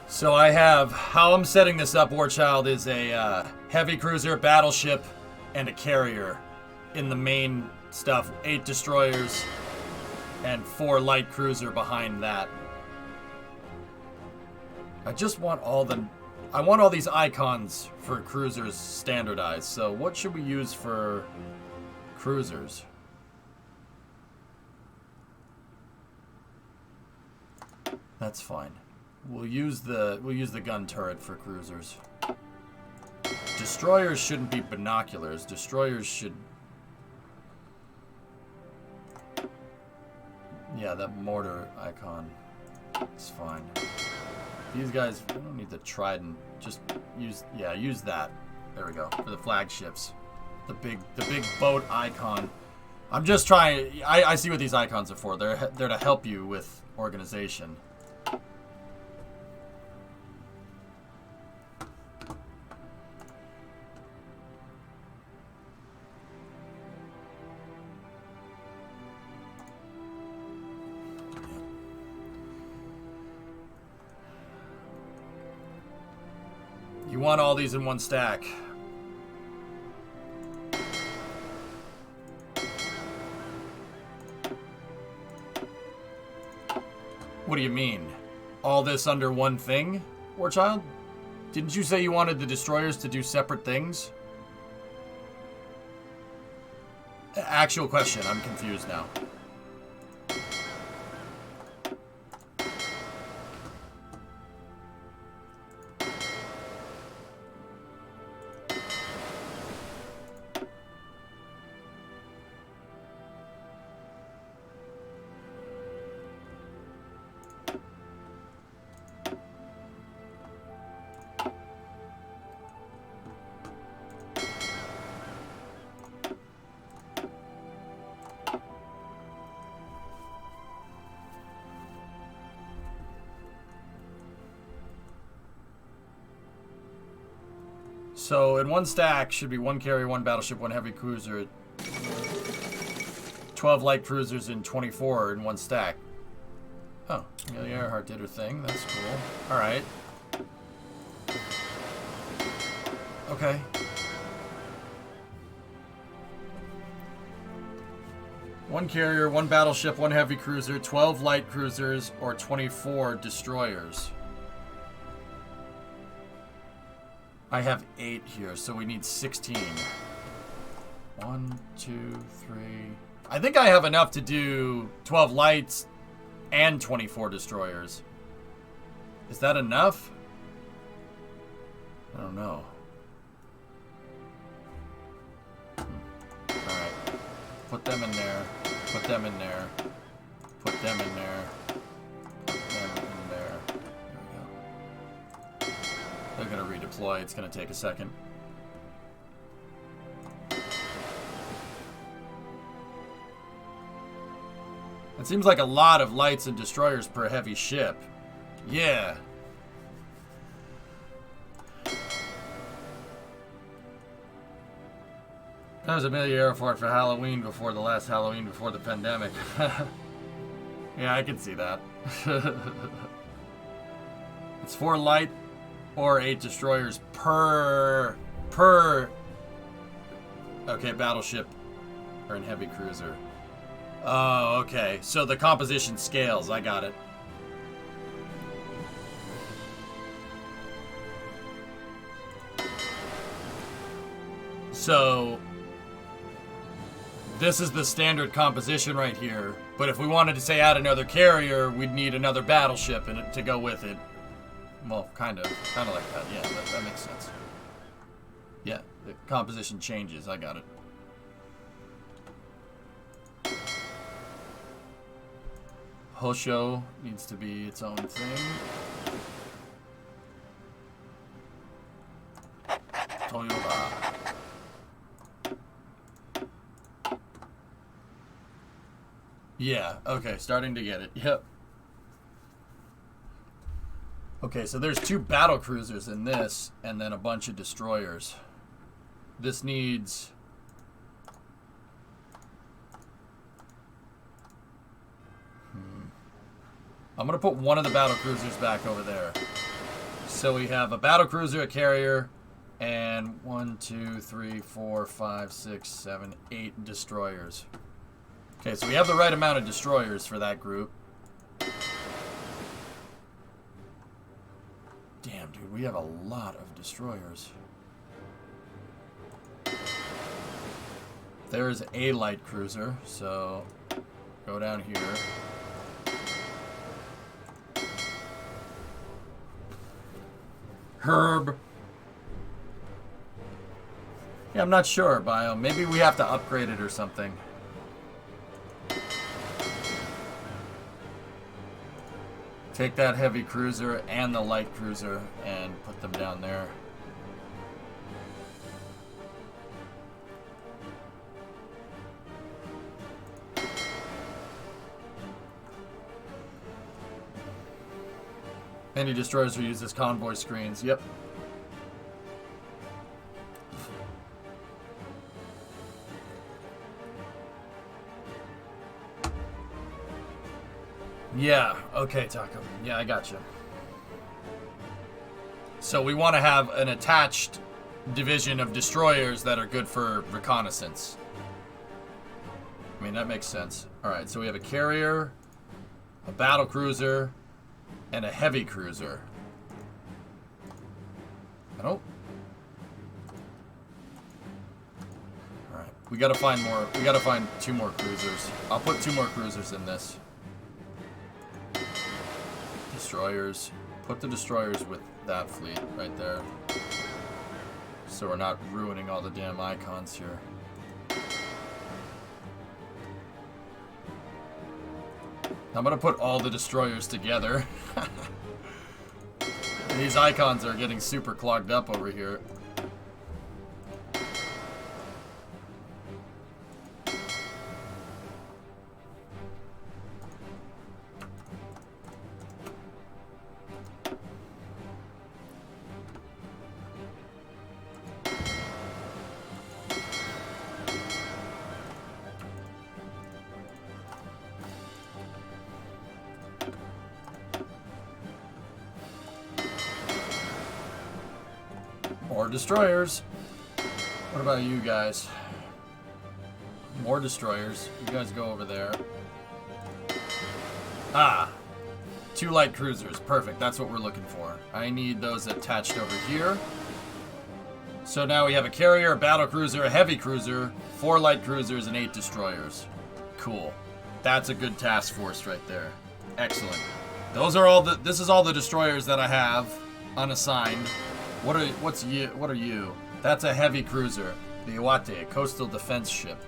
So I have, how I'm setting this up, Warchild, is a heavy cruiser, battleship, and a carrier in the main stuff. 8 destroyers and 4 light cruiser behind that. I just want all the... I want all these icons for cruisers standardized. So what should we use for cruisers? That's fine. We'll use the gun turret for cruisers. Destroyers shouldn't be binoculars. Destroyers should... Yeah, that mortar icon. It's fine. These guys, we don't need the trident. Just use that. There we go. For the flagships. The big boat icon. I'm just trying, I see what these icons are for. They're to help you with organization. want all these in one stack. What do you mean? All this under one thing, Warchild? Didn't you say you wanted the destroyers to do separate things? Actual question, I'm confused now. So in one stack should be one carrier, one battleship, one heavy cruiser, 12 light cruisers, and 24 in one stack. Oh, Amelia Earhart did her thing. That's cool. All right. Okay. One carrier, one battleship, one heavy cruiser, 12 light cruisers, or 24 destroyers. I have 8 here, so we need 16. 1, 2, 3. I think I have enough to do 12 lights and 24 destroyers. Is that enough? I don't know. Alright. Put them in there. Put them in there. Put them in there. Put them in there. There we go. They're gonna redeploy. It's gonna take a second. It seems like a lot of lights and destroyers per heavy ship. Yeah. That was Amelia Earhart for Halloween before the last Halloween before the pandemic. Yeah, I can see that. It's 4 light or 8 destroyers per okay, battleship or in heavy cruiser. Oh, okay. So the composition scales. I got it. So this is the standard composition right here. But if we wanted to say add another carrier, we'd need another battleship in it to go with it. Well, kind of like that. Yeah, that makes sense. Yeah, the composition changes. I got it. Hosho needs to be its own thing. Toyota. Yeah, okay, starting to get it. Yep. Okay, so there's 2 battle cruisers in this, and then a bunch of destroyers. This needs... I'm going to put one of the battle cruisers back over there. So we have a battle cruiser, a carrier, and 1, 2, 3, 4, 5, 6, 7, 8 destroyers. Okay, so we have the right amount of destroyers for that group. Damn, dude, we have a lot of destroyers. There's a light cruiser, so go down here. Herb. Yeah, I'm not sure, Bio. Maybe we have to upgrade it or something. Take that heavy cruiser and the light cruiser and put them down there. Any destroyers are used as convoy screens. Yep. Yeah, okay, Taco. Yeah, I got you. So we want to have an attached division of destroyers that are good for reconnaissance. I mean, that makes sense. Alright, so we have a carrier, a battle cruiser, and a heavy cruiser. I don't... Alright, we gotta find more. We gotta find 2 more cruisers. I'll put 2 more cruisers in this. Destroyers. Put the destroyers with that fleet right there. So we're not ruining all the damn icons here. I'm gonna put all the destroyers together. These icons are getting super clogged up over here. More destroyers. What about you guys? More destroyers. You guys go over there. Ah! 2 light cruisers. Perfect. That's what we're looking for. I need those attached over here. So now we have a carrier, a battle cruiser, a heavy cruiser, 4 light cruisers, and 8 destroyers. Cool. That's a good task force right there. Excellent. Those are all the... This is all the destroyers that I have unassigned. What are you? That's a heavy cruiser. The Iwate, a coastal defense ship.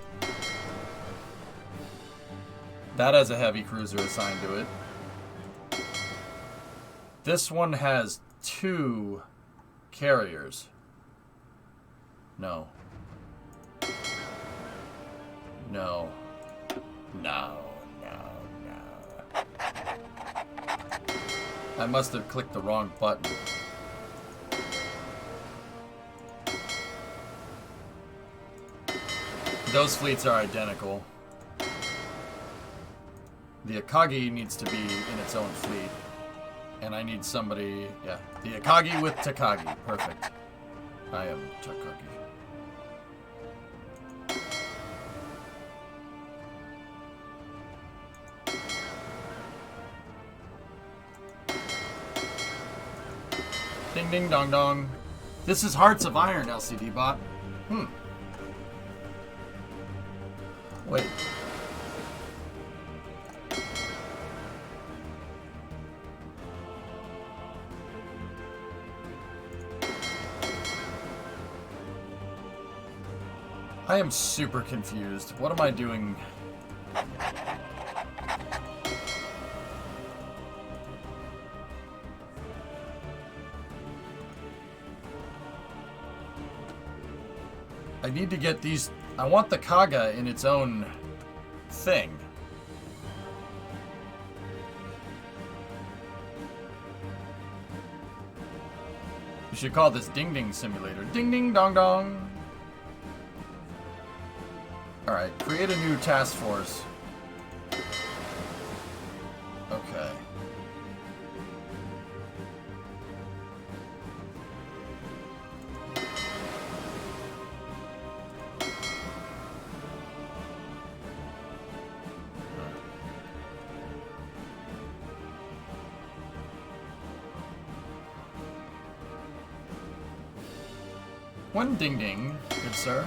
That has a heavy cruiser assigned to it. This one has 2 carriers. No. No. No. No. No. I must have clicked the wrong button. Those fleets are identical. The Akagi needs to be in its own fleet. And I need somebody... Yeah, the Akagi with Takagi. Perfect. I am Takagi. Ding ding dong dong. This is Hearts of Iron, LCD bot. Wait. I am super confused. What am I doing? I need to get these... I want the Kaga in its own thing. You should call this Ding Ding Simulator. Ding Ding Dong Dong. Alright, create a new task force. Okay. One ding ding, good sir.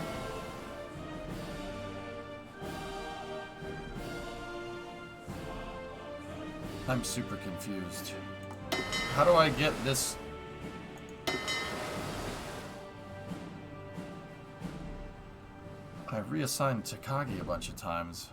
I'm super confused. How do I get this? I've reassigned Takagi a bunch of times.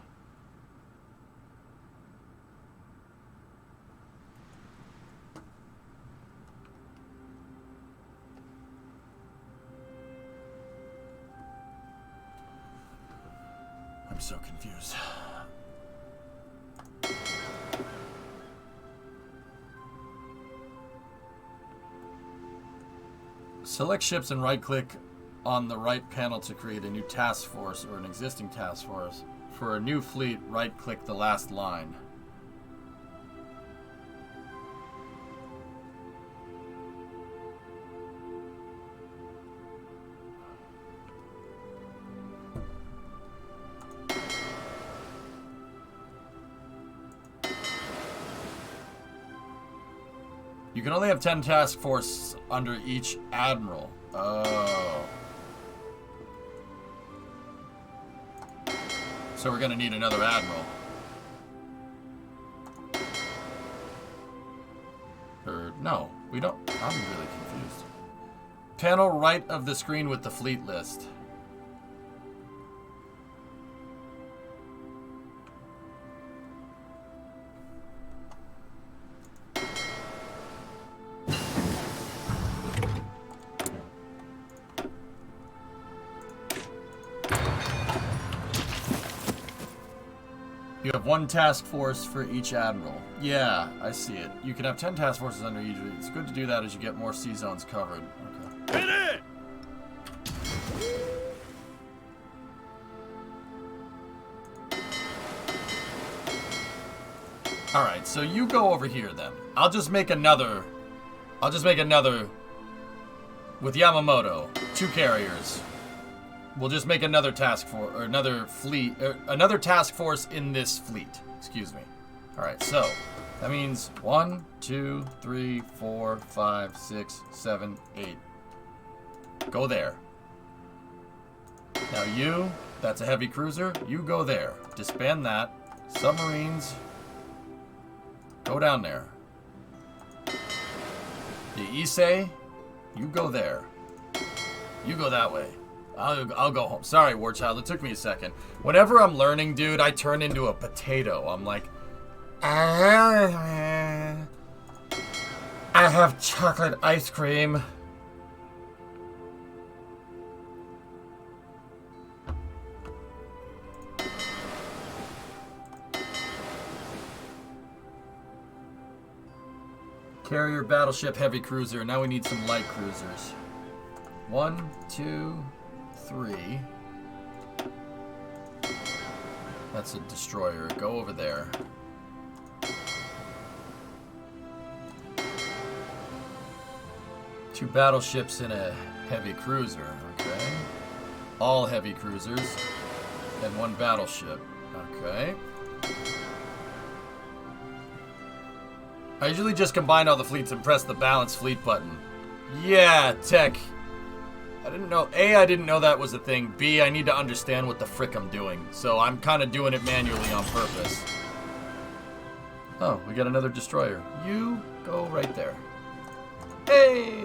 I'm so confused. Select ships and right-click on the right panel to create a new task force or an existing task force. For a new fleet, right-click the last line. You can only have 10 task force under each admiral. Oh. So we're gonna need another admiral. Or, no, we don't. I'm really confused. Panel right of the screen with the fleet list. You have 1 task force for each admiral. Yeah, I see it. You can have 10 task forces under each. It's good to do that as you get more sea zones covered. Okay. Hit it! Alright, so you go over here then. I'll just make another with Yamamoto. 2 carriers. We'll just make another task force, or another fleet, another task force in this fleet. Excuse me. Alright, so that means 1, 2, 3, 4, 5, 6, 7, 8. Go there. Now you, that's a heavy cruiser, you go there. Disband that. Submarines, go down there. The Issei, you go there. You go that way. I'll go home. Sorry, War Child. It took me a second. Whenever I'm learning, dude, I turn into a potato. I'm like, I have chocolate ice cream. Carrier, battleship, heavy cruiser. Now we need some light cruisers. 1, 2, 3. That's a destroyer. Go over there. Two battleships and a heavy cruiser. Okay. All heavy cruisers. And 1 battleship. Okay. I usually just combine all the fleets and press the balance fleet button. Yeah, tech. I didn't know. A, I didn't know that was a thing. B, I need to understand what the frick I'm doing. So I'm kind of doing it manually on purpose. Oh, we got another destroyer. You go right there. Hey!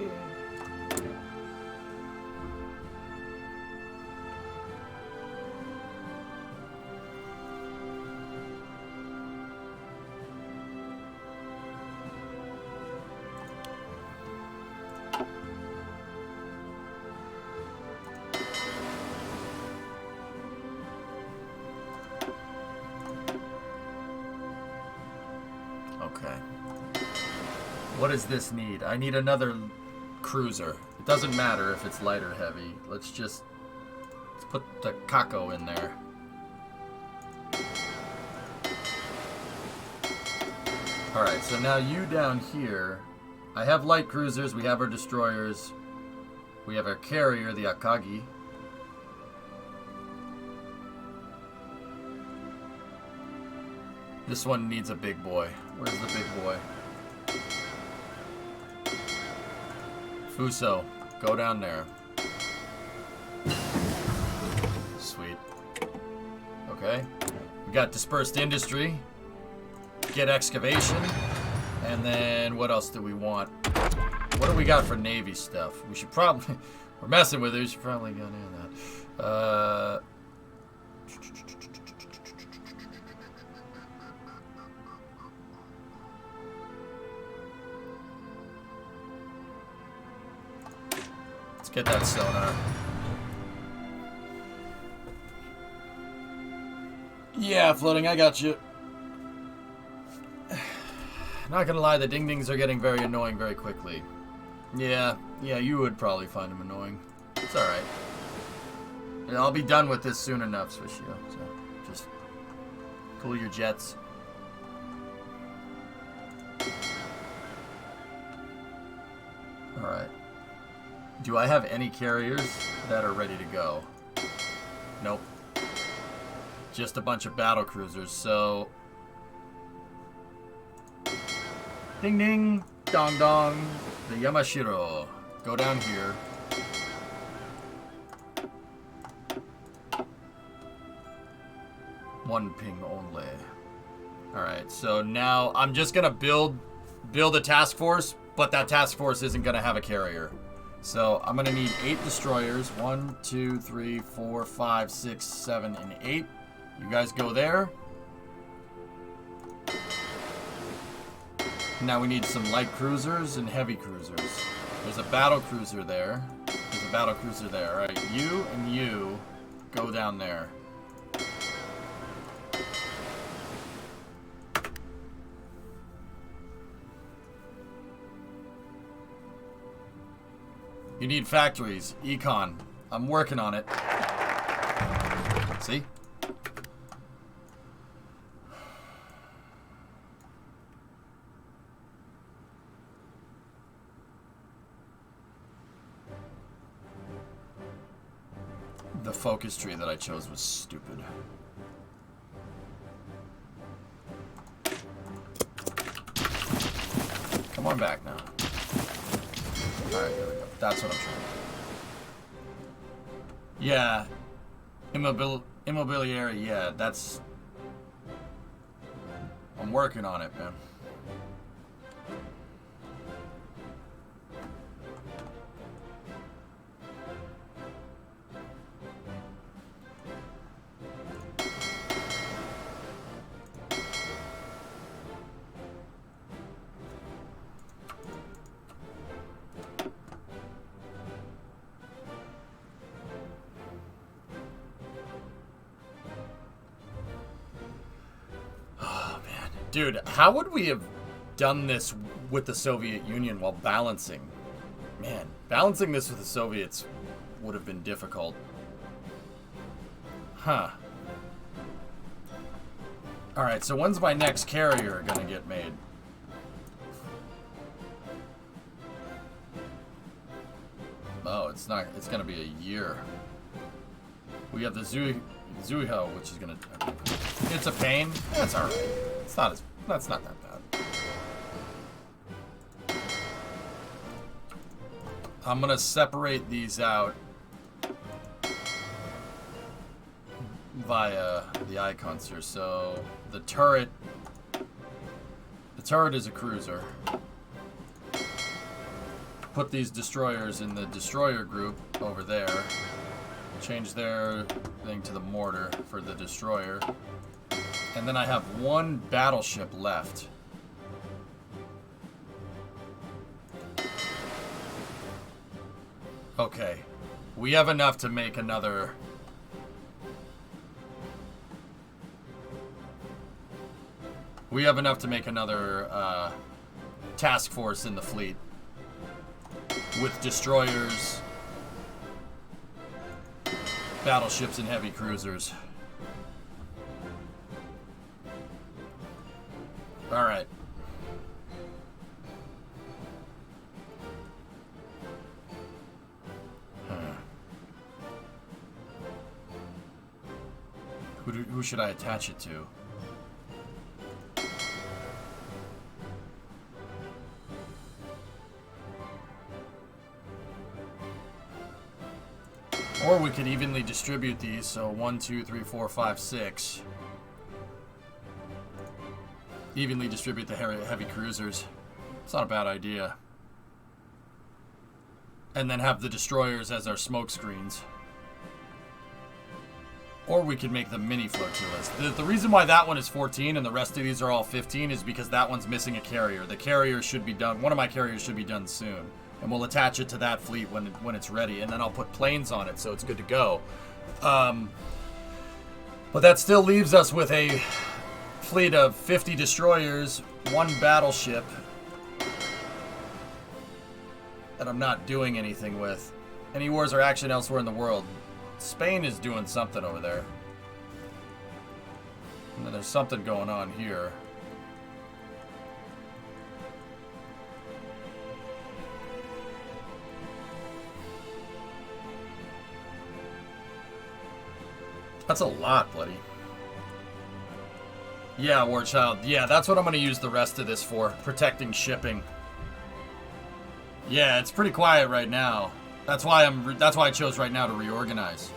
What does this need? I need another cruiser. It doesn't matter if it's light or heavy. Let's put the Kako in there. Alright, so now you down here. I have light cruisers, we have our destroyers. We have our carrier, the Akagi. This one needs a big boy. Where's the big boy? Fuso, go down there. Sweet. Okay. We got dispersed industry. Get excavation. And then what else do we want? What do we got for Navy stuff? We should probably... We're messing with it. We should probably get in that. Let's get that sonar. Yeah, floating, I got you. Not gonna lie, the ding-dings are getting very annoying very quickly. Yeah, you would probably find them annoying. It's alright. I'll be done with this soon enough, Swishio, so just cool your jets. Alright. Do I have any carriers that are ready to go? Nope. Just a bunch of battle cruisers, so... Ding ding! Dong dong. The Yamashiro. Go down here. One ping only. Alright, so now I'm just gonna build a task force, but that task force isn't gonna have a carrier. So I'm gonna need 8 destroyers. 1, 2, 3, 4, 5, 6, 7, and 8. You guys go there. Now we need some light cruisers and heavy cruisers. There's a battle cruiser there. There's a battle cruiser there. Alright, you and you go down there. You need factories. Econ. I'm working on it. See? The focus tree that I chose was stupid. Come on back now. Alright, there we go. That's what I'm trying. Yeah. Immobiliary, yeah, that's... I'm working on it, man. Dude, how would we have done this with the Soviet Union while balancing? Man, balancing this with the Soviets would have been difficult. Huh. Alright, so when's my next carrier gonna get made? Oh, it's not. It's gonna be a year. We have the Zuiho, which is gonna... It's a pain. That's alright. It's not as... That's not that bad. I'm gonna separate these out via the icons here. So the turret is a cruiser. Put these destroyers in the destroyer group over there. Change their thing to the mortar for the destroyer. And then I have one battleship left. Okay. We have enough to make another... We have enough to make another task force in the fleet. With destroyers, battleships, and heavy cruisers. Alright. Who should I attach it to? Or we could evenly distribute these, so 1, 2, 3, 4, 5, 6. Evenly distribute the heavy cruisers. It's not a bad idea. And then have the destroyers as our smoke screens. Or we could make them mini flotillas. The reason why that one is 14 and the rest of these are all 15 is because that one's missing a carrier. The carrier should be done. One of my carriers should be done soon. And we'll attach it to that fleet when it's ready. And then I'll put planes on it so it's good to go. But that still leaves us with a fleet of 50 destroyers, 1 battleship that I'm not doing anything with. Any wars or action elsewhere in the world. Spain is doing something over there. And then there's something going on here. That's a lot, buddy. Yeah, War Child. Yeah, that's what I'm going to use the rest of this for. Protecting shipping. Yeah, it's pretty quiet right now. That's why I chose right now to reorganize.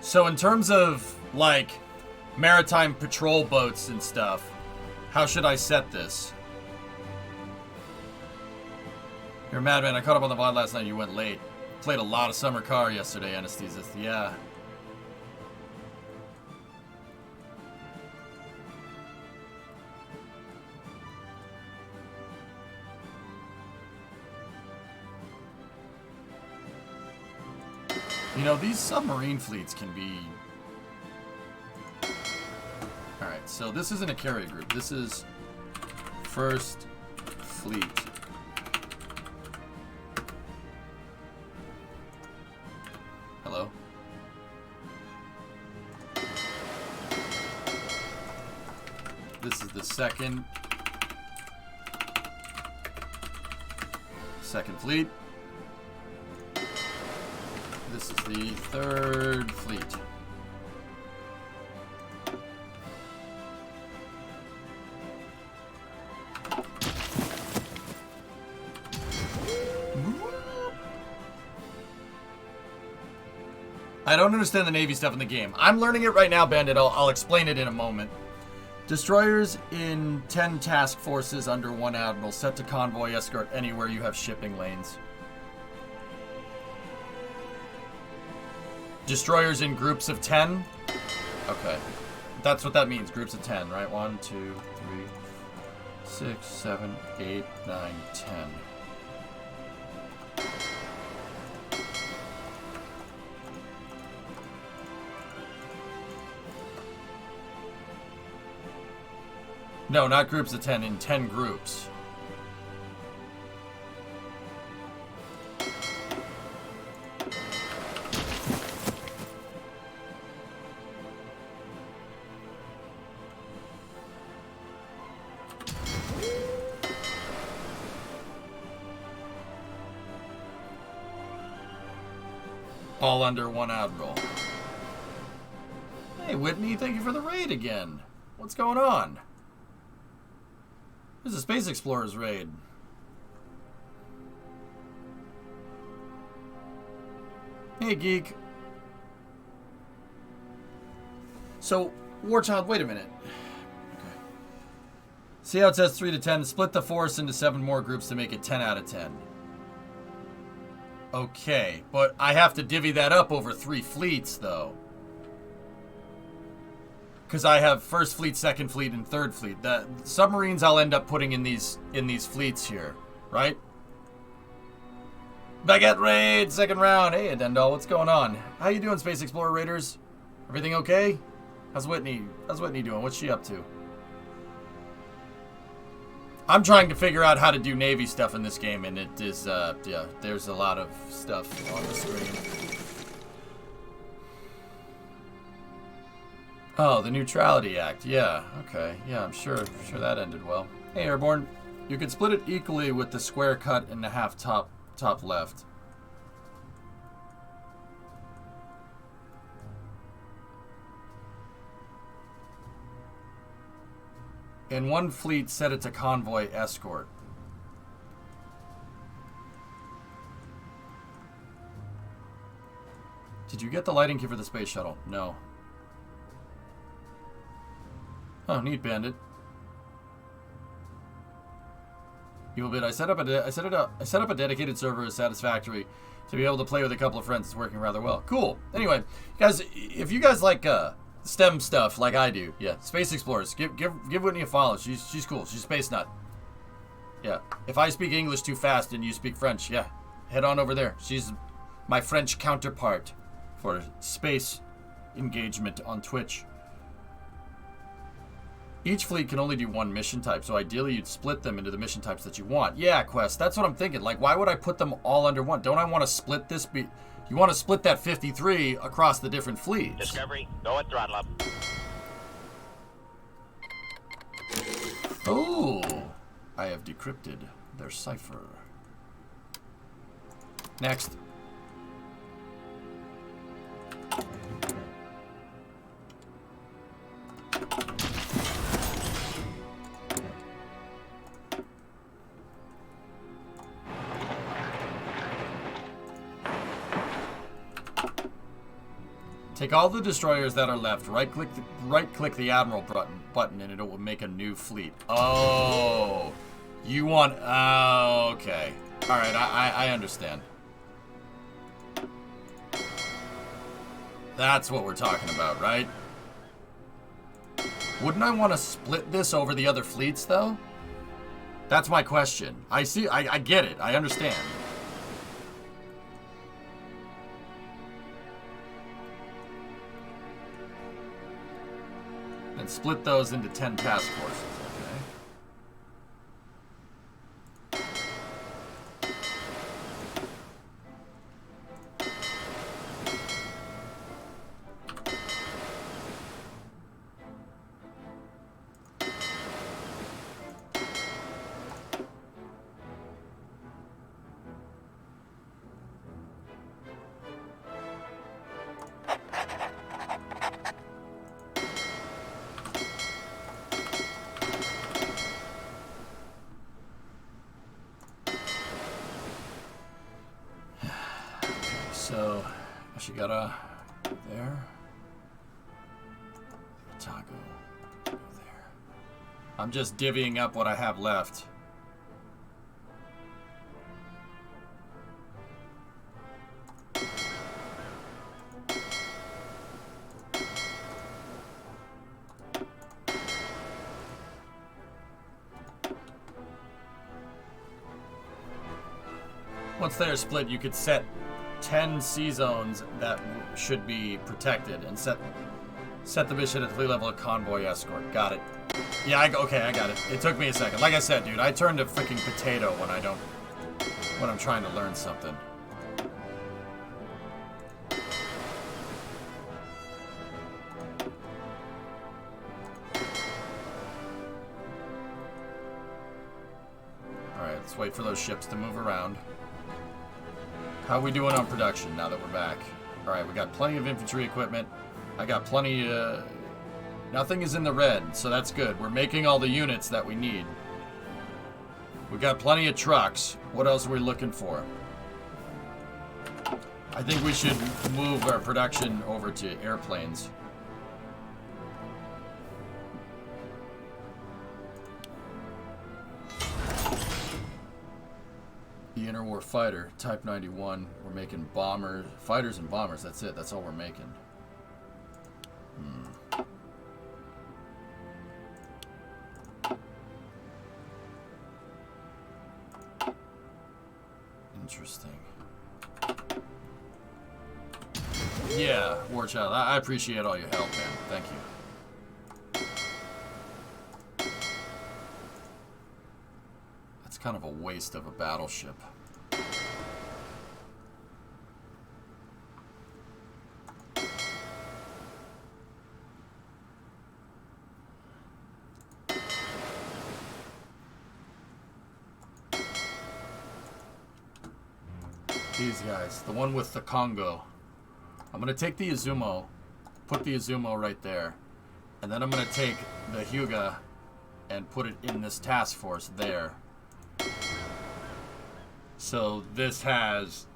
So in terms of like maritime patrol boats and stuff, how should I set this? You're a madman. I caught up on the VOD last night. You went late. Played a lot of Summer Car yesterday, Anesthesis. Yeah. You know, these submarine fleets can be... Alright, so this isn't a carrier group. This is First Fleet. Hello? This is the second fleet. This is the third fleet. I don't understand the Navy stuff in the game. I'm learning it right now, Bandit. I'll explain it in a moment. Destroyers in 10 task forces under 1 admiral, set to convoy escort anywhere you have shipping lanes. Destroyers in groups of 10? Okay. That's what that means, groups of 10, right? 1, 2, 3, 6, 7, 8, 9, 10. No, not groups of 10, in 10 groups. All under 1 admiral. Hey, Whitney, thank you for the raid again. What's going on? This is a Space Explorers raid. Hey, geek. So, Warchild, wait a minute. Okay. See how it says 3 to 10? Split the force into 7 more groups to make it 10 out of 10. Okay, but I have to divvy that up over 3 fleets, though. Because I have first fleet, second fleet, and third fleet. The submarines I'll end up putting in these fleets here, right? Baguette raid, second round. Hey, Adendal, what's going on? How you doing, Space Explorer Raiders? Everything okay? How's Whitney doing? What's she up to? I'm trying to figure out how to do Navy stuff in this game, and it is, yeah, there's a lot of stuff on the screen. Oh, the Neutrality Act. Yeah, okay. Yeah, I'm sure that ended well. Hey, Airborne, you could split it equally with the square cut in the half top left. In 1 fleet, set it to convoy escort. Did you get the lighting kit for the space shuttle? No. Oh, neat, Bandit. Evil Bit, I set up a dedicated server as Satisfactory to be able to play with a couple of friends. It's working rather well. Cool. Anyway, guys, if you guys like STEM stuff like I do, yeah, Space Explorers, give Whitney a follow. She's cool. She's a space nut. Yeah. If I speak English too fast and you speak French, yeah, head on over there. She's my French counterpart for space engagement on Twitch. Each fleet can only do 1 mission type, so ideally you'd split them into the mission types that you want. Yeah, Quest, that's what I'm thinking. Like, why would I put them all under 1? Don't I want to split this? You want to split that 53 across the different fleets. Discovery, go at throttle up. Oh, I have decrypted their cipher. Next. Take all the destroyers that are left, right-click the Admiral button, and it will make a new fleet. Oh, you want... Oh, okay. All right, I understand. That's what we're talking about, right? Wouldn't I want to split this over the other fleets, though? That's my question. I see. I get it. I understand. And split those into 10 task forces, okay? So, she got a there. Taco there. I'm just divvying up what I have left. Once they're split, you could set 10 sea zones that should be protected and set the mission at fleet level of convoy escort. Got it. Yeah, okay, I got it. It took me a second. Like I said, dude, I turned a freaking potato when I'm trying to learn something. All right, let's wait for those ships to move around. How are we doing on production now that we're back? All right, we got plenty of infantry equipment. I got plenty, nothing is in the red, so that's good. We're making all the units that we need. We got plenty of trucks. What else are we looking for? I think we should move our production over to airplanes. The interwar fighter, Type 91. We're making bombers, fighters and bombers. That's it. That's all we're making. Interesting. Yeah, War Child. I appreciate all your help, man. Thank you. That's kind of a waste of a battleship. These guys, the one with the Congo. I'm gonna take the Izumo, put the Izumo right there, and then I'm gonna take the Hyuga and put it in this task force there. So this has,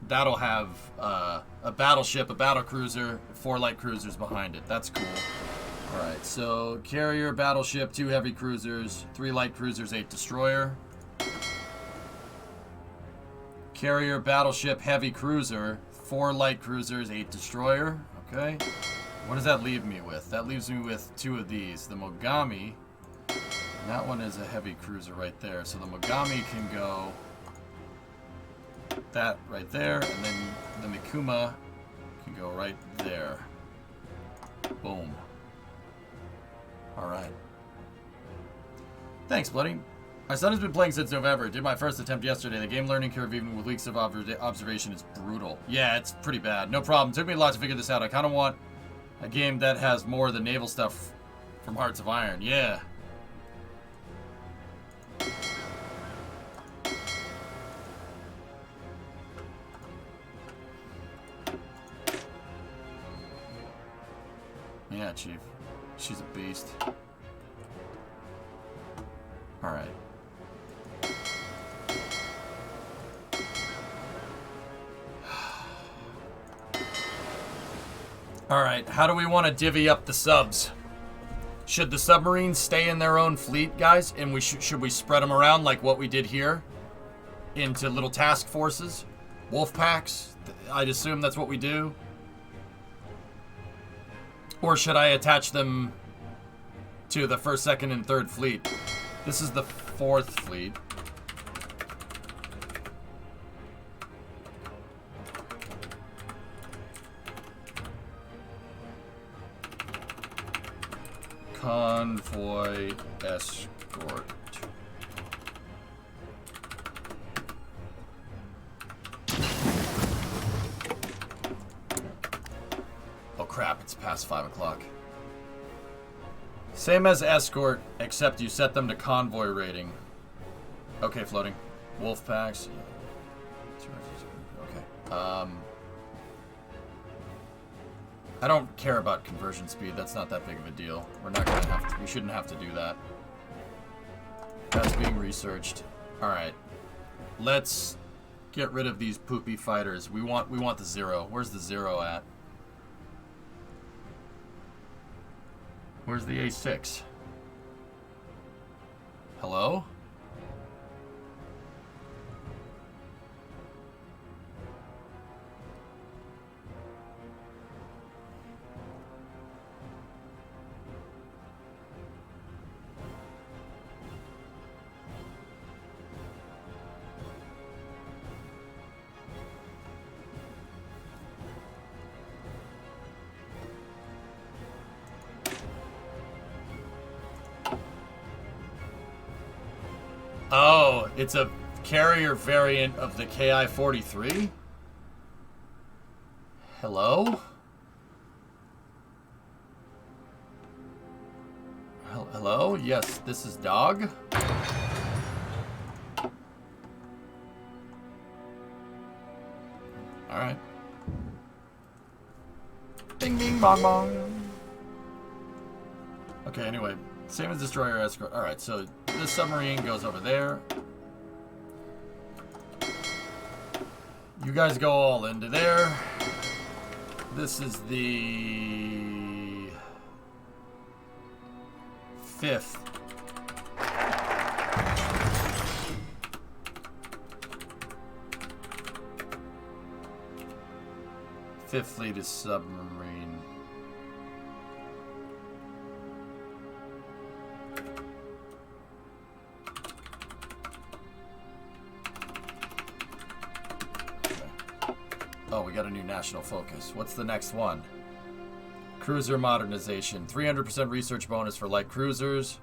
that'll have a battleship, a battle cruiser, 4 light cruisers behind it. That's cool. All right, so carrier, battleship, 2 heavy cruisers, 3 light cruisers, 8 destroyer. Carrier, battleship, heavy cruiser, 4 light cruisers, 8 destroyer. Okay. What does that leave me with? That leaves me with 2 of these. The Mogami. And that one is a heavy cruiser right there. So the Mogami can go that right there. And then the Mikuma can go right there. Boom. Alright. Thanks, buddy. My son has been playing since November. Did my first attempt yesterday. The game learning curve, even with weeks of observation, is brutal. Yeah, it's pretty bad. No problem. Took me a lot to figure this out. I kind of want a game that has more of the naval stuff from Hearts of Iron. Yeah. Yeah, Chief. She's a beast. Alright. Alright, how do we want to divvy up the subs? Should the submarines stay in their own fleet, guys? And should we spread them around like what we did here? Into little task forces? Wolf packs? I'd assume that's what we do. Or should I attach them to the 1st, 2nd, and 3rd fleet? This is the 4th fleet. Convoy escort. Oh crap, it's past 5 o'clock. Same as escort, except you set them to convoy rating. Okay, floating. Wolf packs. Okay. I don't care about conversion speed. That's not that big of a deal. We're not gonna have to. We shouldn't have to do that. That's being researched. All right. Let's get rid of these poopy fighters. We want the 0. Where's the 0 at? Where's the A6? Hello? Oh, it's a carrier variant of the KI-43? Hello? Hello? Yes, this is Dog. Alright. Bing, bing, bong, bong. Okay, anyway. Same as destroyer escort. Alright, so this submarine goes over there. You guys go all into there. This is the 5th. Fifth fleet is submarine. Oh, we got a new national focus. What's the next one? Cruiser modernization. 300% research bonus for light cruisers.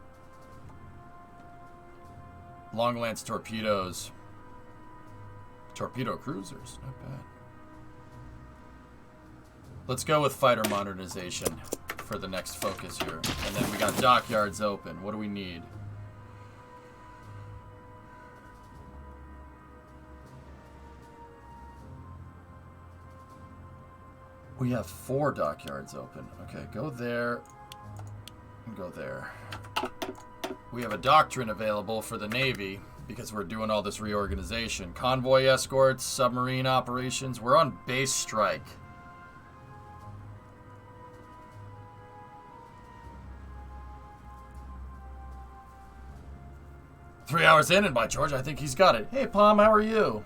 Long lance torpedoes. Torpedo cruisers. Not bad. Let's go with fighter modernization for the next focus here. And then we got dockyards open. What do we need? We have 4 dockyards open. Okay, go there and go there. We have a doctrine available for the Navy because we're doing all this reorganization. Convoy escorts, submarine operations. We're on base strike. Three hours in, and by George, I think he's got it. Hey, Palm, how are you?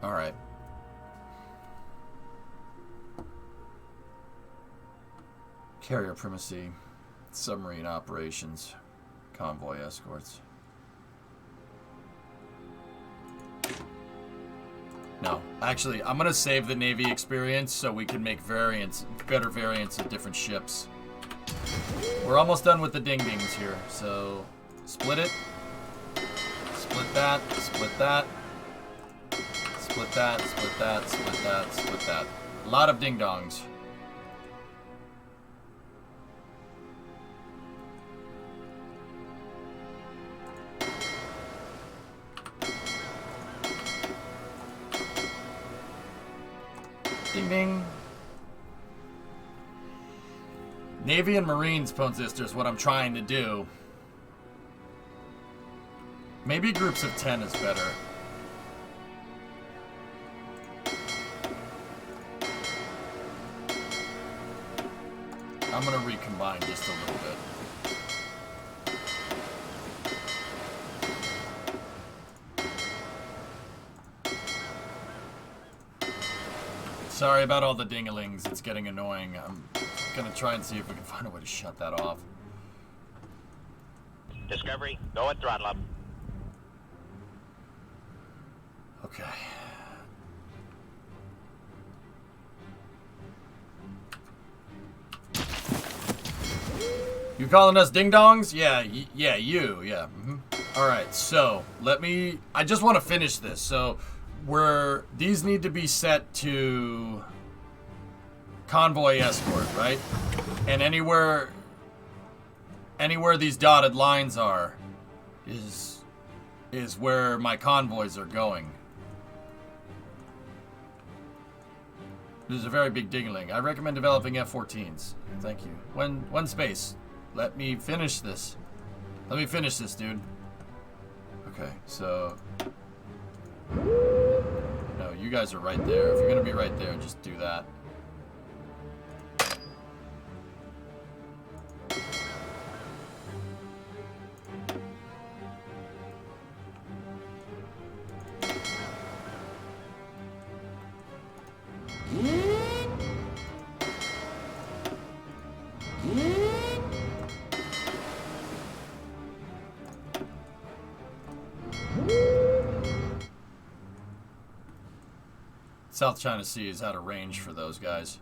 All right. Carrier primacy, submarine operations, convoy escorts. No, actually, I'm gonna save the Navy experience so we can make variants, better variants of different ships. We're almost done with the ding-dings here, so split it, split that, split that. Split that, split that, split that, split that. A lot of ding-dongs. Ding-ding. Navy and Marines, Ponzister, is what I'm trying to do. Maybe groups of 10 is better. I'm gonna recombine just a little bit. Sorry about all the ding-a-lings. It's getting annoying. I'm gonna try and see if we can find a way to shut that off. Discovery, go at throttle up. Okay. You calling us ding-dongs? Yeah, yeah, you, yeah. All right, so let me... I just want to finish this, so... These need to be set to convoy escort, right? And anywhere these dotted lines are is where my convoys are going. This is a very big dingling. I recommend developing F-14s. Thank you. One space. Let me finish this. Let me finish this, dude. Okay, so... No, you guys are right there. If you're gonna be right there, just do that. South China Sea is out of range for those guys.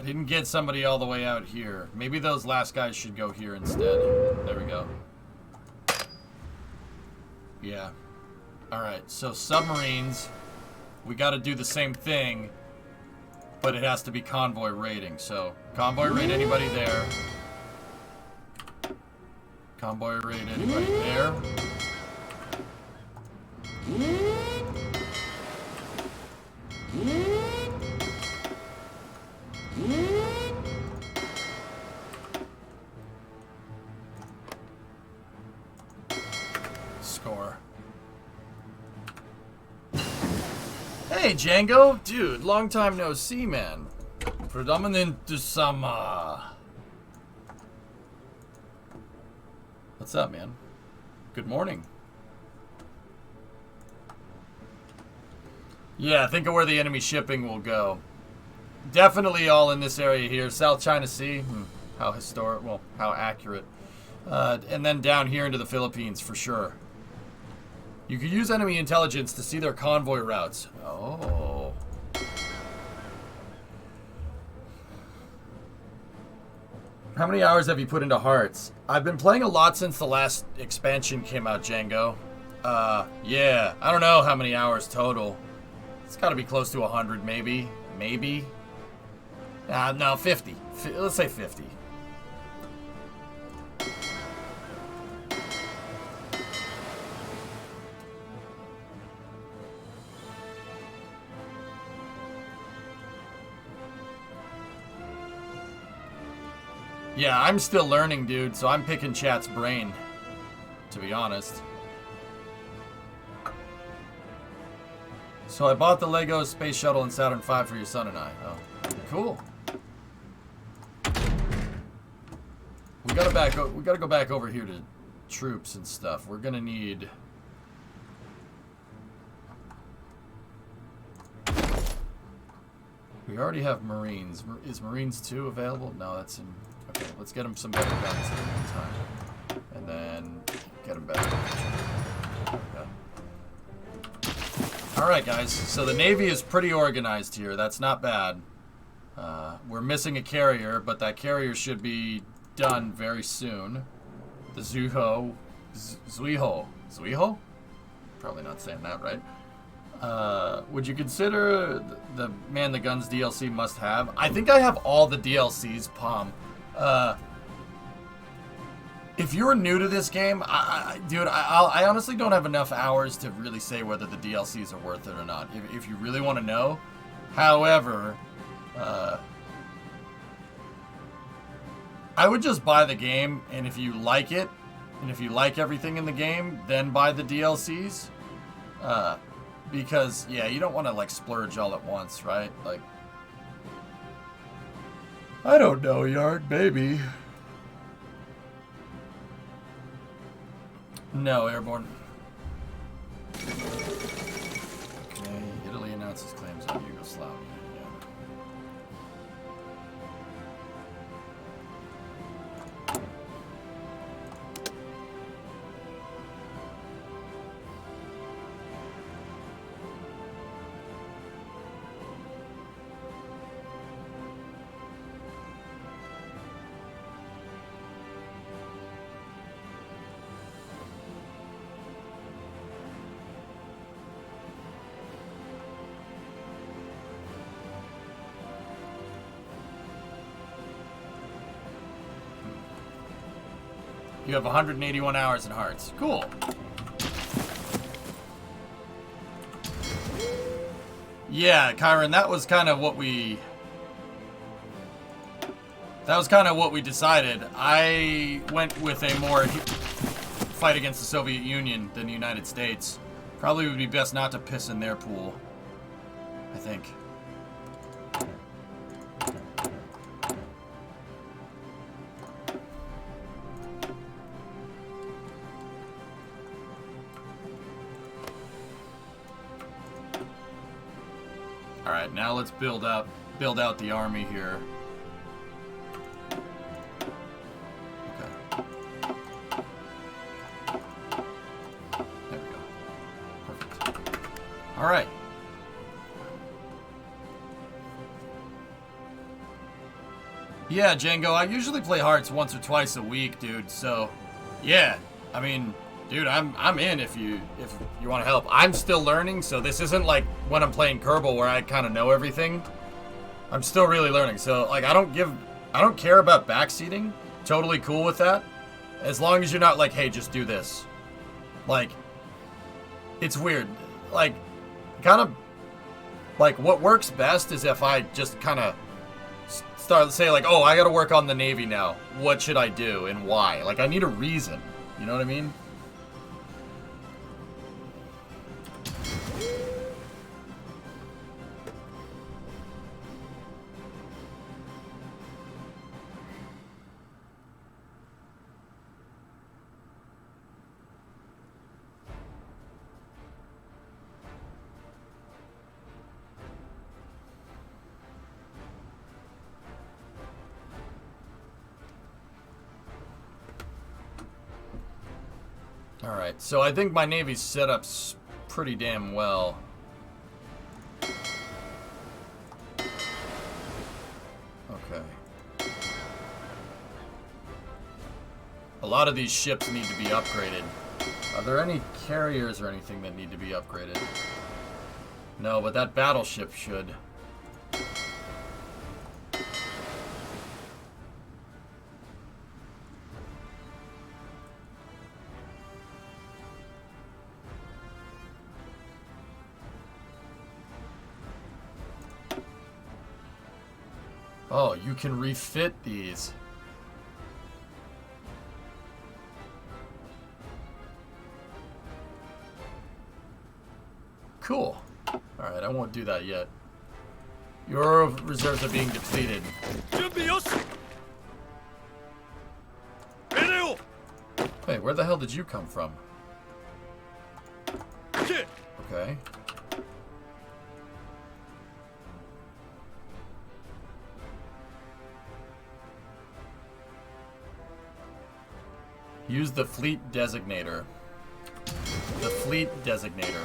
Didn't get somebody all the way out here. Maybe those last guys should go here instead. There we go. Yeah. Alright, so submarines. We gotta do the same thing, but it has to be convoy raiding. So, convoy raid anybody there. Convoy raid anybody there. Score. Hey, Django! Dude, long time no see, man. Predominant to summer. What's up, man? Good morning. Yeah, think of where the enemy shipping will go. Definitely all in this area here. South China Sea. How historic. Well, how accurate. And then down here into the Philippines for sure. You could use enemy intelligence to see their convoy routes. Oh. How many hours have you put into Hearts? I've been playing a lot since the last expansion came out, Django. Yeah. I don't know how many hours total. It's got to be close to 100, maybe. Maybe. No, 50. Let's say 50. Yeah, I'm still learning, dude, so I'm picking chat's brain, to be honest. So I bought the Lego Space Shuttle and Saturn V for your son and I. Oh, cool. We gotta go back over here to troops and stuff. We're gonna need... We already have Marines. Is Marines 2 available? No, that's in... Okay, let's get them some better guns in the meantime. And then get them better. Okay. Alright, guys. So the Navy is pretty organized here. That's not bad. We're missing a carrier, but that carrier should be done very soon. The Zuho Zuiho. Zuiho? Probably not saying that right. Would you consider the Man the Guns DLC must have? I think I have all the DLCs, Palm. If you're new to this game, dude, I honestly don't have enough hours to really say whether the DLCs are worth it or not. If you really want to know. However, I would just buy the game, and if you like it, and if you like everything in the game, then buy the DLCs. Because, yeah, you don't want to, like, splurge all at once, right? Like, I don't know, Yard, maybe. No, airborne. Okay, Italy announces claims on Yugoslavia. You have 181 hours in Hearts. Cool. Yeah, Kyron, that was kind of what we... decided. I went with a more fight against the Soviet Union than the United States. Probably would be best not to piss in their pool, I think. Alright, now let's build out the army here. Okay. There we go. Perfect. Alright. Yeah, Django, I usually play Hearts once or twice a week, dude, so yeah. I mean, dude, I'm in if you want to help. I'm still learning, so this isn't like when I'm playing Kerbal where I kind of know everything. I'm still really learning. So like I don't care about backseating. Totally cool with that. As long as you're not like, hey, just do this. Like it's weird. Like kind of like what works best is if I just kind of start to say like, "Oh, I got to work on the Navy now. What should I do and why?" Like I need a reason. You know what I mean? Alright, so I think my Navy's set up pretty damn well. Okay. A lot of these ships need to be upgraded. Are there any carriers or anything that need to be upgraded? No, but that battleship should. Oh, you can refit these. Cool. Alright, I won't do that yet. Your reserves are being depleted. Wait, where the hell did you come from? Okay. Use the fleet designator. The fleet designator.